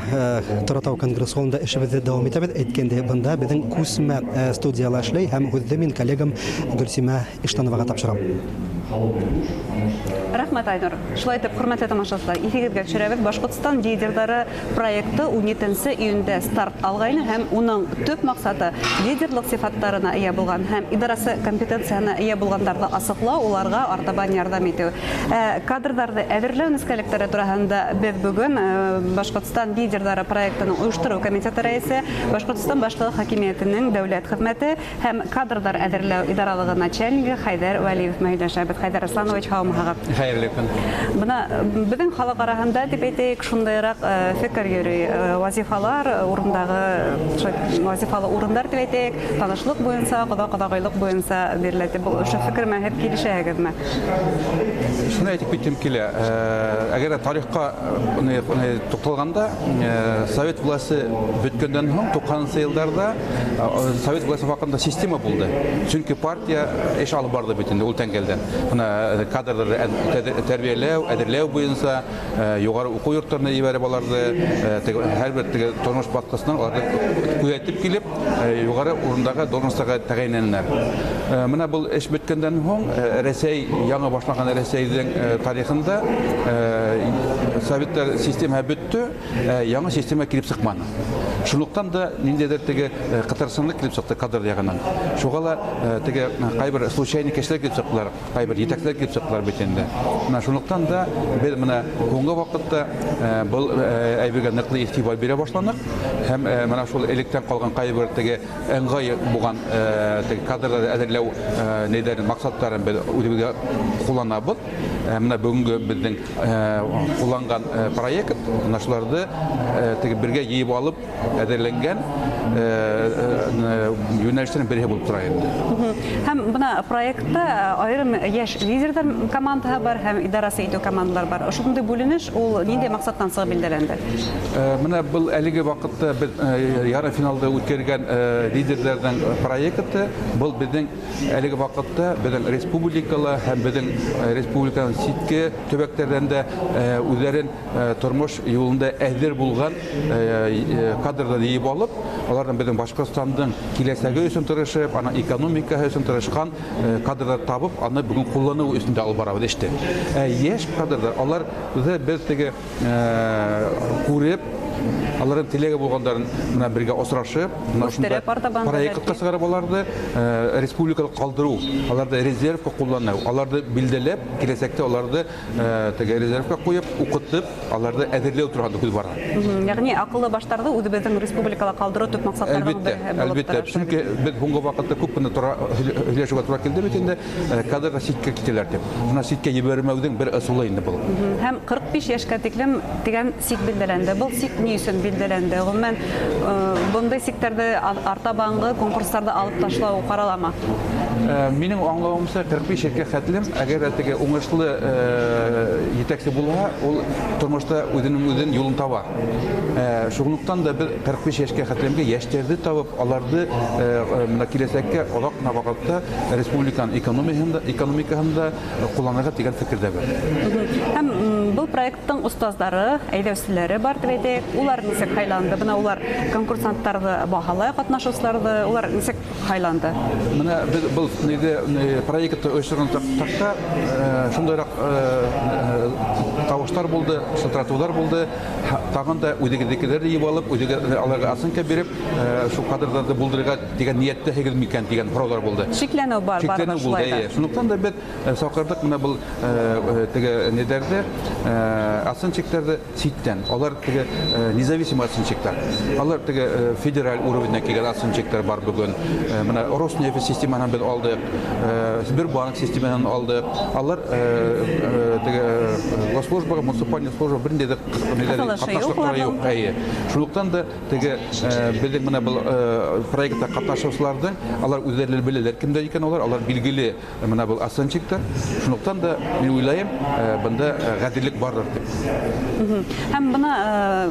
Торатау конгресс холлында эшебезне дәвам итәбез. Әйткәндә, бында безнең күсмә студиялар эшләй һәм үзем мин коллегам Гөлсимә Иштановага тапшырам. Рәхмәт, Айнур. Шулай итеп, хөрмәтле тамашачылар, эфиргә төшерәбез. Башкортстан лидерлары проекты 17 июньдә старт алган һәм уның төп максаты лидерлык сыйфаттарына ия булган һәм идарасы компетенциясына ия булганнарны асыклау, уларга артабан ярдәм итү. Кадрларны әзерләү нескәлекләре турында без бүген Башкортстан лидерлары проектының оештыру комитеты рәисе, Башкортстан башлыгы хакимиятенең дәүләт хезмәте һәм кадрлар әзерләү идаралыгы начальнигы Хайдар Вәлиев мәйләшәбез. Хайдар Асланович, һаумыгыз. Хәерле көн. Бына безнең халык араһында дип әйтәйек, шундайрак фикер йөри, вазифалар урындагы вазифалы урындар дип әйтәйек, танышлык буенча, кадагыйлык буенча бирелә дип шу фикер мәһәт килешәгезме? Шуны әйтеп киттем килә. Әгәр тарихка тукталганда, Совет власты беткәндән соң 90 елларда Совет власты вакытында система булды. Чөнки партия эш алып барды бит инде ул тәңгәлдән. Бuna kadrları terbiyeləu, ədirləu boyunca yuqarı oxu yurtlarına ибәреп аларды, hər bir tormuş batkısından onları күзәтеп килеп, yuqarı урындагы должностька тәгаенләнәләр. Менә бу эш беткәндән соң Рәсәй, яңа башлаган Рәсәйнең тарихында Советтар система бетте, яңа система килеп сыкманы. Шунлыктан да ниндидер теге кытырсынлык килеп сыкты кадр ягынан. Шугала теге кайбер случайный кешеләр килеп сыктылар, кайбер җитәкчеләр килеп сыктылар бит инде. Менә шунлыктан да без менә бүгенге вакытта бу әйбергә ныклы игътибар бирә башланык һәм менә шул электән калган кайбер теге ыңгай булган теге кадрларны әзерләү нидер максаттарын без үзебезгә кулланабыз. Менә бүгенге безнең кулланган проект, менә шуларны теге бергә җыеп алып әзерләнгән юнәлештән бере булып тора инде. Һәм бuna проектта аерым яшь лидерлар командаһы бар һәм идарасы итү командалар бар. Шундый бүленеш ул нинди максаттан сыгып билдәләнде? Менә бу әлеге вакытта без ярым финалда үткәргән лидерларның проекты бу безнең әлеге вакытта безнең республикалы һәм безнең республиканың ситке төбәкләрендә дә үзләрен тормыш юлында әзер булган кадрлар җыеп алып, алардан безнең Башкортстанның киләсәге өчен тырышып, аны экономикаһы өчен тырышкан кадрлар табып, аны бүген куллану өстендә алып барабыз диште. Яшь кадрлар, алар без теге күреп Аларның телеге булгандарын менә бергә осрашып, менә шунда проектка чыгарып аларды республикалык калдыру, аларды резервка куллану, аларды билдәләп, киләсәктә аларды теге резервка куеп, укытып, аларды әзерләү турында күз бара. Ягъни акыллы баштарды үзебезнең республикала калдыру төп максатларының бере булып тора. Әлбәттә, чөнки без буңга вакытта күп кенә һөйләшүгә туры килде бит инде, кадрлар ситкә китәләр дип. Шуна ситкә җибәрмәүдән бер ысулы инде бу. Һәм 45 яшькә тиклем дигән сик билдәләнде. Бу сик ни өчен билдәләнде? Гомумән бундай сиктәрдә артабанғы конкурсларда алып ташлау каралама. Минем аңлавымча 45 яшькә хәтлем, әгәр теге уңышлы җитәкче булса, ул тормышта үзенең юлын таба. Шуңлыктан да без 45 яшькә хәтлемгә яшьләрне табып, аларды менә киләсәккә алак вакытта республиканың экономикаһында кулланырга дигән фикердә бар. Һәм бу проекттың устазлары, әйдәүчеләре бар дип әйтик. Улар нисек хайланды? Бына улар конкурсанттарны баһалай, катнашучыларны улар нисек хайланды? Менә без проектты оештырган такта шундыйрак тавыштар булды, шылтыратулар булды. Тагын да үдегедекеләр дип алып, аларга оценка биреп, шу кадрларда булдырырга дигән ниятте һәгез микән дигән фораулар булды. Шикләнү бар, шикләнү булды. Шундыктан да без сакырдык менә бу теге недәрдә оценчикләрдә ситтән. Алар теге независимый оценчиклар. Алар теге федераль уровеньдә килгән оценчиклар бар бүген. Менә Роснефть системаһын без алдык, Сбербанк системаһын алдык. Алар теге госслужбага, муниципаль служба бернидә дә катнашлыклары юк. Шундыктан да теге безнең менә бу проектта катнашучыларның алар үзләре беләләр кемдә икән алар билгеле менә бу оценчиктар. Шундыктан да мин уйлыйм, бunda гадилек бардыр дип. Һәм бuna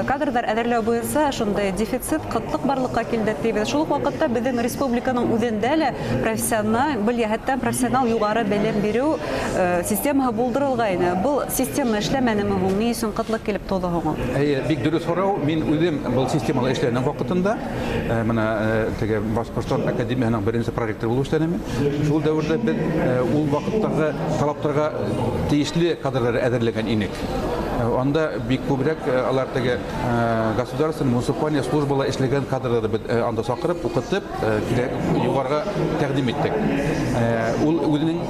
кадрдар әзерләү буенча шундай дефицит, кытлык барлыкка килде дибез. Шул ук вакытта безнең республиканың үзендә лә профессиональ, хәтта профессиональ югары белем бирү системаһы булдырылган. Бу система эшләмәнеме һуң? Ни өчен кытлык килеп туды һуң? Бик дөрес сорау. Мин үзем бу системалы эшләгән вакытында менә теге Башкортстан академиясының беренче проректоры булып эшләдем. Шул дәврдә без ул вакыттагы талаптарга тиешле кадрлар әзерләгән инек. Анда бик күбрәк алар теге государственный муниципаль службалар эшләгән кадрларны без анда сакырып, укытып, югарыга тәкъдим иттек. Ул үзенең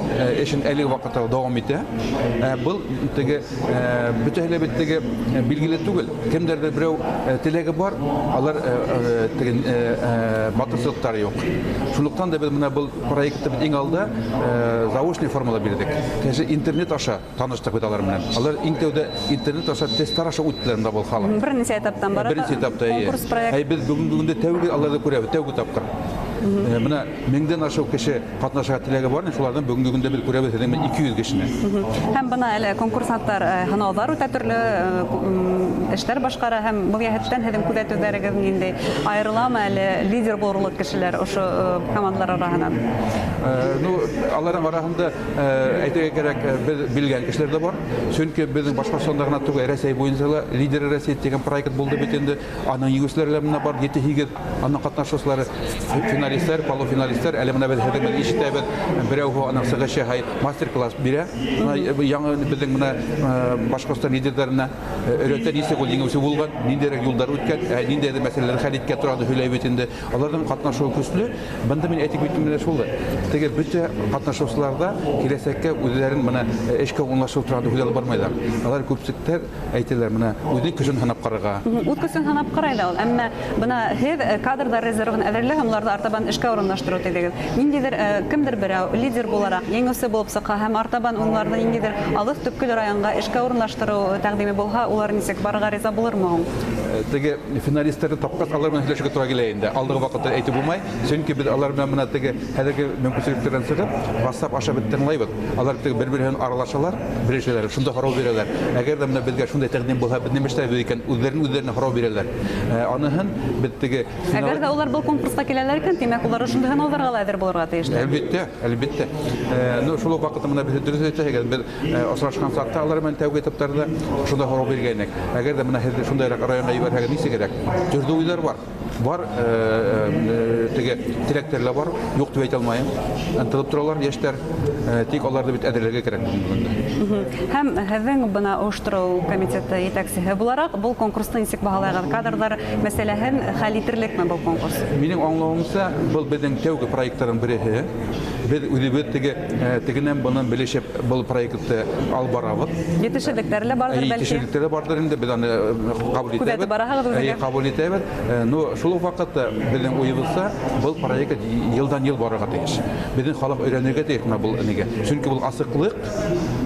эшен әлеге вакытта дәвам итә. Бу теге бөтенләй бит теге билгеле түгел. Кемдердер берәү теләге бар, алар теге матурлыктары юк. Шунлыктан да без менә бу проектты иң алда заочный формада бирдек. Кәҗә интернет аша таныштык бит алар менән. Алар иң тәүдә интернет аша тесттар аша үттеләр бу халык. Беренче этаптан бара. Беренче этапта без бүгенге тәүге аларда күрәбез, тәүге тапкыр. Менә 1000дән ашу кеше катнашырга теләге бар, шулардан бүгенге көндә без күрәбез 200 кешене. Һәм бuna әле конкурсанттар һынаулар үтә төрле эшләр башкара һәм бу яһәттән һәм күзәтүләрегез нинди аерыламы әле лидер булырлык кешеләр ошо командалар арасыннан? Аларның арасында әйтергә кирәк, билгән кешеләр дә бар. Чөнки безнең Башкортстанда гына түгел, Россия буенча лидер Россия дигән проект булды бит инде. Аның егетләре менә бар 7-8, аның катнашучылары финалистлар, полуфиналистлар, әле менә без һәдәмәт ишетәбез. Берәү аның сыгышы мастер-класс бирә. Яңа безнең менә Башкортстан лидерларына өйрәтә нисек ул еңүче булган, ниндирәк юллар үткән, ниндәй мәсьәләләр хәл иткән турында һөйләп бит инде. Аларның катнашуы көчле. Бында мин әйтеп биттем менә шул. Теге бөтә катнашучыларда киләсәккә үзләрен менә эшкә уңлашу турында һөйләп бармайлар. Алар күпчелектәр әйтәләр менә үзенең көчен һанап карарга. Үз көчен һанап карайлар ул. Әмма бuna һез кадрдар резервын әзерләп һәм уларны артабан эшкә урынлаштыру дидегез. Ниндидер кемдер берәү лидер буларак еңүче булып сыка һәм артабан уларны ниндидер алыс төпкөл районга эшкә урынлаштыру тәкъдиме булса, улар нисек барырга риза булырмы һуң? Теге финалистларны тапкас алар белән һөйләшергә туры килә инде. Алдыгы вакытта әйтеп булмай, чөнки без алар белән менә теге хәзерге мөмкинлекләрдән чыгып, WhatsApp аша бит тыңлайбыз. Алар теге бер-берен аралашалар, бирешәләр, шунда харау бирәләр. Әгәр дә менә безгә шундай тәкъдим булса, без нимә эшләр икән, үзләренә харау бирәләр. Аныһын без теге Әгәр дә улар бу конкурска киләләр икән, димәк улар шундай һынауларга әзер булырга тиешле. Әлбәттә. Шул вакытта менә без дөрес әйтәбез, без осрашкан сакта алар белән тәүге этаптарда шунда харау биргәнек. Әгәр дә менә шундайрак районга ибәрһәгез нисә кирәк? Төрдә уйлар бар. бар теге тиректерлер бар, юк дип әйтә алмыйм. Антылып торалар яшьләр, тик аларды бит әдерләргә кирәк бүген. Һәм һеҙҙең бына оештырыу комитеты етәксеһе булараҡ был конкурсты нисек баһалайһығыҙ? Кадрҙар мәсьәләһен хәл итерлекме был конкурс? Минең аңлавымса, был безнең тәүге проекттарның береһе. Без үҙебеҙ тегенән бынан белешеп был проектты алып барабыҙ. Етешһеҙлектәр лә барҙыр бәлки? Етешһеҙлектәр барҙыр инде, без аны ҡабул итәбеҙ. Күҙәтеп бараһығыҙ үҙегеҙ? Ҡабул итәбеҙ. Но шул уҡ ваҡытта безнең уйыбыҙса, был проект йылдан-йыл барырға тейеш. Безнең халыҡ өйрәнергә тейеш был нигә. Сөнки был асыҡлыҡ,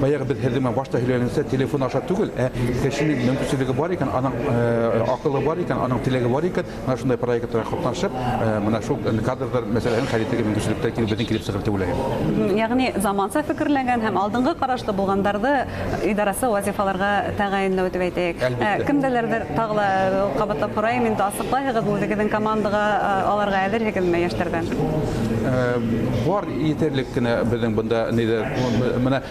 баяғы без һеҙҙең башта һөйләгәнсә, телефон аша түгел, кешенең мөмкинлеге бар икән, аның аҡылы бар икән, аның теләге бар икән, мына шундай проекттарға ҡатнашып, мына шул кадрҙар мәсьәләһен хәл итергә мөмкинлектәр килеп сығыр дип уйлайым. Ягъни заманса фекерләнгән һәм алдыңғы ҡарашлы булғандарҙы идарасы вазифаларға тәғәйенләү дип әйтәйек. Кемдәләрҙер тағы ла ҡабатлап һорайым, инде асыҡлайһығыҙ үҙегеҙҙең командаға алырға әҙерһегеҙме йәштәрҙән? Бар етерлек кенә безнең бында менә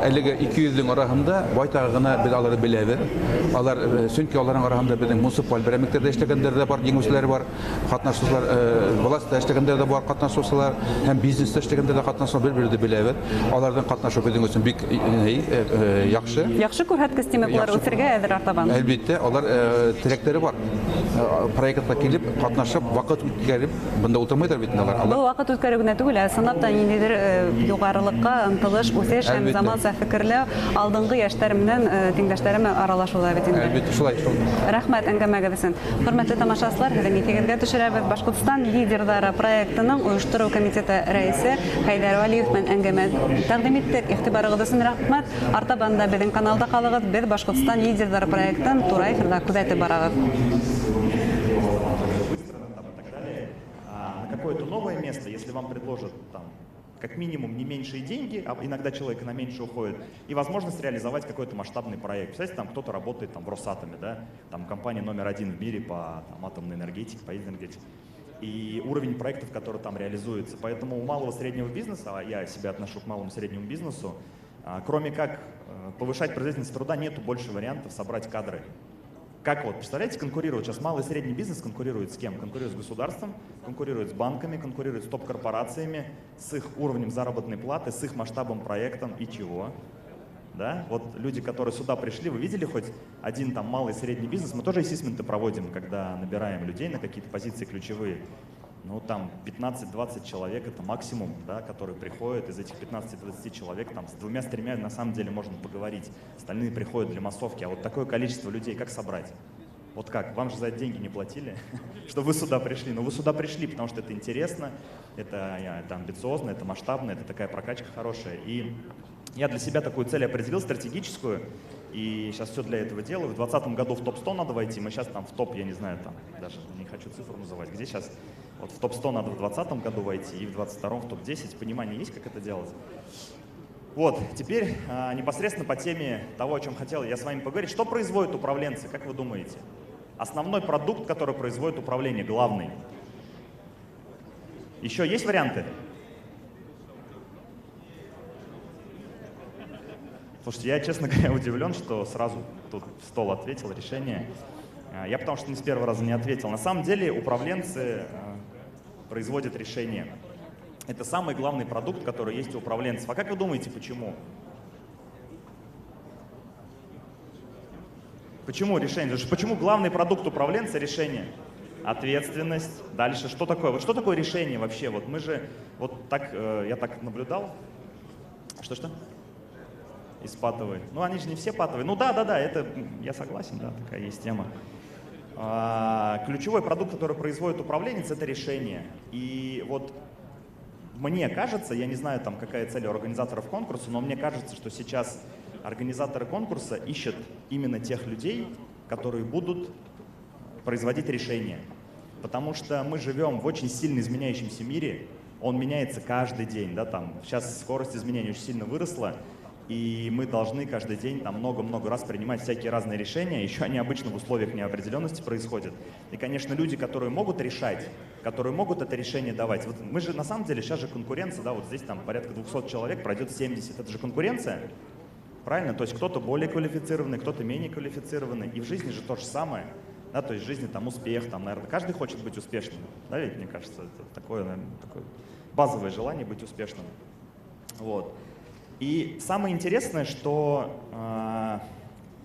әлеге 200-ҙең араһында байтағы ғына без аларҙы беләбеҙ. Алар сөнки аларның араһында безнең муниципаль берәмлектәрҙә эшләгәндәр дә бар, еңеүселәр бар, ҡатнашыусылар, властьта эшләгәндәр дә бар, ҡатнашыусылар, һәм бизнеста эшләгәндәр дә ҡатнашыусылар бер-берҙе беләбеҙ. Аларҙың ҡатнашыуы безнең өсөн бик яҡшы. Яҡшы күрһәткес тимәк, улар үҫергә әҙер артабан. Әлбиттә, алар теләктәре бар. Проектҡа килеп, ҡатнашып, ваҡыт үткәреп, бында ултырмайҙар бит алар. Был ваҡыт үткәреү генә түгел, сынап та ниндәйҙер юғарылыҡҡа ынтылыш, үҫеш һәм заманса фекерләү, алдыңғы йәштәр менән тиңдәштәре аралашыуҙа бит инде. Әлбиттә, шулай. Рәхмәт әңгәмәгеҙ өсөн. Хөрмәтле тамашасылар, һеҙҙең иҫегеҙгә төшөрәбеҙ. Башҡортостан лидерҙары проектының ойоштороу комитеты рәйесе Хәйҙәр Вәлиев менән әңгәмә тәҡдим иттек. Иғтибарығыҙ өсөн рәхмәт. Артабан да беҙҙең каналда ҡалығыҙ. Беҙ Башҡортостан лидерҙары проектын тура эфирҙа күҙәтеп барабыҙ. На какое-то новое место, если вам предложат там как минимум не меньшие деньги, а иногда человек на меньше уходит, и возможность реализовать какой-то масштабный проект. Представляете, там кто-то работает там в Росатоме, да, там компания номер 1 в мире по там, атомной энергетике, по энергетике. И уровень проектов, которые там реализуются. Поэтому у малого среднего бизнеса, а я себя отношу к малому среднему бизнесу, кроме как повышать производительность труда, нету больше вариантов собрать кадры. Как вот, представляете, конкурируют сейчас малый и средний бизнес, конкурирует с кем? Конкурирует с государством, конкурирует с банками, конкурирует с топ-корпорациями, с их уровнем заработной платы, с их масштабом проектом и чего? Да? Вот люди, которые сюда пришли, вы видели хоть один там малый и средний бизнес? Мы тоже ассессменты проводим, когда набираем людей на какие-то позиции ключевые. Ну, там 15-20 человек — это максимум, да, которые приходят. Из этих 15-20 человек там с 2-3 на самом деле можно поговорить. Остальные приходят для массовки. А вот такое количество людей как собрать? Вот как? Вам же за это деньги не платили, что вы сюда пришли. Но вы сюда пришли, потому что это интересно, это амбициозно, это масштабно, это такая прокачка хорошая. И я для себя такую цель определил, стратегическую. И сейчас все для этого делаю. В 2020 году в топ-100 надо войти. Мы сейчас там в топ, я не знаю, там даже не хочу цифру называть. Где сейчас? Вот в топ-100 надо в 2020 году войти и в 2022 в топ-10. Понимание есть, как это делать? Вот, теперь непосредственно по теме того, о чем хотел я с вами поговорить. Что производят управленцы, как вы думаете? Основной продукт, который производит управление, главный. Еще есть варианты? Слушайте, я, честно говоря, удивлен, что сразу тут в стол ответил решение. Я потому что не с первого раза не ответил. На самом деле управленцы производят решения. Это самый главный продукт, который есть у управленцев. А как вы думаете, почему? Почему решение? Почему главный продукт управленца — решение? Ответственность. Дальше что такое? Вот что такое решение вообще? Вот мы же, вот так, я так наблюдал. Что-что? Из патовой. Ну, они же не все патовые. Ну да, это, я согласен, да, такая есть тема. Ключевой продукт, который производит управленец, это решение. И вот мне кажется, я не знаю, там, какая цель у организаторов конкурса, но мне кажется, что сейчас организаторы конкурса ищут именно тех людей, которые будут производить решения. Потому что мы живем в очень сильно изменяющемся мире, он меняется каждый день, да, там, сейчас скорость изменений очень сильно выросла, и мы должны каждый день там много-много раз принимать всякие разные решения, еще они обычно в условиях неопределенности происходят. И, конечно, люди, которые могут решать, которые могут это решение давать. Вот мы же на самом деле, сейчас же конкуренция, да, вот здесь там порядка 200 человек, пройдет 70, это же конкуренция, правильно? То есть кто-то более квалифицированный, кто-то менее квалифицированный, и в жизни же то же самое. Да, то есть в жизни там успех, там, наверное, каждый хочет быть успешным. Да, ведь, мне кажется, это такое, наверное, такое базовое желание быть успешным. Вот. И самое интересное, что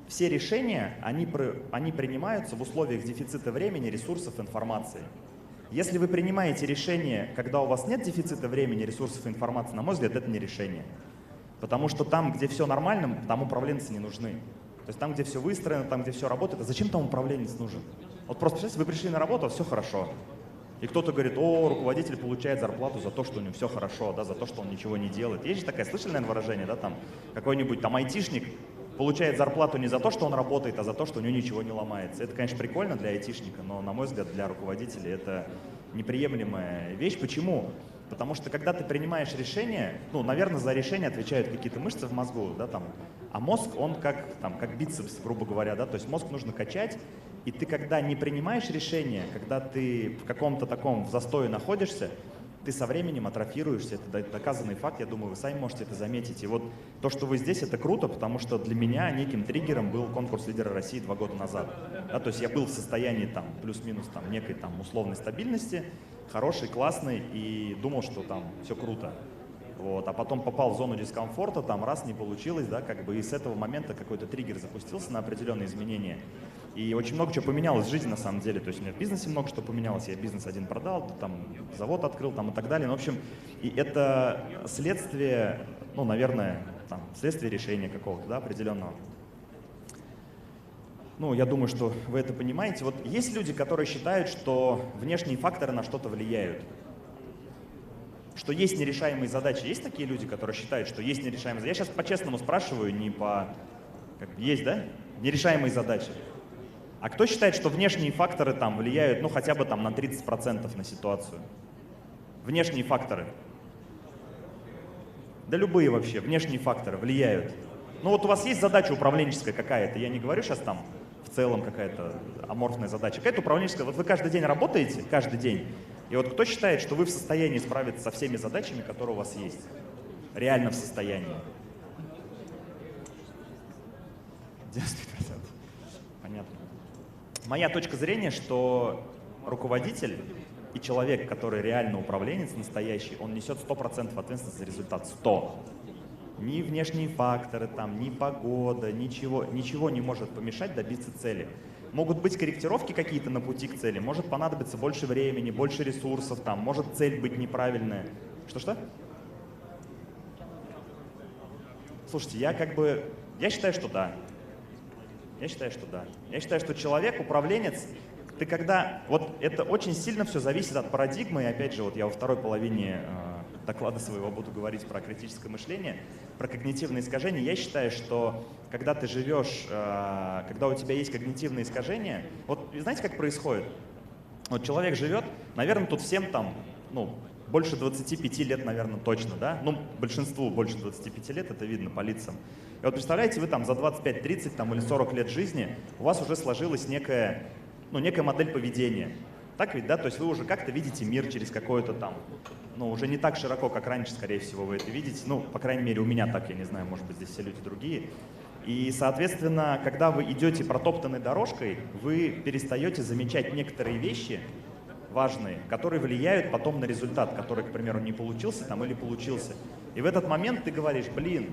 все решения, они принимаются в условиях дефицита времени, ресурсов, информации. Если вы принимаете решение, когда у вас нет дефицита времени, ресурсов, информации, на мой взгляд, это не решение. Потому что там, где все нормально, там управленцы не нужны. То есть там, где все выстроено, там, где все работает, а зачем там управленец нужен? Вот просто представьте, вы пришли на работу, а все хорошо. И кто-то говорит: о, руководитель получает зарплату за то, что у него все хорошо, да, за то, что он ничего не делает. Есть же такое, слышали, наверное, выражение, да, там, какой-нибудь там айтишник получает зарплату не за то, что он работает, а за то, что у него ничего не ломается. Это, конечно, прикольно для айтишника, но, на мой взгляд, для руководителя это неприемлемая вещь. Почему? Потому что когда ты принимаешь решение, ну, наверное, за решение отвечают какие-то мышцы в мозгу, да, там, а мозг, он как бицепс, грубо говоря, да, то есть мозг нужно качать, и ты, когда не принимаешь решение, когда ты в каком-то таком застое находишься, ты со временем атрофируешься, это доказанный факт, я думаю, вы сами можете это заметить. И вот то, что вы здесь, это круто, потому что для меня неким триггером был конкурс лидера России 2 года назад. Да, то есть я был в состоянии там плюс-минус там некой там условной стабильности, хороший, классный, и думал, что там все круто. Вот. А потом попал в зону дискомфорта, там раз не получилось, да, как бы, и с этого момента какой-то триггер запустился на определенные изменения. И очень много чего поменялось в жизни на самом деле. То есть у меня в бизнесе много что поменялось. Я бизнес один продал, там завод открыл там, и так далее. Ну, в общем, и это следствие, ну, наверное, там, следствие решения какого-то, да, определенного. Ну, я думаю, что вы это понимаете. Вот есть люди, которые считают, что внешние факторы на что-то влияют. Что есть нерешаемые задачи. Есть такие люди, которые считают, что есть нерешаемые задачи? Я сейчас по-честному спрашиваю, не по... Как, есть, да? Нерешаемые задачи. А кто считает, что внешние факторы там влияют, ну, хотя бы там на 30% на ситуацию? Внешние факторы. Да любые вообще, внешние факторы влияют. Ну вот у вас есть задача управленческая какая-то, я не говорю сейчас там в целом какая-то аморфная задача, какая-то управленческая. Вот вы каждый день работаете, каждый день, и вот кто считает, что вы в состоянии справиться со всеми задачами, которые у вас есть? Реально в состоянии? 95%. Понятно. Моя точка зрения, что руководитель и человек, который реально управленец настоящий, он несет 100% ответственности за результат. 100. Ни внешние факторы, там, ни погода, ничего не может помешать добиться цели. Могут быть корректировки какие-то на пути к цели, может понадобиться больше времени, больше ресурсов, там, может цель быть неправильная. Что-что? Слушайте, я считаю, что да. Я считаю, что да. Я считаю, что человек, управленец, ты когда... Вот это очень сильно все зависит от парадигмы, и опять же, вот я во второй половине доклада своего буду говорить про критическое мышление, про когнитивные искажения. Я считаю, что когда ты живешь, когда у тебя есть когнитивные искажения, вот знаете, как происходит? Вот человек живет, наверное, тут всем там, ну, больше 25 лет, наверное, точно, да? Ну, большинству больше 25 лет, это видно по лицам. И вот представляете, вы там за 25-30 там, или 40 лет жизни, у вас уже сложилась некая модель поведения. Так ведь, да? То есть вы уже как-то видите мир через какое-то там, ну, уже не так широко, как раньше, скорее всего, вы это видите. Ну, по крайней мере, у меня так, я не знаю, может быть, здесь все люди другие. И, соответственно, когда вы идете протоптанной дорожкой, вы перестаете замечать некоторые вещи важные, которые влияют потом на результат, который, к примеру, не получился там или получился. И в этот момент ты говоришь: блин,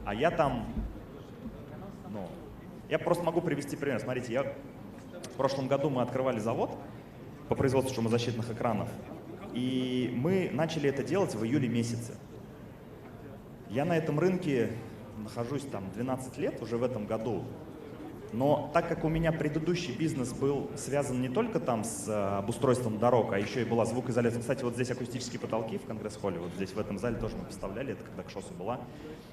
а я там, ну, я просто могу привести пример. Смотрите, в прошлом году мы открывали завод по производству шумозащитных экранов, и мы начали это делать в июле месяце. Я на этом рынке нахожусь там 12 лет уже в этом году, но так как у меня предыдущий бизнес был связан не только там с обустройством дорог, а еще и была звукоизоляция. Кстати, вот здесь акустические потолки в Конгресс-холле, вот здесь в этом зале тоже мы поставляли, это когда к ШОСу была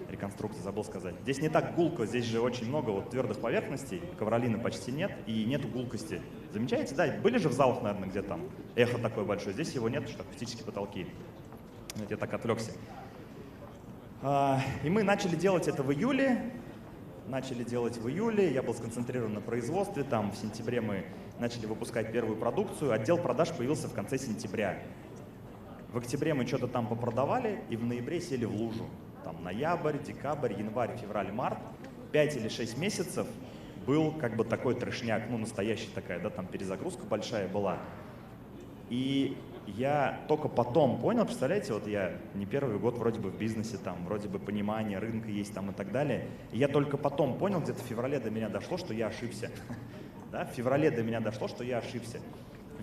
реконструкция, забыл сказать. Здесь не так гулко, здесь же очень много вот твердых поверхностей, ковролина почти нет и нету гулкости. Замечаете? Да, были же в залах, наверное, где там эхо такое большое, здесь его нет, что акустические потолки. Вот я так отвлекся. И мы начали делать это в июле. Я был сконцентрирован на производстве, там в сентябре мы начали выпускать первую продукцию, отдел продаж появился в конце сентября. В октябре мы что-то там попродавали и в ноябре сели в лужу. Там ноябрь, декабрь, январь, февраль, март, 5 или 6 месяцев был как бы такой трешняк, ну, настоящая такая, да, там перезагрузка большая была. И я только потом понял, представляете, вот я не первый год вроде бы в бизнесе, там, вроде бы понимание рынка есть там и так далее. И я только потом понял, где-то в феврале до меня дошло, что я ошибся. Да, в феврале до меня дошло, что я ошибся.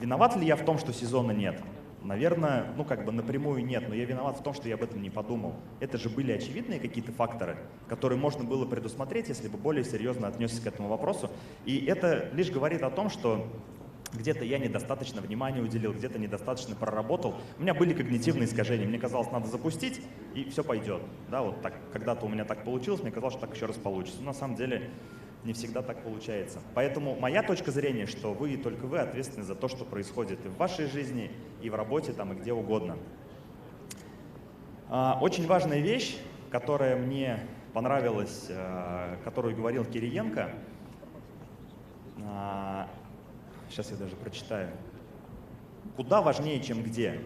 Виноват ли я в том, что сезона нет? Наверное, ну как бы напрямую нет, но я виноват в том, что я об этом не подумал. Это же были очевидные какие-то факторы, которые можно было предусмотреть, если бы более серьезно отнесся к этому вопросу. И это лишь говорит о том, что где-то я недостаточно внимания уделил, где-то недостаточно проработал. У меня были когнитивные искажения. Мне казалось, надо запустить, и все пойдет. Да, вот так, когда-то у меня так получилось, мне казалось, что так еще раз получится. Но на самом деле не всегда так получается. Поэтому моя точка зрения, что вы и только вы ответственны за то, что происходит и в вашей жизни, и в работе, там, и где угодно. Очень важная вещь, которая мне понравилась, которую говорил Кириенко, сейчас я даже прочитаю. Куда важнее, чем где.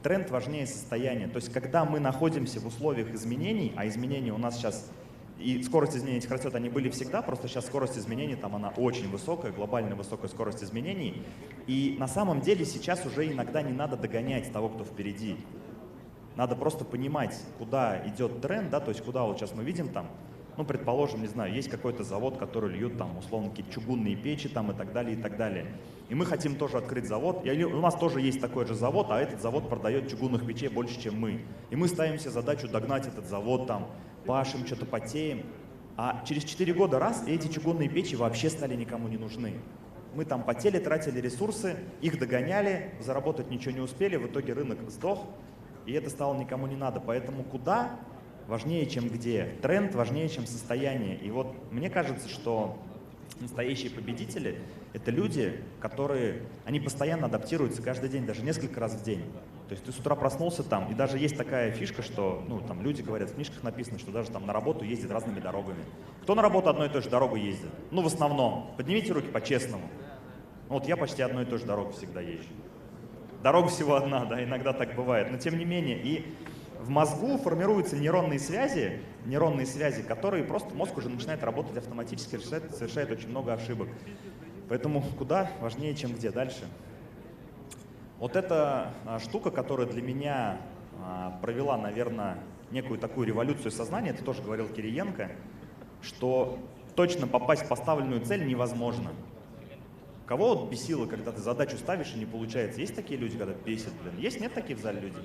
Тренд важнее состояния. То есть, когда мы находимся в условиях изменений, а изменения у нас сейчас, и скорость изменений этих растет, они были всегда, просто сейчас скорость изменений, там она очень высокая, глобально высокая скорость изменений. И на самом деле сейчас уже иногда не надо догонять того, кто впереди. Надо просто понимать, куда идет тренд, да, то есть куда вот сейчас мы видим там, ну, предположим, не знаю, есть какой-то завод, который льет там, условно, какие-то чугунные печи там и так далее, и так далее. И мы хотим тоже открыть завод. И у нас тоже есть такой же завод, а этот завод продает чугунных печей больше, чем мы. И мы ставим себе задачу догнать этот завод там, пашем, что-то потеем. А через 4 года раз, и эти чугунные печи вообще стали никому не нужны. Мы там потели, тратили ресурсы, их догоняли, заработать ничего не успели, в итоге рынок сдох, и это стало никому не надо. Поэтому куда важнее, чем где. Тренд важнее, чем состояние. И вот мне кажется, что настоящие победители — это люди, которые, они постоянно адаптируются каждый день, даже несколько раз в день. То есть ты с утра проснулся там, и даже есть такая фишка, что, ну, там люди говорят, в книжках написано, что даже там на работу ездят разными дорогами. Кто на работу одной и той же дорогой ездит? Ну, в основном. Поднимите руки по-честному. Вот я почти одной и той же дорогой всегда езжу. Дорога всего одна, да, иногда так бывает. Но тем не менее, и в мозгу формируются нейронные связи, которые просто мозг уже начинает работать автоматически, совершает очень много ошибок. Поэтому куда важнее, чем где. Дальше. Вот эта штука, которая для меня провела, наверное, некую такую революцию сознания, это тоже говорил Кириенко, что точно попасть в поставленную цель невозможно. Кого вот бесило, когда ты задачу ставишь и не получается? Есть такие люди, когда бесит, блин? Есть, нет таких в зале людей?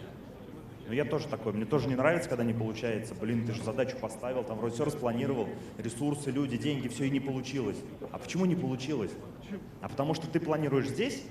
Ну, я тоже такой. Мне тоже не нравится, когда не получается. Блин, ты же задачу поставил, там вроде все распланировал, ресурсы, люди, деньги, все и не получилось. А почему не получилось? А потому что ты планируешь здесь,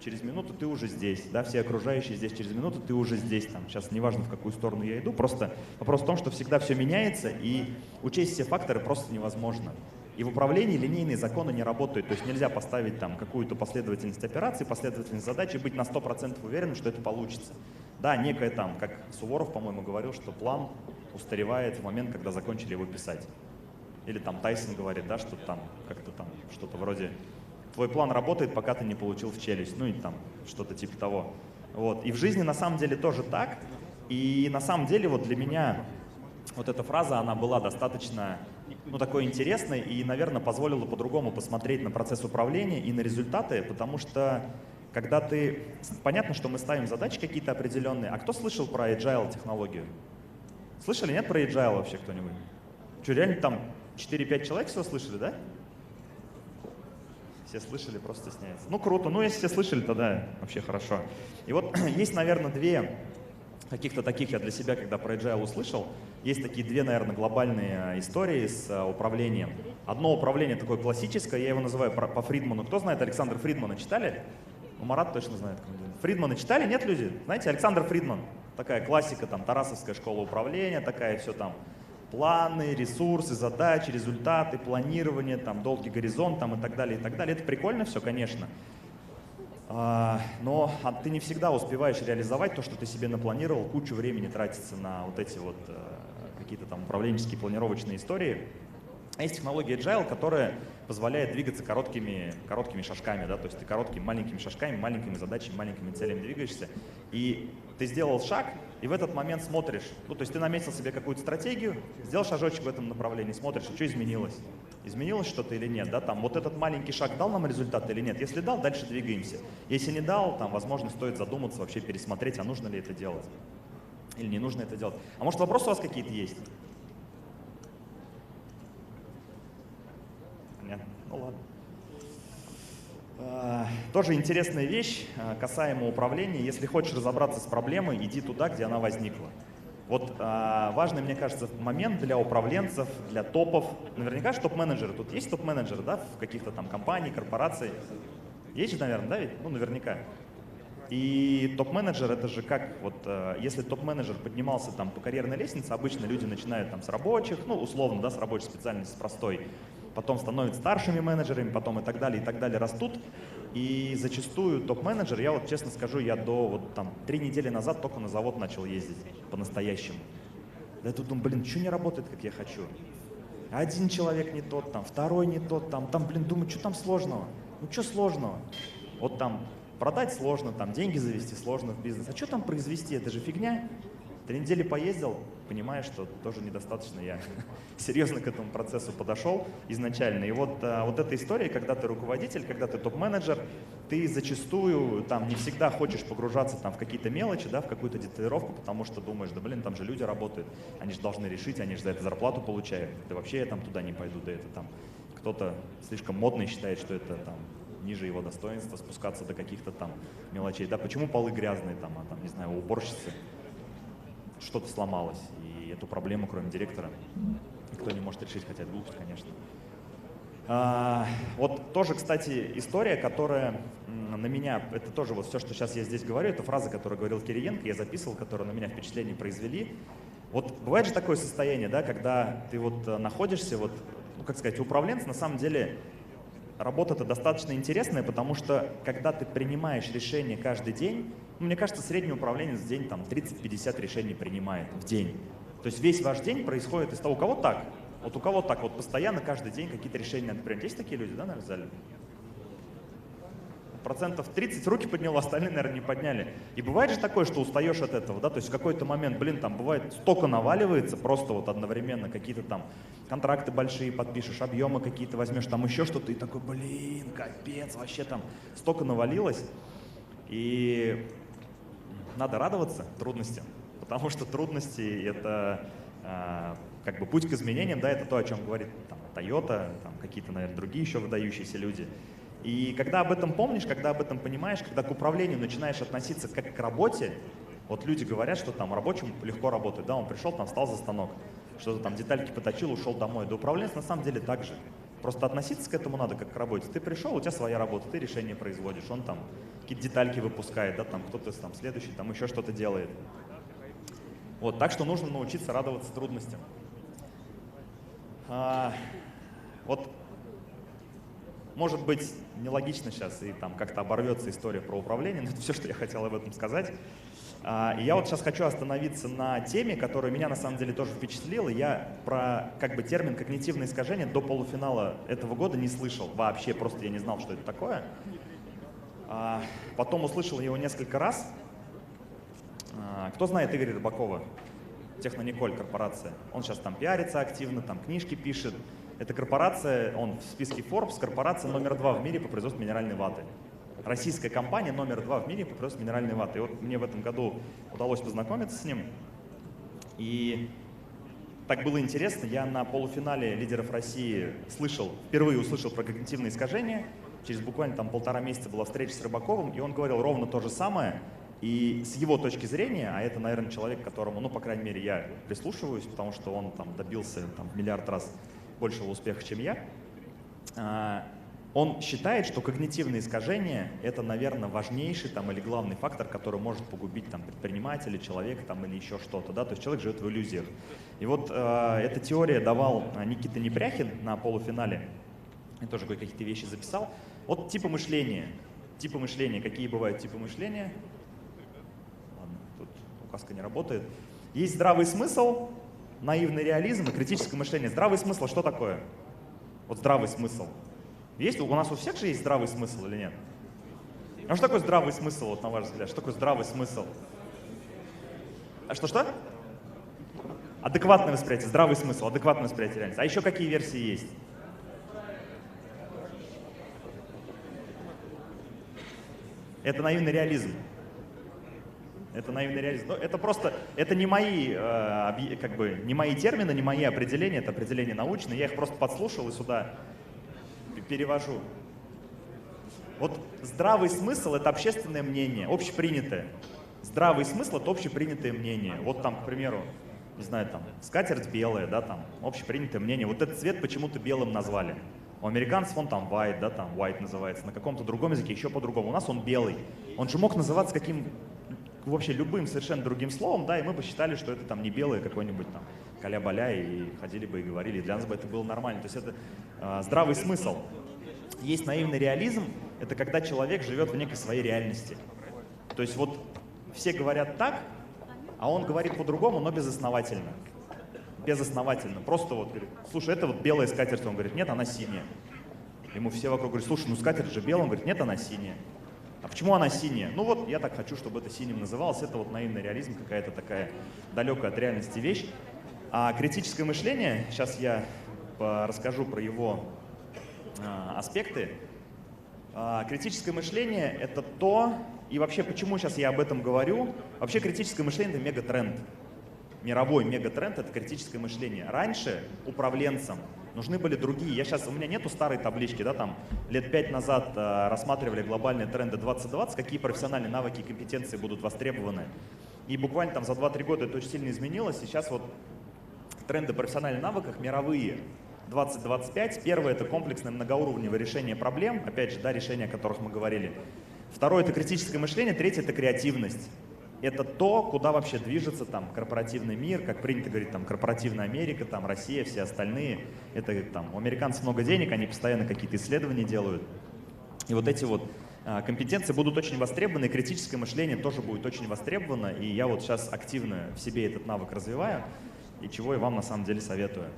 через минуту ты уже здесь, да, все окружающие здесь, через минуту ты уже здесь, там, сейчас неважно, в какую сторону я иду, просто вопрос в том, что всегда все меняется, и учесть все факторы просто невозможно. И в управлении линейные законы не работают, то есть нельзя поставить там какую-то последовательность операций, последовательность задач и быть на 100% уверенным, что это получится. Да, некое там, как Суворов, по-моему, говорил, что план устаревает в момент, когда закончили его писать. Или там Тайсон говорит, да, что там как-то там что-то вроде «твой план работает, пока ты не получил в челюсть», ну и там что-то типа того. Вот. И в жизни на самом деле тоже так. И на самом деле вот для меня вот эта фраза, она была достаточно, ну, такой интересной и, наверное, позволила по-другому посмотреть на процесс управления и на результаты, потому что когда ты... Понятно, что мы ставим задачи какие-то определенные. А кто слышал про agile технологию? Слышали, нет, про agile вообще кто-нибудь? Что, реально там 4-5 человек всего слышали, да? Все слышали, просто стесняются. Ну, круто. Ну, если все слышали, тогда вообще хорошо. И вот есть, наверное, две каких-то таких я для себя, когда про agile услышал, есть такие две, наверное, глобальные истории с управлением. Одно управление такое классическое, я его называю по Фридману. Кто знает Александра Фридмана, читали? Ну, Марат точно знает. Фридмана читали? Нет, люди? Знаете, Александр Фридман, такая классика, там, Тарасовская школа управления, такая все там, планы, ресурсы, задачи, результаты, планирование, там, долгий горизонт, там, и так далее, и так далее. Это прикольно все, конечно. Но ты не всегда успеваешь реализовать то, что ты себе напланировал, кучу времени тратится на вот эти вот какие-то там управленческие планировочные истории. А есть технология Agile, которая позволяет двигаться короткими шажками, да, то есть ты короткими, маленькими шажками, маленькими задачами, маленькими целями двигаешься, и ты сделал шаг, и в этот момент смотришь, ну, то есть ты наметил себе какую-то стратегию, сделал шажочек в этом направлении, смотришь, что изменилось. Изменилось что-то или нет, да, там вот этот маленький шаг дал нам результат или нет. Если дал, дальше двигаемся. Если не дал, там, возможно, стоит задуматься, вообще пересмотреть, а нужно ли это делать или не нужно это делать. А может, вопросы у вас какие-то есть? Нет? Ну ладно. Тоже интересная вещь касаемо управления. Если хочешь разобраться с проблемой, иди туда, где она возникла. Вот важный, мне кажется, момент для управленцев, для топов. Наверняка же топ-менеджеры. Тут есть топ-менеджеры, да, в каких-то там компаниях, корпорациях? Есть же, наверное, да, ведь? Ну, наверняка. И топ-менеджер — это же как, вот, если топ-менеджер поднимался там по карьерной лестнице, обычно люди начинают там с рабочих, ну, условно, да, с рабочей специальности, с простой, потом становятся старшими менеджерами, потом и так далее растут. И зачастую топ-менеджер, я вот честно скажу, я до вот там 3 недели назад только на завод начал ездить по-настоящему. Я тут думаю, блин, что не работает, как я хочу? Один человек не тот, там, второй не тот, там, блин, думаю, что там сложного? Ну, что сложного? Вот там продать сложно, там, деньги завести сложно в бизнес. А что там произвести? Это же фигня. 3 недели поездил, понимаешь, что тоже недостаточно я серьезно к этому процессу подошел изначально. И вот эта история, когда ты руководитель, когда ты топ-менеджер, ты зачастую там не всегда хочешь погружаться там в какие-то мелочи, да, в какую-то деталировку, потому что думаешь, да блин, там же люди работают, они же должны решить, они же за это зарплату получают. Да вообще я там туда не пойду, да это там кто-то слишком модный считает, что это там ниже его достоинства спускаться до каких-то там мелочей. Да почему полы грязные там, а там, не знаю, у уборщицы что-то сломалось, и эту проблему, кроме директора, никто не может решить, хотя это глупость, конечно. Вот тоже, кстати, история, которая на меня, это тоже вот все, что сейчас я здесь говорю, это фраза, которую говорил Кириенко, я записывал, которые на меня впечатление произвели. Вот бывает же такое состояние, да, когда ты вот находишься, вот, ну, как сказать, управленец, на самом деле работа-то достаточно интересная, потому что когда ты принимаешь решения каждый день, ну, мне кажется, средний управленец в день там 30-50 решений принимает в день. То есть весь ваш день происходит из того, у кого так, вот у кого так, вот постоянно каждый день какие-то решения надо принять. Есть такие люди, да, наверное, в зале? Процентов 30 руки подняло, остальные, наверное, не подняли. И бывает же такое, что устаешь от этого, да, то есть в какой-то момент, блин, там бывает столько наваливается, просто вот одновременно какие-то там контракты большие подпишешь, объемы какие-то возьмешь, там еще что-то, и такой, блин, капец, вообще там столько навалилось. И надо радоваться трудностям, потому что трудности — это как бы путь к изменениям, да, это то, о чем говорит там Toyota, там какие-то, наверное, другие еще выдающиеся люди. И когда об этом помнишь, когда об этом понимаешь, когда к управлению начинаешь относиться как к работе, вот люди говорят, что там рабочим легко работать, да, он пришел, там встал за станок, что-то там детальки поточил, ушел домой. Да управленец на самом деле так же. Просто относиться к этому надо как к работе. Ты пришел, у тебя своя работа, ты решение производишь, он там какие-то детальки выпускает, да, там кто-то там следующий, там еще что-то делает. Вот, так что нужно научиться радоваться трудностям. Вот, может быть, нелогично сейчас и там как-то оборвется история про управление, но это все, что я хотел об этом сказать. И я вот сейчас хочу остановиться на теме, которая меня на самом деле тоже впечатлила. Я про как бы термин когнитивное искажение до полуфинала этого года не слышал вообще, просто я не знал, что это такое. Потом услышал его несколько раз. Кто знает Игоря Рыбакова? Технониколь корпорация. Он сейчас там пиарится активно, там книжки пишет. Это корпорация, он в списке Forbes, корпорация номер 2 в мире по производству минеральной ваты. Российская компания номер 2 в мире по производству минеральной ваты. И вот мне в этом году удалось познакомиться с ним. И так было интересно, я на полуфинале лидеров России впервые услышал про когнитивные искажения. Через буквально там 1,5 месяца была встреча с Рыбаковым, и он говорил ровно то же самое. И с его точки зрения, а это, наверное, человек, которому, ну, по крайней мере, я прислушиваюсь, потому что он там добился там, в миллиард раз большего успеха, чем я, он считает, что когнитивные искажения — это, наверное, важнейший там, или главный фактор, который может погубить там, предпринимателя, человека там, или еще что-то. Да? То есть человек живет в иллюзиях. И вот эта теория давал Никита Непряхин на полуфинале. Я тоже какие-то вещи записал. Вот типы мышления. Типы мышления. Какие бывают типы мышления? Ладно, тут указка не работает. Есть здравый смысл, наивный реализм и критическое мышление. Здравый смысл что такое? Вот здравый смысл. Есть? У нас у всех же есть здравый смысл или нет? А что такое здравый смысл, вот, на ваш взгляд? Что такое здравый смысл? А что-что? Адекватное восприятие, здравый смысл, адекватное восприятие реальности. А еще какие версии есть? Это наивный реализм. Это наивный реализм. Но это просто, это не мои, как бы, не мои термины, не мои определения, это определения научные. Я их просто подслушал и сюда перевожу. Вот здравый смысл — это общественное мнение, общепринятое. Здравый смысл — это общепринятое мнение. Вот там, к примеру, не знаю, там, скатерть белая, да, там, общепринятое мнение. Вот этот цвет почему-то белым назвали. У американцев он там white, да, там white называется, на каком-то другом языке еще по-другому. У нас он белый. Он же мог называться каким, вообще любым совершенно другим словом, да, и мы бы считали, что это там не белый, а какой-нибудь там каля-баля, и ходили бы и говорили, и для нас бы это было нормально. То есть это здравый смысл. Есть наивный реализм, это когда человек живет в некой своей реальности. То есть вот все говорят так, а он говорит по-другому, но безосновательно. Безосновательно. Просто вот говорит, слушай, это вот белая скатерть. Он говорит, нет, она синяя. Ему все вокруг говорят, слушай, ну скатерть же белая. Он говорит, нет, она синяя. А почему она синяя? Ну вот я так хочу, чтобы это синим называлось. Это вот наивный реализм, какая-то такая далекая от реальности вещь. А критическое мышление, сейчас я расскажу про его аспекты. Критическое мышление — это то, и вообще почему сейчас я об этом говорю, вообще критическое мышление — это мегатренд. Мировой мегатренд — это критическое мышление. Раньше управленцам нужны были другие. У меня нету старой таблички, да, там лет 5 назад рассматривали глобальные тренды 2020, какие профессиональные навыки и компетенции будут востребованы. И буквально там за 2-3 года это очень сильно изменилось. Сейчас вот тренды профессиональных навыков мировые. 2025. Первое — это комплексное многоуровневое решение проблем, опять же, да, решения, о которых мы говорили. Второе — это критическое мышление. Третье — это креативность. Это то, куда вообще движется там корпоративный мир, как принято говорить, там корпоративная Америка, там Россия, все остальные. Это там у американцев много денег, они постоянно какие-то исследования делают. И вот эти вот компетенции будут очень востребованы, и критическое мышление тоже будет очень востребовано. И я вот сейчас активно в себе этот навык развиваю, и чего я вам на самом деле советую.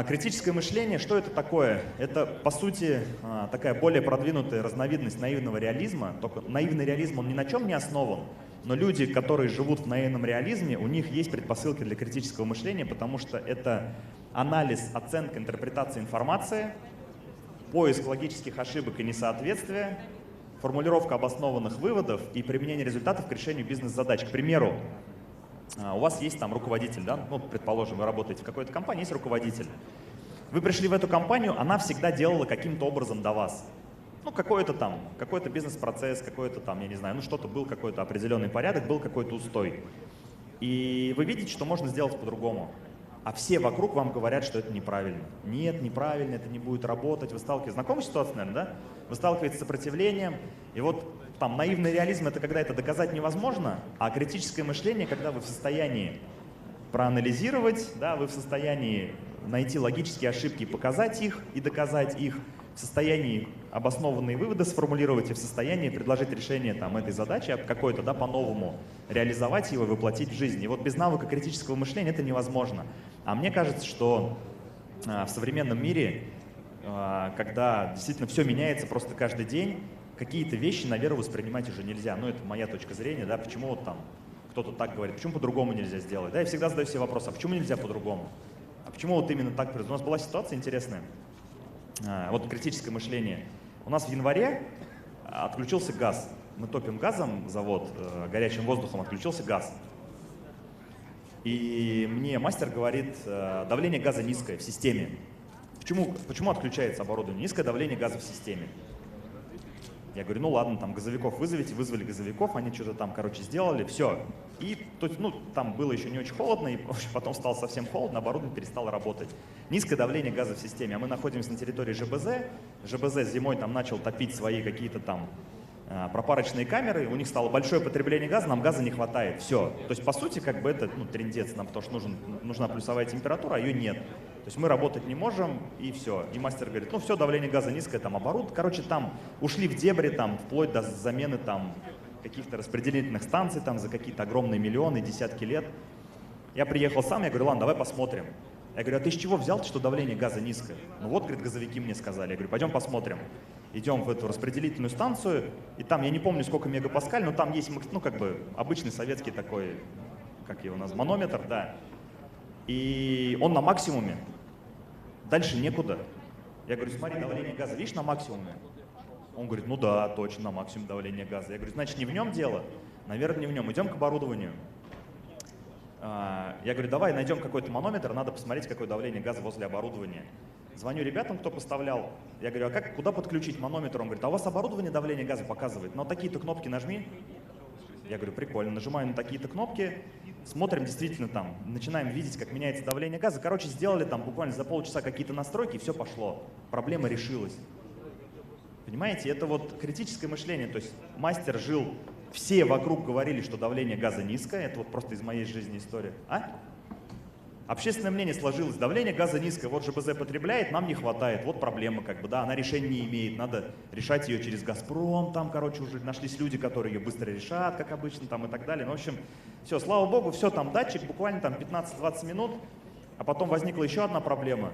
Критическое мышление, что это такое? Это, по сути, такая более продвинутая разновидность наивного реализма. Только наивный реализм, он ни на чем не основан, но люди, которые живут в наивном реализме, у них есть предпосылки для критического мышления, потому что это анализ, оценка, интерпретация информации, поиск логических ошибок и несоответствия, формулировка обоснованных выводов и применение результатов к решению бизнес-задач. К примеру, у вас есть там руководитель, да? Ну, предположим, вы работаете в какой-то компании, есть руководитель. Вы пришли в эту компанию, она всегда делала каким-то образом до вас. Ну, какой-то бизнес-процесс, какой-то там, я не знаю, ну что-то был какой-то определенный порядок, был какой-то устой. И вы видите, что можно сделать по-другому. А все вокруг вам говорят, что это неправильно. Нет, неправильно, это не будет работать. Вы сталкиваетесь, знакомы с ситуацией, наверное, да? Вы сталкиваетесь с сопротивлением, и вот там наивный реализм — это когда это доказать невозможно, а критическое мышление, когда вы в состоянии проанализировать, да, вы в состоянии найти логические ошибки, показать их и доказать их, в состоянии обоснованные выводы сформулировать и в состоянии предложить решение там, этой задачи какой-то, да, по-новому, реализовать его и воплотить в жизнь. И вот без навыка критического мышления это невозможно. А мне кажется, что в современном мире, когда действительно все меняется просто каждый день, какие-то вещи на веру воспринимать уже нельзя. Ну, это моя точка зрения, да, почему вот там кто-то так говорит, почему по-другому нельзя сделать. Да, я всегда задаю себе вопрос, а почему нельзя по-другому? А почему вот именно так произошло? У нас была ситуация интересная, вот критическое мышление. У нас в январе отключился газ. Мы топим газом завод, горячим воздухом отключился газ. И мне мастер говорит, давление газа низкое в системе. Почему отключается оборудование? Низкое давление газа в системе. Я говорю, ну ладно, там газовиков вызовите, вызвали газовиков, они что-то там, короче, сделали, все. И ну, там было еще не очень холодно, и потом стало совсем холодно, оборудование перестало работать. Низкое давление газа в системе, а мы находимся на территории ЖБЗ. ЖБЗ зимой там начал топить свои какие-то там пропарочные камеры, у них стало большое потребление газа, нам газа не хватает, все. То есть, по сути, как бы это трындец нам, потому что нужна плюсовая температура, а ее нет. То есть мы работать не можем, и все. И мастер говорит, ну все, давление газа низкое, там оборудование. Короче, там ушли в дебри, там, вплоть до замены там каких-то распределительных станций там, за какие-то огромные миллионы, десятки лет. Я приехал сам, я говорю, ладно, давай посмотрим. Я говорю, а ты с чего взял, что давление газа низкое? Ну вот, говорит, газовики мне сказали. Я говорю, пойдем посмотрим. Идем в эту распределительную станцию, и там, я не помню, сколько мегапаскаль, но там есть, ну, как бы, обычный советский такой, как его назвать, манометр, да. И он на максимуме. Дальше некуда. Я говорю, смотри, давление газа, видишь, на максимуме? Он говорит, ну да, точно, на максимум давления газа. Я говорю, значит, не в нем дело? Наверное, не в нем. Идем к оборудованию. Я говорю, давай найдем какой-то манометр, надо посмотреть, какое давление газа возле оборудования. Звоню ребятам, кто поставлял. Я говорю, а куда подключить манометр? Он говорит, а у вас оборудование давление газа показывает? На такие-то кнопки нажми. Я говорю, прикольно. Нажимаю на такие-то кнопки, смотрим, действительно там, начинаем видеть, как меняется давление газа. Короче, сделали там буквально за полчаса какие-то настройки, и все пошло. Проблема решилась. Понимаете, это вот критическое мышление. То есть мастер жил, все вокруг говорили, что давление газа низкое. Это вот просто из моей жизни история. Общественное мнение сложилось, давление газа низкое, вот ЖБЗ потребляет, нам не хватает, вот проблема как бы, да, она решения не имеет, надо решать ее через Газпром, там, короче, уже нашлись люди, которые ее быстро решат, как обычно, там и так далее. Ну, в общем, все, слава богу, все, там датчик, буквально там 15-20 минут, а потом возникла еще одна проблема.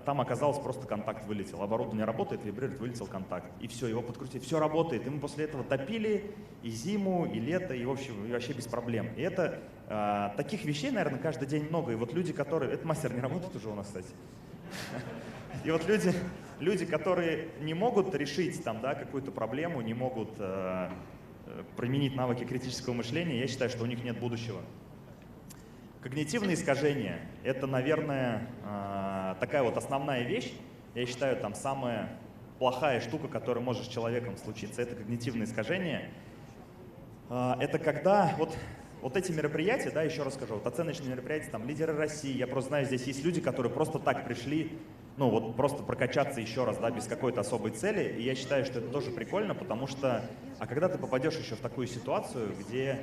Там оказалось, просто контакт вылетел. Оборудование работает, вибрирует, вылетел контакт. И все, его подкрутили, все работает. И мы после этого топили и зиму, и лето, и в общем, и вообще без проблем. И это таких вещей, наверное, каждый день много. И вот люди, которые... Это мастер не работает уже у нас, кстати. И вот люди, которые не могут решить там, да, какую-то проблему, не могут применить навыки критического мышления, я считаю, что у них нет будущего. Когнитивные искажения – это, наверное, такая вот основная вещь. Я считаю, там самая плохая штука, которая может с человеком случиться, это когнитивные искажения. Это когда вот эти мероприятия, да, еще раз скажу, вот оценочные мероприятия, там, лидеры России, я просто знаю, здесь есть люди, которые просто так пришли, ну вот просто прокачаться еще раз, да, без какой-то особой цели. И я считаю, что это тоже прикольно, потому что, когда ты попадешь еще в такую ситуацию, где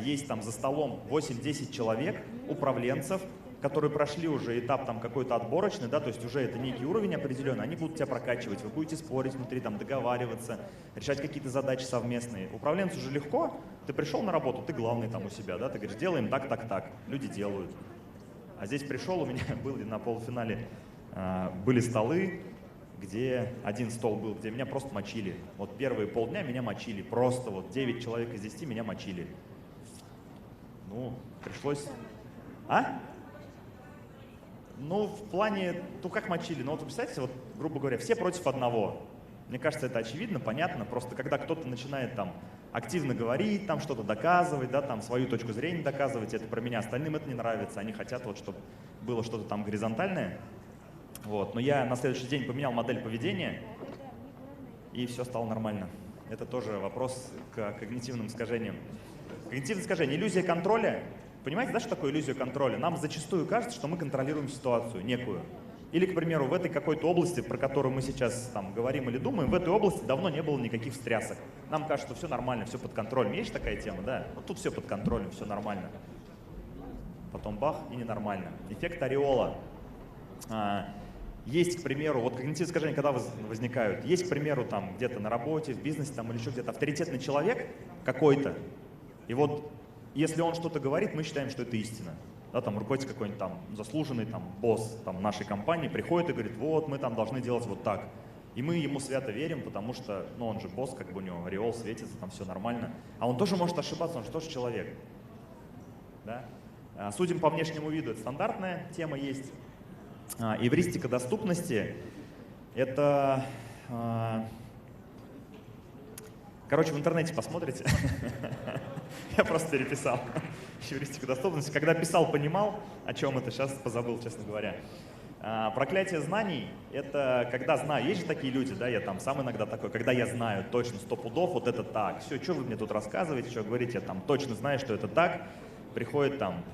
есть там за столом 8-10 человек, управленцев, которые прошли уже этап там какой-то отборочный, да, то есть уже это некий уровень определенный, они будут тебя прокачивать, вы будете спорить внутри, там, договариваться, решать какие-то задачи совместные. Управленцу же легко, ты пришел на работу, ты главный там у себя, да, ты говоришь, делаем так, так, так, люди делают. А здесь пришел, у меня были на полуфинале, были столы, где один стол был, где меня просто мочили. Вот первые полдня меня мочили, просто вот 9 человек из 10 меня мочили. Ну, пришлось... Ну, в плане, ну как мочили? Ну вот представьте, вот, грубо говоря, все против одного. Мне кажется, это очевидно, понятно. Просто когда кто-то начинает там активно говорить, там что-то доказывать, да, там свою точку зрения доказывать, это про меня, остальным это не нравится. Они хотят вот, чтобы было что-то там горизонтальное. Вот. Но я на следующий день поменял модель поведения, и все стало нормально. Это тоже вопрос к когнитивным искажениям. Когнитивное искажение, иллюзия контроля. Понимаете, да, что такое иллюзия контроля? Нам зачастую кажется, что мы контролируем ситуацию некую. Или, к примеру, в этой какой-то области, про которую мы сейчас там говорим или думаем, в этой области давно не было никаких встрясок. Нам кажется, что все нормально, все под контролем. Есть такая тема, да? Вот тут все под контролем, все нормально. Потом бах, и ненормально. Эффект ореола. Есть, к примеру, вот когнитивные искажения, когда возникают, есть, к примеру, там где-то на работе, в бизнесе там, или еще где-то авторитетный человек какой-то, и вот если он что-то говорит, мы считаем, что это истина. Да, там руководитель какой-нибудь там заслуженный там, босс там, нашей компании приходит и говорит, вот мы там должны делать вот так. И мы ему свято верим, потому что, ну он же босс, как бы у него ореол светится, там все нормально. А он тоже может ошибаться, он же тоже человек. Да? Судим по внешнему виду, это стандартная тема есть. Эвристика доступности – это… Короче, в интернете посмотрите. Я просто переписал. Эвристика доступности. Когда писал, понимал, о чем это, сейчас позабыл, честно говоря. Проклятие знаний – это когда знаю. Есть же такие люди, да, я там сам иногда такой, когда я знаю точно 100 пудов, вот это так. Все, что вы мне тут рассказываете, что говорите, я там точно знаю, что это так. Приходит там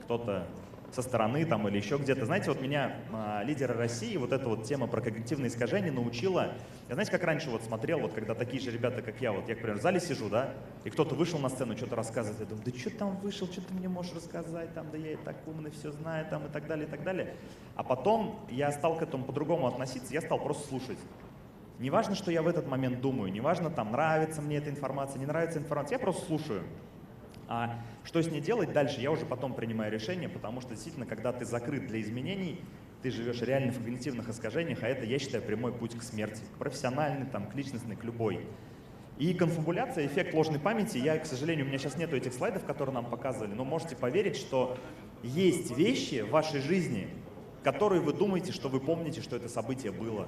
кто-то со стороны там, или еще где-то. Знаете, вот меня лидеры России, вот эта вот тема про когнитивные искажения научила. Я, знаете, как раньше вот смотрел, вот когда такие же ребята, как я, вот я, например, в зале сижу, да, и кто-то вышел на сцену, что-то рассказывает, я думаю, да что там вышел, что ты мне можешь рассказать, там, да я и так умный, все знаю, там, и так далее, и так далее. А потом я стал к этому по-другому относиться, я стал просто слушать. Не важно, что я в этот момент думаю, не важно, там, нравится мне эта информация, не нравится информация, я просто слушаю. А что с ней делать дальше, я уже потом принимаю решение, потому что действительно, когда ты закрыт для изменений, ты живешь реально в когнитивных искажениях, а это, я считаю, прямой путь к смерти. К профессиональной, там, к личностной, к любой. И конфабуляция, эффект ложной памяти, к сожалению, у меня сейчас нету этих слайдов, которые нам показывали, но можете поверить, что есть вещи в вашей жизни, которые вы думаете, что вы помните, что это событие было.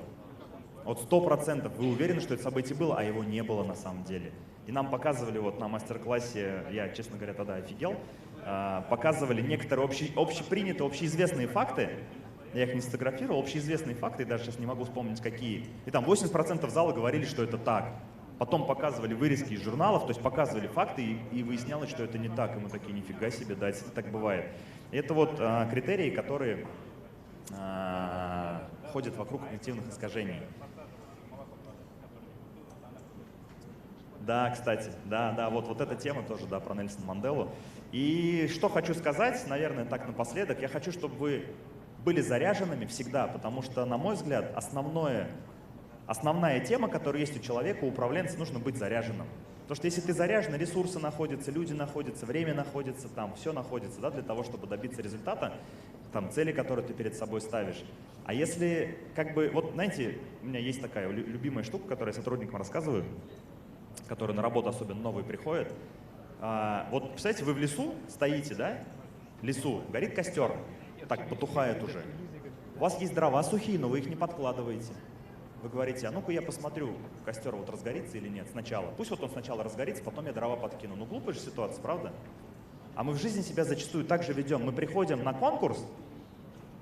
Вот 100% вы уверены, что это событие было, а его не было на самом деле. И нам показывали вот на мастер-классе, я, честно говоря, тогда офигел, показывали некоторые общепринятые, общеизвестные факты. Я их не сфотографировал, общеизвестные факты, и даже сейчас не могу вспомнить, какие. И там 80% зала говорили, что это так. Потом показывали вырезки из журналов, то есть показывали факты, и выяснялось, что это не так. И мы такие, нифига себе, да, это так бывает. И это вот критерии, которые ходят вокруг когнитивных искажений. Да, кстати, да, вот эта тема тоже, да, про Нельсона Манделу. И что хочу сказать, наверное, так напоследок, я хочу, чтобы вы были заряженными всегда, потому что, на мой взгляд, основная тема, которая есть у человека, у управленца, нужно быть заряженным. Потому что если ты заряжен, ресурсы находятся, люди находятся, время находится, там все находится, да, для того, чтобы добиться результата, там, цели, которые ты перед собой ставишь. А если, как бы, вот знаете, у меня есть такая любимая штука, которую я сотрудникам рассказываю, которые на работу особенно новые приходят. Вот, представляете, вы в лесу стоите, да? В лесу, горит костер, так потухает уже. У вас есть дрова сухие, но вы их не подкладываете. Вы говорите, а ну-ка я посмотрю, костер вот разгорится или нет сначала. Пусть вот он сначала разгорится, потом я дрова подкину. Ну глупая же ситуация, правда? А мы в жизни себя зачастую так же ведем. Мы приходим на конкурс,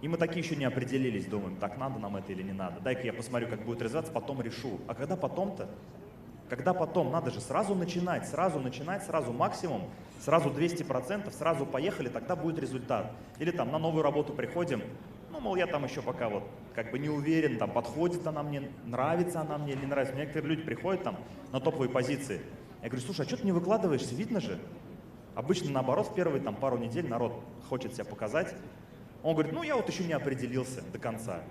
и мы такие еще не определились, думаем, так надо нам это или не надо. Дай-ка я посмотрю, как будет развиваться, потом решу. А когда потом-то? Когда потом? Надо же сразу начинать, сразу максимум, сразу 200%, сразу поехали, тогда будет результат. Или там на новую работу приходим, ну, мол, я там еще пока вот как бы не уверен, там подходит она мне, нравится она мне или не нравится. Некоторые люди приходят там на топовые позиции. Я говорю, слушай, а что ты не выкладываешься, видно же? Обычно наоборот, в первые там пару недель народ хочет себя показать. Он говорит, ну, я вот еще не определился до конца.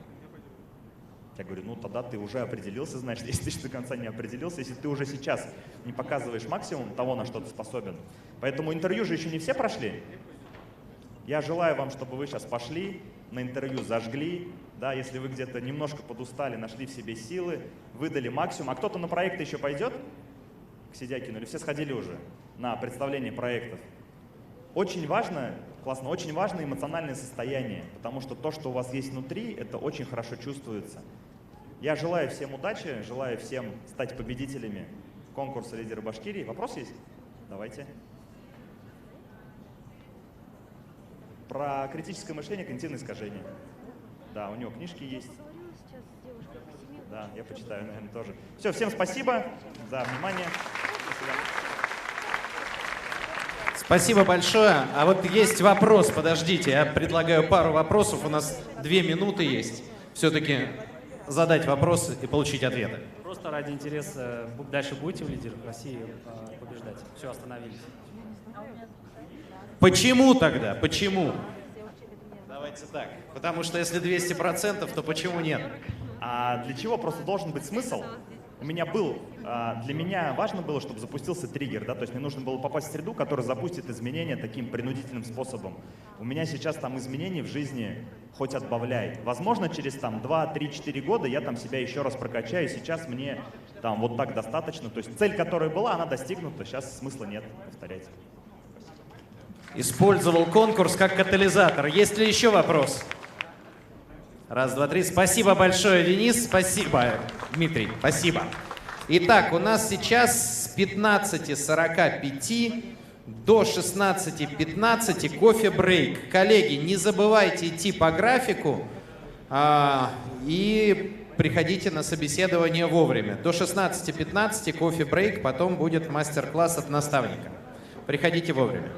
Я говорю, ну тогда ты уже определился, значит, если ты до конца не определился, если ты уже сейчас не показываешь максимум того, на что ты способен. Поэтому интервью же еще не все прошли. Я желаю вам, чтобы вы сейчас пошли, на интервью зажгли, да, если вы где-то немножко подустали, нашли в себе силы, выдали максимум. А кто-то на проекты еще пойдет к Сидякину, или все сходили уже на представление проектов? Очень важно, классно, очень важно эмоциональное состояние, потому что то, что у вас есть внутри, это очень хорошо чувствуется. Я желаю всем удачи, желаю всем стать победителями конкурса «Лидеры Башкирии». Вопрос есть? Давайте. Про критическое мышление, когнитивное искажение. Да, у него книжки есть. Да, я почитаю, наверное, тоже. Все, всем спасибо за внимание. Спасибо большое. А вот есть вопрос, подождите, я предлагаю пару вопросов, у нас 2 минуты есть. Все-таки задать вопрос и получить ответы. Просто ради интереса, дальше будете в лидерах России побеждать? Все, остановились. Почему тогда? Почему? Давайте так. Потому что если 200%, то почему нет? А для чего? Просто должен быть смысл. Для меня важно было, чтобы запустился триггер, да, то есть мне нужно было попасть в среду, которая запустит изменения таким принудительным способом. У меня сейчас там изменений в жизни хоть отбавляй. Возможно, через там 2, 3, 4 года я там себя еще раз прокачаю, сейчас мне там вот так достаточно. То есть цель, которая была, она достигнута, сейчас смысла нет повторять. Использовал конкурс как катализатор. Есть ли еще вопрос? Раз, два, три. Спасибо большое, Денис. Спасибо, Дмитрий. Спасибо. Итак, у нас сейчас с 15:45 до 16:15 кофе-брейк. Коллеги, не забывайте идти по графику и приходите на собеседование вовремя. До 16:15 кофе-брейк, потом будет мастер-класс от наставника. Приходите вовремя.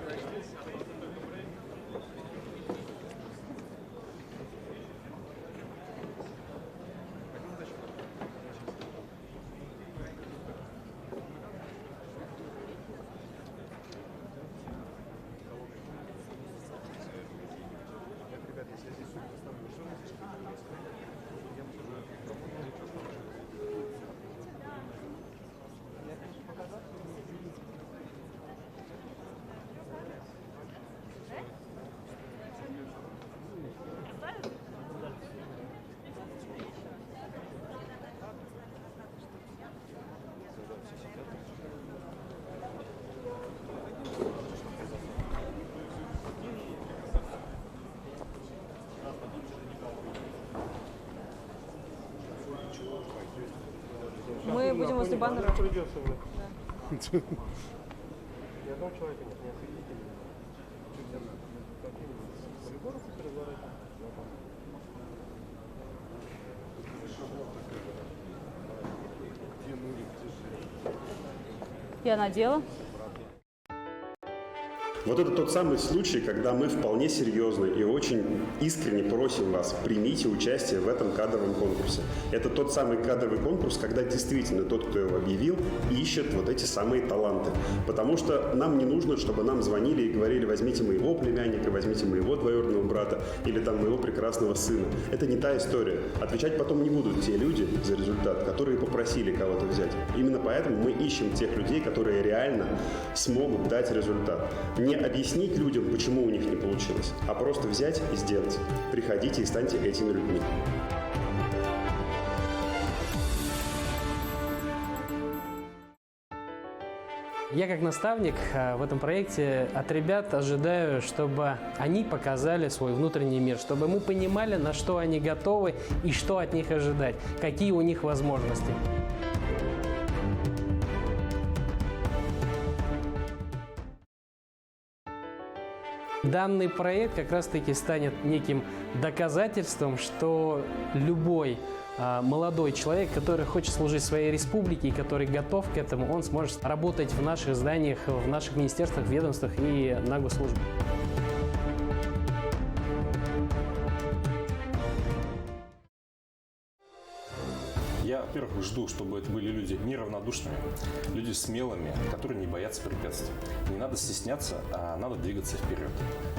будем возле баннера. Я надела. Вот это тот самый случай, когда мы вполне серьезно и очень искренне просим вас, примите участие в этом кадровом конкурсе. Это тот самый кадровый конкурс, когда действительно тот, кто его объявил, ищет вот эти самые таланты. Потому что нам не нужно, чтобы нам звонили и говорили: возьмите моего племянника, возьмите моего двоюродного брата или там моего прекрасного сына. Это не та история. Отвечать потом не будут те люди за результат, которые попросили кого-то взять. Именно поэтому мы ищем тех людей, которые реально смогут дать результат. Не объяснить людям, почему у них не получилось, а просто взять и сделать. Приходите и станьте этими людьми. Я как наставник в этом проекте от ребят ожидаю, чтобы они показали свой внутренний мир, чтобы мы понимали, на что они готовы и что от них ожидать, какие у них возможности. Данный проект как раз-таки станет неким доказательством, что любой молодой человек, который хочет служить своей республике и который готов к этому, он сможет работать в наших зданиях, в наших министерствах, ведомствах и на госслужбе. Я, во-первых, жду, чтобы это были люди неравнодушными, люди смелыми, которые не боятся препятствий. Не надо стесняться, а надо двигаться вперед.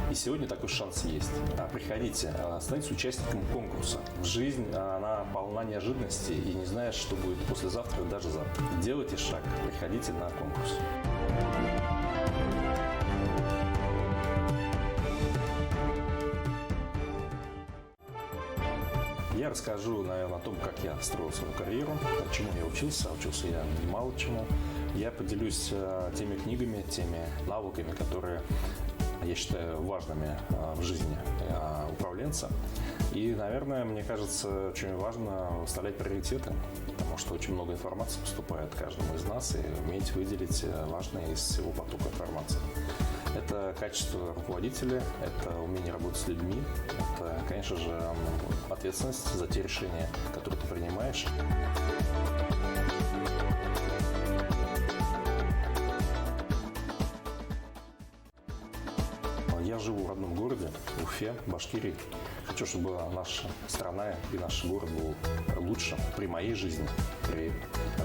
И сегодня такой шанс есть. Приходите, становитесь участником конкурса. Жизнь, она полна неожиданностей, и не знаешь, что будет послезавтра и даже завтра. Делайте шаг, приходите на конкурс. Я расскажу, наверное, о том, как я строил свою карьеру, чему я учился. Учился я немало чему. Я поделюсь теми книгами, теми навыками, которые я считаю важными в жизни управленца. И, наверное, мне кажется, очень важно выставлять приоритеты, потому что очень много информации поступает каждому из нас, и уметь выделить важное из всего потока информации. Это качество руководителя, это умение работать с людьми, это, конечно же, ответственность за те решения, которые ты принимаешь. Я живу в родном городе, Уфе, Башкирии. Хочу, чтобы наша страна и наш город был лучше при моей жизни, при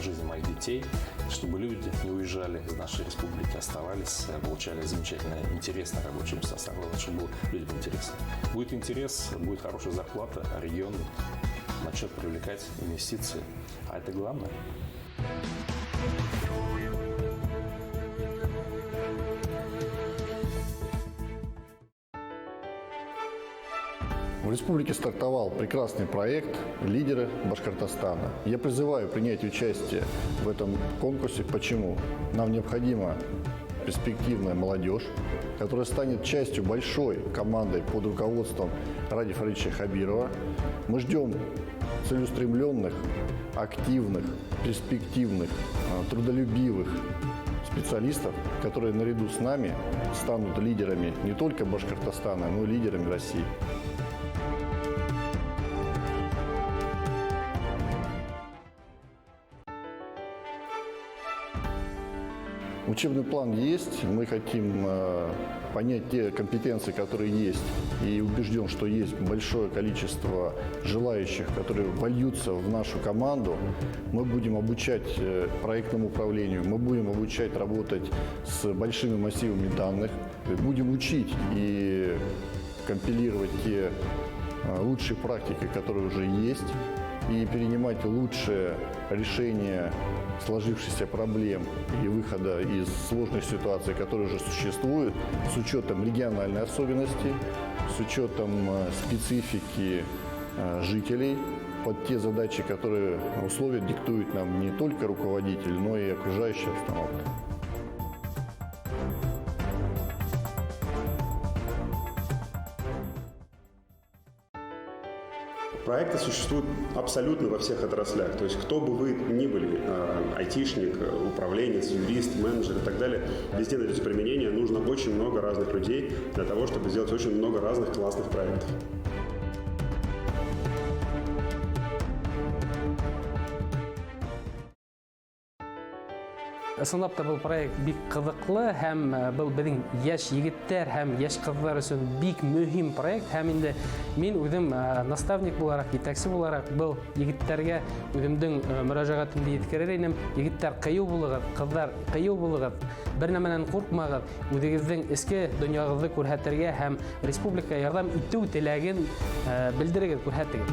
жизни моих детей, чтобы люди не уезжали из нашей республики, оставались, получали замечательное, интересное рабочее место, чтобы было людям интересно. Будет интерес, будет хорошая зарплата, регион начнет привлекать инвестиции, а это главное. В республике стартовал прекрасный проект «Лидеры Башкортостана». Я призываю принять участие в этом конкурсе. Почему? Нам необходима перспективная молодежь, которая станет частью большой команды под руководством Ради Фаридовича Хабирова. Мы ждем целеустремленных, активных, перспективных, трудолюбивых специалистов, которые наряду с нами станут лидерами не только Башкортостана, но и лидерами России. Учебный план есть, мы хотим понять те компетенции, которые есть, и убежден, что есть большое количество желающих, которые вольются в нашу команду. Мы будем обучать проектному управлению, мы будем обучать работать с большими массивами данных, будем учить и компилировать те лучшие практики, которые уже есть, и перенимать лучшие решения сложившихся проблем и выхода из сложных ситуаций, которые уже существуют, с учетом региональной особенности, с учетом специфики жителей, под те задачи, которые условия диктует нам не только руководитель, но и окружающая обстановка. Проекты существуют абсолютно во всех отраслях. То есть кто бы вы ни были, айтишник, управленец, юрист, менеджер и так далее, везде найдется применение. Нужно очень много разных людей для того, чтобы сделать очень много разных классных проектов. Ысынлап та был проект бик кызыклы һәм был безнең яшь егетләр һәм яшь кызлар өчен бик мөһим проект һәм инде мин үзем наставник буларак, җитәкче буларак был егетләргә үземнең мөрәҗәгатемдә җиткерер идем. Егетләр кыю булыгыз, кызлар кыю булыгыз, бер нәмәнән куркмагыз, үзегезнең эске дөньягызны күрһәтергә һәм республика ярдәм итү теләген белдерегез, күрһәтегез.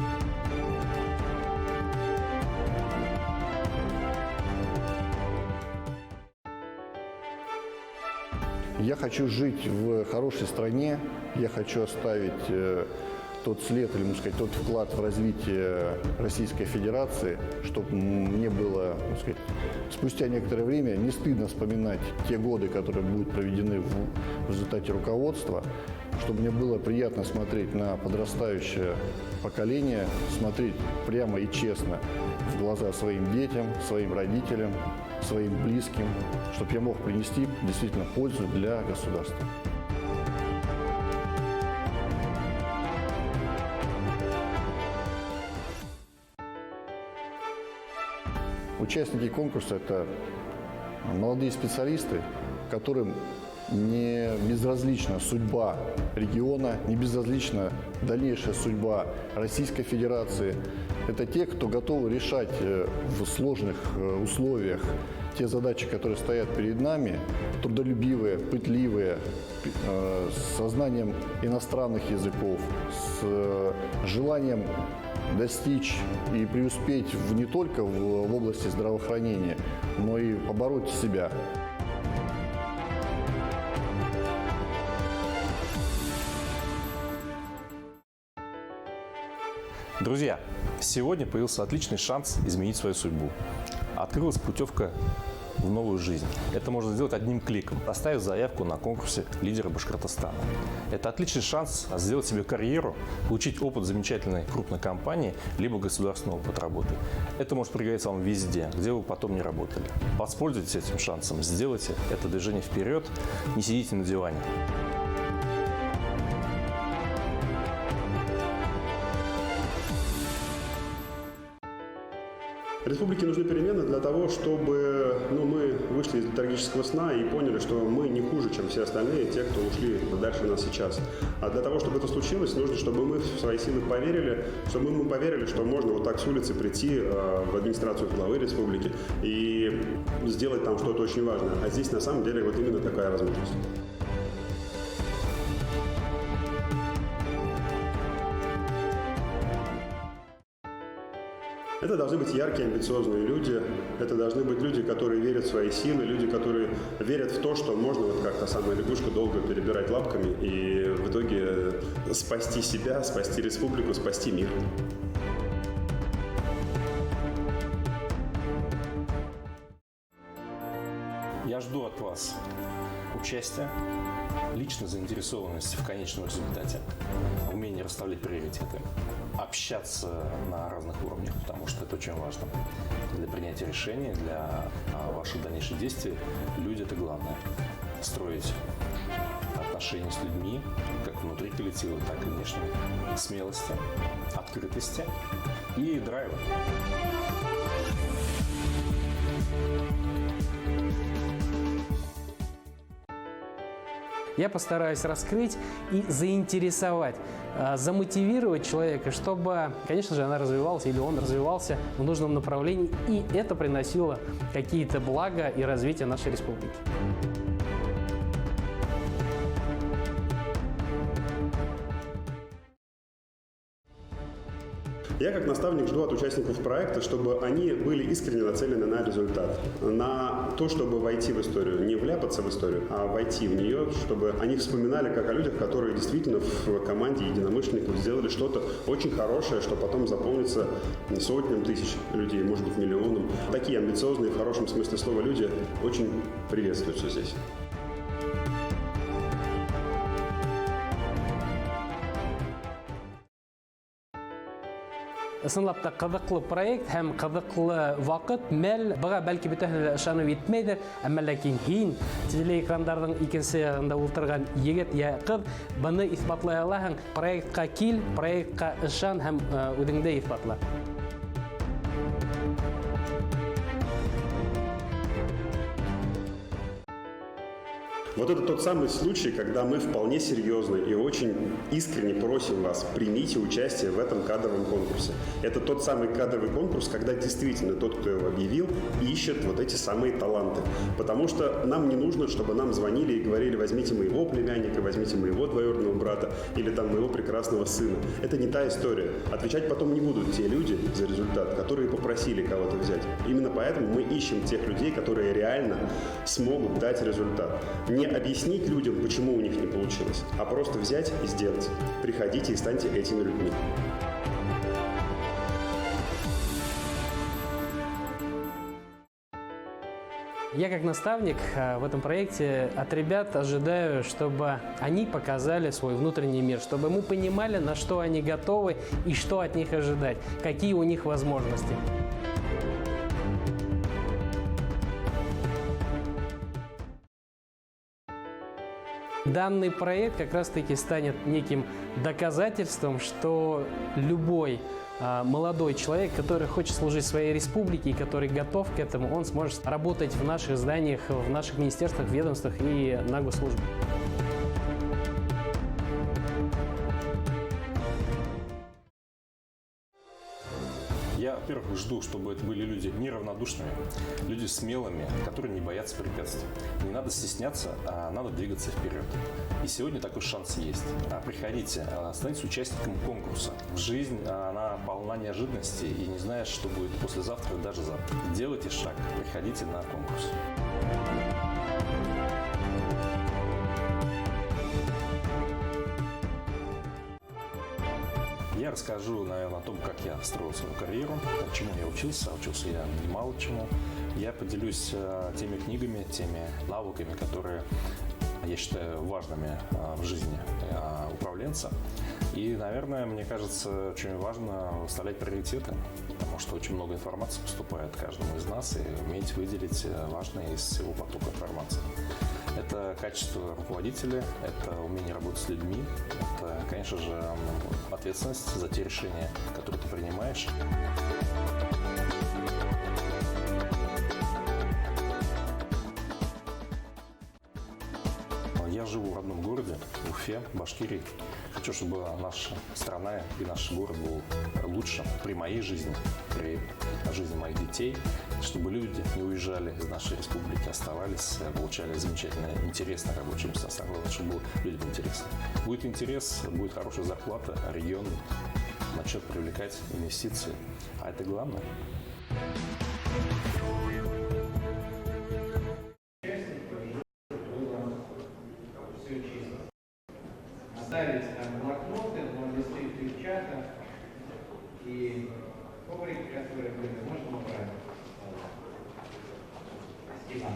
Я хочу жить в хорошей стране, я хочу оставить тот след, или, можно сказать, тот вклад в развитие Российской Федерации, чтобы мне было, так сказать, спустя некоторое время не стыдно вспоминать те годы, которые будут проведены в результате руководства, чтобы мне было приятно смотреть на подрастающее поколение, смотреть прямо и честно в глаза своим детям, своим родителям, своим близким, чтобы я мог принести действительно пользу для государства. Участники конкурса – это молодые специалисты, которым не безразлична судьба региона, не безразлична дальнейшая судьба Российской Федерации. Это те, кто готовы решать в сложных условиях те задачи, которые стоят перед нами, трудолюбивые, пытливые, с сознанием иностранных языков, с желанием достичь и преуспеть не только в области здравоохранения, но и побороть себя. Друзья, сегодня появился отличный шанс изменить свою судьбу. Открылась путевка в новую жизнь. Это можно сделать одним кликом, оставив заявку на конкурсе «Лидеры Башкортостана». Это отличный шанс сделать себе карьеру, получить опыт замечательной крупной компании, либо государственный опыт работы. Это может пригодиться вам везде, где вы потом не работали. Воспользуйтесь этим шансом, сделайте это движение вперед, не сидите на диване. Республике нужны перемены для того, чтобы мы вышли из летаргического сна и поняли, что мы не хуже, чем все остальные, те, кто ушли дальше нас сейчас. А для того, чтобы это случилось, нужно, чтобы мы в свои силы поверили, чтобы мы поверили, что можно вот так с улицы прийти в администрацию главы республики и сделать там что-то очень важное. А здесь на самом деле вот именно такая возможность. Это должны быть яркие, амбициозные люди. Это должны быть люди, которые верят в свои силы, люди, которые верят в то, что можно вот как та самая лягушка долго перебирать лапками и в итоге спасти себя, спасти республику, спасти мир. Я жду от вас участия, личной заинтересованности в конечном результате, умение расставлять приоритеты, общаться на разных уровнях, потому что это очень важно для принятия решений, для ваших дальнейших действий. Люди – это главное. Строить отношения с людьми, как внутри коллектива, так и внешне, смелости, открытости и драйва. Я постараюсь раскрыть и заинтересовать, замотивировать человека, чтобы, конечно же, она развивалась или он развивался в нужном направлении, и это приносило какие-то блага и развитие нашей республики. Я как наставник жду от участников проекта, чтобы они были искренне нацелены на результат, на то, чтобы войти в историю, не вляпаться в историю, а войти в нее, чтобы они вспоминали как о людях, которые действительно в команде единомышленников сделали что-то очень хорошее, что потом запомнится сотням тысяч людей, может быть, миллионам. Такие амбициозные, в хорошем смысле слова люди очень приветствуются здесь. ысынлап та кызыклы проект һәм кызыклы вакыт, мәл, буга бәлки бөтенләй ышанып итмәйдер, әмма ләкин һин телеэкраннарның икенче ягында утырган егет я кыз буны исбатлай алаһың. Проектка кил, проектка ышан һәм үзеңдә исбатла. Вот это тот самый случай, когда мы вполне серьезно и очень искренне просим вас, примите участие в этом кадровом конкурсе. Это тот самый кадровый конкурс, когда действительно тот, кто его объявил, ищет вот эти самые таланты. Потому что нам не нужно, чтобы нам звонили и говорили: возьмите моего племянника, возьмите моего двоюродного брата или там моего прекрасного сына. Это не та история. Отвечать потом не будут те люди за результат, которые попросили кого-то взять. Именно поэтому мы ищем тех людей, которые реально смогут дать результат. Не объяснить людям, почему у них не получилось, а просто взять и сделать. Приходите и станьте этими людьми. Я как наставник в этом проекте от ребят ожидаю, чтобы они показали свой внутренний мир, чтобы мы понимали, на что они готовы и что от них ожидать, какие у них возможности. Данный проект как раз-таки станет неким доказательством, что любой молодой человек, который хочет служить своей республике и который готов к этому, он сможет работать в наших зданиях, в наших министерствах, ведомствах и на госслужбе. Я, во-первых, жду, чтобы это были люди неравнодушными, люди смелыми, которые не боятся препятствий. Не надо стесняться, а надо двигаться вперед. И сегодня такой шанс есть. Приходите, становитесь участником конкурса. Жизнь, она полна неожиданностей, и не знаешь, что будет послезавтра и даже завтра. Делайте шаг, приходите на конкурс. Я расскажу, наверное, о том, как я строил свою карьеру, чему я учился. Учился я немало чему. Я поделюсь теми книгами, теми навыками, которые я считаю важными в жизни управленца. И, наверное, мне кажется, очень важно выставлять приоритеты, потому что очень много информации поступает каждому из нас, и уметь выделить важное из всего потока информации. Это качество руководителя, это умение работать с людьми, это, конечно же, ответственность за те решения, которые ты принимаешь. Я живу в родном городе, в Уфе, Башкирии. Хочу, чтобы наша страна и наш город был лучше при моей жизни, при жизни моих детей, чтобы люди не уезжали из нашей республики, оставались, получали замечательные, интересные рабочие места. Самое главное, чтобы было людям интересно. Будет интерес, будет хорошая зарплата, регион начнет привлекать инвестиции. А это главное. Остались там блокноты, но листы флипчата и коврики, которые были, можно убрать. Спасибо.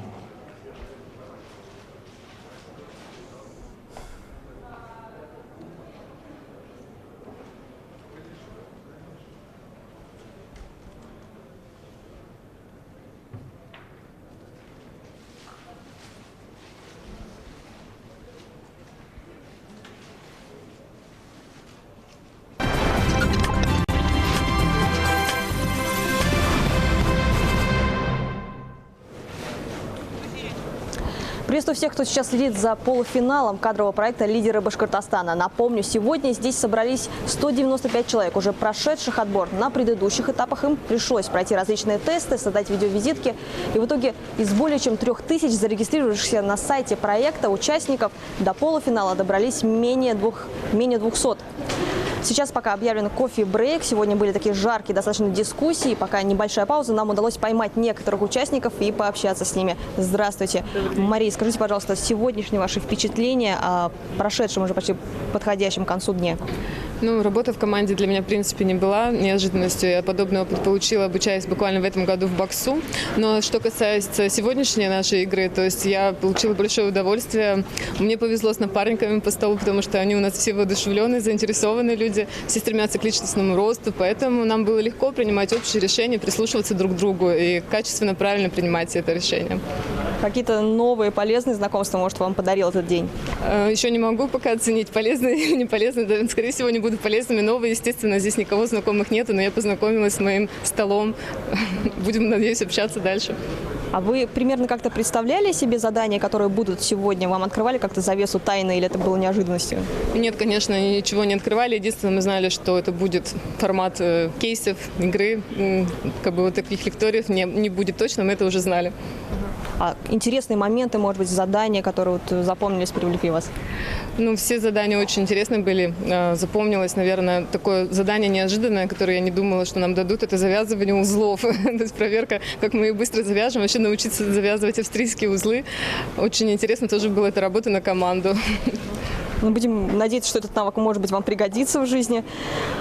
Приветствую всех, кто сейчас следит за полуфиналом кадрового проекта «Лидеры Башкортостана». Напомню, сегодня здесь собрались 195 человек, уже прошедших отбор. На предыдущих этапах им пришлось пройти различные тесты, создать видеовизитки. И в итоге из более чем 3000 зарегистрировавшихся на сайте проекта участников до полуфинала добрались менее 200. Сейчас пока объявлен кофе-брейк. Сегодня были такие жаркие достаточно дискуссии. Пока небольшая пауза, нам удалось поймать некоторых участников и пообщаться с ними. Здравствуйте. Мария, скажите, пожалуйста, сегодняшние ваши впечатления о прошедшем уже почти подходящем к концу дне? Ну, работа в команде для меня, в принципе, не была неожиданностью. Я подобный опыт получила, обучаясь буквально в этом году в боксу. Но что касается сегодняшней нашей игры, то есть я получила большое удовольствие. Мне повезло с напарниками по столу, потому что они у нас все воодушевленные, заинтересованные люди, все стремятся к личностному росту, поэтому нам было легко принимать общие решения, прислушиваться друг к другу и качественно, правильно принимать это решение. Какие-то новые полезные знакомства, может, вам подарил этот день? Еще не могу пока оценить, полезные или не полезные. Да, скорее всего, они будут полезными. Новые, естественно, здесь никого знакомых нету, но я познакомилась с моим столом. Будем, надеюсь, общаться дальше. А вы примерно как-то представляли себе задания, которые будут сегодня? Вам открывали как-то завесу тайны или это было неожиданностью? Нет, конечно, ничего не открывали. Единственное, мы знали, что это будет формат кейсов, игры. Как бы вот таких лекториев не будет точно, мы это уже знали. А интересные моменты, может быть, задания, которые вот запомнились, привлекли вас? Ну, все задания очень интересные были. Запомнилось, наверное, такое задание неожиданное, которое я не думала, что нам дадут. Это завязывание узлов. То есть проверка, как мы их быстро завяжем. Вообще научиться завязывать австрийские узлы. Очень интересно тоже была эта работа на команду. Мы будем надеяться, что этот навык, может быть, вам пригодится в жизни.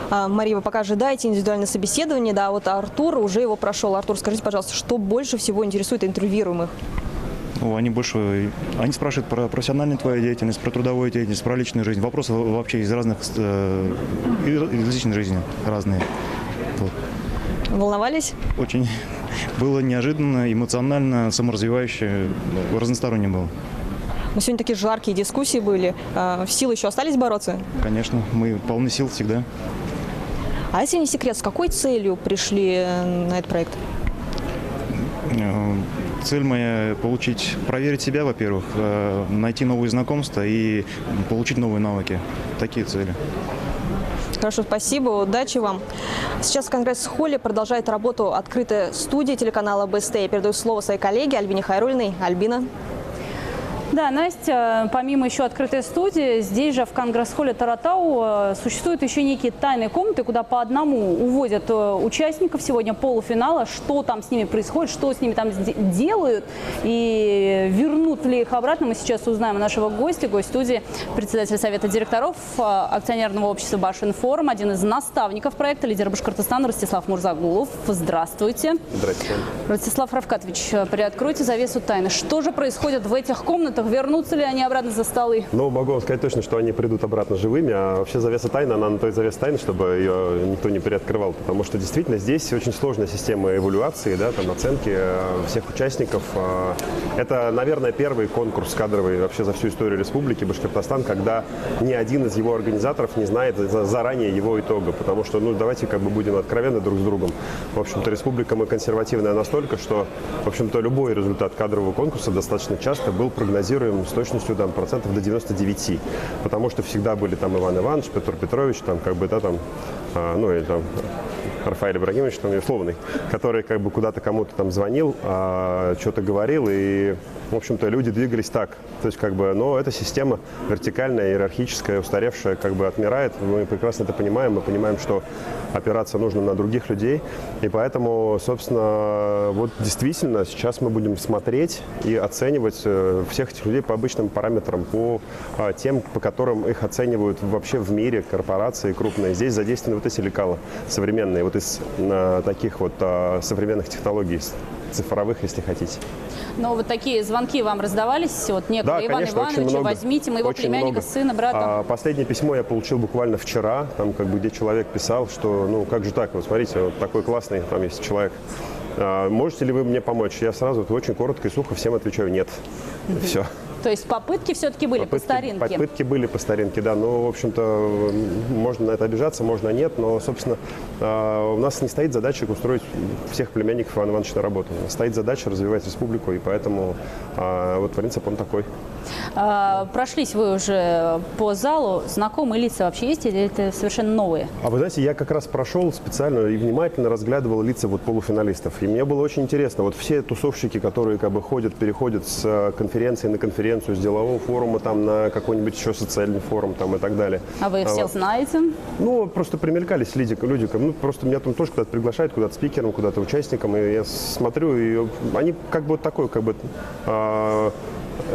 Мария, вы пока ожидаете индивидуальное собеседование, да, вот Артур уже его прошел. Артур, скажите, пожалуйста, что больше всего интересует интервьюируемых? Ну, они спрашивают про профессиональную твою деятельность, про трудовую деятельность, про личную жизнь. Вопросы вообще из разных, из личной жизни разные. Вот. Волновались? Очень. Было неожиданно, эмоционально, саморазвивающе, разносторонне было. Но сегодня такие жаркие дискуссии были. Силы еще остались бороться? Конечно, мы полны сил всегда. А если не секрет, с какой целью пришли на этот проект? Цель моя проверить себя, во-первых, найти новые знакомства и получить новые навыки. Такие цели. Хорошо, спасибо, удачи вам. Сейчас в Конгресс-холле продолжает работу открытая студия телеканала БСТ. Я передаю слово своей коллеге Альбине Хайруллиной. Альбина. Да, Настя, помимо еще открытой студии, здесь же в Конгресс-холле Таратау существуют еще некие тайные комнаты, куда по одному уводят участников сегодня полуфинала, что там с ними происходит, что с ними там делают и вернут ли их обратно. Мы сейчас узнаем у нашего гостя, гость студии, председатель совета директоров акционерного общества Башинформ, один из наставников проекта, лидер Башкортостана Ростислав Мурзагулов. Здравствуйте. Здравствуйте. Ростислав Равкатович, приоткройте завесу тайны. Что же происходит в этих комнатах? Вернутся ли они обратно за столы? Ну, могу вам сказать точно, что они придут обратно живыми, а вообще завеса тайны, она на той завесе тайны, чтобы ее никто не приоткрывал, потому что действительно здесь очень сложная система эвалюации, да, там оценки всех участников. Это, наверное, первый конкурс кадровый вообще за всю историю Республики Башкортостан, когда ни один из его организаторов не знает заранее его итога, потому что, ну, давайте как бы будем откровенны друг с другом. В общем-то, республика мы консервативная настолько, что, в общем-то, любой результат кадрового конкурса достаточно часто был прогнозируем с точностью там, процентов до 99, потому что всегда были там Иван Иванович, Петр Петрович, там как бы, да, там, ну или там Рафаэль Ибрагимович, там, условный, который как бы куда-то кому-то там звонил, что-то говорил, и, в общем-то, люди двигались так. То есть, как бы, но эта система вертикальная, иерархическая, устаревшая, как бы отмирает. Мы прекрасно это понимаем. Мы понимаем, что опираться нужно на других людей. И поэтому, собственно, вот действительно сейчас мы будем смотреть и оценивать всех этих людей по обычным параметрам, по тем, по которым их оценивают вообще в мире корпорации крупные. Здесь задействованы вот эти лекала современные, вот из таких вот современных технологий, цифровых, если хотите. Но вот такие звонки вам раздавались от некого да, Ивана конечно, Ивановича, возьмите моего племянника, сына, брата. Последнее письмо я получил буквально вчера, там как бы где человек писал, что ну как же так, вот смотрите, вот такой классный там есть человек. Можете ли вы мне помочь? Я сразу очень коротко и сухо всем отвечаю нет. Все. То есть попытки все-таки были по старинке? Попытки были по старинке, да. Ну, в общем-то, можно на это обижаться, можно нет. Но, собственно, у нас не стоит задача устроить всех племянников Ивана Ивановича на работу. Стоит задача развивать республику, и поэтому вот принцип он такой. Прошлись вы уже по залу. Знакомые лица вообще есть или это совершенно новые? А вы знаете, я как раз прошел специально и внимательно разглядывал лица вот полуфиналистов. И мне было очень интересно. Вот все тусовщики, которые как бы ходят, переходят с конференции на конференцию, с делового форума там на какой-нибудь еще социальный форум там и так далее. А вы их всех знаете? Ну, просто примелькались люди, ну, просто меня там тоже куда-то приглашают, куда-то спикером, куда-то участником, и я смотрю, и они как бы вот такой, как бы,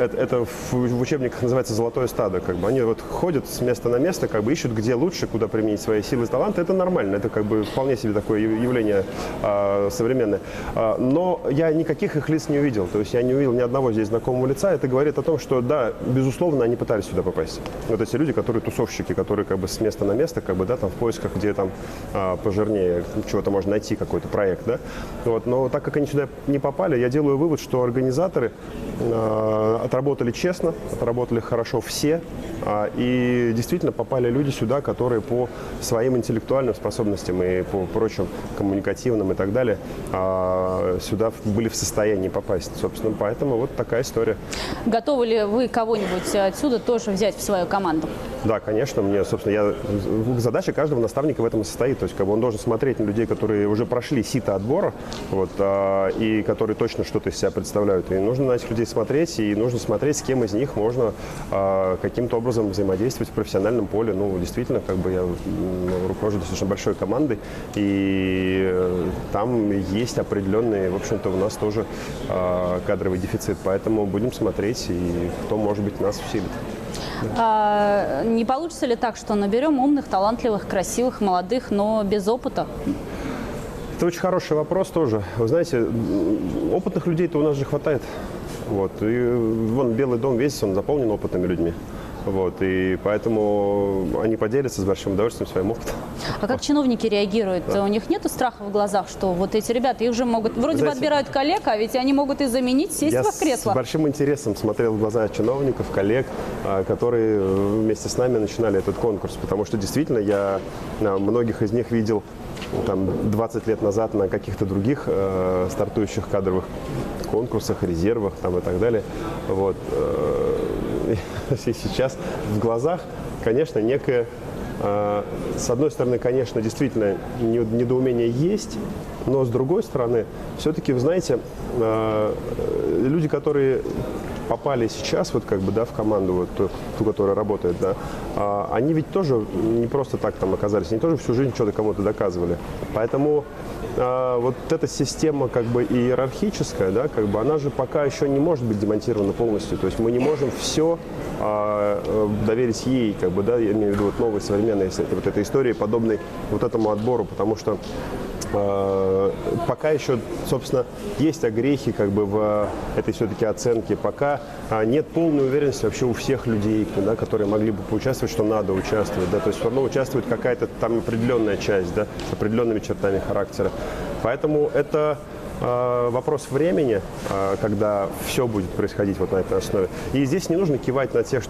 это в учебниках называется «золотое стадо». Как бы. Они вот ходят с места на место, как бы ищут, где лучше, куда применить свои силы и таланты. Это нормально, это как бы вполне себе такое явление современное. Но я никаких их лиц не увидел. То есть я не увидел ни одного здесь знакомого лица. Это говорит о том, что да, безусловно, они пытались сюда попасть. Вот эти люди, которые тусовщики, которые как бы с места на место, как бы, да, там в поисках, где там пожирнее чего-то можно найти, какой-то проект, да. Вот. Но так как они сюда не попали, я делаю вывод, что организаторы отработали честно, отработали хорошо все, и действительно попали люди сюда, которые по своим интеллектуальным способностям и по прочим коммуникативным и так далее сюда были в состоянии попасть. Собственно, поэтому вот такая история. Готовы ли вы кого-нибудь отсюда тоже взять в свою команду? Да, конечно, мне, собственно, задача каждого наставника в этом и состоит. То есть, как бы он должен смотреть на людей, которые уже прошли сито отбора, вот, и которые точно что-то из себя представляют. И нужно на этих людей смотреть, и нужно смотреть, с кем из них можно каким-то образом взаимодействовать в профессиональном поле. Ну, действительно, как бы я руковожу достаточно большой командой, и там есть определенный, в общем-то, у нас тоже кадровый дефицит. Поэтому будем смотреть, и кто, может быть, нас усилит. Не получится ли так, что наберем умных, талантливых, красивых, молодых, но без опыта? Это очень хороший вопрос тоже. Вы знаете, опытных людей-то у нас же хватает. Вот. И вон Белый дом весь, он заполнен опытными людьми. Вот. И поэтому они поделятся с большим удовольствием своим опытом. А как чиновники реагируют? Да. У них нет страха в глазах, что вот эти ребята, их же могут, вроде бы отбирают коллег, а ведь они могут и заменить, сесть в их кресло. Я с большим интересом смотрел в глаза чиновников, коллег, которые вместе с нами начинали этот конкурс, потому что действительно я многих из них видел там 20 лет назад на каких-то других стартующих кадровых конкурсах, резервах там, и так далее. Вот. И сейчас в глазах, конечно, некое, с одной стороны, конечно, действительно недоумение есть, но с другой стороны, все-таки, вы знаете, люди, которые попали сейчас вот как бы, да, в команду, вот, ту, которая работает, да, они ведь тоже не просто так там оказались, они тоже всю жизнь что-то кому-то доказывали. Поэтому вот эта система как бы иерархическая, да, как бы она же пока еще не может быть демонтирована полностью. То есть мы не можем все доверить ей, как бы, да, я имею в виду вот новой современной вот этой истории, подобной вот этому отбору, потому что пока еще, собственно, есть огрехи как бы в этой все-таки оценке, пока нет полной уверенности вообще у всех людей, да, которые могли бы поучаствовать, что надо участвовать, да, то есть все равно участвует какая-то там определенная часть, да, с определенными чертами характера. Поэтому это вопрос времени, когда все будет происходить вот на этой основе. И здесь не нужно кивать на тех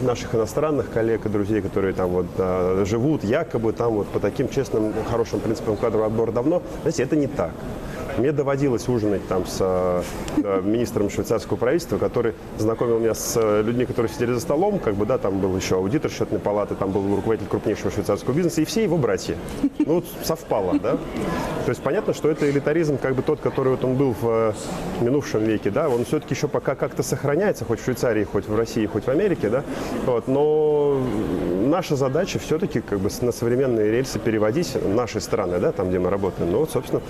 наших иностранных коллег и друзей, которые там вот живут якобы там вот по таким честным, хорошим принципам кадрового отбора давно. Знаете, это не так. Мне доводилось ужинать там с министром швейцарского правительства, который знакомил меня с людьми, которые сидели за столом, как бы, да, там был еще аудитор счетной палаты, там был руководитель крупнейшего швейцарского бизнеса, и все его братья. Ну, вот совпало, да. То есть понятно, что это элитаризм, как бы тот, который вот он был в минувшем веке, да, он все-таки еще пока как-то сохраняется, хоть в Швейцарии, хоть в России, хоть в Америке, да, вот, но наша задача все-таки как бы на современные рельсы переводить нашей страны, да, там, где мы работаем, ну, вот, собственно,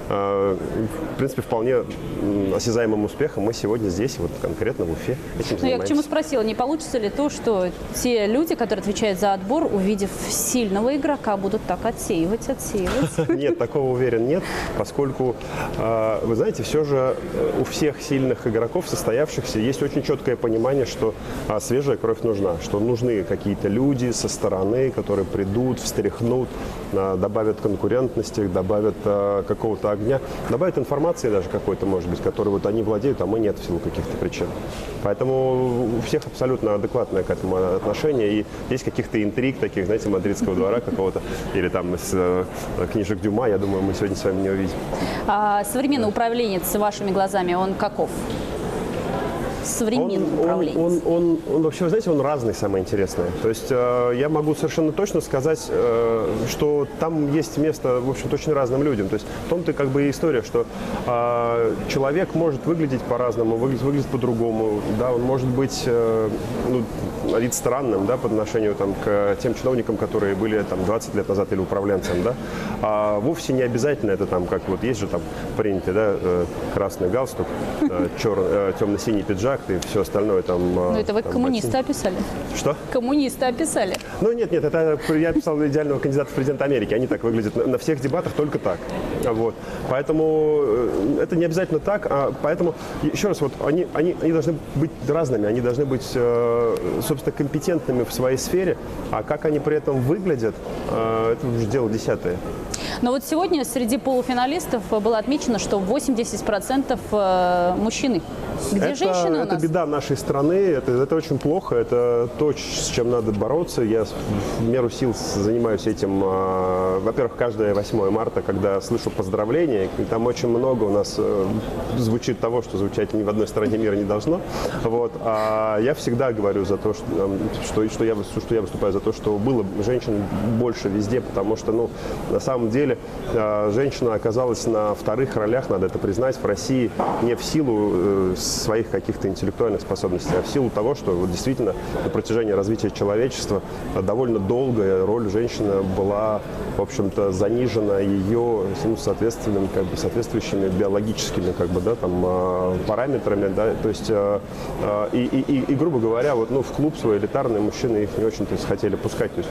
в принципе, вполне осязаемым успехом мы сегодня здесь, вот конкретно в Уфе, этим занимаемся. Я к чему спросила, не получится ли то, что те люди, которые отвечают за отбор, увидев сильного игрока, будут так отсеивать? Нет, такого, уверен, нет, поскольку, вы знаете, все же у всех сильных игроков, состоявшихся, есть очень четкое понимание, что свежая кровь нужна, что нужны какие-то люди со стороны, которые придут, встряхнут, добавят конкурентности, добавят какого-то огня, добавят информации даже какой-то, может быть, которой вот они владеют, а мы нет в силу каких-то причин. Поэтому у всех абсолютно адекватное к этому отношение, и есть каких-то интриг таких, знаете, мадридского двора какого-то, или там из книжек Дюма, я думаю, мы сегодня с вами не увидим. Современный управленец, с вашими глазами, он каков? Современный управленец. Он вообще, вы знаете, он разный, самое интересное. То есть я могу совершенно точно сказать, что там есть место, в общем-то, очень разным людям. То есть в том-то как бы и история, что человек может выглядеть по-разному, выглядеть по-другому, да, он может быть вид странным, да, по отношению там, к тем чиновникам, которые были там 20 лет назад или управленцем, да. А вовсе не обязательно это там, как вот есть же там принятый, да, красный галстук, темно-синий пиджак, пиджак и все остальное там. Ну это вы там, коммуниста описали. Что? Коммуниста описали. Ну нет, это я писал идеального кандидата в президент Америки. Они так выглядят на всех дебатах, только так. Вот. Поэтому это не обязательно так. Поэтому, еще раз, вот они должны быть разными, они должны быть, собственно, компетентными в своей сфере. А как они при этом выглядят, это уже дело десятое. Но вот сегодня среди полуфиналистов было отмечено, что 80% мужчины. Где женщины у нас? Это беда нашей страны, это очень плохо, это то, с чем надо бороться. Я в меру сил занимаюсь этим, во-первых, каждое 8 марта, когда слышу поздравления, и там очень много у нас звучит того, что звучать ни в одной стране мира не должно. Вот. А я всегда говорю за то, что я выступаю за то, что было женщин больше везде, потому что, ну, на самом деле, женщина оказалась на вторых ролях, надо это признать, в России не в силу своих каких-то интеллектуальных способностей, а в силу того, что вот действительно на протяжении развития человечества довольно долгая роль женщины была, в общем-то, занижена ее соответствующими биологическими параметрами, да, то есть и грубо говоря, вот, ну, в клуб свой элитарный мужчины их не очень-то хотели пускать, то есть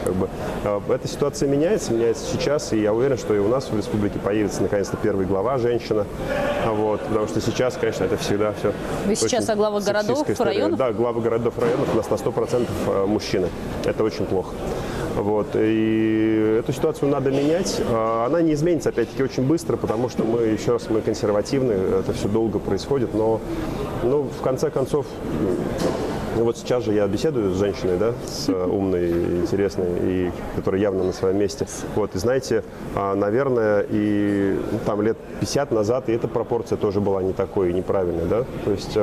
эта ситуация меняется сейчас, и я уверен, что и у нас в республике появится наконец-то первый глава женщина, вот, потому что сейчас, конечно, это всегда все. Вы сейчас о главах городов, районов? Да, главы городов, районов у нас на 100% мужчины. Это очень плохо. Вот. И эту ситуацию надо менять. Она не изменится, опять-таки, очень быстро, потому что мы консервативны, это все долго происходит, но в конце концов, вот сейчас же я беседую с женщиной, да, с умной, интересной, и которая явно на своем месте. Вот, и знаете, наверное, и там лет 50 назад и эта пропорция тоже была не такой, неправильной, да. То есть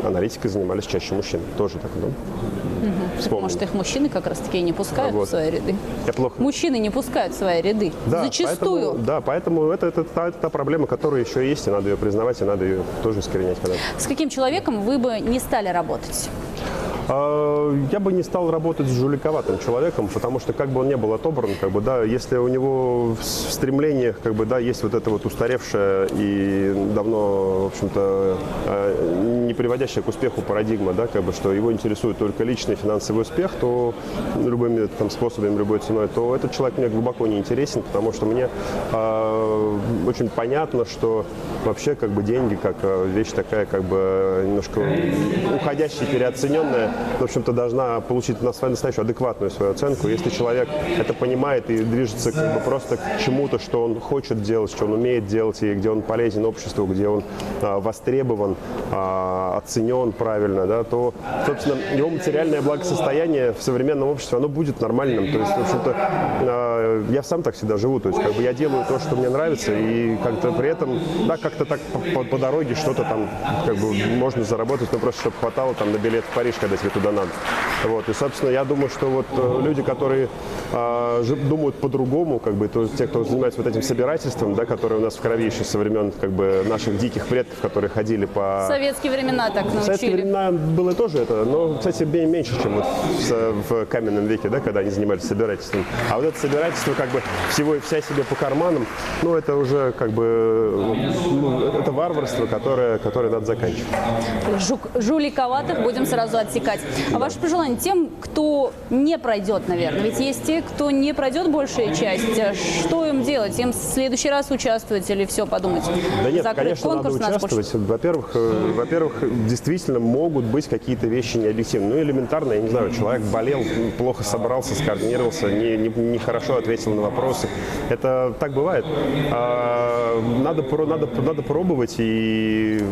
аналитикой занимались чаще мужчин, тоже так, да. Может, их мужчины как раз-таки и не пускают в свои ряды? Плохо. Мужчины не пускают в свои ряды. Да, зачастую. Поэтому это та проблема, которая еще есть, и надо ее признавать, и надо ее тоже искоренять когда-то. С каким человеком вы бы не стали работать? Я бы не стал работать с жуликоватым человеком, потому что как бы он не был отобран, если у него в стремлениях, есть вот это вот устаревшая и давно, в общем-то, не приводящая к успеху парадигма, да, что его интересует только личный финансовый успех, то любыми способами, любой ценой, то этот человек мне глубоко не интересен, потому что мне очень понятно, что вообще деньги как вещь такая немножко уходящая, переоцененная, в общем-то, должна получить настоящую адекватную свою оценку. Если человек это понимает и движется просто к чему-то, что он хочет делать, что он умеет делать, и где он полезен обществу, где он востребован, оценен правильно, да, то, собственно, его материальное благосостояние в современном обществе, оно будет нормальным. То есть, в общем-то, я сам так всегда живу, то есть, я делаю то, что мне нравится, и как-то при этом, да, как-то так по дороге что-то там, можно заработать, но просто чтобы хватало там на билет в Париж, когда тебе туда надо. Вот. И, собственно, я думаю, что вот люди, которые думают по-другому, то те, кто занимается вот этим собирательством, да, которое у нас в крови еще со времен наших диких предков, которые ходили по... Советские времена так научили. В советские времена было тоже это, но, кстати, меньше, чем вот в каменном веке, да, когда они занимались собирательством. А вот это собирательство вся себе по карманам, это уже это варварство, которое надо заканчивать. Жуликоватых будем сразу отсекать. А ваше пожелание тем, кто не пройдет, наверное? Ведь есть те, кто не пройдет большая часть. Что им делать? Им в следующий раз участвовать или все подумать? Да нет, закрыть конечно, конкурс, надо участвовать. Во-первых, действительно могут быть какие-то вещи необъективные. Элементарно, я не знаю, человек болел, плохо собрался, скоординировался, нехорошо ответил на вопросы. Это так бывает. Надо пробовать и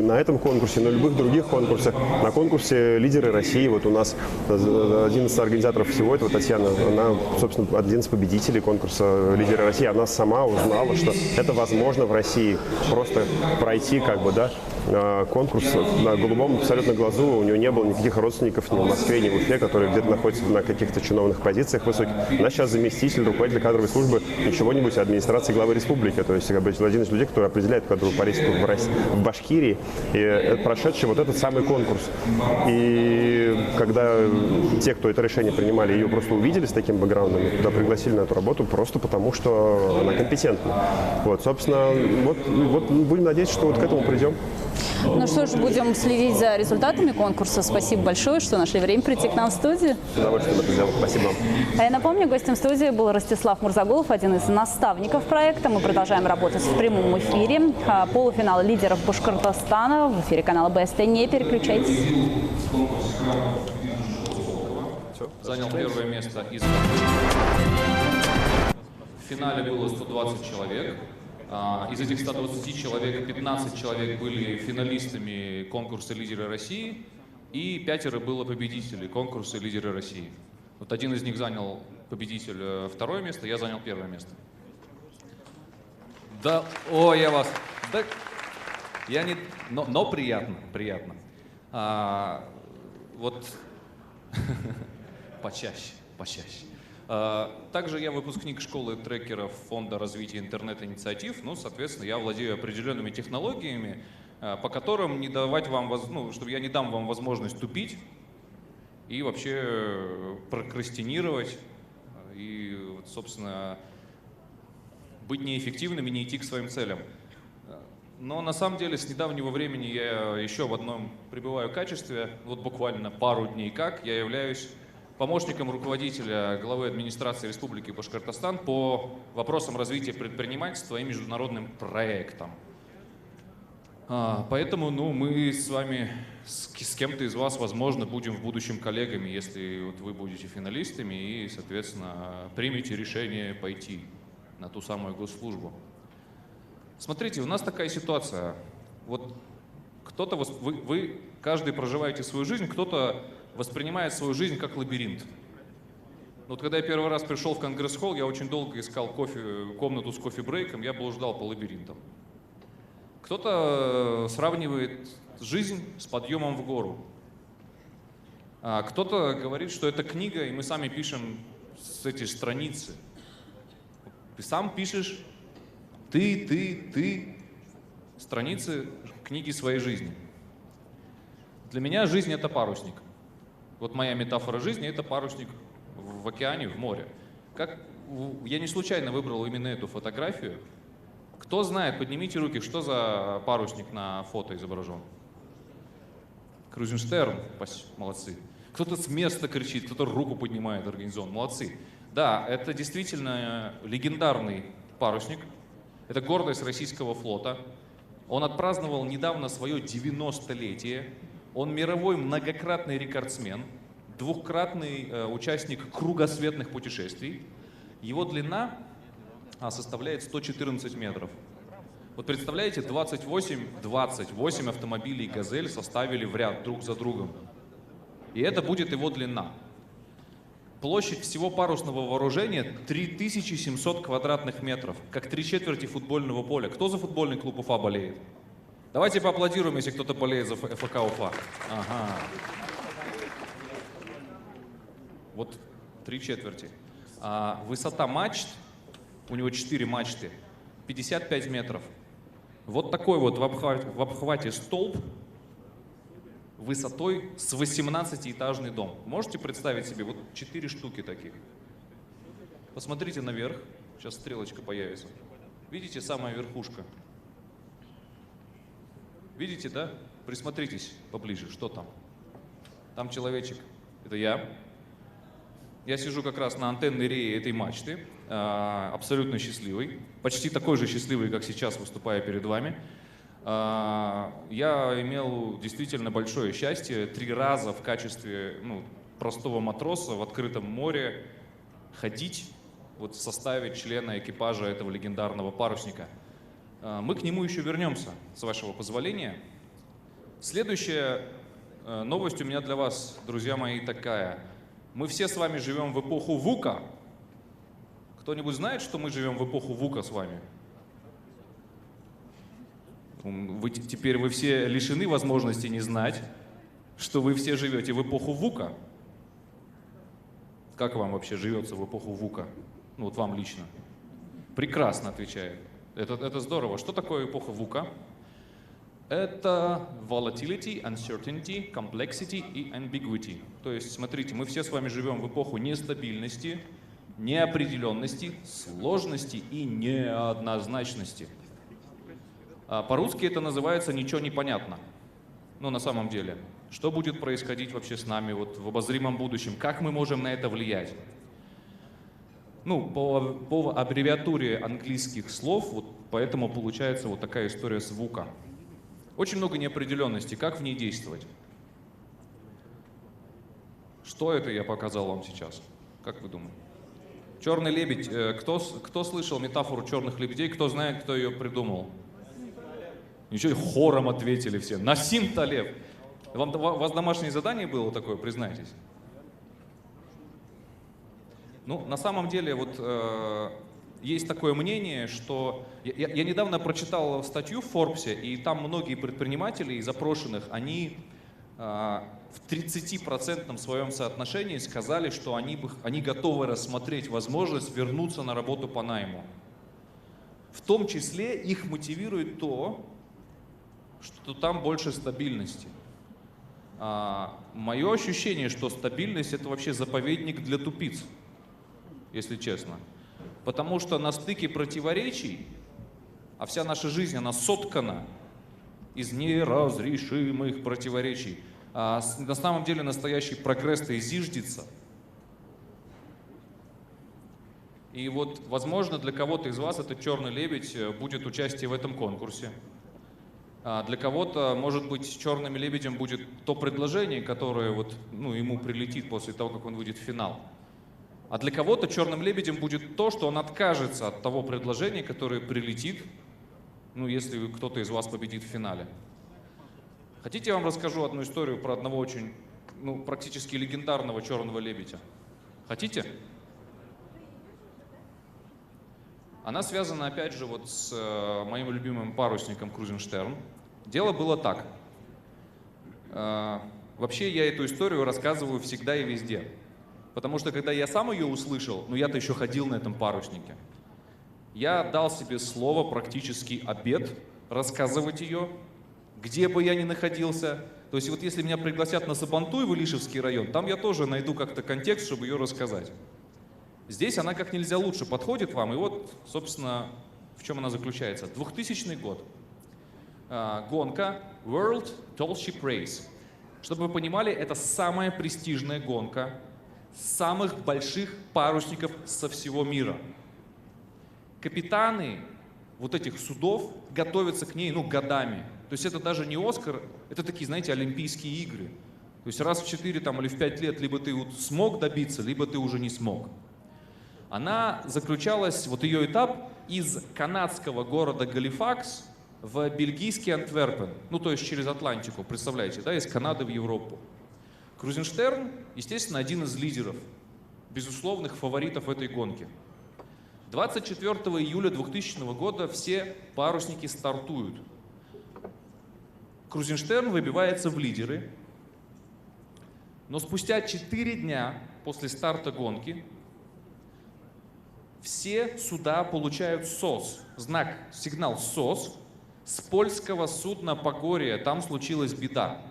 на этом конкурсе, на любых других конкурсах. На конкурсе «Лидеры России», вот у нас один из организаторов всего этого, Татьяна, она, собственно, один из победителей конкурса «Лидеры России», она сама узнала, что это возможно в России, просто пройти конкурс на голубом абсолютно глазу, у нее не было никаких родственников ни в Москве, ни в Уфе, которые где-то находятся на каких-то чиновных позициях высоких. Она сейчас заместитель, руководитель кадровой службы ничего-нибудь администрации главы республики, то есть один из людей, который определяет кадровую политику в Башкирии, и прошедший вот этот самый конкурс. И когда те, кто это решение принимали, ее просто увидели с таким бэкграундом, туда пригласили на эту работу просто потому, что она компетентна. Вот, собственно, вот будем надеяться, что вот к этому придем. Ну что ж, будем следить за результатами конкурса. Спасибо большое, что нашли время прийти к нам в студию. С удовольствием это сделал. Спасибо вам. А я напомню, гостем студии был Ростислав Мурзагулов, один из наставников проекта. Мы продолжаем работать в прямом эфире. Полуфинал лидеров Башкортостана в эфире канала БСТ. Не переключайтесь. Занял первое место из... В финале было 120 человек. Из этих 120 человек 15 человек были финалистами конкурса «Лидеры России», и 5 было победителей конкурса «Лидеры России». Вот один из них занял, победитель, второе место, я занял первое место. Да, о, я вас... Да, я не... Но приятно, приятно. Вот... Почаще. Также я выпускник школы трекеров Фонда развития интернет-инициатив. Ну, соответственно, я владею определенными технологиями, по которым не давать вам, чтобы я не дам вам возможность тупить и вообще прокрастинировать и, собственно, быть неэффективным и не идти к своим целям. Но на самом деле с недавнего времени я еще в одном пребываю качестве, вот буквально пару дней как, я являюсь помощником руководителя главы администрации Республики Башкортостан по вопросам развития предпринимательства и международным проектам. Поэтому мы с вами, с кем-то из вас, возможно, будем в будущем коллегами, если вот вы будете финалистами и, соответственно, примете решение пойти на ту самую госслужбу. Смотрите, у нас такая ситуация. Вот кто-то, вы каждый проживаете свою жизнь, кто-то воспринимает свою жизнь как лабиринт. Вот когда я первый раз пришел в Конгресс-холл, я очень долго искал комнату с кофе-брейком, я блуждал по лабиринтам. Кто-то сравнивает жизнь с подъемом в гору. А кто-то говорит, что это книга, и мы сами пишем с эти страницы. Ты сам пишешь, ты, страницы книги своей жизни. Для меня жизнь — это парусник. Вот моя метафора жизни — это парусник в океане, в море. Я не случайно выбрал именно эту фотографию. Кто знает, поднимите руки, что за парусник на фото изображен? Крузенштерн, молодцы. Кто-то с места кричит, кто-то руку поднимает организованно, молодцы. Да, это действительно легендарный парусник. Это гордость российского флота. Он отпраздновал недавно свое 90-летие. Он мировой многократный рекордсмен, двухкратный участник кругосветных путешествий. Его длина составляет 114 метров. Вот представляете, 28 автомобилей «Газель» составили в ряд друг за другом. И это будет его длина. Площадь всего парусного вооружения 3700 квадратных метров, как 3/4 футбольного поля. Кто за футбольный клуб Уфа болеет? Давайте поаплодируем, если кто-то болеет за ФК Уфа. Ага. Вот 3/4. Высота мачт, у него 4 мачты, 55 метров. Вот такой вот в обхвате столб высотой с 18-этажный дом. Можете представить себе вот 4 штуки таких? Посмотрите наверх, сейчас стрелочка появится. Видите, самая верхушка? Видите, да? Присмотритесь поближе, что там? Там человечек, это я. Я сижу как раз на антенной рее этой мачты, абсолютно счастливый, почти такой же счастливый, как сейчас, выступая перед вами. Я имел действительно большое счастье 3 раза в качестве простого матроса в открытом море ходить вот в составе члена экипажа этого легендарного парусника. Мы к нему еще вернемся, с вашего позволения. Следующая новость у меня для вас, друзья мои, такая. Мы все с вами живем в эпоху ВУКа. Кто-нибудь знает, что мы живем в эпоху ВУКа с вами? Теперь вы все лишены возможности не знать, что вы все живете в эпоху ВУКа. Как вам вообще живется в эпоху ВУКа? Ну вот вам лично. Прекрасно, отвечает. Это здорово. Что такое эпоха ВУКа? Это volatility, uncertainty, complexity и ambiguity. То есть, смотрите, мы все с вами живем в эпоху нестабильности, неопределенности, сложности и неоднозначности. По-русски это называется «ничего не понятно». Но на самом деле, что будет происходить вообще с нами вот в обозримом будущем? Как мы можем на это влиять? Ну, по аббревиатуре английских слов, вот поэтому получается вот такая история с ВУКа. Очень много неопределенности, как в ней действовать. Что это я показал вам сейчас? Как вы думаете? Черный лебедь. Кто слышал метафору черных лебедей? Кто знает, кто ее придумал? Ничего, хором ответили все. Насим Талеб. У вас домашнее задание было такое, признайтесь? Ну, на самом деле, вот есть такое мнение, что... Я недавно прочитал статью в Форбсе, и там многие предприниматели из опрошенных, они в 30% своем соотношении сказали, что они готовы рассмотреть возможность вернуться на работу по найму. В том числе их мотивирует то, что там больше стабильности. Мое ощущение, что стабильность — это вообще заповедник для тупиц, если честно. Потому что на стыке противоречий, а вся наша жизнь, она соткана из неразрешимых противоречий, на самом деле настоящий прогресс-то и зиждется. И вот, возможно, для кого-то из вас этот черный лебедь будет участие в этом конкурсе. Для кого-то, может быть, черным лебедем будет то предложение, которое вот, ему прилетит после того, как он выйдет в финал. А для кого-то черным лебедем будет то, что он откажется от того предложения, которое прилетит, если кто-то из вас победит в финале. Хотите, я вам расскажу одну историю про одного очень, практически легендарного черного лебедя? Хотите? Она связана, опять же, вот с моим любимым парусником Крузенштерн. Дело было так. Вообще, я эту историю рассказываю всегда и везде. Потому что, когда я сам ее услышал, я-то еще ходил на этом паруснике, я дал себе слово, практически обет, рассказывать ее, где бы я ни находился. То есть вот если меня пригласят на Сабантуй в Илишевский район, там я тоже найду как-то контекст, чтобы ее рассказать. Здесь она как нельзя лучше подходит вам, и вот, собственно, в чем она заключается. 2000 год. Гонка World Tall Ship Race. Чтобы вы понимали, это самая престижная гонка самых больших парусников со всего мира. Капитаны вот этих судов готовятся к ней, годами. То есть это даже не Оскар, это такие, знаете, Олимпийские игры. То есть раз в 4 или в 5 лет либо ты смог добиться, либо ты уже не смог. Она заключалась, вот ее этап, из канадского города Галифакс в бельгийский Антверпен. То есть через Атлантику, представляете, да, из Канады в Европу. Крузенштерн, естественно, один из лидеров, безусловных фаворитов этой гонки. 24 июля 2000 года все парусники стартуют. Крузенштерн выбивается в лидеры, но спустя 4 дня после старта гонки все суда получают СОС, сигнал СОС с польского судна «Погорье». Там случилась беда.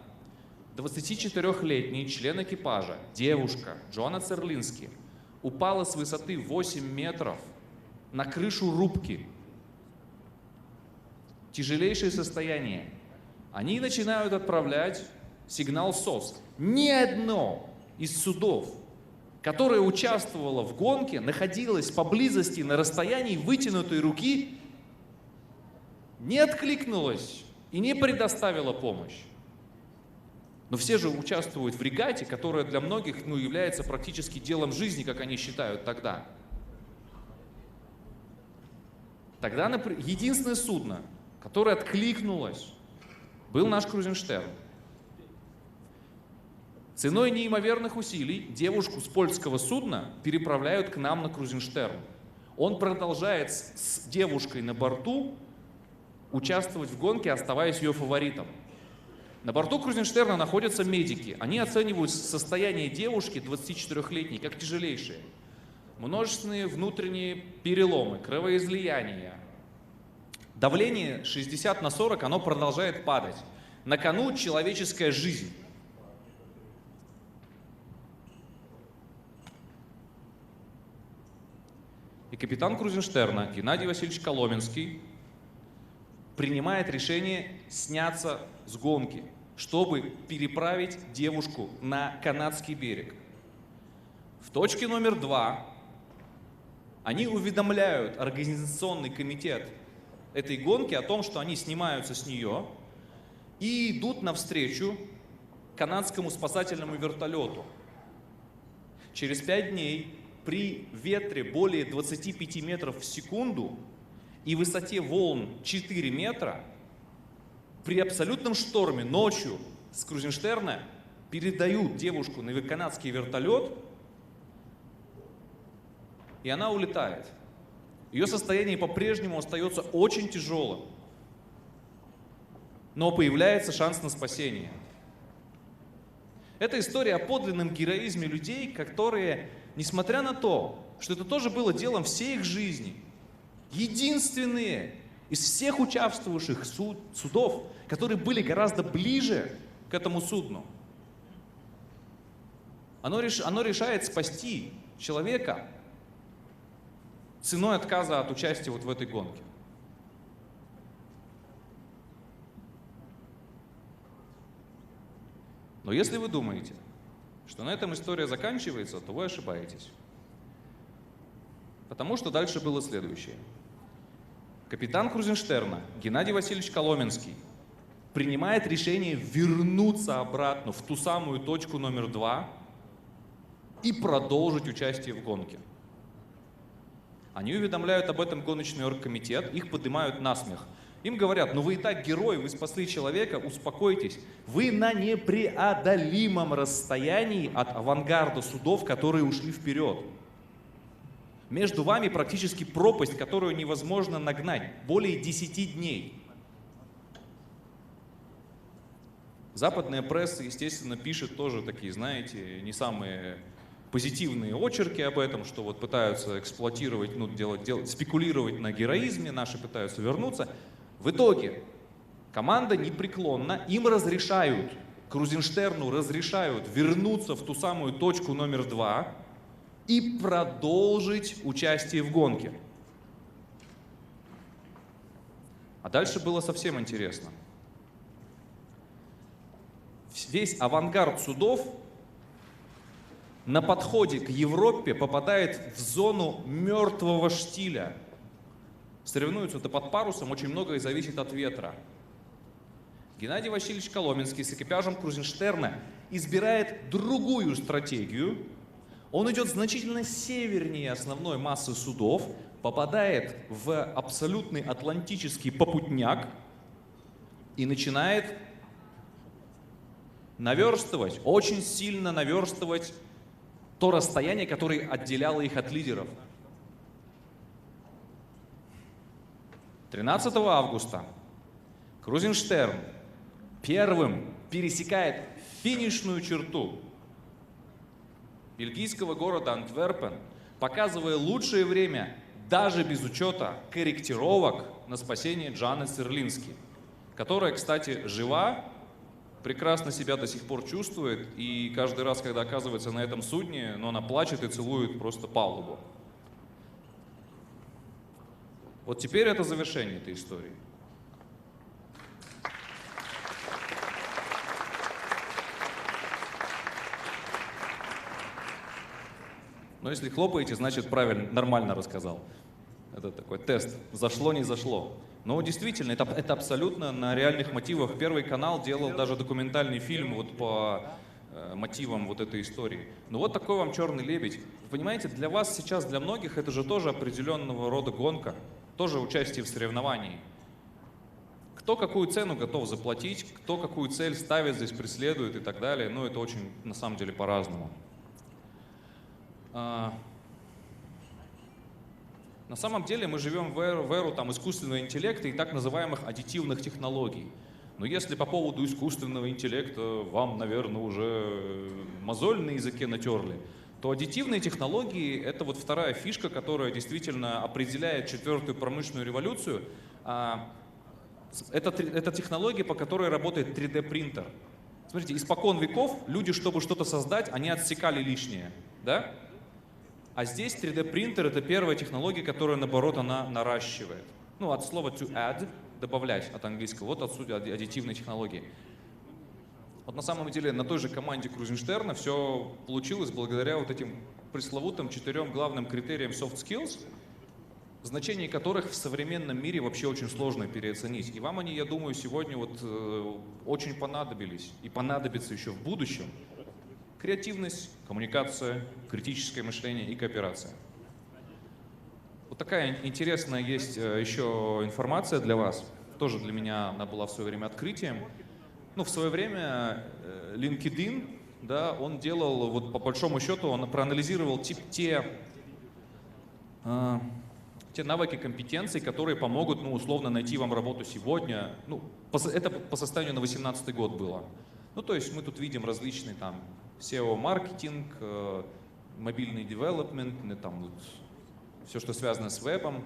24-летний член экипажа, девушка Джоанна Церлински, упала с высоты 8 метров на крышу рубки. Тяжелейшее состояние. Они начинают отправлять сигнал СОС. Ни одно из судов, которое участвовало в гонке, находилось поблизости на расстоянии вытянутой руки, не откликнулось и не предоставило помощь. Но все же участвуют в регате, которая для многих является практически делом жизни, как они считают тогда. Тогда единственное судно, которое откликнулось, был наш Крузенштерн. Ценой неимоверных усилий девушку с польского судна переправляют к нам на Крузенштерн. Он продолжает с девушкой на борту участвовать в гонке, оставаясь ее фаворитом. На борту Крузенштерна находятся медики. Они оценивают состояние девушки, 24-летней, как тяжелейшее. Множественные внутренние переломы, кровоизлияния. Давление 60/40, оно продолжает падать. На кону человеческая жизнь. И капитан Крузенштерна Геннадий Васильевич Коломенский принимает решение сняться с гонки, чтобы переправить девушку на канадский берег. В точке номер 2 они уведомляют организационный комитет этой гонки о том, что они снимаются с нее и идут навстречу канадскому спасательному вертолету. Через 5 дней при ветре более 25 метров в секунду и высоте волн 4 метра при абсолютном шторме ночью с Крузенштерна передают девушку на канадский вертолет, и она улетает. Ее состояние по-прежнему остается очень тяжелым, но появляется шанс на спасение. Это история о подлинном героизме людей, которые, несмотря на то, что это тоже было делом всей их жизни, единственные из всех участвовавших судов, которые были гораздо ближе к этому судну, оно решает спасти человека ценой отказа от участия вот в этой гонке. Но если вы думаете, что на этом история заканчивается, то вы ошибаетесь. Потому что дальше было следующее. Капитан Крузенштерна Геннадий Васильевич Коломенский принимает решение вернуться обратно в ту самую точку номер 2 и продолжить участие в гонке. Они уведомляют об этом гоночный оргкомитет, их поднимают на смех. Им говорят: ну вы и так герой, вы спасли человека, успокойтесь. Вы на непреодолимом расстоянии от авангарда судов, которые ушли вперед. Между вами практически пропасть, которую невозможно нагнать. Более 10 дней. Западная пресса, естественно, пишет тоже такие, знаете, не самые позитивные очерки об этом, что вот пытаются эксплуатировать, ну, спекулировать на героизме, наши пытаются вернуться. В итоге команда непреклонна, им разрешают, Крузенштерну разрешают вернуться в ту самую точку номер 2 и продолжить участие в гонке. А дальше было совсем интересно. Весь авангард судов на подходе к Европе попадает в зону мертвого штиля. Соревнуются-то под парусом, очень многое зависит от ветра. Геннадий Васильевич Коломенский с экипажем Крузенштерна избирает другую стратегию. Он идет значительно севернее основной массы судов, попадает в абсолютный атлантический попутняк и начинает наверстывать, очень сильно наверстывать то расстояние, которое отделяло их от лидеров. 13 августа Крузенштерн первым пересекает финишную черту бельгийского города Антверпен, показывая лучшее время даже без учета корректировок на спасение Джаны Церлински, которая, кстати, жива, прекрасно себя до сих пор чувствует, и каждый раз, когда оказывается на этом судне, но она плачет и целует просто палубу. Вот теперь это завершение этой истории. Но если хлопаете, значит правильно, нормально рассказал. Это такой тест. Зашло, не зашло. Но действительно, это абсолютно на реальных мотивах. Первый канал делал даже документальный фильм вот по мотивам вот этой истории. Ну вот такой вам «Черный лебедь». Вы понимаете, для вас сейчас, для многих, это же тоже определенного рода гонка, тоже участие в соревновании. Кто какую цену готов заплатить, кто какую цель ставит, здесь преследует и так далее. Ну это очень, на самом деле, по-разному. На самом деле мы живем в эру там, искусственного интеллекта и так называемых аддитивных технологий. Но если по поводу искусственного интеллекта вам, наверное, уже мозоль на языке натерли, то аддитивные технологии — это вот вторая фишка, которая действительно определяет четвертую промышленную революцию. Это технология, по которой работает 3D-принтер. Смотрите, испокон веков люди, чтобы что-то создать, они отсекали лишнее, да? А здесь 3D-принтер — это первая технология, которая, наоборот, она наращивает. Ну, от слова to add, добавлять от английского. Вот отсюда аддитивные технологии. Вот на самом деле на той же команде Крузенштерна все получилось благодаря вот этим пресловутым 4 главным критериям soft skills, значение которых в современном мире вообще очень сложно переоценить. И вам они, я думаю, сегодня вот очень понадобились и понадобятся еще в будущем. Креативность, коммуникация, критическое мышление и кооперация. Вот такая интересная есть еще информация для вас. Тоже для меня она была в свое время открытием. Ну, в свое время LinkedIn, да, он делал, вот по большому счету, он проанализировал те навыки, компетенции, которые помогут, ну, условно, найти вам работу сегодня. Ну, это по состоянию на 2018 год было. Ну, то есть мы тут видим различные там SEO-маркетинг, мобильный девелопмент, там вот, все, что связано с вебом,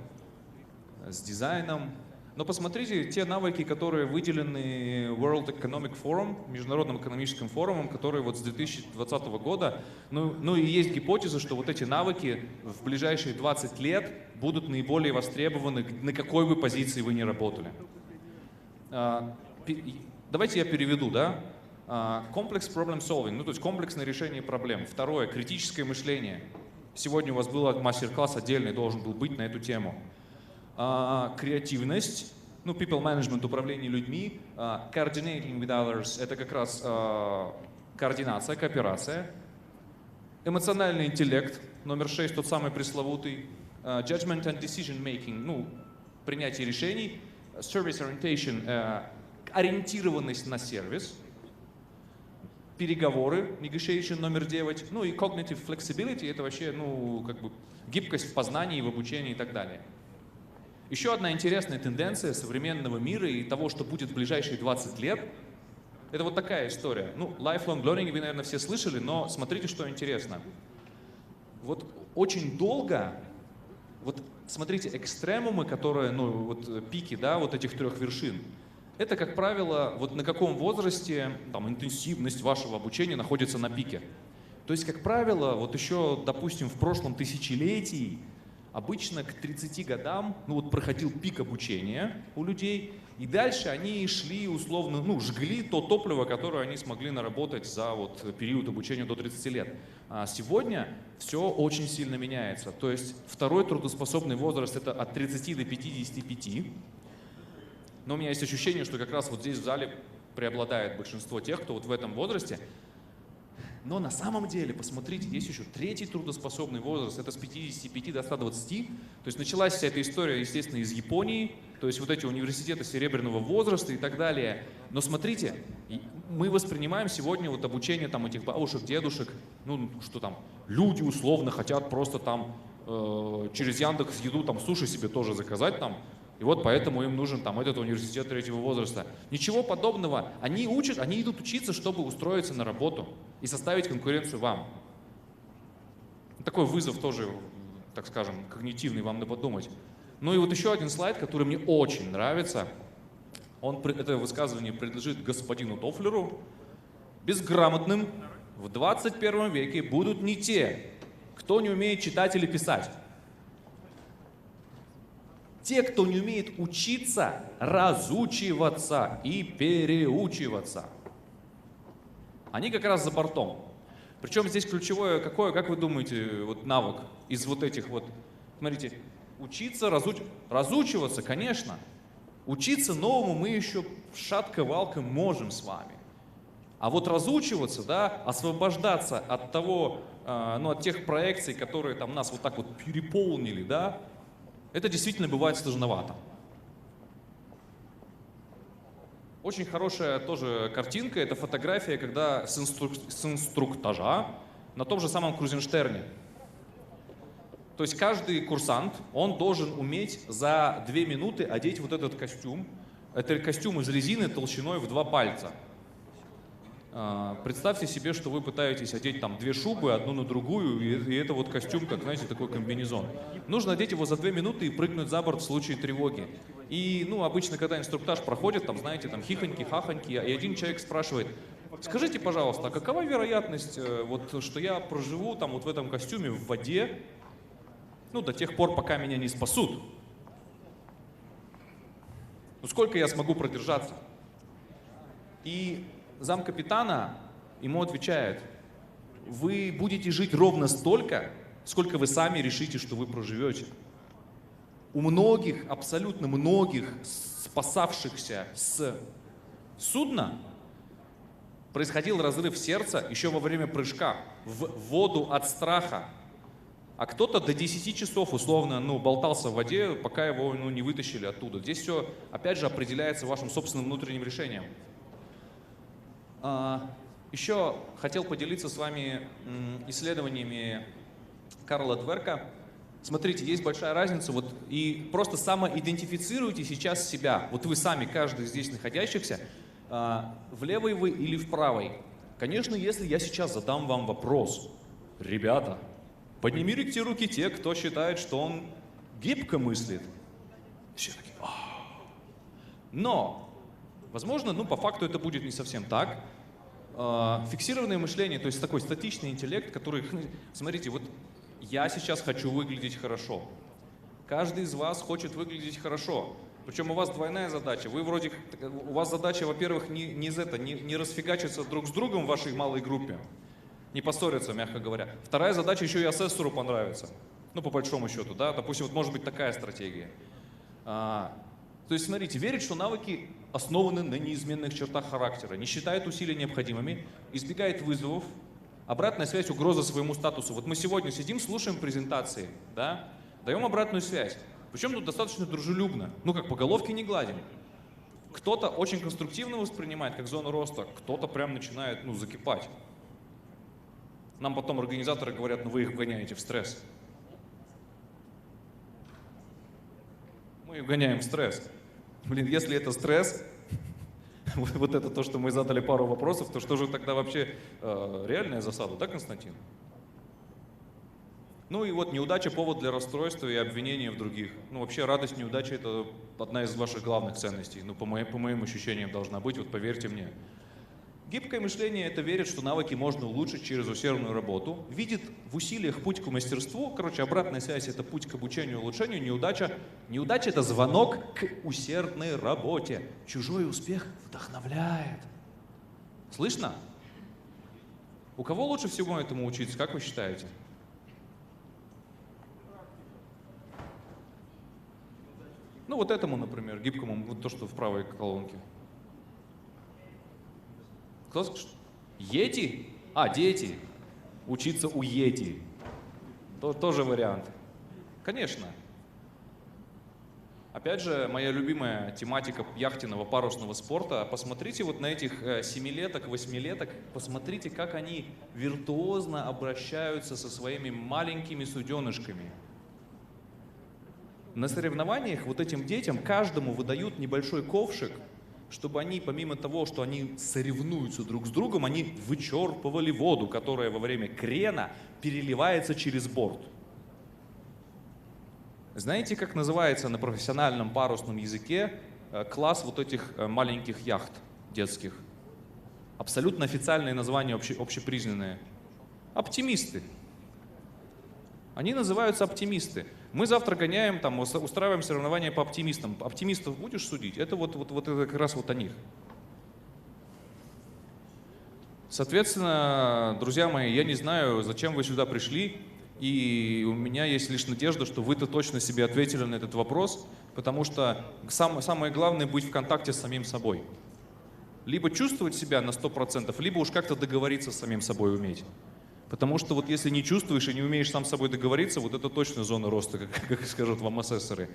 с дизайном. Но посмотрите те навыки, которые выделены World Economic Forum, Международным экономическим форумом, который вот с 2020 года, ну и есть гипотеза, что вот эти навыки в ближайшие 20 лет будут наиболее востребованы, на какой бы позиции вы ни работали. Давайте я переведу, да? Complex problem solving, ну то есть комплексное решение проблем. Второе, критическое мышление. Сегодня у вас был мастер-класс отдельный, должен был быть на эту тему. Креативность, ну, people management, управление людьми, coordinating with others, это как раз координация, кооперация, эмоциональный интеллект, номер 6, тот самый пресловутый, judgment and decision making, ну, принятие решений, service orientation, ориентированность на сервис, переговоры, negotiation номер 9, ну и cognitive flexibility, это вообще, ну, как бы гибкость в познании, в обучении и так далее. Еще одна интересная тенденция современного мира и того, что будет в ближайшие 20 лет, это вот такая история. Ну, lifelong learning вы, наверное, все слышали, но смотрите, что интересно. Вот очень долго, вот смотрите, экстремумы, которые, ну, вот пики, да, вот этих 3 вершин, это, как правило, вот на каком возрасте там интенсивность вашего обучения находится на пике. То есть, как правило, вот еще, допустим, в прошлом тысячелетии обычно к 30 годам, ну вот проходил пик обучения у людей, и дальше они шли условно, ну, жгли то топливо, которое они смогли наработать за вот период обучения до 30 лет. А сегодня все очень сильно меняется. То есть второй трудоспособный возраст — это от 30 до 55. Но у меня есть ощущение, что как раз вот здесь в зале преобладает большинство тех, кто вот в этом возрасте. Но на самом деле, посмотрите, есть еще 3-й трудоспособный возраст, это с 55 до 120. То есть началась вся эта история, естественно, из Японии, то есть вот эти университеты серебряного возраста и так далее. Но смотрите, мы воспринимаем сегодня вот обучение там этих бабушек, дедушек, ну что там, люди условно хотят просто там через Яндекс.Еду там суши себе тоже заказать там. И вот поэтому им нужен там этот университет 3-го возраста. Ничего подобного. Они идут учиться, чтобы устроиться на работу и составить конкуренцию вам. Такой вызов тоже, так скажем, когнитивный, вам надо подумать. Ну и вот еще один слайд, который мне очень нравится. Это высказывание принадлежит господину Тофлеру. Безграмотным в 21 веке будут не те, кто не умеет читать или писать. Те, кто не умеет учиться, разучиваться и переучиваться. Они как раз за бортом. Причем здесь ключевое какое, как вы думаете, вот навык из вот этих вот, смотрите, учиться, разучиваться, конечно. Учиться новому мы еще шатко-валко можем с вами. А вот разучиваться, да, освобождаться от того, ну, от тех проекций, которые там нас вот так вот переполнили, да, это действительно бывает сложновато. Очень хорошая тоже картинка, это фотография, когда с инструктажа на том же самом Крузенштерне. То есть каждый курсант, он должен уметь за 2 минуты одеть вот этот костюм. Это костюм из резины толщиной в 2 пальца. Представьте себе, что вы пытаетесь одеть там 2 шубы, одну на другую, и это вот костюм, как, знаете, такой комбинезон. Нужно одеть его за 2 минуты и прыгнуть за борт в случае тревоги. И, ну, обычно, когда инструктаж проходит, там, знаете, там хихоньки, хахоньки, и один человек спрашивает: скажите, пожалуйста, а какова вероятность, вот, что я проживу там вот в этом костюме в воде, ну, до тех пор, пока меня не спасут? Ну сколько я смогу продержаться? И замкапитана ему отвечает: вы будете жить ровно столько, сколько вы сами решите, что вы проживете. У многих, абсолютно многих спасавшихся с судна происходил разрыв сердца еще во время прыжка в воду от страха. А кто-то до 10 часов условно болтался в воде, пока его не вытащили оттуда. Здесь все, опять же, определяется вашим собственным внутренним решением. Еще хотел поделиться с вами исследованиями Карла Дверка. Смотрите, есть большая разница, и просто самоидентифицируйте сейчас себя. Вот вы сами, каждый из здесь находящихся, в левой вы или в правой. Конечно, если я сейчас задам вам вопрос: ребята, поднимите руки те, кто считает, что он гибко мыслит. Все такие. Но, возможно, по факту это будет не совсем так. Фиксированное мышление, то есть такой статичный интеллект, который, смотрите, вот я сейчас хочу выглядеть хорошо. Каждый из вас хочет выглядеть хорошо. Причем у вас двойная задача. У вас задача, во-первых, не расфигачиться друг с другом в вашей малой группе, не поссориться, мягко говоря. Вторая задача еще и асессору понравится. По большому счету, да. Допустим, может быть такая стратегия. То есть, смотрите, верить, что навыки основаны на неизменных чертах характера, не считает усилия необходимыми, избегает вызовов, обратная связь, угроза своему статусу. Вот мы сегодня сидим, слушаем презентации, да, даем обратную связь. Причем тут достаточно дружелюбно, как по головке не гладим. Кто-то очень конструктивно воспринимает как зону роста, кто-то прям начинает, закипать. Нам потом организаторы говорят: вы их вгоняете в стресс. Мы их вгоняем в стресс. Если это стресс, вот это то, что мы задали пару вопросов, то что же тогда вообще реальная засада, да, Константин? Неудача — повод для расстройства и обвинения в других. Вообще радость неудачи — это одна из ваших главных ценностей. По моим ощущениям должна быть, поверьте мне. Гибкое мышление — это верит, что навыки можно улучшить через усердную работу, видит в усилиях путь к мастерству. Обратная связь — это путь к обучению и улучшению. Неудача — это звонок к усердной работе. Чужой успех вдохновляет. Слышно? У кого лучше всего этому учиться, как вы считаете? Этому, например, гибкому, то, что в правой колонке. Кто? Йети? Дети. Учиться у Йети. Тоже вариант. Конечно. Опять же, моя любимая тематика яхтенного парусного спорта. Посмотрите на этих 7-леток, 8-леток. Посмотрите, как они виртуозно обращаются со своими маленькими суденышками. На соревнованиях этим детям каждому выдают небольшой ковшик, чтобы они, помимо того, что они соревнуются друг с другом, они вычерпывали воду, которая во время крена переливается через борт. Знаете, как называется на профессиональном парусном языке класс этих маленьких яхт детских? Абсолютно официальное название, общепризнанное. Оптимисты. Они называются оптимисты. Мы завтра гоняем, устраиваем соревнования по оптимистам. Оптимистов будешь судить? Это это как раз о них. Соответственно, друзья мои, я не знаю, зачем вы сюда пришли, и у меня есть лишь надежда, что вы-то точно себе ответили на этот вопрос, потому что самое главное — быть в контакте с самим собой. Либо чувствовать себя на 100%, либо уж как-то договориться с самим собой уметь. Потому что если не чувствуешь и не умеешь сам с собой договориться, это точно зона роста, как скажут вам асессоры.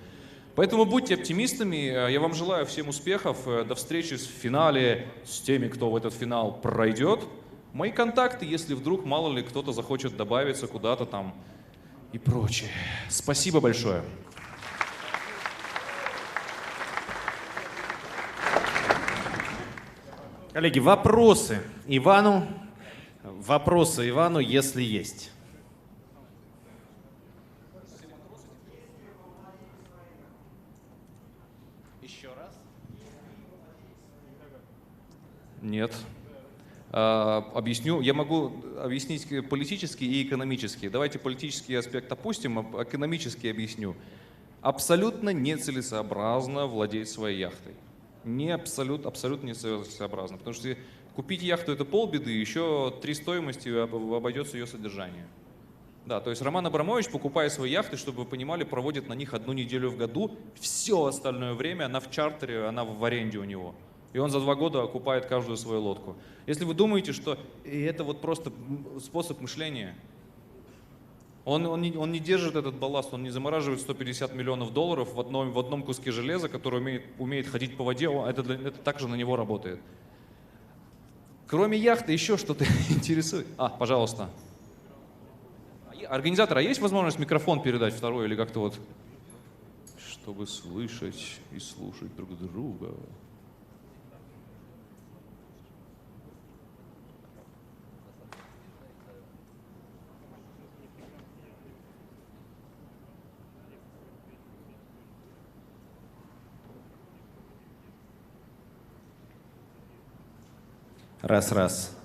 Поэтому будьте оптимистами, я вам желаю всем успехов, до встречи в финале с теми, кто в этот финал пройдет. Мои контакты, если вдруг, мало ли, кто-то захочет добавиться куда-то там и прочее. Спасибо большое. Коллеги, вопросы Ивану? Вопросы Ивану, если есть. Еще раз? Нет. Объясню. Я могу объяснить политический и экономический. Давайте политический аспект опустим, а экономический объясню. Абсолютно нецелесообразно владеть своей яхтой. Абсолютно нецелесообразно. Потому что купить яхту — это полбеды, еще 3 стоимости обойдется ее содержание. Да, то есть Роман Абрамович, покупая свои яхты, чтобы вы понимали, проводит на них 1 неделю в году. Все остальное время она в чартере, она в аренде у него. И он за 2 года окупает каждую свою лодку. Если вы думаете, что это вот просто способ мышления, он не держит этот балласт, он не замораживает $150 миллионов в одном куске железа, который умеет ходить по воде, это также на него работает. Кроме яхты еще что-то интересует? Пожалуйста. Организатор, а есть возможность микрофон передать второй или как-то вот, чтобы слышать и слушать друг друга? Раз.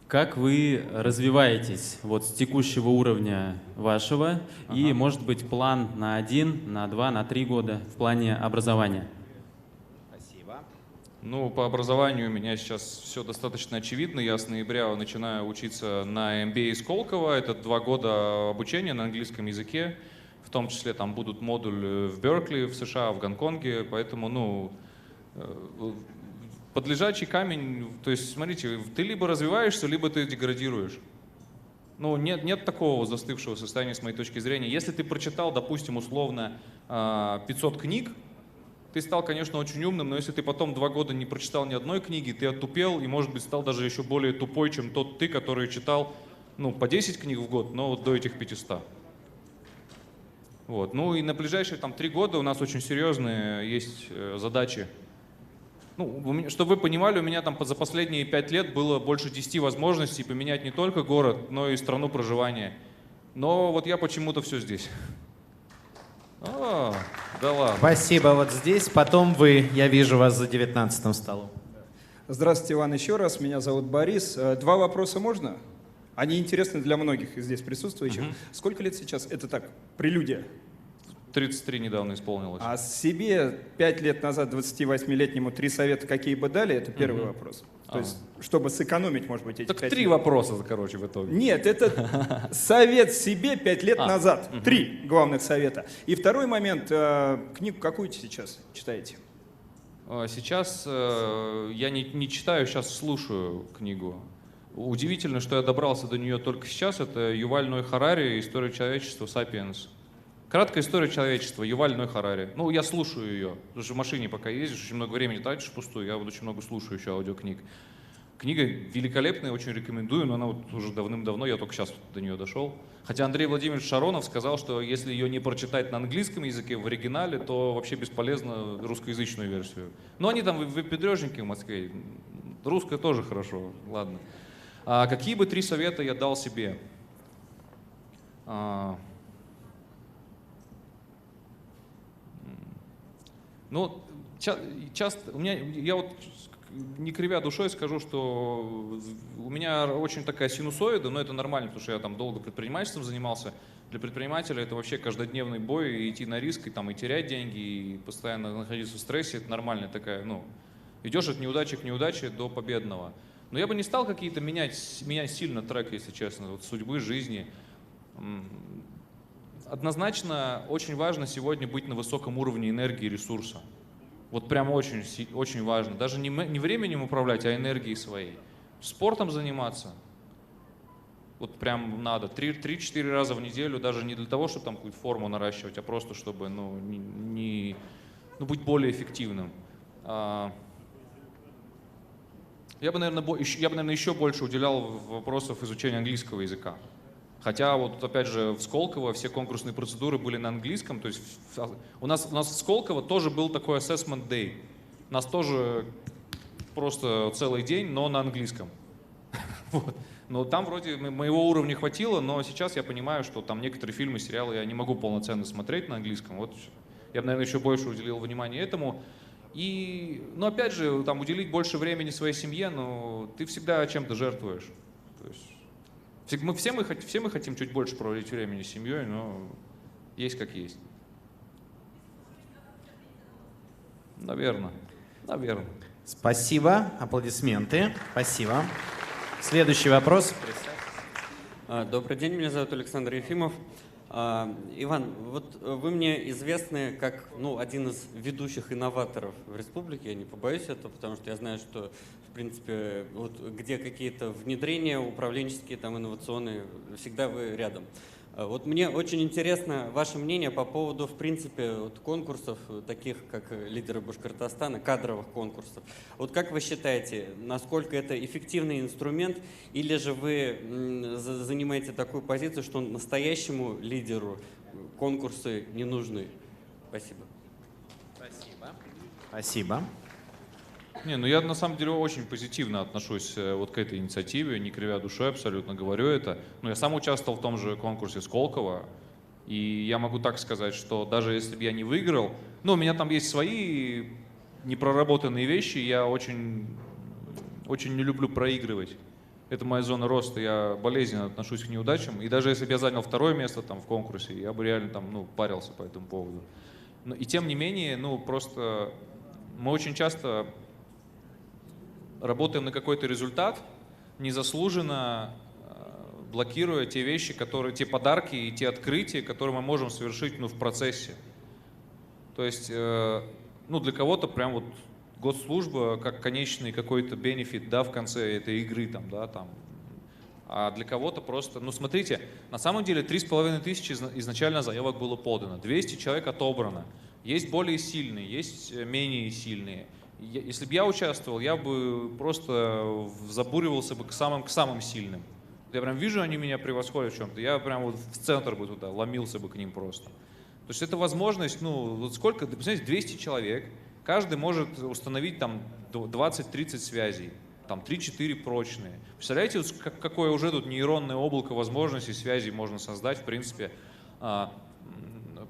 Как вы развиваетесь вот с текущего уровня вашего и, может быть, план на 1, на 2, на 3 года в плане образования? Спасибо. Ну, по образованию у меня сейчас все достаточно очевидно. Я с ноября начинаю учиться на MBA Сколково. Это 2 года обучения на английском языке. В том числе там будут модуль в Беркли, в США, в Гонконге. Поэтому, под лежачий камень, то есть, смотрите, ты либо развиваешься, либо ты деградируешь. Нет такого застывшего состояния с моей точки зрения. Если ты прочитал, допустим, условно 500 книг, ты стал, конечно, очень умным, но если ты потом 2 года не прочитал ни одной книги, ты оттупел и, может быть, стал даже еще более тупой, чем ты, который читал, по 10 книг в год, но вот до этих 500. Вот. И на ближайшие 3 года у нас очень серьезные есть задачи. Чтобы вы понимали, у меня за последние 5 лет было больше 10 возможностей поменять не только город, но и страну проживания. Но вот я почему-то все здесь. Да ладно. Спасибо, вот здесь, потом вы, я вижу вас за 19-м столом. Здравствуйте, Иван, еще раз, меня зовут Борис. 2 вопроса можно? Они интересны для многих здесь присутствующих. Сколько лет сейчас? Это так, прелюдия. 33 недавно исполнилось. А себе 5 лет назад 28-летнему 3 совета какие бы дали, это первый вопрос. То есть, чтобы сэкономить, может быть, эти 5 лет. 3 вопроса, короче, в итоге. Нет, это совет себе 5 лет назад. 3 главных совета. И второй момент. Книгу какую сейчас читаете? Сейчас я не читаю, сейчас слушаю книгу. Удивительно, что я добрался до нее только сейчас. Это Юваль Ной Харари «История человечества. Сапиенс». Краткая история человечества, Юваль Ной Харари. Я слушаю ее, потому что в машине пока ездишь, очень много времени тратишь впустую, я очень много слушаю еще аудиокниг. Книга великолепная, очень рекомендую, но она уже давным-давно, я только сейчас до нее дошел. Хотя Андрей Владимирович Шаронов сказал, что если ее не прочитать на английском языке в оригинале, то вообще бесполезно русскоязычную версию. Но они там выпендрежники в Москве, русская тоже хорошо, ладно. Какие бы 3 совета я дал себе? Часто я вот не кривя душой скажу, что у меня очень такая синусоида, но это нормально, потому что я долго предпринимательством занимался. Для предпринимателя это вообще каждодневный бой, и идти на риск, и терять деньги, и постоянно находиться в стрессе, это нормальная такая, идешь от неудачи к неудаче до победного. Но я бы не стал какие-то менять сильно трек, если честно, судьбы, жизни. Однозначно очень важно сегодня быть на высоком уровне энергии и ресурса. Вот прям очень, очень важно. Даже не временем управлять, а энергией своей. Спортом заниматься. Вот прям надо. 3-4 раза в неделю, даже не для того, чтобы какую-то форму наращивать, а просто чтобы быть более эффективным. Я бы, наверное, еще больше уделял вопросов изучения английского языка. Хотя, опять же, в Сколково все конкурсные процедуры были на английском. То есть у нас в Сколково тоже был такой assessment day. У нас тоже просто целый день, но на английском. Но там вроде моего уровня хватило, но сейчас я понимаю, что там некоторые фильмы, сериалы я не могу полноценно смотреть на английском. Я бы, наверное, еще больше уделил внимания этому. Но опять же, уделить больше времени своей семье, ты всегда чем-то жертвуешь. То есть, все мы хотим чуть больше проводить времени с семьей, но есть как есть. Наверное. Наверное. Спасибо. Аплодисменты. Спасибо. Следующий вопрос. Добрый день, меня зовут Александр Ефимов. Иван, вот вы мне известны как один из ведущих инноваторов в республике, я не побоюсь этого, потому что я знаю, что, в принципе, вот где какие-то внедрения управленческие, там, инновационные, всегда вы рядом. Вот мне очень интересно ваше мнение по поводу, в принципе, вот конкурсов, таких как «Лидеры Башкортостана», кадровых конкурсов. Вот как вы считаете, насколько это эффективный инструмент, или же вы занимаете такую позицию, что настоящему лидеру конкурсы не нужны? Спасибо. Спасибо. Спасибо. Не, ну я на самом деле очень позитивно отношусь вот к этой инициативе, не кривя душой, абсолютно говорю это. Но я сам участвовал в том же конкурсе Сколково, и я могу так сказать, что даже если бы я не выиграл, у меня там есть свои непроработанные вещи, я очень не люблю проигрывать. Это моя зона роста, я болезненно отношусь к неудачам, и даже если бы я занял второе место там в конкурсе, я бы реально там, парился по этому поводу. И тем не менее, просто мы очень часто работаем на какой-то результат, незаслуженно блокируя те вещи, те подарки и те открытия, которые мы можем совершить в процессе. То есть, для кого-то прям вот госслужба как конечный какой-то бенефит, в конце этой игры, а для кого-то просто, смотрите, на самом деле 3500 изначально заявок было подано, 200 человек отобрано, есть более сильные, есть менее сильные. Если бы я участвовал, я бы просто забуривался бы к самым сильным. Я прям вижу, они меня превосходят в чем-то, я прям вот в центр бы туда ломился бы к ним просто. То есть это возможность, вот сколько, представляете, 200 человек, каждый может установить там 20-30 связей, там 3-4 прочные. Представляете, вот какое уже тут нейронное облако возможностей, связей можно создать, в принципе,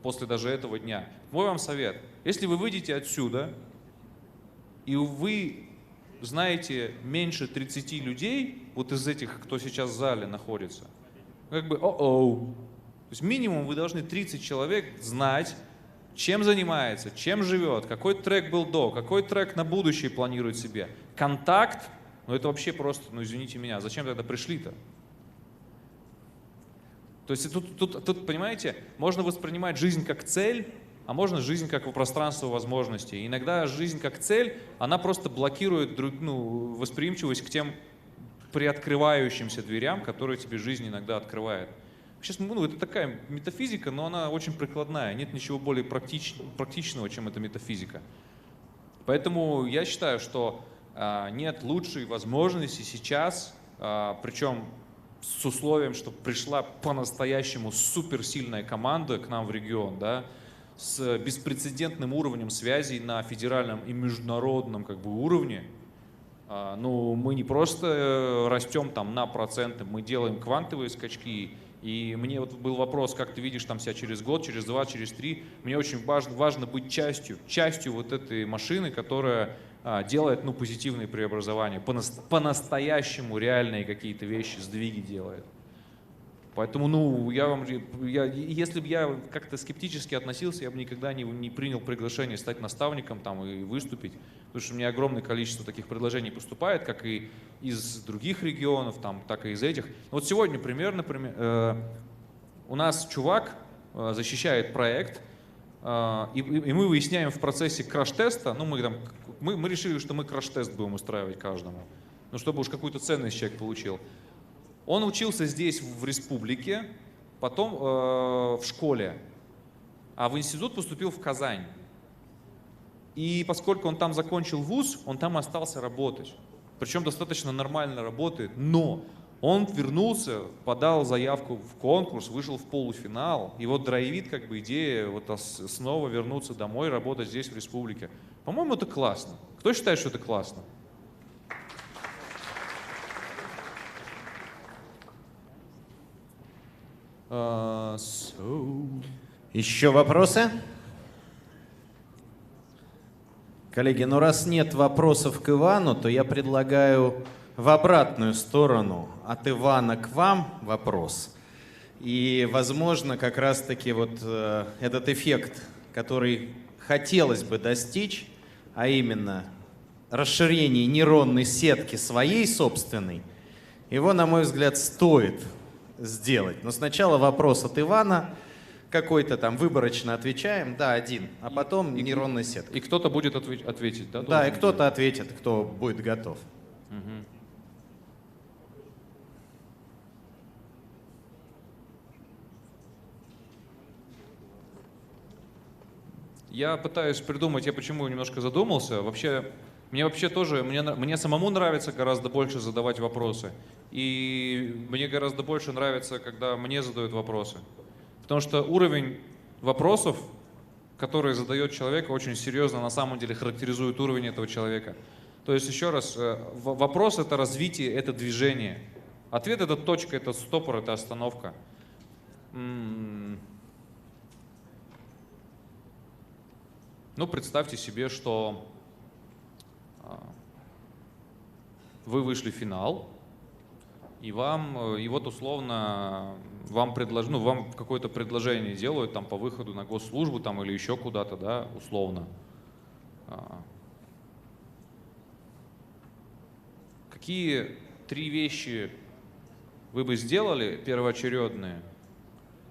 после даже этого дня. Мой вам совет, если вы выйдете отсюда, и вы знаете меньше 30 людей, вот из этих, кто сейчас в зале находится, То есть минимум вы должны 30 человек знать, чем занимается, чем живет, какой трек был до, какой трек на будущее планирует себе. Контакт, это вообще просто, извините меня, зачем тогда пришли-то? То есть тут, понимаете, можно воспринимать жизнь как цель, а можно жизнь как пространство возможностей. Иногда жизнь как цель, она просто блокирует восприимчивость к тем приоткрывающимся дверям, которые тебе жизнь иногда открывает. Сейчас, это такая метафизика, но она очень прикладная. Нет ничего более практичного, чем эта метафизика. Поэтому я считаю, что нет лучшей возможности сейчас, причем с условием, что пришла по-настоящему суперсильная команда к нам в регион, с беспрецедентным уровнем связей на федеральном и международном уровне. Мы не просто растем на проценты, мы делаем квантовые скачки. И мне вот был вопрос, как ты видишь себя через год, через 2, через 3. Мне очень важно быть частью вот этой машины, которая делает позитивные преобразования, по-настоящему реальные какие-то вещи, сдвиги делает. Поэтому, если бы я как-то скептически относился, я бы никогда не принял приглашение стать наставником и выступить, потому что у меня огромное количество таких предложений поступает, как и из других регионов, так и из этих. Вот сегодня, например, у нас чувак защищает проект, и мы выясняем в процессе краш-теста, мы решили, что мы краш-тест будем устраивать каждому, чтобы уж какую-то ценность человек получил. Он учился здесь, в республике, потом в школе, а в институт поступил в Казань. И поскольку он там закончил вуз, он там остался работать. Причем достаточно нормально работает, но он вернулся, подал заявку в конкурс, вышел в полуфинал, и вот драйвит идея снова вернуться домой, работать здесь, в республике. По-моему, это классно. Кто считает, что это классно? Еще вопросы? Коллеги, раз нет вопросов к Ивану, то я предлагаю в обратную сторону, от Ивана к вам вопрос. И, возможно, как раз-таки этот эффект, который хотелось бы достичь, а именно расширение нейронной сетки своей собственной, его, на мой взгляд, стоит сделать. Но сначала вопрос от Ивана, какой-то там выборочно отвечаем, да, один, а потом нейронная сетка. И кто-то будет ответить, да? Да, и кто-то ответит, кто будет готов. Мгм. Я пытаюсь придумать, я почему немножко задумался. Мне самому нравится гораздо больше задавать вопросы. И мне гораздо больше нравится, когда мне задают вопросы. Потому что уровень вопросов, которые задает человек, очень серьезно на самом деле характеризует уровень этого человека. То есть, еще раз, вопрос — это развитие, это движение. Ответ — это точка, это стопор, это остановка. Ну, представьте себе, что вы вышли в финал, и вот условно вам какое-то предложение делают там по выходу на госслужбу там, или еще куда-то, да, условно. Какие 3 вещи вы бы сделали первоочередные,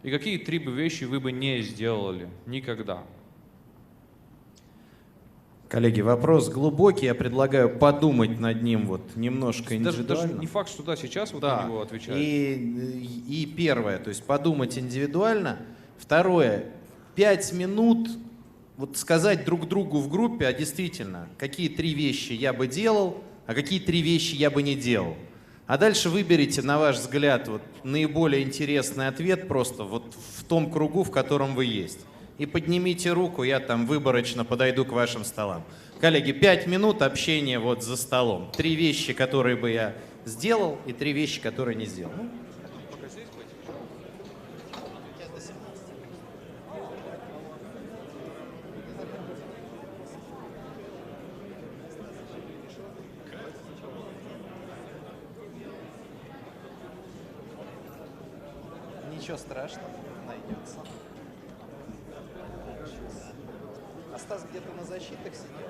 и какие 3 вещи вы бы не сделали никогда? Коллеги, вопрос глубокий, я предлагаю подумать над ним вот немножко индивидуально. Даже не факт, что да, сейчас вот на него отвечают. И первое, то есть подумать индивидуально. Второе, 5 минут вот сказать друг другу в группе, а действительно, какие 3 вещи я бы делал, а какие 3 вещи я бы не делал. А дальше выберите, на ваш взгляд, вот, наиболее интересный ответ просто вот в том кругу, в котором вы есть. И поднимите руку, я там выборочно подойду к вашим столам. Коллеги, 5 минут общения вот за столом. 3 вещи, которые бы я сделал, и 3 вещи, которые не сделал. Ничего страшного, найдется. А Стас где-то на защитах сидел?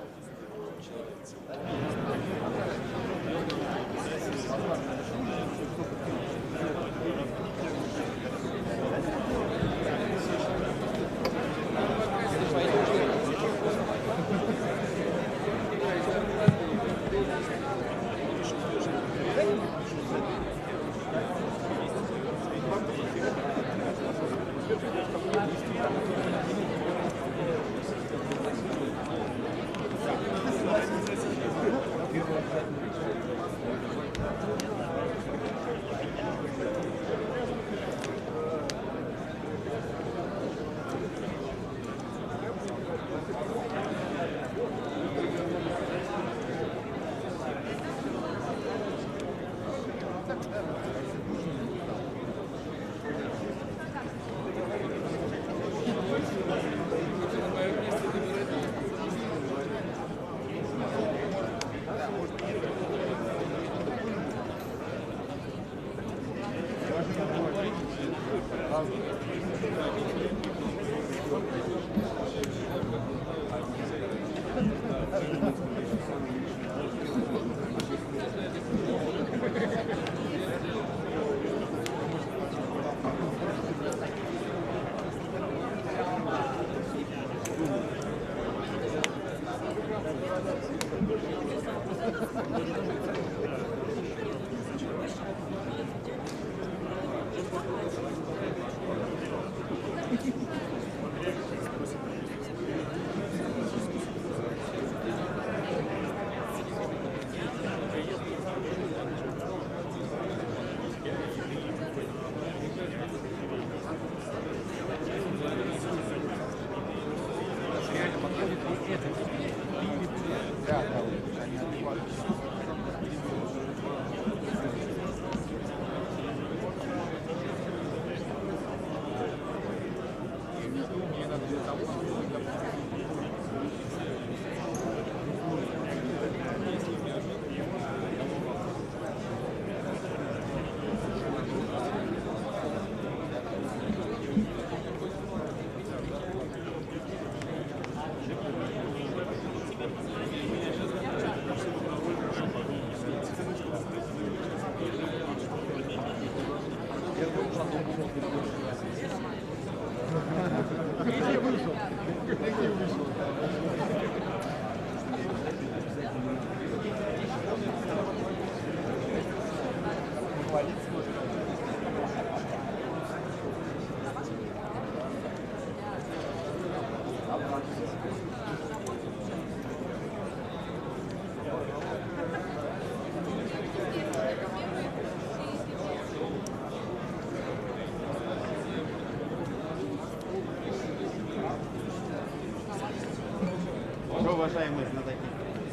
уважаемые знатоки.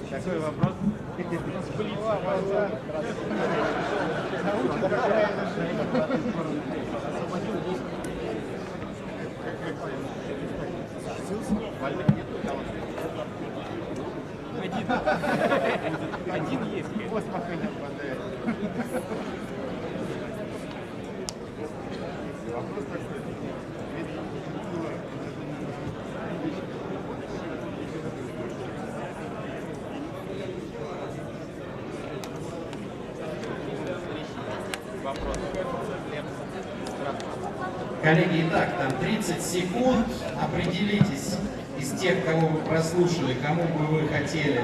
Такой вопрос. Один есть. Коллеги, итак, там 30 секунд. Определитесь из тех, кого вы прослушали, кому бы вы хотели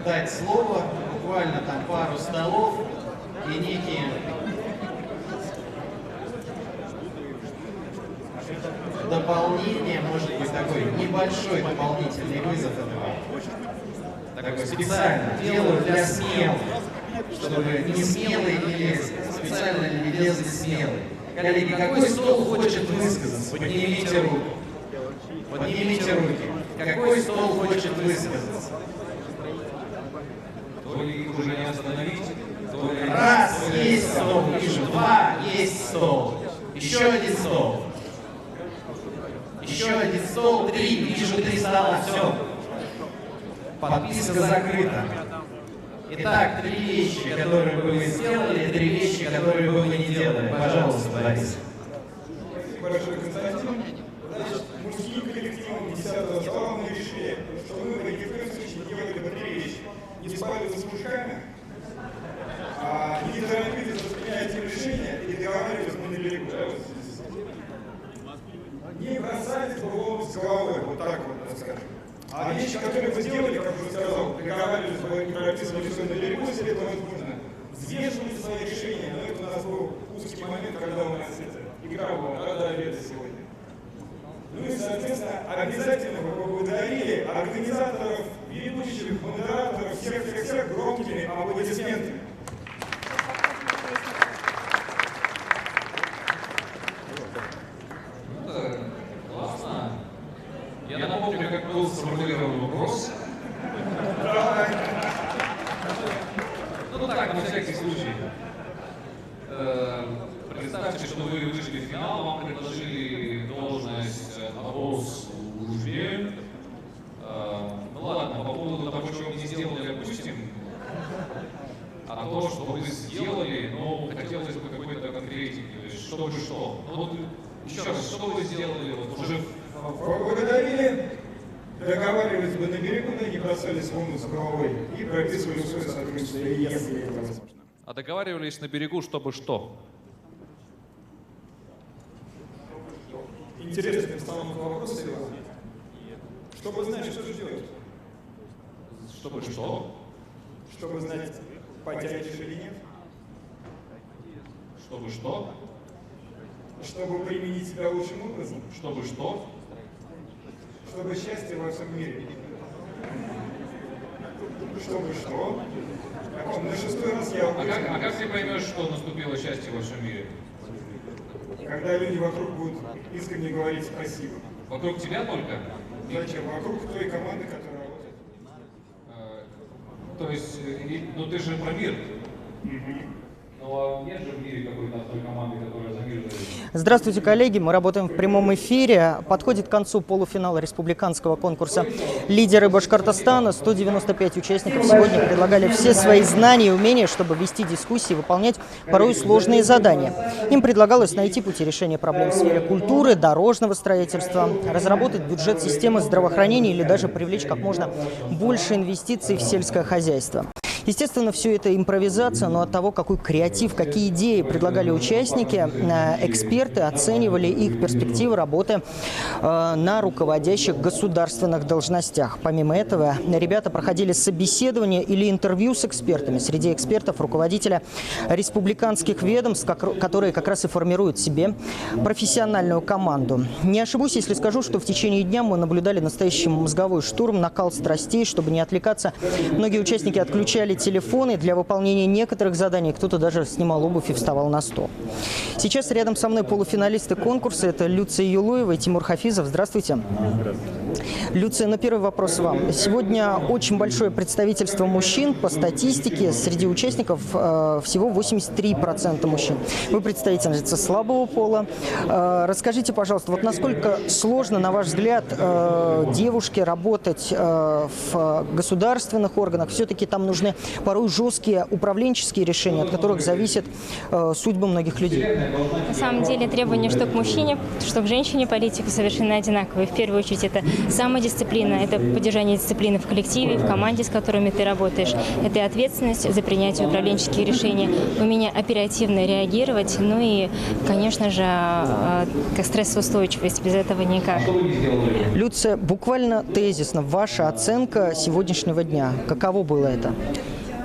дать слово. Буквально там пару столов и некие дополнения, может быть, такой небольшой дополнительный вызов этого. Такой специально делаю для смелых, чтобы не смелые не лезли, специально не лезли смелые. Коллеги, какой стол хочет высказаться? Поднимите руку. Поднимите руки. Какой стол хочет высказаться? То ли их уже не остановить, то ли... Раз, есть стол, вижу. Два, есть стол. Еще один стол. Еще один стол. Три, вижу 3 стола. Все. Подписка закрыта. Итак, 3 вещи, которые бы вы сделали, 3 вещи, которые бы вы не делали. Пожалуйста, Борис. Большой Константин. Значит, мужским коллективом 10-го стола мы решили, что мы ни в коем случае не делали бы 3 вещи. Не спали с мужиками, не торопились воспринять им решения и договаривались мы на берегу. Не бросались бы в с головой, вот так вот, так скажем. А вещи, которые вы сделали, как уже сказал, договаривались бы, не прописывали все на берегу, если это возможно, взвешивали свои решения, но это у нас был узкий момент, когда у нас игра была до обеда сегодня. Ну и, соответственно, обязательно вы поблагодарили организаторов, ведущих, модераторов, всех громкими аплодисментами. Классно. Я напомню, как был сформулирован вопрос. Ну так, на всякий случай. Представьте, что вы вышли в финал, вам предложили должность босс в службе. Ну ладно, по поводу того, что вы не сделали, опустим. А то, что вы сделали, ну, хотелось бы какой-то конкретики. То есть, что бы что. Ну, вот, еще раз, что вы сделали вот, уже Поблагодарили, договаривались бы на берегу, но не бросались в омут с головой и прописывали свое сотрудничество, если это возможно. А договаривались на берегу, чтобы что? Интересная постановка вопроса, Иван. Чтобы знать, что же делать. Чтобы что? Чтобы знать, потянешь или нет. Чтобы что? Чтобы применить себя лучшим образом. Чтобы что? Чтобы счастье во всем мире. Чтобы что? На 6-й раз я... А как ты поймешь, что наступило счастье во всем мире? Когда люди вокруг будут искренне говорить спасибо. Вокруг тебя только? Зачем? Вокруг той команды, которая работает. То есть, ну ты же про мир. Ну а нет же в мире какой-то одной команды, которая за мир дает? Здравствуйте, коллеги. Мы работаем в прямом эфире. Подходит к концу полуфинала республиканского конкурса «Лидеры Башкортостана». 195 участников сегодня предлагали все свои знания и умения, чтобы вести дискуссии и выполнять порой сложные задания. Им предлагалось найти пути решения проблем в сфере культуры, дорожного строительства, разработать бюджет системы здравоохранения или даже привлечь как можно больше инвестиций в сельское хозяйство. Естественно, все это импровизация, но от того, какой креатив, какие идеи предлагали участники, эксперты оценивали их перспективы работы на руководящих государственных должностях. Помимо этого, ребята проходили собеседование или интервью с экспертами. Среди экспертов руководителя республиканских ведомств, которые как раз и формируют себе профессиональную команду. Не ошибусь, если скажу, что в течение дня мы наблюдали настоящий мозговой штурм, накал страстей. Чтобы не отвлекаться, многие участники отключали телефоны для выполнения некоторых заданий. Кто-то даже снимал обувь и вставал на стол. Сейчас рядом со мной полуфиналисты конкурса. Это Люция Юлуева и Тимур Хафизов. Здравствуйте. Люция, на первый вопрос вам. Сегодня очень большое представительство мужчин. По статистике среди участников всего 83% мужчин. Вы представительница слабого пола. Расскажите, пожалуйста, вот насколько сложно, на ваш взгляд, девушке работать в государственных органах? Все-таки там нужны порой жесткие управленческие решения, от которых зависит судьба многих людей. На самом деле требования что к мужчине, что к женщине политики совершенно одинаковые. В первую очередь это самодисциплина, это поддержание дисциплины в коллективе, в команде, с которыми ты работаешь. Это и ответственность за принятие управленческих решений, умение оперативно реагировать, ну и, конечно же, как стрессоустойчивость, без этого никак. Люция, буквально тезисно, ваша оценка сегодняшнего дня, каково было это?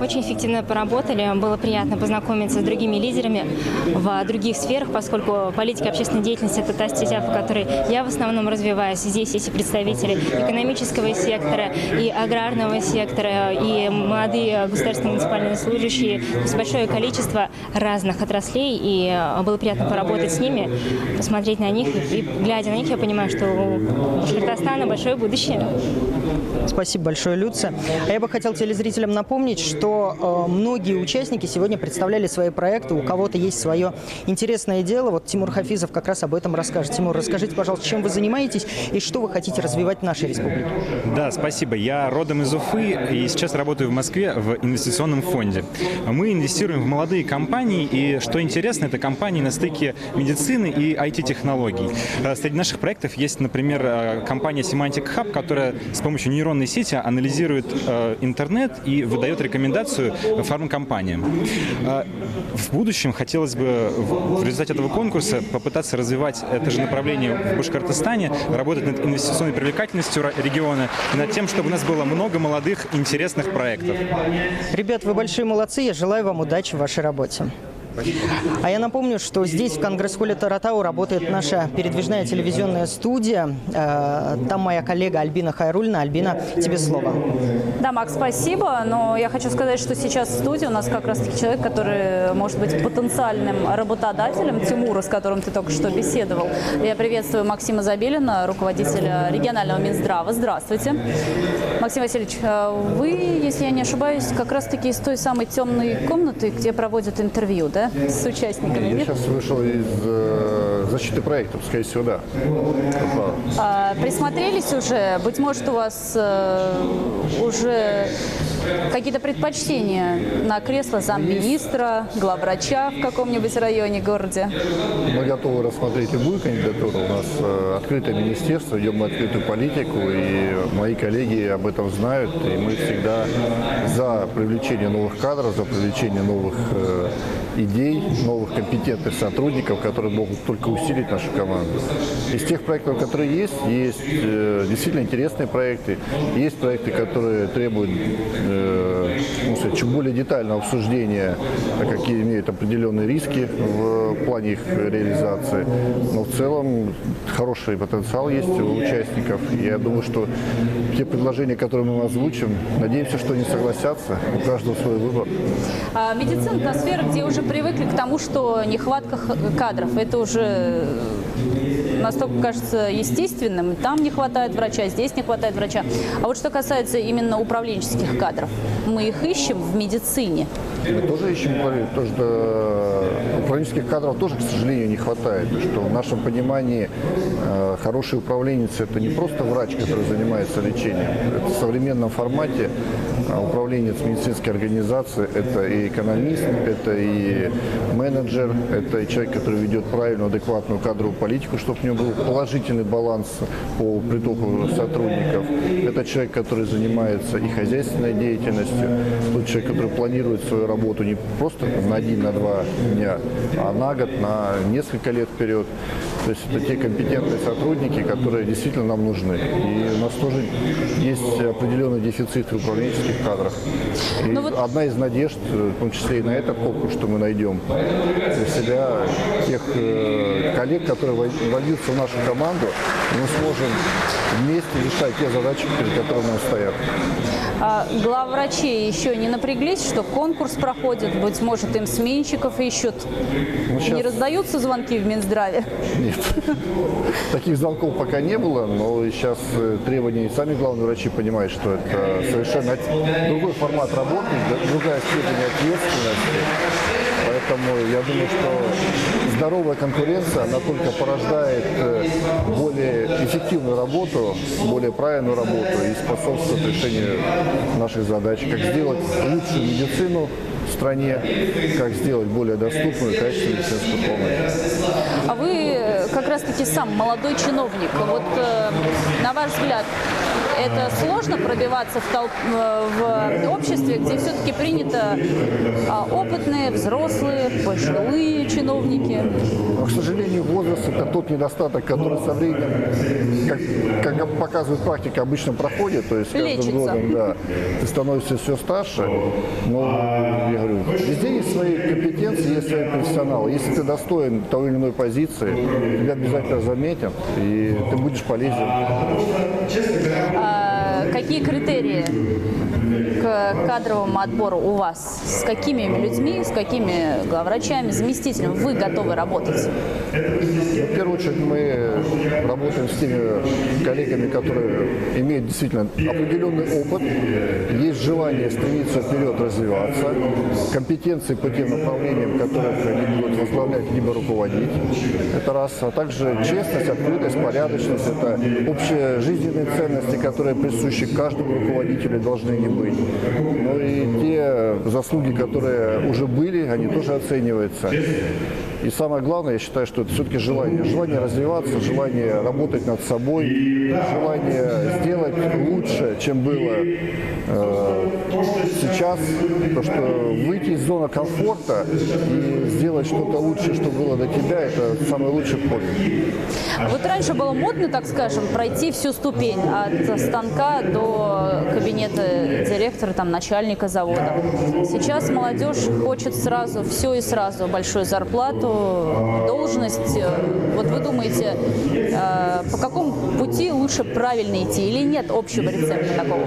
Очень эффективно поработали, было приятно познакомиться с другими лидерами в других сферах, поскольку политика общественной деятельности – это та стезя, по которой я в основном развиваюсь. Здесь есть и представители экономического сектора, и аграрного сектора, и молодые государственные муниципальные служащие. То есть большое количество разных отраслей, и было приятно поработать с ними, посмотреть на них, и глядя на них, я понимаю, что у Башкортостана большое будущее. Спасибо большое, Люция. А я бы хотел телезрителям напомнить, что многие участники сегодня представляли свои проекты, у кого-то есть свое интересное дело. Вот Тимур Хафизов как раз об этом расскажет. Тимур, расскажите, пожалуйста, чем вы занимаетесь и что вы хотите развивать в нашей республике? Да, спасибо. Я родом из Уфы и сейчас работаю в Москве в инвестиционном фонде. Мы инвестируем в молодые компании, и, что интересно, это компании на стыке медицины и IT-технологий. Среди наших проектов есть, например, компания Semantic Hub, которая с помощью нейронной сети анализирует интернет и выдает рекомендацию фармкомпаниям. В будущем хотелось бы в результате этого конкурса попытаться развивать это же направление в Башкортостане, работать над инвестиционной привлекательностью региона и над тем, чтобы у нас было много молодых интересных проектов. Ребят, вы большие молодцы, я желаю вам удачи в вашей работе. А я напомню, что здесь, в Конгресс-холле Таратау, работает наша передвижная телевизионная студия. Там моя коллега Альбина Хайрульна. Альбина, тебе слово. Да, Макс, спасибо. Но я хочу сказать, что сейчас в студии у нас как раз-таки человек, который может быть потенциальным работодателем, Тимура, с которым ты только что беседовал. Я приветствую Максима Забелина, руководителя регионального Минздрава. Здравствуйте. Максим Васильевич, вы, если я не ошибаюсь, как раз-таки из той самой темной комнаты, где проводят интервью, да? С участниками. Я сейчас вышел из защиты проектов, скорее всего, да. Присмотрелись уже? Быть может, у вас уже какие-то предпочтения на кресло замминистра, главврача в каком-нибудь районе, городе? Мы готовы рассмотреть любую кандидатуру. У нас открытое министерство, ведем открытую политику, и мои коллеги об этом знают. И мы всегда за привлечение новых кадров, за привлечение новых идей, новых компетентных сотрудников, которые могут только усилить нашу команду. Из тех проектов, которые есть действительно интересные проекты, есть проекты, которые требуют чуть более детального обсуждения, так как имеют определенные риски в плане их реализации. Но в целом хороший потенциал есть у участников. Я думаю, что те предложения, которые мы озвучим, надеемся, что они согласятся. У каждого свой выбор. Медицина – это сфера, где уже привыкли к тому, что нехватка кадров. Это уже настолько кажется естественным. Там не хватает врача, здесь не хватает врача. А вот что касается именно управленческих кадров, мы их ищем в медицине. Мы тоже ищем управленческих кадров тоже, к сожалению, не хватает. Что в нашем понимании хороший управленец – это не просто врач, который занимается лечением. Это в современном формате управленец медицинской организации – это и экономист, это и менеджер, это и человек, который ведет правильную, адекватную кадровую политику, чтобы у него был положительный баланс по притоку сотрудников. Это человек, который занимается и хозяйственной деятельностью, тот человек, который планирует свою работу не просто на 1-2 дня, а на год, на несколько лет вперед. То есть это те компетентные сотрудники, которые действительно нам нужны. И у нас тоже есть определенный дефицит в управленческих кадрах. И одна из надежд, в том числе и на этот конкурс, что мы найдем для себя тех коллег, которые вольются в нашу команду, и мы сможем вместе решать те задачи, перед которыми нам стоят. А главврачи еще не напряглись, что конкурс проходит, быть может, им сменщиков ищут? Не раздаются звонки в Минздраве? Нет. Таких звонков пока не было, но сейчас требования, и сами главные врачи понимают, что это совершенно другой формат работы, другая степень ответственности. Поэтому я думаю, что здоровая конкуренция, она только порождает более эффективную работу, более правильную работу и способствует решению наших задач. Как сделать лучшую медицину в стране, как сделать более доступную и качественную медицинскую помощь. А вы как раз-таки сам молодой чиновник. Вот на ваш взгляд, это сложно пробиваться в обществе, где все-таки принято опытные, взрослые, пожилые чиновники? Но, к сожалению, возраст – это тот недостаток, который со временем, как показывает практика, обычно проходит. То есть с каждым годом, да, ты становишься все старше. Но, я говорю, везде есть свои компетенции, есть свои профессионалы. Если ты достоин той или иной позиции, тебя обязательно заметят, и ты будешь полезен. Какие критерии к кадровому отбору у вас? С какими людьми, с какими главврачами, заместителями вы готовы работать? В первую очередь мы работаем с теми коллегами, которые имеют действительно определенный опыт, есть желание стремиться вперед, развиваться, компетенции по тем направлениям, которых они будут возглавлять либо руководить. Это раз. А также честность, открытость, порядочность. Это общие жизненные ценности, которые присущи каждому руководителю, должны не быть. Ну и те заслуги, которые уже были, они тоже оцениваются. И самое главное, я считаю, что это все-таки желание. Желание развиваться, желание работать над собой, желание сделать лучше, чем было сейчас. То, что выйти из зоны комфорта и сделать что-то лучше, что было до тебя, это самый лучший подвиг. Вот раньше было модно, так скажем, пройти всю ступень от станка до кабинета директора, там, начальника завода. Сейчас молодежь хочет сразу все и сразу, большую зарплату, должность. Вот вы думаете, по какому пути лучше правильно идти или нет общего рецепта такого?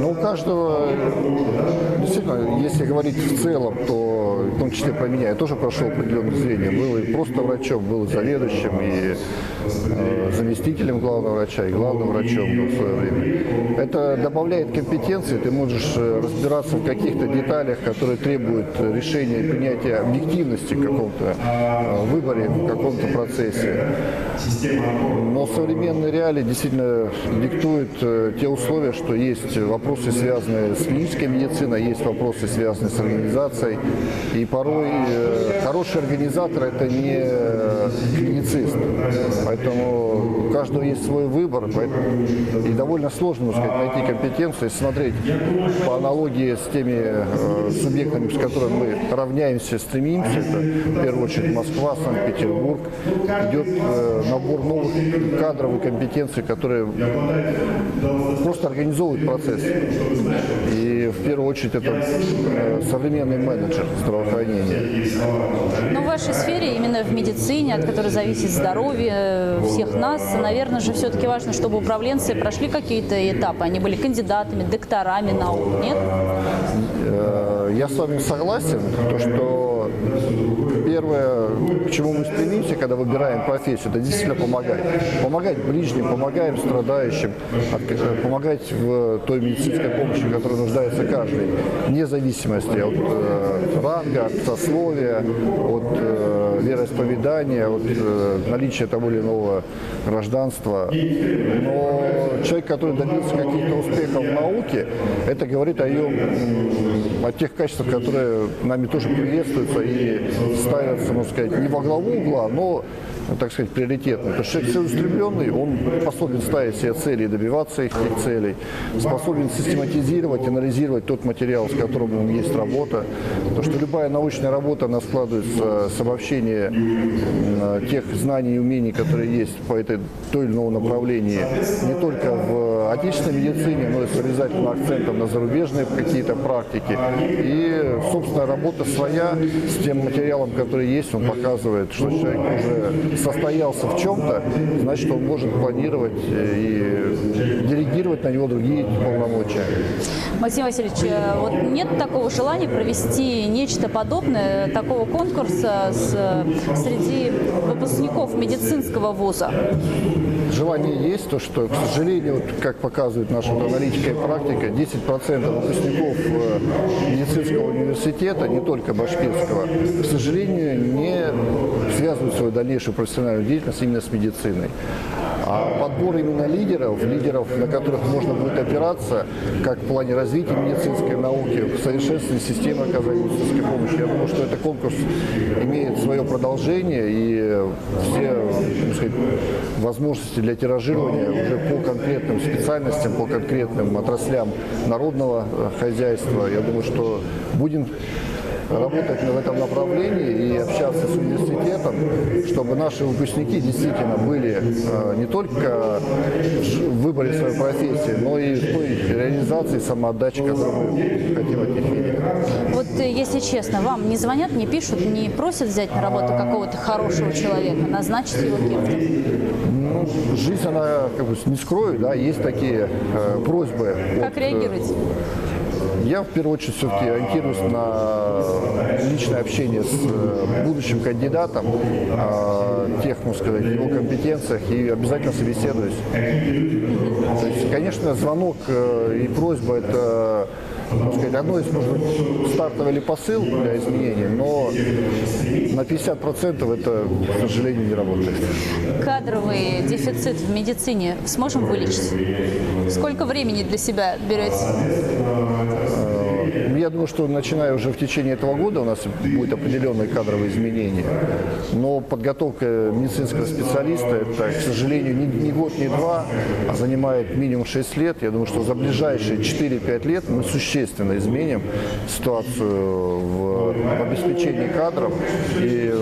Ну, у каждого, действительно, если говорить в целом, то в том числе про меня, я тоже прошел определенное зрение. Был и просто врачом, был и заведующим, и заместителем главного врача, и главным врачом в свое время. Это добавляет компетенции, ты можешь разбираться в каких-то деталях, которые требуют решения и принятия объективности в каком-то выборе, в каком-то процессе. Но современные реалии действительно диктуют те условия, что есть вопросы, связанные с клинической медициной, есть вопросы, связанные с организацией. И порой хороший организатор – это не клиницист. Поэтому у каждого есть свой выбор. И довольно сложно, так сказать, найти компетенцию. Если смотреть по аналогии с теми субъектами, с которыми мы равняемся, стремимся, это в первую очередь Москва, Санкт-Петербург, идет набор новых кадровых компетенций, которые просто организовывают процесс. И в первую очередь это современный менеджер здравоохранения. Но в вашей сфере, именно в медицине, от которой зависит здоровье всех нас, наверное же все-таки важно, чтобы управленцы прошли какие-то этапы. Они были кандидатами, докторами наук, нет? Я с вами согласен, то, что первое, к чему мы стремимся, когда выбираем профессию, это действительно помогать. Помогать ближним, помогаем страдающим, помогать в той медицинской помощи, в которой нуждается каждый, вне зависимости от ранга, от сословия, от вероисповедания, от наличия того или иного гражданства. Но человек, который добился каких-то успехов в науке, это говорит о тех качествах, которые нами тоже приветствуются и ставятся, можно сказать, не во главу угла, но, так сказать, приоритетно. Потому что человек целеустремленный, он способен ставить себе цели и добиваться их целей, способен систематизировать, анализировать тот материал, с которым есть работа. Потому что любая научная работа, она складывается с обобщения тех знаний и умений, которые есть по той или ином направлении, не только в отечественной медицине, но и с обязательным акцентом на зарубежные какие-то практики. И, собственно, работа своя с тем материалом, который есть, он показывает, что человек уже состоялся в чем-то, значит, он может планировать и делегировать на него другие полномочия. Максим Васильевич, вот нет такого желания провести нечто подобное, такого конкурса среди выпускников медицинского вуза? Желание есть, то что, к сожалению, вот, как показывает наша аналитика и практика, 10% выпускников медицинского университета, не только башкирского, к сожалению, не связывают свою дальнейшую профессиональную деятельность именно с медициной. А подбор именно лидеров, на которых можно будет опираться, как в плане развития медицинской науки, в совершенствовании системы оказания медицинской помощи, я думаю, что этот конкурс имеет свое продолжение, и все, так сказать, возможности для тиражирования уже по конкретным специальностям, по конкретным отраслям народного хозяйства, я думаю, что будем работать в этом направлении и общаться с университетом, чтобы наши выпускники действительно были не только в выборе своей профессии, но и в той реализации, самоотдаче, которую мы хотим от них видеть. Вот если честно, вам не звонят, не пишут, не просят взять на работу какого-то хорошего человека, назначить его кем-то? Ну, жизнь, она, как бы, не скрою, да, есть такие просьбы. Как реагируете? Я, в первую очередь, все-таки ориентируюсь на личное общение с будущим кандидатом, тех, можно сказать, его компетенциях, и обязательно собеседуюсь. То есть, конечно, звонок и просьба – это, можно сказать, одно из, может быть, стартовый или посыл для изменений, но на 50% это, к сожалению, не работает. Кадровый дефицит в медицине сможем вылечить? Сколько времени для себя берете? Я думаю, что начиная уже в течение этого года у нас будет определенные кадровые изменения. Но подготовка медицинского специалиста, это, к сожалению, не год, не два, а занимает минимум 6 лет. Я думаю, что за ближайшие 4-5 лет мы существенно изменим ситуацию в обеспечении кадров. И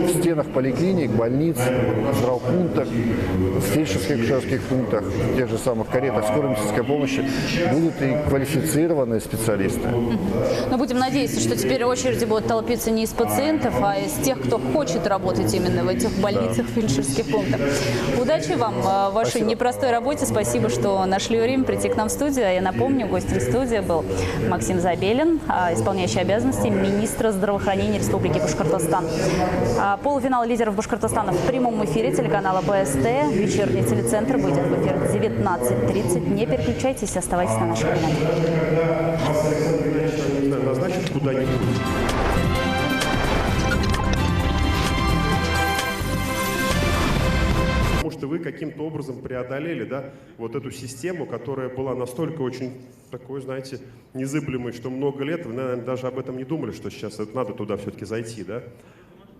в стенах поликлиник, больниц, здравпунктах, фельдшерско-акушерских пунктах, тех же самых каретах скорой медицинской помощи будут и квалифицированные специалисты. Но будем надеяться, что теперь очереди будут толпиться не из пациентов, а из тех, кто хочет работать именно в этих больницах, фельдшерских пунктах. Удачи вам в вашей непростой работе. Спасибо, что нашли время прийти к нам в студию. Я напомню, гостем студии был Максим Забелин, исполняющий обязанности министра здравоохранения Республики Башкортостан. Полуфинал лидеров Башкортостана в прямом эфире телеканала БСТ. Вечерний телецентр выйдет в эфир в 19:30. Не переключайтесь, оставайтесь на нашем канале. Назначить куда-нибудь. Потому что вы каким-то образом преодолели, да, вот эту систему, которая была настолько очень такой, знаете, незыблемой, что много лет вы, наверное, даже об этом не думали, что сейчас надо туда все-таки зайти, да?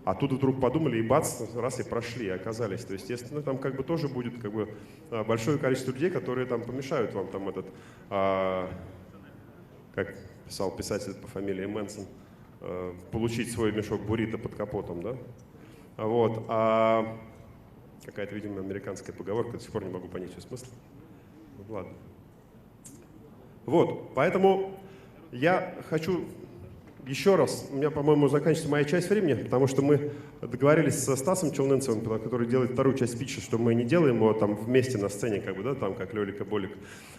А тут вдруг подумали, и бац, раз и прошли, и оказались. То есть, естественно, там как бы тоже будет как бы большое количество людей, которые там помешают вам там этот, как писал писатель по фамилии Мэнсон, получить свой мешок буррито под капотом, да? Вот. Какая-то, видимо, американская поговорка, до сих пор не могу понять ее смысл. Ну, ладно. Вот, поэтому я хочу еще раз, у меня, по-моему, заканчивается моя часть времени, потому что мы договорились со Стасом Челнынцевым, который делает вторую часть спича, что мы не делаем его там вместе на сцене, как бы, да, там, как Лёлик и Болик,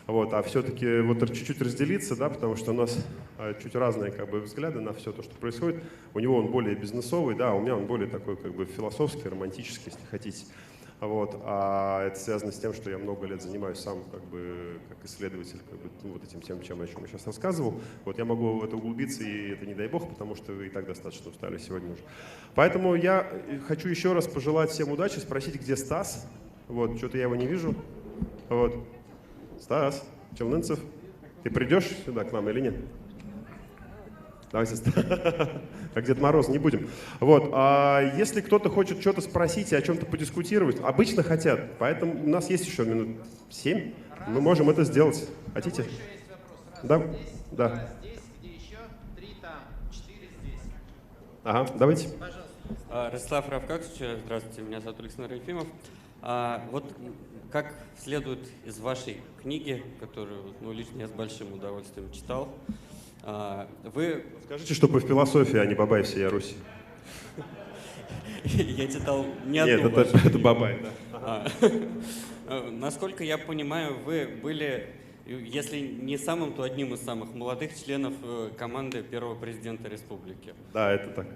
вот, а все-таки вот чуть-чуть разделиться, да, потому что у нас чуть разные, как бы, взгляды на все то, что происходит. У него он более бизнесовый, да, а у меня он более такой, как бы, философский, романтический, если хотите. Вот. А это связано с тем, что я много лет занимаюсь сам как бы как исследователь как бы, ну, вот этим тем, о чем я сейчас рассказывал. Вот я могу в это углубиться, и это не дай бог, потому что вы и так достаточно устали сегодня уже. Поэтому я хочу еще раз пожелать всем удачи, спросить, где Стас. Вот, что-то я его не вижу. Вот. Стас Челнынцев, ты придешь сюда к нам или нет? Давайте, как Дед Мороз, не будем. Вот. А если кто-то хочет что-то спросить и о чем-то подискутировать, обычно хотят, поэтому у нас есть еще минут 7, мы можем это сделать. Хотите? Да? Да. Здесь, где еще? 3 там, 4 здесь. Ага, давайте. Ростислав Равкатович, здравствуйте, меня зовут Александр Ефимов. Вот как следует из вашей книги, которую, ну, лично я с большим удовольствием читал, вы... Скажите, что по философии, а не по Баевсе и Руси. Я читал не одну. Нет, это Бабай, да. Насколько я понимаю, вы были, если не самым, то одним из самых молодых членов команды первого президента республики. Да, это так.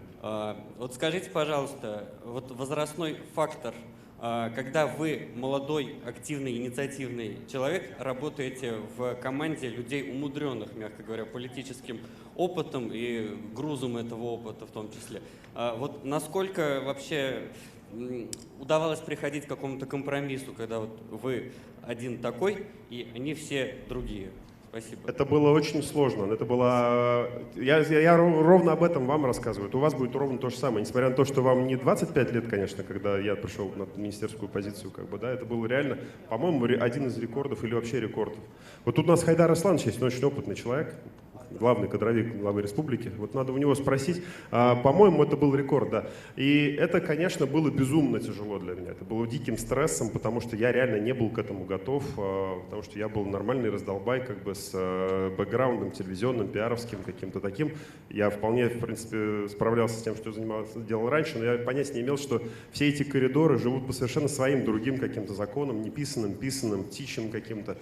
Вот скажите, пожалуйста, вот возрастной фактор, когда вы молодой, активный, инициативный человек, работаете в команде людей, умудренных, мягко говоря, политическим опытом и грузом этого опыта в том числе, вот насколько вообще удавалось приходить к какому-то компромиссу, когда вот вы один такой, и они все другие? Спасибо. Это было очень сложно. Это было... Я ровно об этом вам рассказываю. У вас будет ровно то же самое. Несмотря на то, что вам не 25 лет, конечно, когда я пришел на министерскую позицию, как бы, да, это было реально, по-моему, один из рекордов или вообще рекордов. Вот тут у нас Хайдар Асланович есть, он очень опытный человек, главный кадровик главы республики. Вот надо у него спросить. По-моему, это был рекорд, да. И это, конечно, было безумно тяжело для меня. Это было диким стрессом, потому что я реально не был к этому готов, потому что я был нормальный раздолбай, как бы с бэкграундом телевизионным, пиаровским, каким-то таким. Я вполне, в принципе, справлялся с тем, что делал раньше, но я понятия не имел, что все эти коридоры живут по совершенно своим другим каким-то законам, неписанным, писанным, птичьим каким-то.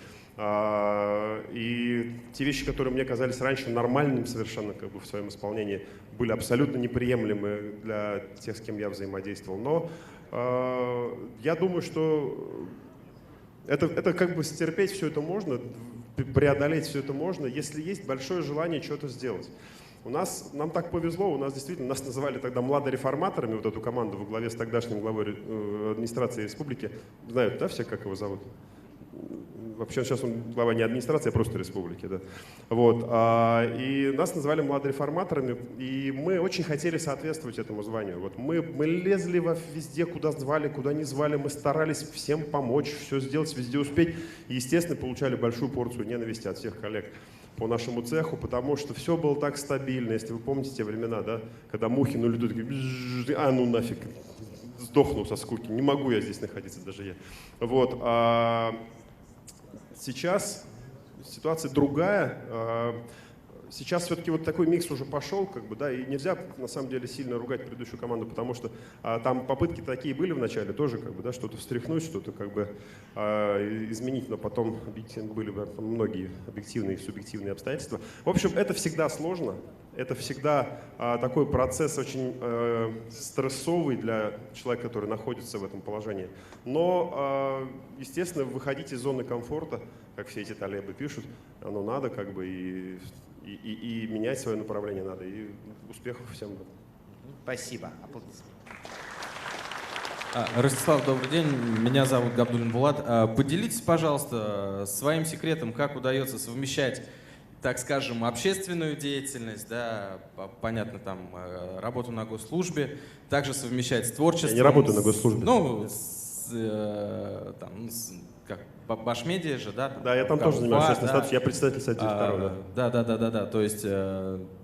И те вещи, которые мне казались раньше нормальными совершенно как бы в своем исполнении, были абсолютно неприемлемы для тех, с кем я взаимодействовал. Но я думаю, что это как бы стерпеть все это можно, преодолеть все это можно, если есть большое желание что-то сделать. Нам так повезло, у нас действительно, нас называли тогда младореформаторами, вот эту команду во главе с тогдашним главой администрации республики. Знают, да, все, как его зовут? Вообще сейчас он глава не администрации, а просто республики. Да. Вот. И нас называли младореформаторами, и мы очень хотели соответствовать этому званию. Вот мы лезли везде, куда звали, куда не звали, мы старались всем помочь, все сделать, везде успеть. И, естественно, получали большую порцию ненависти от всех коллег по нашему цеху, потому что все было так стабильно. Если вы помните те времена, да, когда мухи, ну, люди такие, ну нафиг, сдохну со скуки, не могу я здесь находиться, даже я. Вот. Сейчас ситуация другая. Сейчас все-таки вот такой микс уже пошел, как бы, да, и нельзя на самом деле сильно ругать предыдущую команду, потому что там попытки такие были в начале тоже, как бы, да, что-то встряхнуть, что-то как бы изменить, но потом были многие объективные и субъективные обстоятельства. В общем, это всегда сложно, это всегда такой процесс очень стрессовый для человека, который находится в этом положении. Но, естественно, выходить из зоны комфорта, как все эти талебы пишут, оно надо, как бы, и менять свое направление надо. И успехов всем. Спасибо. Ростислав, добрый день. Меня зовут Габдуллин Булат. Поделитесь, пожалуйста, своим секретом, как удается совмещать, так скажем, общественную деятельность, да, понятно, там, работу на госслужбе, также совмещать с творчеством. Я не работаю на госслужбе. Ну, как Башмедиа же, да? Да, я там тоже занимаюсь общественным статусом, я председатель Совета директоров. Да. То есть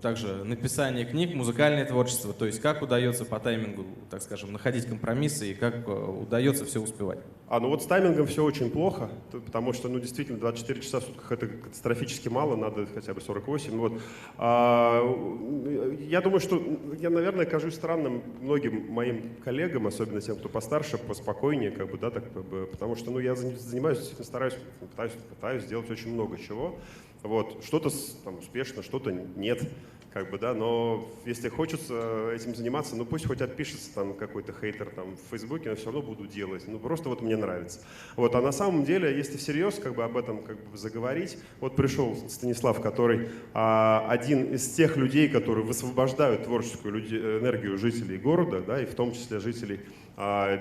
также написание книг, музыкальное творчество. То есть как удается по таймингу, так скажем, находить компромиссы и как удается все успевать? Ну вот с таймингом все очень плохо, потому что, ну, действительно, 24 часа в сутках это катастрофически мало, надо хотя бы 48. Вот. Я думаю, что я, наверное, кажусь странным многим моим коллегам, особенно тем, кто постарше, поспокойнее, как бы, да, так, как бы, потому что, ну, я занимаюсь, пытаюсь сделать очень много чего. Вот. Что-то там успешно, что-то нет. Как бы, да, но если хочется этим заниматься, ну пусть хоть отпишется там какой-то хейтер там в Фейсбуке, но все равно буду делать. Ну просто вот мне нравится. Вот, а на самом деле, если всерьез как бы об этом как бы заговорить, вот пришел Станислав, который один из тех людей, которые высвобождают творческую энергию жителей города, да, и в том числе жителей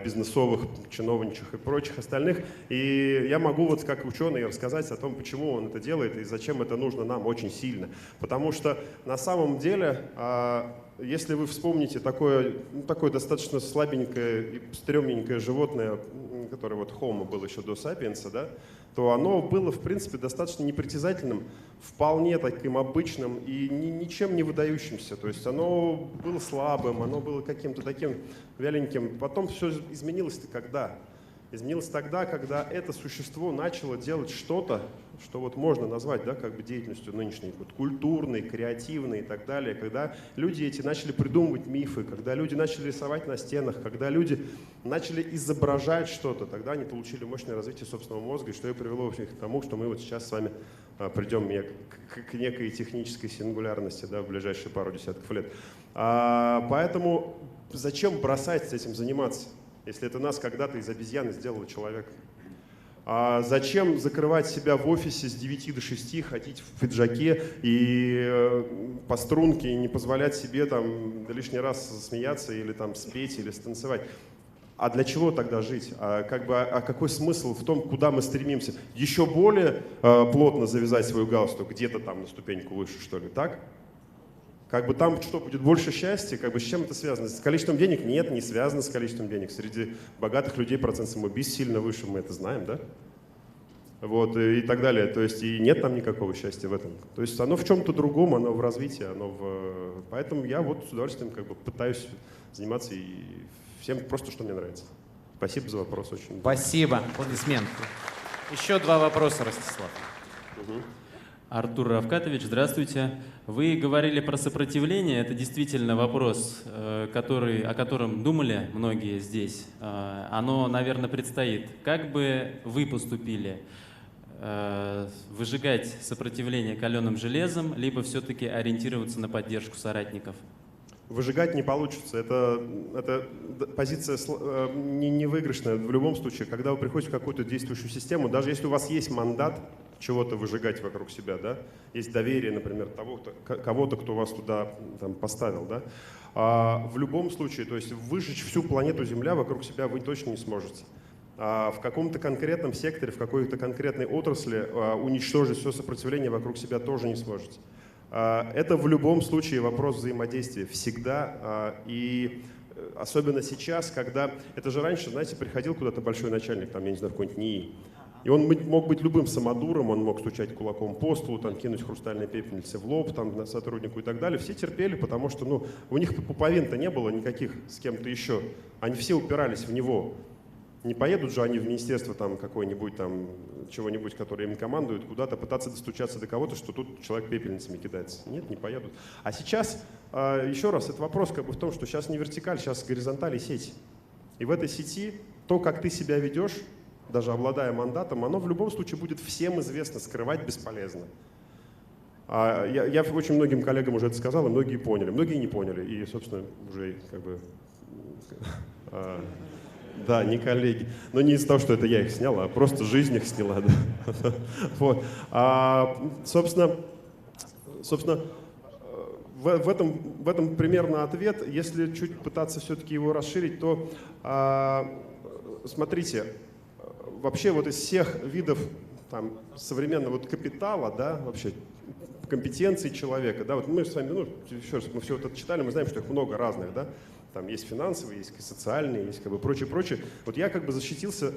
бизнесовых, чиновничьих и прочих остальных. И я могу вот как ученый рассказать о том, почему он это делает и зачем это нужно нам очень сильно. Потому что на самом деле, если вы вспомните такое достаточно слабенькое и стрёмненькое животное, которое вот Homo был еще до Сапиенса, да, то оно было, в принципе, достаточно непритязательным, вполне таким обычным и ничем не выдающимся. То есть оно было слабым, оно было каким-то таким вяленьким. Потом все изменилось-то когда? Изменилась тогда, когда это существо начало делать что-то, что вот можно назвать, да, как бы деятельностью нынешней, вот, культурной, креативной и так далее, когда люди эти начали придумывать мифы, когда люди начали рисовать на стенах, когда люди начали изображать что-то, тогда они получили мощное развитие собственного мозга, и что и привело, в общем, к тому, что мы вот сейчас с вами придем к некой технической сингулярности, да, в ближайшие пару десятков лет. Поэтому зачем бросать этим заниматься, если это нас когда-то из обезьяны сделало человеком? Зачем закрывать себя в офисе с 9 до 6, ходить в пиджаке и по струнке, и не позволять себе там лишний раз смеяться или там спеть или станцевать? А для чего тогда жить? Какой смысл в том, куда мы стремимся? Еще более плотно завязать свой галстук, где-то там на ступеньку выше, что ли, так? Как бы там что, будет больше счастья? Как бы с чем это связано? С количеством денег? Нет, не связано с количеством денег. Среди богатых людей процент самоубийств сильно выше, мы это знаем, да? Вот, и так далее. То есть и нет там никакого счастья в этом. То есть оно в чем-то другом, оно в развитии, Поэтому я вот с удовольствием как бы пытаюсь заниматься и всем просто, что мне нравится. Спасибо за вопрос. Очень. Спасибо. Аплодисменты. Еще 2 вопроса, Ростислав. Артур Равкатович, здравствуйте. Вы говорили про сопротивление. Это действительно вопрос, о котором думали многие здесь. Оно, наверное, предстоит. Как бы вы поступили? Выжигать сопротивление каленым железом, либо все-таки ориентироваться на поддержку соратников? Выжигать не получится. Это позиция невыигрышная в любом случае. Когда вы приходите в какую-то действующую систему, даже если у вас есть мандат чего-то выжигать вокруг себя, да, есть доверие, например, кого-то, кто вас туда там, поставил, да, в любом случае, то есть выжечь всю планету Земля вокруг себя вы точно не сможете. В каком-то конкретном секторе, в какой-то конкретной отрасли уничтожить все сопротивление вокруг себя тоже не сможете. Это в любом случае вопрос взаимодействия всегда, и особенно сейчас, когда, это же раньше, знаете, приходил куда-то большой начальник, там, я не знаю, какой-нибудь НИИ, и он мог быть любым самодуром, он мог стучать кулаком по столу, там, кинуть хрустальные пепельницы в лоб там, сотруднику и так далее. Все терпели, потому что у них пуповин-то не было никаких с кем-то еще. Они все упирались в него. Не поедут же они в министерство там какой-нибудь там чего-нибудь, который им командует, куда-то пытаться достучаться до кого-то, что тут человек пепельницами кидается. Нет, не поедут. А сейчас, еще раз, это вопрос как бы в том, что сейчас не вертикаль, сейчас горизонталь и сеть. И в этой сети то, как ты себя ведешь, даже обладая мандатом, оно в любом случае будет всем известно, скрывать бесполезно. Я очень многим коллегам уже это сказал, и многие поняли, многие не поняли, и, собственно, уже как бы... Да, не коллеги. Но не из-за того, что это я их снял, а просто жизнь их сняла. Да. Вот. Собственно, в этом примерно ответ. Если чуть пытаться все-таки его расширить, то смотрите, вообще вот из всех видов там, современного капитала, да, вообще компетенции человека, да, вот мы с вами, еще раз, мы все это читали, мы знаем, что их много разных, да. Там есть финансовые, есть социальные, есть как бы прочее. Вот я как бы защитился,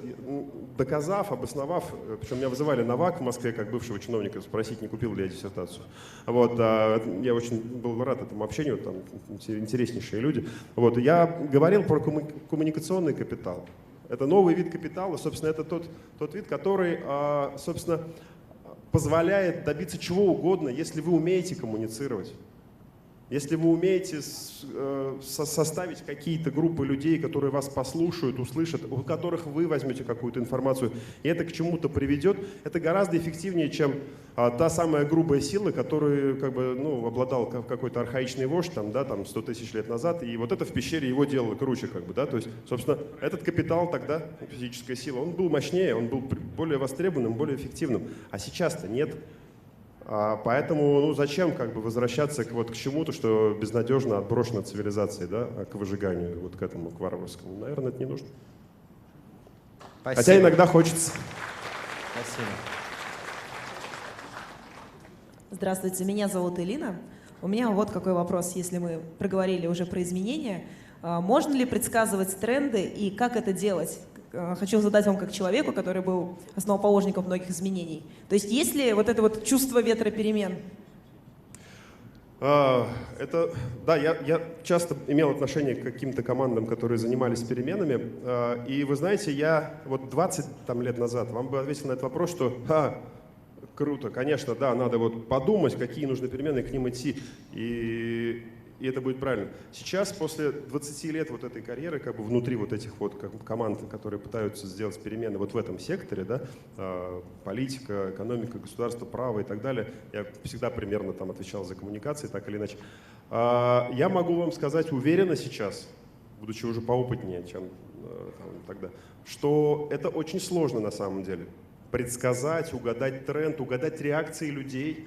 доказав, обосновав, причем меня вызывали на ВАК в Москве как бывшего чиновника спросить, не купил ли я диссертацию. Вот, я очень был рад этому общению, там интереснейшие люди. Вот, я говорил про коммуникационный капитал. Это новый вид капитала, собственно, это тот вид, который, собственно, позволяет добиться чего угодно, если вы умеете коммуницировать. Если вы умеете составить какие-то группы людей, которые вас послушают, услышат, у которых вы возьмете какую-то информацию, и это к чему-то приведет, это гораздо эффективнее, чем та самая грубая сила, которую как бы, обладал какой-то архаичный вождь там, да, 100 тысяч лет назад, и вот это в пещере его делало круче. Как бы, да? То есть, собственно, этот капитал тогда, физическая сила, он был мощнее, он был более востребованным, более эффективным. А сейчас-то нет. Поэтому зачем как бы возвращаться к чему-то, что безнадежно отброшено от цивилизации, да, к выжиганию, вот к этому, к варварскому? Наверное, это не нужно. Спасибо. Хотя иногда хочется. Спасибо. Здравствуйте, меня зовут Элина. У меня вот какой вопрос, если мы проговорили уже про изменения. Можно ли предсказывать тренды и как это делать? Хочу задать вам как человеку, который был основоположником многих изменений. То есть есть ли вот это вот чувство ветра перемен? Да, я часто имел отношение к каким-то командам, которые занимались переменами. И вы знаете, я вот 20 лет назад вам бы ответил на этот вопрос, что круто, конечно, да, надо вот подумать, какие нужны перемены, и к ним идти. И это будет правильно. Сейчас, после 20 лет вот этой карьеры, как бы внутри вот этих вот команд, которые пытаются сделать перемены вот в этом секторе, да, политика, экономика, государство, право и так далее, я всегда примерно там отвечал за коммуникации, так или иначе. Я могу вам сказать уверенно сейчас, будучи уже поопытнее, чем тогда, что это очень сложно на самом деле. Предсказать, угадать тренд, угадать реакции людей.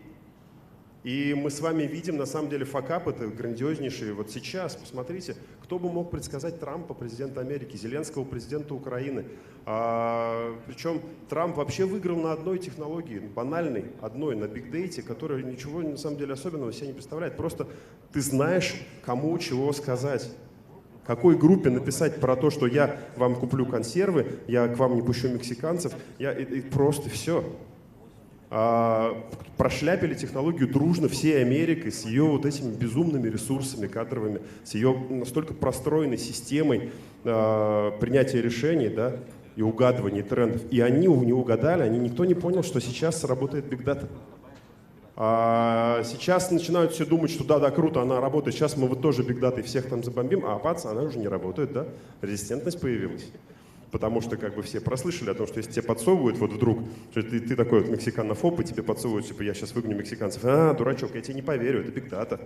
И мы с вами видим, на самом деле, факап это грандиознейший. Вот сейчас, посмотрите, кто бы мог предсказать Трампа, президента Америки, Зеленского, президента Украины. Причем Трамп вообще выиграл на одной технологии, банальной, одной, на бигдейте, которая ничего, на самом деле, особенного себе не представляет. Просто ты знаешь, кому чего сказать. Какой группе написать про то, что я вам куплю консервы, я к вам не пущу мексиканцев, и просто все. Прошляпили технологию дружно всей Америкой с ее вот этими безумными ресурсами кадровыми, с ее настолько простроенной системой принятия решений, да, и угадывания трендов. И они не угадали, никто не понял, что сейчас сработает бигдата. Сейчас начинают все думать, что да, круто, она работает, сейчас мы вот тоже бигдатой всех там забомбим, а пац, она уже не работает, да, резистентность появилась. Потому что как бы все прослышали о том, что если тебе подсовывают вот вдруг, что ты такой вот мексиканофоб, и тебе подсовывают, типа, я сейчас выгоню мексиканцев. Дурачок, я тебе не поверю, это бигдата.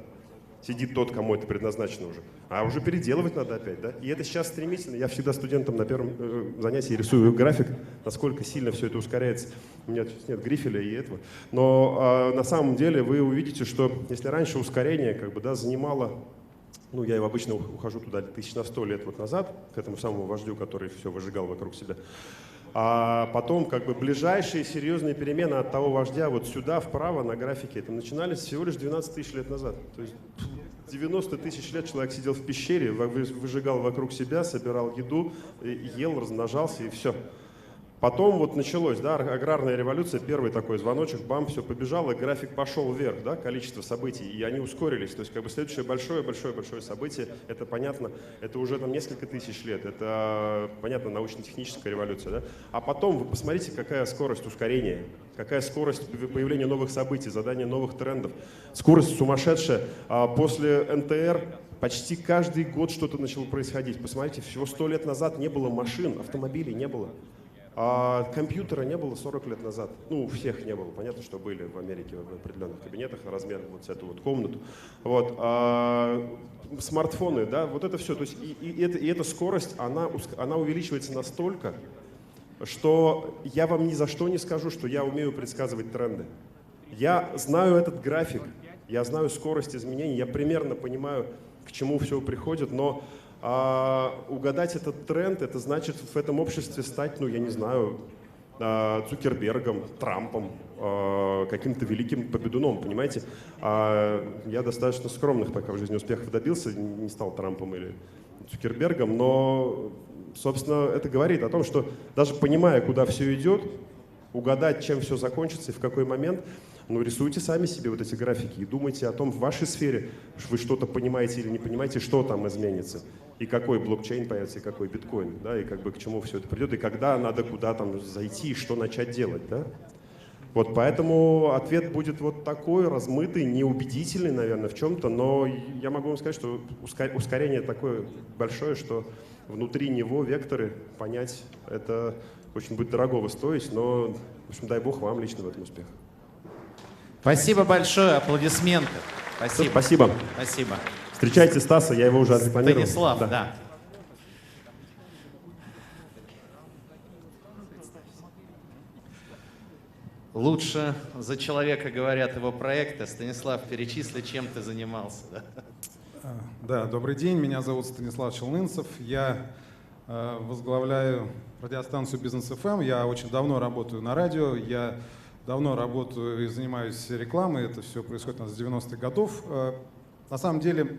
Сидит тот, кому это предназначено уже. А уже переделывать надо опять, да? И это сейчас стремительно. Я всегда студентам на первом занятии рисую график, насколько сильно все это ускоряется. У меня тут нет грифеля и этого. Но на самом деле вы увидите, что если раньше ускорение как бы, да, занимало... Ну, я обычно ухожу туда 1100 лет вот назад, к этому самому вождю, который все выжигал вокруг себя. А потом, как бы, ближайшие серьезные перемены от того вождя вот сюда, вправо, на графике, это начинались всего лишь 12 тысяч лет назад. То есть 90 тысяч лет человек сидел в пещере, выжигал вокруг себя, собирал еду, ел, размножался и все. Потом вот началось, да, аграрная революция, первый такой звоночек, бам, все побежало, график пошел вверх, да, количество событий, и они ускорились. То есть как бы следующее большое-большое-большое событие, это понятно, это уже там несколько тысяч лет, это, понятно, научно-техническая революция, да. А потом вы посмотрите, какая скорость ускорения, какая скорость появления новых событий, задания новых трендов. Скорость сумасшедшая. После НТР почти каждый год что-то начало происходить. Посмотрите, всего 100 лет назад не было машин, автомобилей не было. Компьютера не было 40 лет назад. Ну, у всех не было. Понятно, что были в Америке в определенных кабинетах размером вот с эту вот комнату. Вот. Смартфоны, да, вот это все. То есть и эта скорость, она увеличивается настолько, что я вам ни за что не скажу, что я умею предсказывать тренды. Я знаю этот график, я знаю скорость изменений, я примерно понимаю, к чему все приходит, но угадать этот тренд, это значит в этом обществе стать, ну, я не знаю, Цукербергом, Трампом, каким-то великим победуном, понимаете? Я достаточно скромных пока в жизни успехов добился, не стал Трампом или Цукербергом, но, собственно, это говорит о том, что даже понимая, куда все идет, угадать, чем все закончится и в какой момент, ну, рисуйте сами себе вот эти графики и думайте о том, в вашей сфере вы что-то понимаете или не понимаете, что там изменится, и какой блокчейн появится, и какой биткоин, да, и как бы к чему все это придет, и когда надо куда там зайти, и что начать делать, да. Вот поэтому ответ будет вот такой, размытый, неубедительный, наверное, в чем-то, но я могу вам сказать, что ускорение такое большое, что внутри него векторы понять, это очень будет дорого стоить, но, в общем, дай бог вам лично в этом успеха. Спасибо большое, аплодисменты. Спасибо. Спасибо. Спасибо. Встречайте Стаса, я его уже рекламировал. Станислав, да. Лучше за человека говорят его проекты. Станислав, перечисли, чем ты занимался. Да? Да, добрый день, меня зовут Станислав Челнынцев. Я возглавляю радиостанцию Бизнес ФМ. Я очень давно работаю на радио. Я давно работаю и занимаюсь рекламой. Это все происходит у нас с 90-х годов. На самом деле,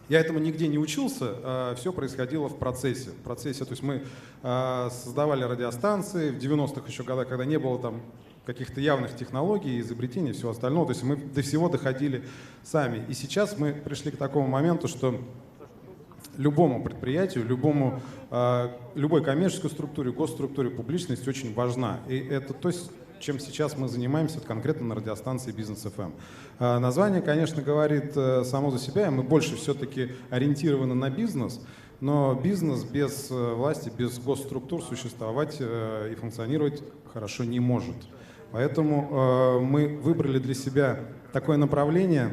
я этому нигде не учился. Все происходило в процессе. То есть мы создавали радиостанции в 90-х еще годах, когда не было там каких-то явных технологий, изобретений и всего остального. То есть мы до всего доходили сами. И сейчас мы пришли к такому моменту, что любому предприятию, любой коммерческой структуре, госструктуре публичность очень важна. И это то, чем сейчас мы занимаемся конкретно на радиостанции Бизнес ФМ. Название, конечно, говорит само за себя, мы больше все-таки ориентированы на бизнес, но бизнес без власти, без госструктур существовать и функционировать хорошо не может. Поэтому мы выбрали для себя такое направление,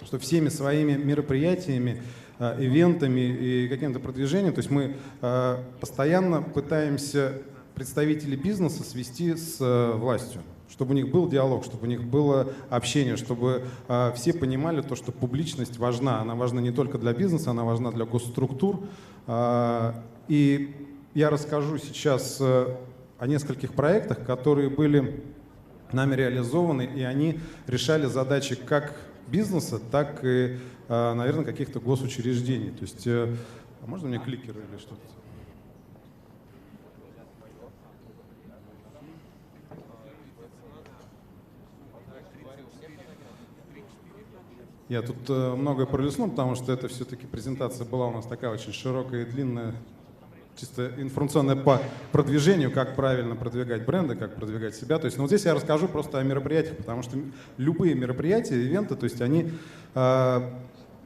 что всеми своими мероприятиями, ивентами и каким-то продвижением, то есть мы постоянно пытаемся представителей бизнеса свести с властью, чтобы у них был диалог, чтобы у них было общение, чтобы все понимали то, что публичность важна. Она важна не только для бизнеса, она важна для госструктур. И я расскажу сейчас о нескольких проектах, которые были нами реализованы, и они решали задачи как бизнеса, так и, наверное, каких-то госучреждений. То есть, можно мне кликеры или что-то? Я тут многое пролистнул, потому что это все-таки презентация была у нас такая очень широкая и длинная, чисто информационная по продвижению, как правильно продвигать бренды, как продвигать себя. То есть, ну, вот здесь я расскажу просто о мероприятиях, потому что любые мероприятия, ивенты, то есть они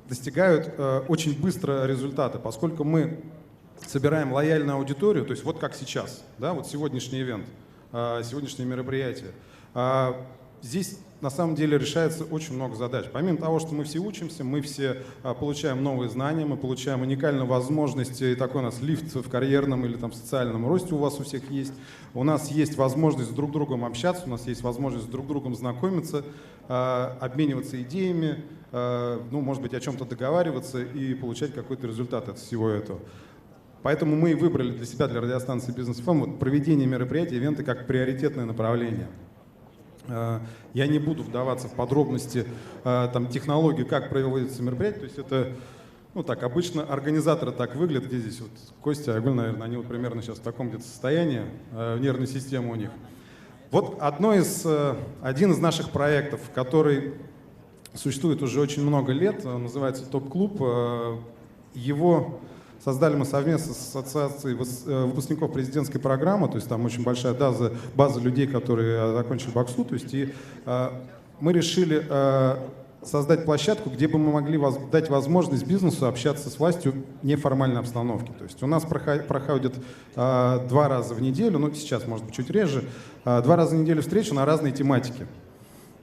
достигают очень быстро результата, поскольку мы собираем лояльную аудиторию, то есть вот как сейчас, да, вот сегодняшний ивент, сегодняшнее мероприятие. Здесь на самом деле решается очень много задач. Помимо того, что мы все учимся, мы все получаем новые знания, мы получаем уникальные возможности, и такой у нас лифт в карьерном или там социальном росте у вас у всех есть. У нас есть возможность друг с другом общаться, у нас есть возможность друг с другом знакомиться, обмениваться идеями, ну, может быть, о чем-то договариваться и получать какой-то результат от всего этого. Поэтому мы и выбрали для себя, для радиостанции Бизнес ФМ, вот проведение мероприятий, ивенты как приоритетное направление. Я не буду вдаваться в подробности там, технологии, как проводится мероприятие. То есть это, ну так, обычно организаторы так выглядят. Где здесь вот Костя, Айгуль, наверное, они вот примерно сейчас в таком где-то состоянии, нервной системы у них. Вот один из наших проектов, который существует уже очень много лет, называется «Топ-клуб». Его создали мы совместно с Ассоциацией выпускников президентской программы, то есть там очень большая база людей, которые закончили БАКСУ. То есть мы решили создать площадку, где бы мы могли дать возможность бизнесу общаться с властью в неформальной обстановке. То есть у нас проходит 2 раза в неделю, ну сейчас может быть чуть реже, 2 раза в неделю встречи на разные тематики.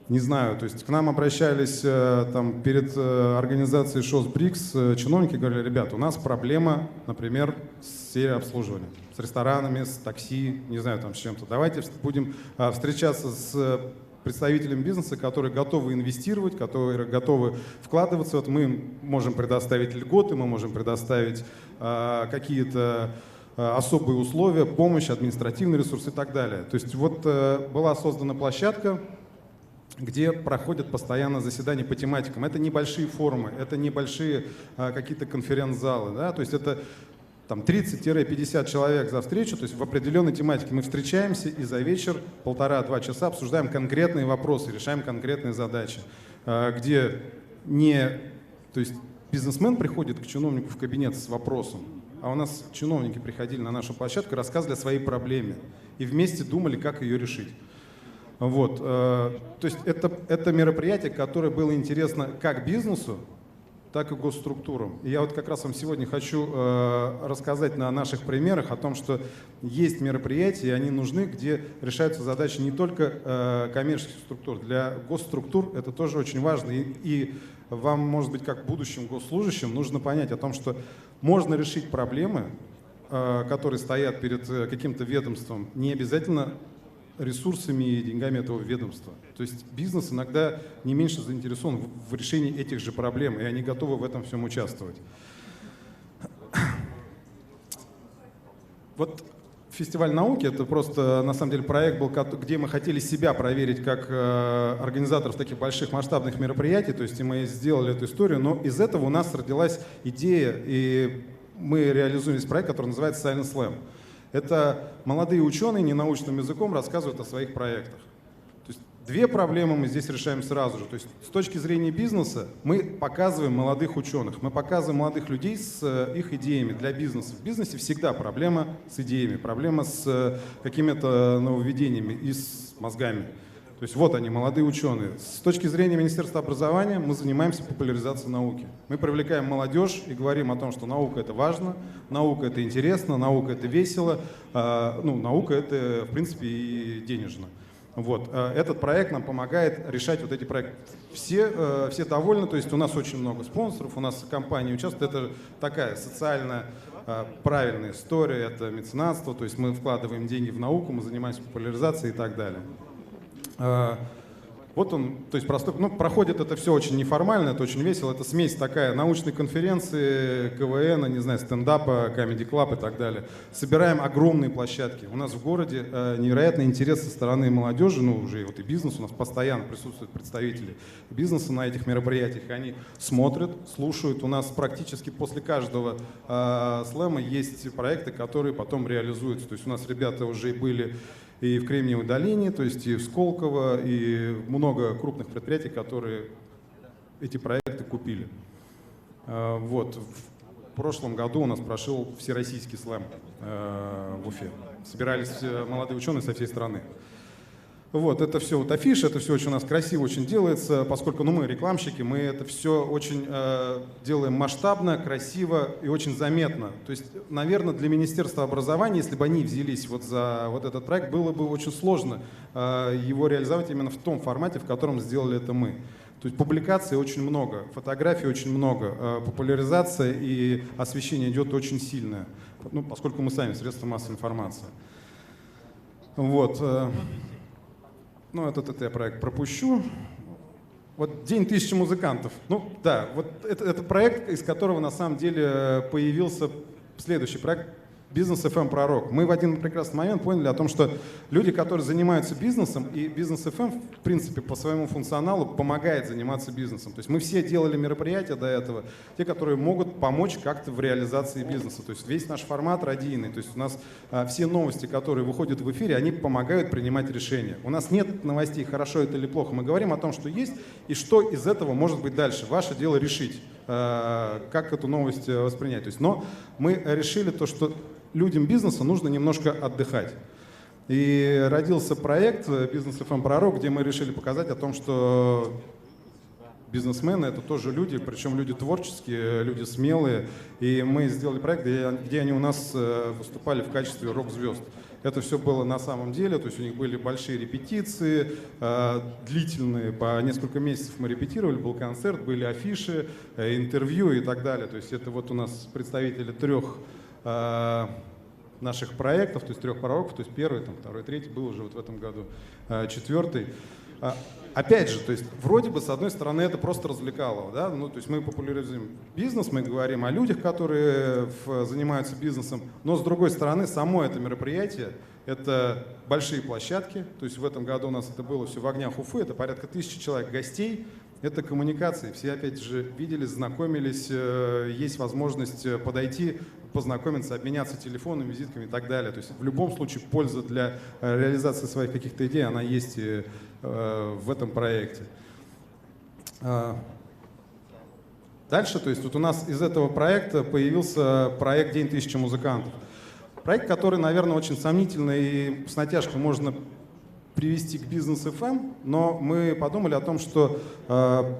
Не знаю, то есть к нам обращались там, перед организацией ШОС БРИКС чиновники, говорили: ребята, у нас проблема, например, с сферой обслуживания, с ресторанами, с такси, не знаю, там с чем-то. Давайте будем встречаться с представителями бизнеса, которые готовы инвестировать, которые готовы вкладываться. Вот мы можем предоставить льготы, мы можем предоставить какие-то особые условия, помощь, административный ресурс и так далее. То есть вот была создана площадка, где проходят постоянно заседания по тематикам. Это небольшие форумы, это небольшие какие-то конференц-залы, да? То есть это там 30-50 человек за встречу, то есть в определенной тематике мы встречаемся и за вечер 1,5-2 часа обсуждаем конкретные вопросы, решаем конкретные задачи, где то есть бизнесмен приходит к чиновнику в кабинет с вопросом, а у нас чиновники приходили на нашу площадку и рассказывали о своей проблеме и вместе думали, как ее решить. Вот. То есть это мероприятие, которое было интересно как бизнесу, так и госструктурам. И я вот как раз вам сегодня хочу рассказать на наших примерах о том, что есть мероприятия, и они нужны, где решаются задачи не только коммерческих структур. Для госструктур это тоже очень важно. И вам, может быть, как будущим госслужащим, нужно понять о том, что можно решить проблемы, которые стоят перед каким-то ведомством, не обязательно ресурсами и деньгами этого ведомства. То есть бизнес иногда не меньше заинтересован в решении этих же проблем, и они готовы в этом всем участвовать. Вот фестиваль науки — это просто, на самом деле, проект был, где мы хотели себя проверить как организаторов таких больших масштабных мероприятий, то есть и мы сделали эту историю, но из этого у нас родилась идея, и мы реализуем здесь проект, который называется Silent Slam. Это молодые ученые ненаучным языком рассказывают о своих проектах. Две проблемы мы здесь решаем сразу же. То есть с точки зрения бизнеса мы показываем молодых ученых, мы показываем молодых людей с их идеями для бизнеса. В бизнесе всегда проблема с идеями, проблема с какими-то нововведениями и с мозгами. То есть вот они, молодые ученые. С точки зрения Министерства образования мы занимаемся популяризацией науки. Мы привлекаем молодежь и говорим о том, что наука — это важно, наука — это интересно, наука — это весело, наука — это, в принципе, и денежно. Вот. Этот проект нам помогает решать вот эти проекты. Все довольны, то есть у нас очень много спонсоров, у нас компании участвуют. Это такая социально правильная история, это меценатство, то есть мы вкладываем деньги в науку, мы занимаемся популяризацией и так далее. Вот он, то есть простой, проходит это все очень неформально, это очень весело, это смесь такая научной конференции, КВН, не знаю, стендапа, Comedy Club и так далее. Собираем огромные площадки. У нас в городе невероятный интерес со стороны молодежи, уже вот и бизнес, у нас постоянно присутствуют представители бизнеса на этих мероприятиях, они смотрят, слушают. У нас практически после каждого слэма есть проекты, которые потом реализуются. То есть у нас ребята уже были и в Кремниевой долине, то есть и в Сколково, и много крупных предприятий, которые эти проекты купили. Вот. В прошлом году у нас прошел всероссийский слэм в Уфе. Собирались молодые ученые со всей страны. Вот, это все вот афиша, это все очень у нас красиво очень делается, поскольку мы рекламщики, мы это все очень делаем масштабно, красиво и очень заметно. То есть, наверное, для Министерства образования, если бы они взялись вот за вот этот проект, было бы очень сложно его реализовать именно в том формате, в котором сделали это мы. То есть публикаций очень много, фотографий очень много, популяризация и освещение идет очень сильное, поскольку мы сами средства массовой информации. Вот. Этот я проект пропущу. Вот День 1000 музыкантов. Вот это проект, из которого на самом деле появился следующий проект «Бизнес FM Пророк». Мы в один прекрасный момент поняли о том, что люди, которые занимаются бизнесом, и Бизнес FM, в принципе, по своему функционалу помогает заниматься бизнесом. То есть мы все делали мероприятия до этого, те, которые могут помочь как-то в реализации бизнеса. То есть весь наш формат радийный. То есть у нас все новости, которые выходят в эфире, они помогают принимать решения. У нас нет новостей, хорошо это или плохо. Мы говорим о том, что есть, и что из этого может быть дальше. Ваше дело решить, как эту новость воспринять. То есть, но мы решили то, что людям бизнеса нужно немножко отдыхать. И родился проект «Бизнес FM Пророк», где мы решили показать о том, что бизнесмены — это тоже люди, причем люди творческие, люди смелые. И мы сделали проект, где они у нас выступали в качестве рок-звезд. Это все было на самом деле, то есть у них были большие репетиции, длительные, по несколько месяцев мы репетировали, был концерт, были афиши, интервью и так далее. То есть это вот у нас представители 3 наших проектов, то есть 3 пророков, то есть 1, 2, 3 был уже вот в этом году, 4. Опять же, то есть вроде бы с одной стороны это просто развлекало, да, то есть мы популяризуем бизнес, мы говорим о людях, которые занимаются бизнесом, но с другой стороны само это мероприятие, это большие площадки, то есть в этом году у нас это было все в огнях Уфы, это порядка 1000 человек гостей. Это коммуникации. Все, опять же, виделись, знакомились, есть возможность подойти, познакомиться, обменяться телефоном, визитками и так далее. То есть в любом случае польза для реализации своих каких-то идей, она есть в этом проекте. Дальше, то есть вот у нас из этого проекта появился проект «День 1000 музыкантов». Проект, который, наверное, очень сомнительный и с натяжкой можно привести к Бизнес FM, но мы подумали о том, что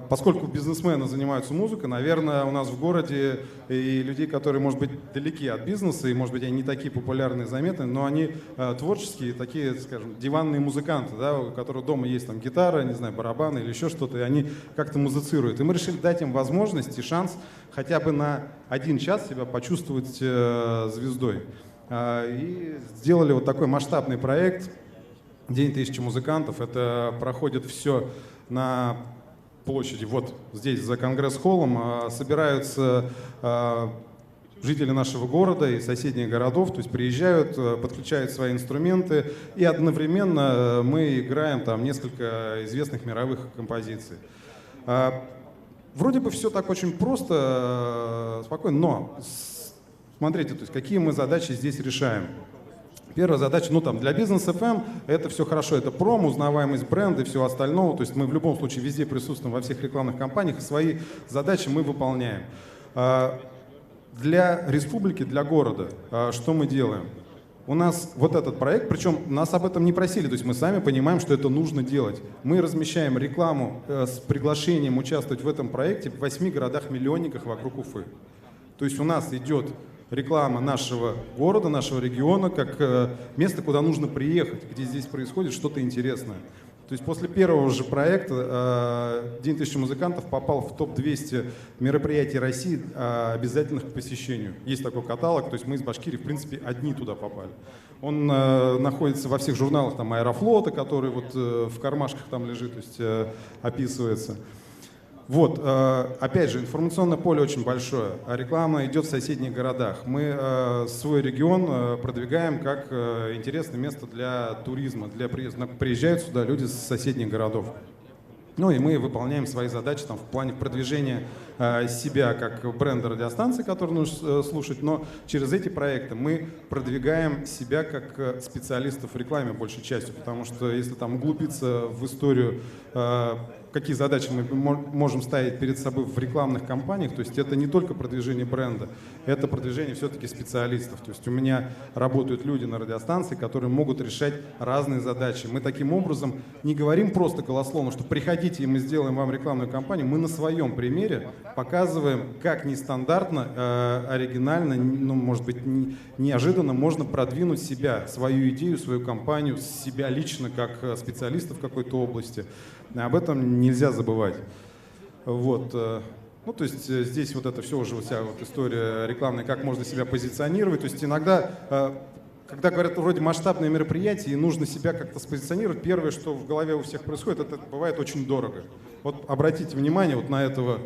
поскольку бизнесмены занимаются музыкой, наверное, у нас в городе и людей, которые, может быть, далеки от бизнеса, и, может быть, они не такие популярные, заметные, но они творческие, такие, скажем, диванные музыканты, да, у которых дома есть там гитара, не знаю, барабаны или еще что-то, и они как-то музицируют. И мы решили дать им возможность и шанс хотя бы на 1 час себя почувствовать звездой. И сделали вот такой масштабный проект «День 1000 музыкантов». Это проходит все на площади, вот здесь, за Конгресс-холлом. Собираются жители нашего города и соседних городов, то есть приезжают, подключают свои инструменты, и одновременно мы играем там несколько известных мировых композиций. Вроде бы все так очень просто, спокойно, но смотрите, то есть какие мы задачи здесь решаем. Первая задача, ну там для бизнес FM это все хорошо, это промо, узнаваемость бренда и всего остального. То есть мы в любом случае везде присутствуем во всех рекламных кампаниях, и свои задачи мы выполняем. Для республики, для города, что мы делаем? У нас вот этот проект, причем нас об этом не просили, то есть мы сами понимаем, что это нужно делать. Мы размещаем рекламу с приглашением участвовать в этом проекте в 8 городах-миллионниках вокруг Уфы. То есть у нас идет реклама нашего города, нашего региона, как место, куда нужно приехать, где здесь происходит что-то интересное. То есть после первого же проекта День тысячи музыкантов попал в топ-200 мероприятий России, обязательных к посещению. Есть такой каталог, то есть мы из Башкирии, в принципе, одни туда попали. Он находится во всех журналах там, Аэрофлота, который вот в кармашках там лежит, то есть описывается. Вот, опять же, информационное поле очень большое, а реклама идет в соседних городах. Мы свой регион продвигаем как интересное место для туризма, для приезда. Приезжают сюда люди с соседних городов. Ну и мы выполняем свои задачи там, в плане продвижения себя как бренда радиостанции, которую нужно слушать, но через эти проекты мы продвигаем себя как специалистов в рекламе большей частью, потому что если там углубиться в историю, какие задачи мы можем ставить перед собой в рекламных кампаниях, то есть это не только продвижение бренда, это продвижение все-таки специалистов. То есть у меня работают люди на радиостанции, которые могут решать разные задачи. Мы таким образом не говорим просто голословно, что приходите и мы сделаем вам рекламную кампанию, мы на своем примере показываем, как нестандартно, оригинально, ну, может быть, неожиданно можно продвинуть себя, свою идею, свою компанию, себя лично как специалиста в какой-то области. Об этом нельзя забывать. Вот. Ну, то есть здесь вот это все уже вся вот история рекламная, как можно себя позиционировать. То есть иногда, когда говорят вроде масштабные мероприятия и нужно себя как-то спозиционировать, первое, что в голове у всех происходит, это бывает очень дорого. Вот обратите внимание вот на этого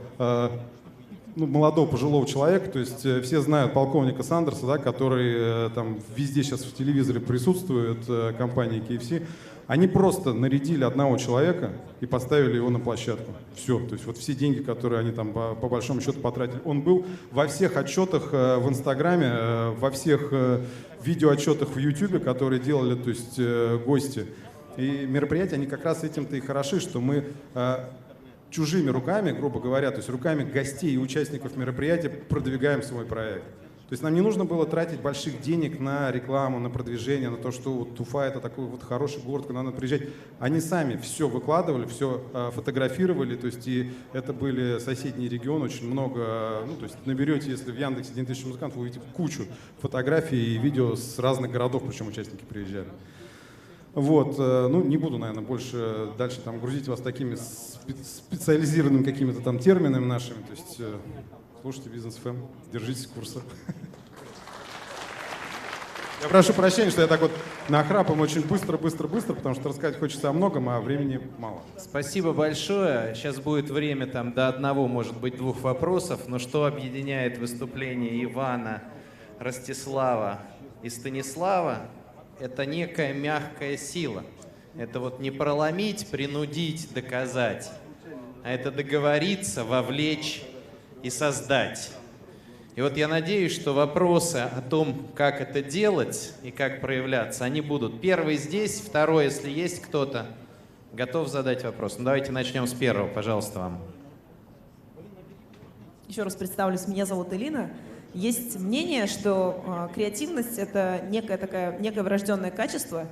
молодого пожилого человека, то есть все знают полковника Сандерса, да, который там везде сейчас в телевизоре присутствует, компании KFC. Они просто нарядили одного человека и поставили его на площадку. Все. То есть вот все деньги, которые они там по большому счету потратили. Он был во всех отчетах в Инстаграме, во всех видеоотчетах в Ютубе, которые делали, то есть гости. И мероприятия, они как раз этим-то и хороши, что мы чужими руками, грубо говоря, то есть руками гостей и участников мероприятия продвигаем свой проект. То есть нам не нужно было тратить больших денег на рекламу, на продвижение, на то, что вот Уфа это такой вот хороший город, куда надо приезжать. Они сами все выкладывали, все фотографировали, то есть и это были соседние регионы, очень много, ну то есть наберете, если в Яндексе День тысячи музыкантов, вы увидите кучу фотографий и видео с разных городов, причем участники приезжали. Вот, ну не буду, наверное, больше дальше там грузить вас такими специализированными какими-то там терминами нашими, то есть слушайте Бизнес FM, держитесь курса. Я прошу прощения, что я так вот нахрапом очень быстро, потому что рассказать хочется о многом, а времени мало. Спасибо большое. Сейчас будет время там до одного, может быть, двух вопросов. Но что объединяет выступление Ивана, Ростислава и Станислава? Это некая мягкая сила. Это вот не проломить, принудить, доказать, а это договориться, вовлечь и создать. И вот я надеюсь, что вопросы о том, как это делать и как проявляться, они будут. Первый здесь, второй, если есть кто-то, готов задать вопрос. Ну, давайте начнем с первого, пожалуйста, вам. Еще раз представлюсь, меня зовут Элина. Есть мнение, что креативность — это некое врожденное качество,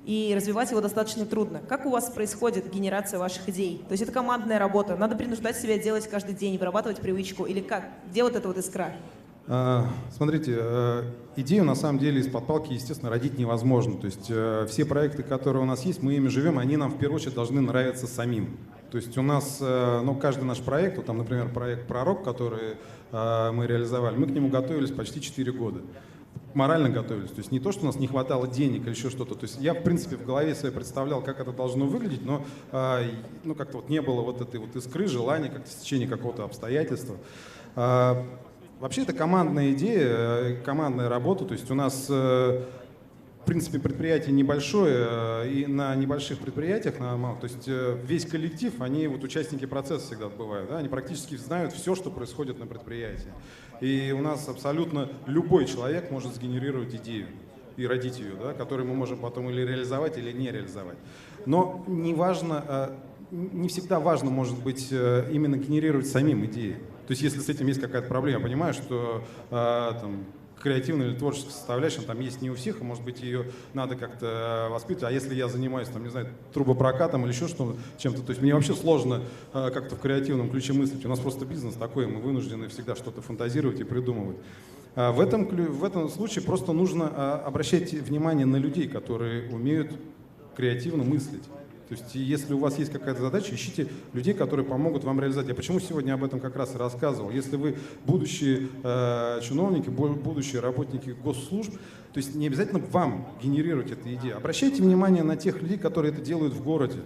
и развивать его достаточно трудно. Как у вас происходит генерация ваших идей? То есть это командная работа, надо принуждать себя делать каждый день, вырабатывать привычку, или как? Где вот эта вот искра? Смотрите, идею на самом деле из-под палки, естественно, родить невозможно. То есть все проекты, которые у нас есть, мы ими живем, они нам в первую очередь должны нравиться самим. То есть у нас, ну, каждый наш проект, вот там, например, проект «Пророк», который мы реализовали, мы к нему готовились почти 4 года. Морально готовились. То есть не то, что у нас не хватало денег или еще что-то. То есть я, в принципе, в голове себе представлял, как это должно выглядеть, но ну, как-то вот не было вот этой вот искры, желания, как-то в течение какого-то обстоятельства. Вообще это командная идея, командная работа. То есть у нас, в принципе, предприятие небольшое, и на небольших предприятиях, то есть весь коллектив, они вот участники процесса всегда бывают, да? Они практически знают все, что происходит на предприятии. И у нас абсолютно любой человек может сгенерировать идею. и родить ее, да, которую мы можем потом или реализовать, или не реализовать. Но не важно, не всегда важно, может быть, именно генерировать самим идеи. То есть если с этим есть какая-то проблема, я понимаю, что там, креативная или творческая составляющая там есть не у всех, и, может быть, ее надо как-то воспитывать. А если я занимаюсь, там, не знаю, трубопрокатом или еще чем-то, то есть мне вообще сложно как-то в креативном ключе мыслить. У нас просто бизнес такой, мы вынуждены всегда что-то фантазировать и придумывать. В этом случае просто нужно обращать внимание на людей, которые умеют креативно мыслить. То есть если у вас есть какая-то задача, ищите людей, которые помогут вам реализовать. Я почему сегодня об этом как раз и рассказывал. Если вы будущие чиновники, будущие работники госслужб, то есть не обязательно вам генерировать эту идею. Обращайте внимание на тех людей, которые это делают в городе.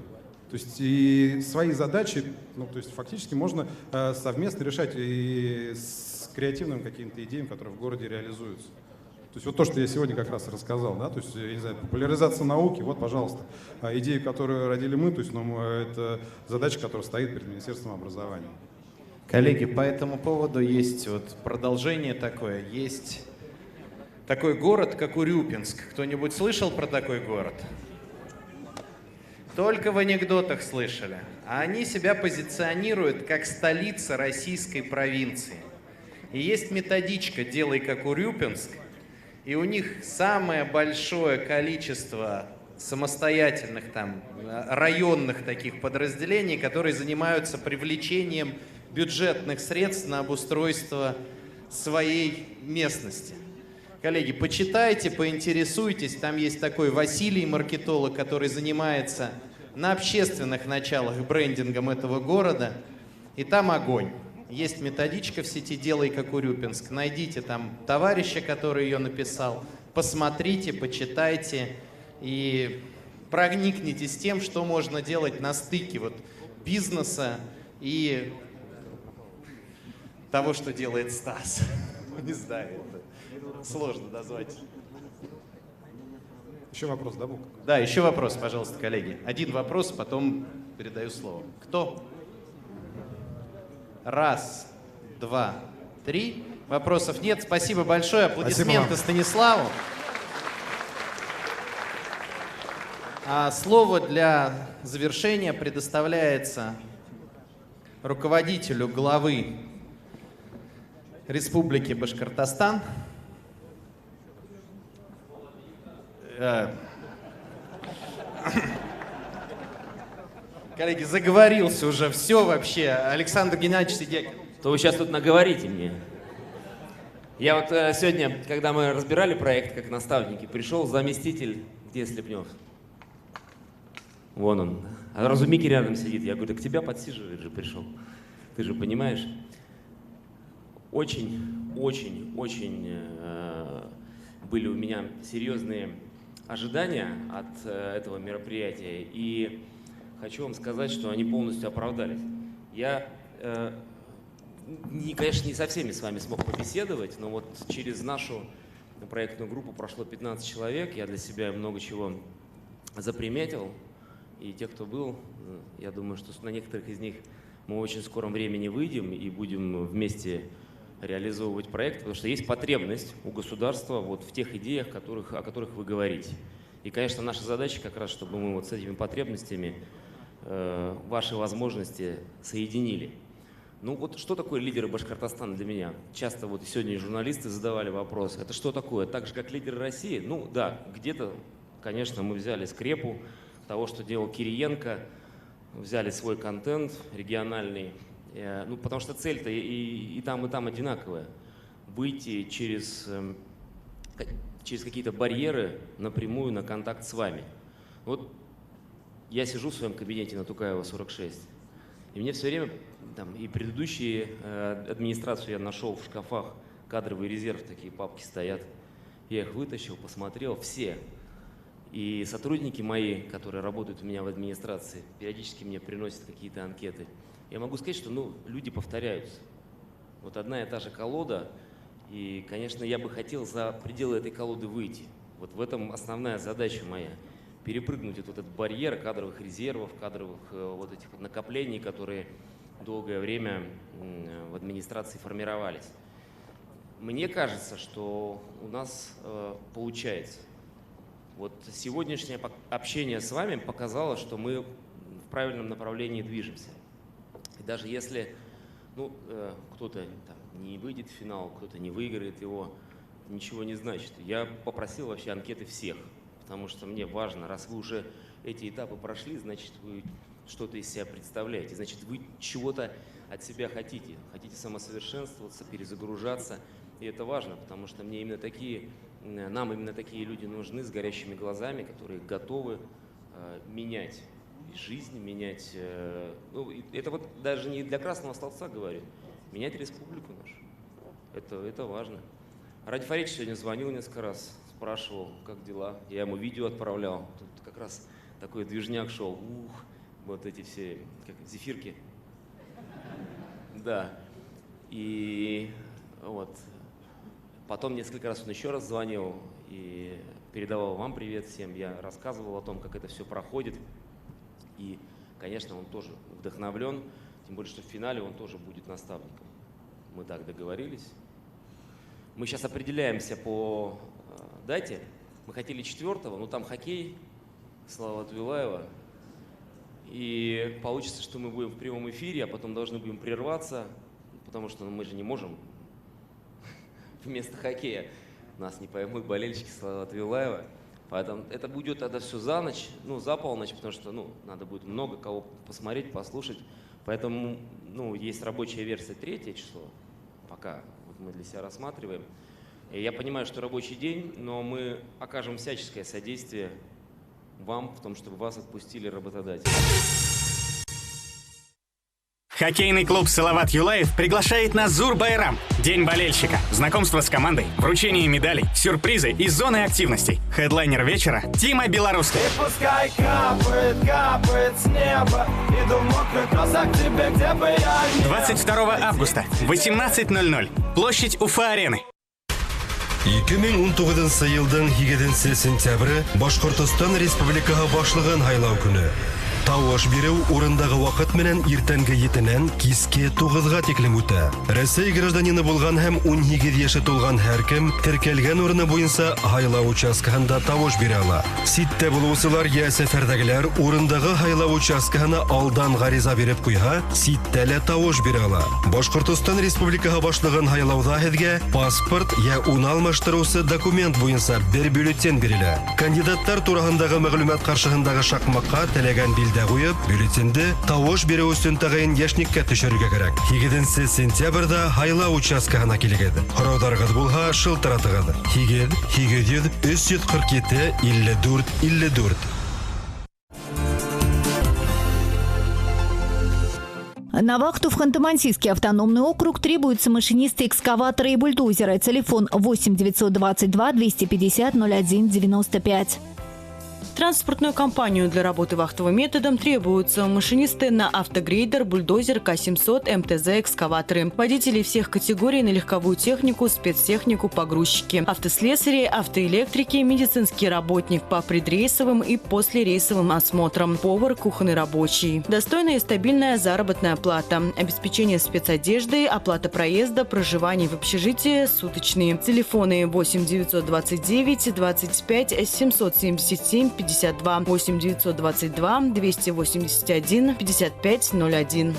То есть и свои задачи, ну, то есть фактически можно совместно решать и с креативными какими-то идеями, которые в городе реализуются. То есть вот то, что я сегодня как раз рассказал, да, то есть, я не знаю, популяризация науки, вот, пожалуйста, идею, которую родили мы, то есть, ну, это задача, которая стоит перед Министерством образования. Коллеги, по этому поводу есть вот продолжение такое, есть такой город, как Урюпинск. Кто-нибудь слышал про такой город? Только в анекдотах слышали. А они себя позиционируют как столица российской провинции. И есть методичка «Делай как Урюпинск», и у них самое большое количество самостоятельных там районных таких подразделений, которые занимаются привлечением бюджетных средств на обустройство своей местности. Коллеги, почитайте, поинтересуйтесь. Там есть такой Василий, маркетолог, который занимается на общественных началах брендингом этого города. И там огонь. Есть методичка в сети «Делай как Урюпинск». Найдите там товарища, который ее написал, посмотрите, почитайте и проникнитесь тем, что можно делать на стыке вот бизнеса и того, что делает Стас. Не знаю, это сложно назвать. Еще вопрос, да, Бук? Да, еще вопрос, пожалуйста, коллеги. Один вопрос, потом передаю слово. Кто? Раз, два, три. Вопросов нет. Спасибо большое. Аплодисменты Станиславу. А слово для завершения предоставляется руководителю главы Республики Башкортостан. Коллеги, заговорился уже, все вообще. Александр Геннадьевич Сидякин. То вы сейчас тут наговорите мне. Я вот сегодня, когда мы разбирали проект как наставники, пришел заместитель, где Слепнев? Вон он. А Разумики рядом сидит. Я говорю, да к тебя подсиживает же пришел. Ты же понимаешь? Очень были у меня серьезные ожидания от этого мероприятия. И хочу вам сказать, что они полностью оправдались. Я, конечно, не со всеми с вами смог побеседовать, но вот через нашу проектную группу прошло 15 человек. Я для себя много чего заприметил. И те, кто был, я думаю, что на некоторых из них мы в очень скором времени выйдем и будем вместе реализовывать проект, потому что есть потребность у государства вот в тех идеях, о которых вы говорите. И, конечно, наша задача как раз, чтобы мы вот с этими потребностями ваши возможности соединили. Ну вот что такое лидеры Башкортостана для меня? Часто вот сегодня журналисты задавали вопрос, это что такое? Так же, как лидеры России? Ну да, где-то, конечно, мы взяли скрепу того, что делал Кириенко, взяли свой контент региональный, ну потому что цель-то и там одинаковая. Выйти через какие-то барьеры напрямую на контакт с вами. Вот я сижу в своем кабинете на Тукаева 46, и мне все время, там, и предыдущие администрацию я нашел в шкафах, кадровый резерв, такие папки стоят. Я их вытащил, посмотрел, все. И сотрудники мои, которые работают у меня в администрации, периодически мне приносят какие-то анкеты. Я могу сказать, что люди повторяются. Вот одна и та же колода, и, конечно, я бы хотел за пределы этой колоды выйти. Вот в этом основная задача моя. Перепрыгнуть этот барьер кадровых резервов, кадровых вот этих вот накоплений, которые долгое время в администрации формировались. Мне кажется, что у нас получается. Вот сегодняшнее общение с вами показало, что мы в правильном направлении движемся. И даже если кто-то не выйдет в финал, кто-то не выиграет его, ничего не значит. Я попросил вообще анкеты всех, потому что мне важно, раз вы уже эти этапы прошли, значит, вы что-то из себя представляете, значит, вы чего-то от себя хотите. Хотите самосовершенствоваться, перезагружаться. И это важно, потому что нам именно такие люди нужны с горящими глазами, которые готовы менять жизнь, менять... это вот даже не для красного столбца говорю, менять республику нашу. Это важно. Ради Фаридович сегодня звонил несколько раз, спрашивал, как дела. Я ему видео отправлял. Тут как раз такой движняк шел. Вот эти все зефирки. Да. И вот. Потом несколько раз он еще раз звонил и передавал вам привет всем. Я рассказывал о том, как это все проходит. И, конечно, он тоже вдохновлен. Тем более, что в финале он тоже будет наставником. Мы так договорились. Мы сейчас определяемся по дате. Мы хотели 4-го, но там хоккей, Салават Юлаева. И получится, что мы будем в прямом эфире, а потом должны будем прерваться, потому что мы же не можем вместо хоккея. Нас не поймут болельщики Салавата Юлаева. Поэтому это будет тогда все за ночь, за полночь, потому что надо будет много кого посмотреть, послушать. Поэтому есть рабочая версия 3 число, пока мы для себя рассматриваем. И я понимаю, что рабочий день, но мы окажем всяческое содействие вам в том, чтобы вас отпустили работодатели. Хоккейный клуб «Салават Юлаев» приглашает на Зур-Байрам. День болельщика, знакомство с командой, вручение медалей, сюрпризы и зоны активностей. Хедлайнер вечера – Тима Белорусская. И пускай капает, капает с неба, иду в мокрый кроссак к тебе, где бы я ни был. 22 августа, 18:00. Площадь Уфа-арены. 2019 елдың 7 сентябрі Башқұртстан Республикаға башлығын хайлау күні. Тавыш беру орындағы вақыт менен иртәнге 7-нен киске 9-га тиклем үтә. Рәсәй гражданины булган һәм 18 яшы тулган һәркем теркәлгән урыны буенча хайлау участкаһында тавыш бирә ала. Ситтә булучылар я сәфәрдәгеләр урындагы хайлау участкаһына алдан гариза биреп куйга, ситтә лә тавыш бирә ала. Башкортстан Республикаһы башлыгын хайлауда һезгә паспорт я ун алмаштырусы документ буенча бер бюллетень бирелә. Кандидаттар турында мәгълүмат каршыһындагы шакмакка теләгән дә куеп, бюллетенде тавыш бирү өчен тагын яшниккә төшерергә кирәк. 7 сентябрьдә хайлау участкаһына килегез. Хораударыгыз булһа, шылтыратыгыз. 7 347 54 54. На вахту в Ханты-Мансийский автономный округ требуются машинисты экскаватора и бульдозера. Телефон 8 922 250 01 95. Транспортную компанию для работы вахтовым методом требуются машинисты на автогрейдер, бульдозер, К-700, МТЗ, экскаваторы, водители всех категорий на легковую технику, спецтехнику, погрузчики, автослесари, автоэлектрики, медицинский работник по предрейсовым и послерейсовым осмотрам, повар, кухонный рабочий. Достойная и стабильная заработная плата, обеспечение спецодеждой, оплата проезда, проживание в общежитии, суточные. Телефоны 8 929 25 777 52 8 922 281 55 01.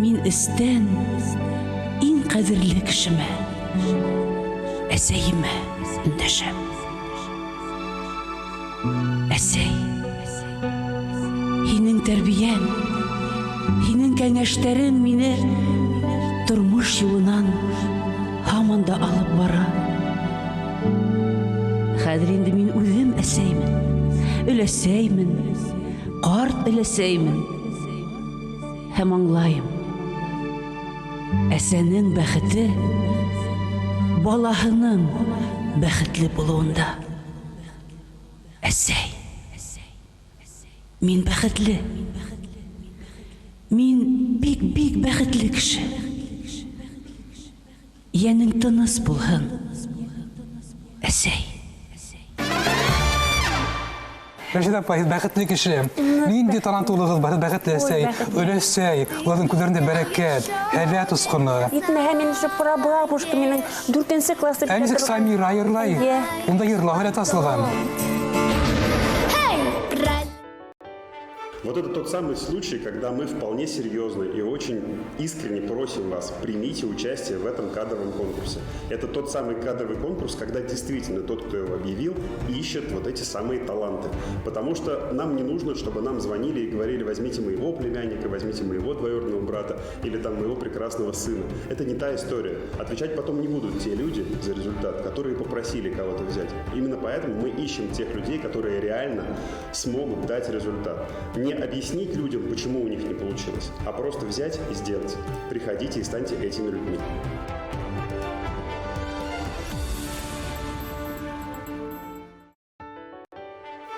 Мин истен ин кадерле кешемә, әсәемә өндәшәм. Әсәй, һинең тәрбияң, һинең кәңәшләрең мине тормыш юлынан һаман да алып бара. Хәзер инде мин үзем әсәймен, өләсәймен, карт өләсәймен. Һәм аңлайым. Әсәнең бәхете балаһының бәхетле булуында. Әсәй, мин бәхетле. Мин бик бәхетле кеше. Янең тыныс булһын. Әсәй. Рәшид апай, бәхетле кеше. Нинди талантлылыгыз бар, бәхетле сәй, өләсәй, уларның күзләрендә бәрәкәт, һәйбәт усқыны. Етмәһә мен уже бабушка минең 4-нче класста. Әнисек Самира йырлай. Унда йырла, һәлә таслыгам. Вот это тот самый случай, когда мы вполне серьезно и очень искренне просим вас, примите участие в этом кадровом конкурсе. Это тот самый кадровый конкурс, когда действительно тот, кто его объявил, ищет вот эти самые таланты. Потому что нам не нужно, чтобы нам звонили и говорили: возьмите моего племянника, возьмите моего двоюродного брата или там моего прекрасного сына. Это не та история. Отвечать потом не будут те люди за результат, которые попросили кого-то взять. Именно поэтому мы ищем тех людей, которые реально смогут дать результат. Не объяснить людям, почему у них не получилось, а просто взять и сделать. Приходите и станьте этими людьми.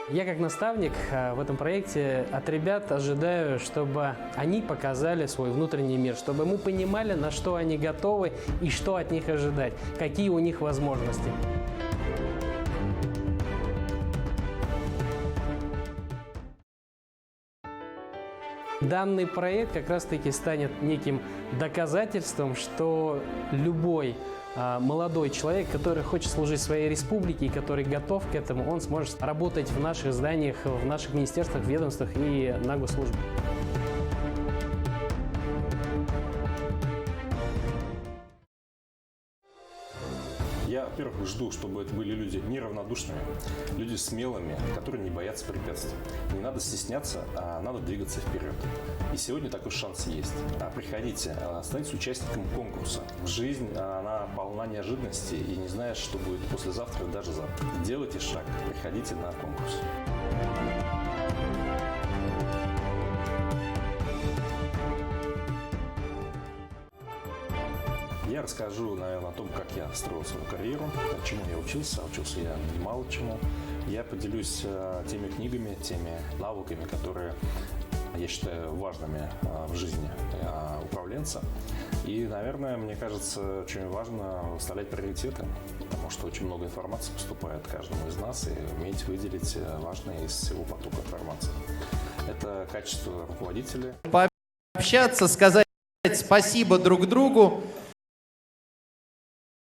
Я как наставник в этом проекте от ребят ожидаю, чтобы они показали свой внутренний мир, чтобы мы понимали, на что они готовы и что от них ожидать, какие у них возможности. Данный проект как раз-таки станет неким доказательством, что любой молодой человек, который хочет служить своей республике и который готов к этому, он сможет работать в наших зданиях, в наших министерствах, ведомствах и на госслужбе. Я, во-первых, жду, чтобы это были люди неравнодушными, люди смелыми, которые не боятся препятствий. Не надо стесняться, а надо двигаться вперед. И сегодня такой шанс есть. Приходите, станьте участником конкурса. Жизнь, она полна неожиданностей, и не знаешь, что будет послезавтра и даже завтра. Делайте шаг, приходите на конкурс. Я расскажу, наверное, о том, как я строил свою карьеру, чему я учился. Учился я немало чему. Я поделюсь теми книгами, теми навыками, которые я считаю важными в жизни управленца. И, наверное, мне кажется, очень важно выставлять приоритеты, потому что очень много информации поступает каждому из нас, и уметь выделить важное из всего потока информации. Это качество руководителя. Пообщаться, сказать спасибо друг другу.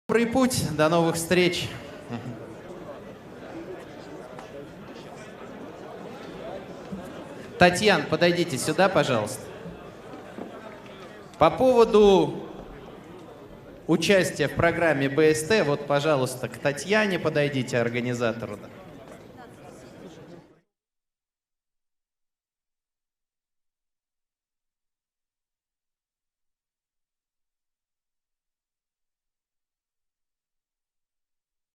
Добрый путь, до новых встреч. Татьяна, подойдите сюда, пожалуйста. По поводу участия в программе БСТ, вот, пожалуйста, к Татьяне подойдите, организатору.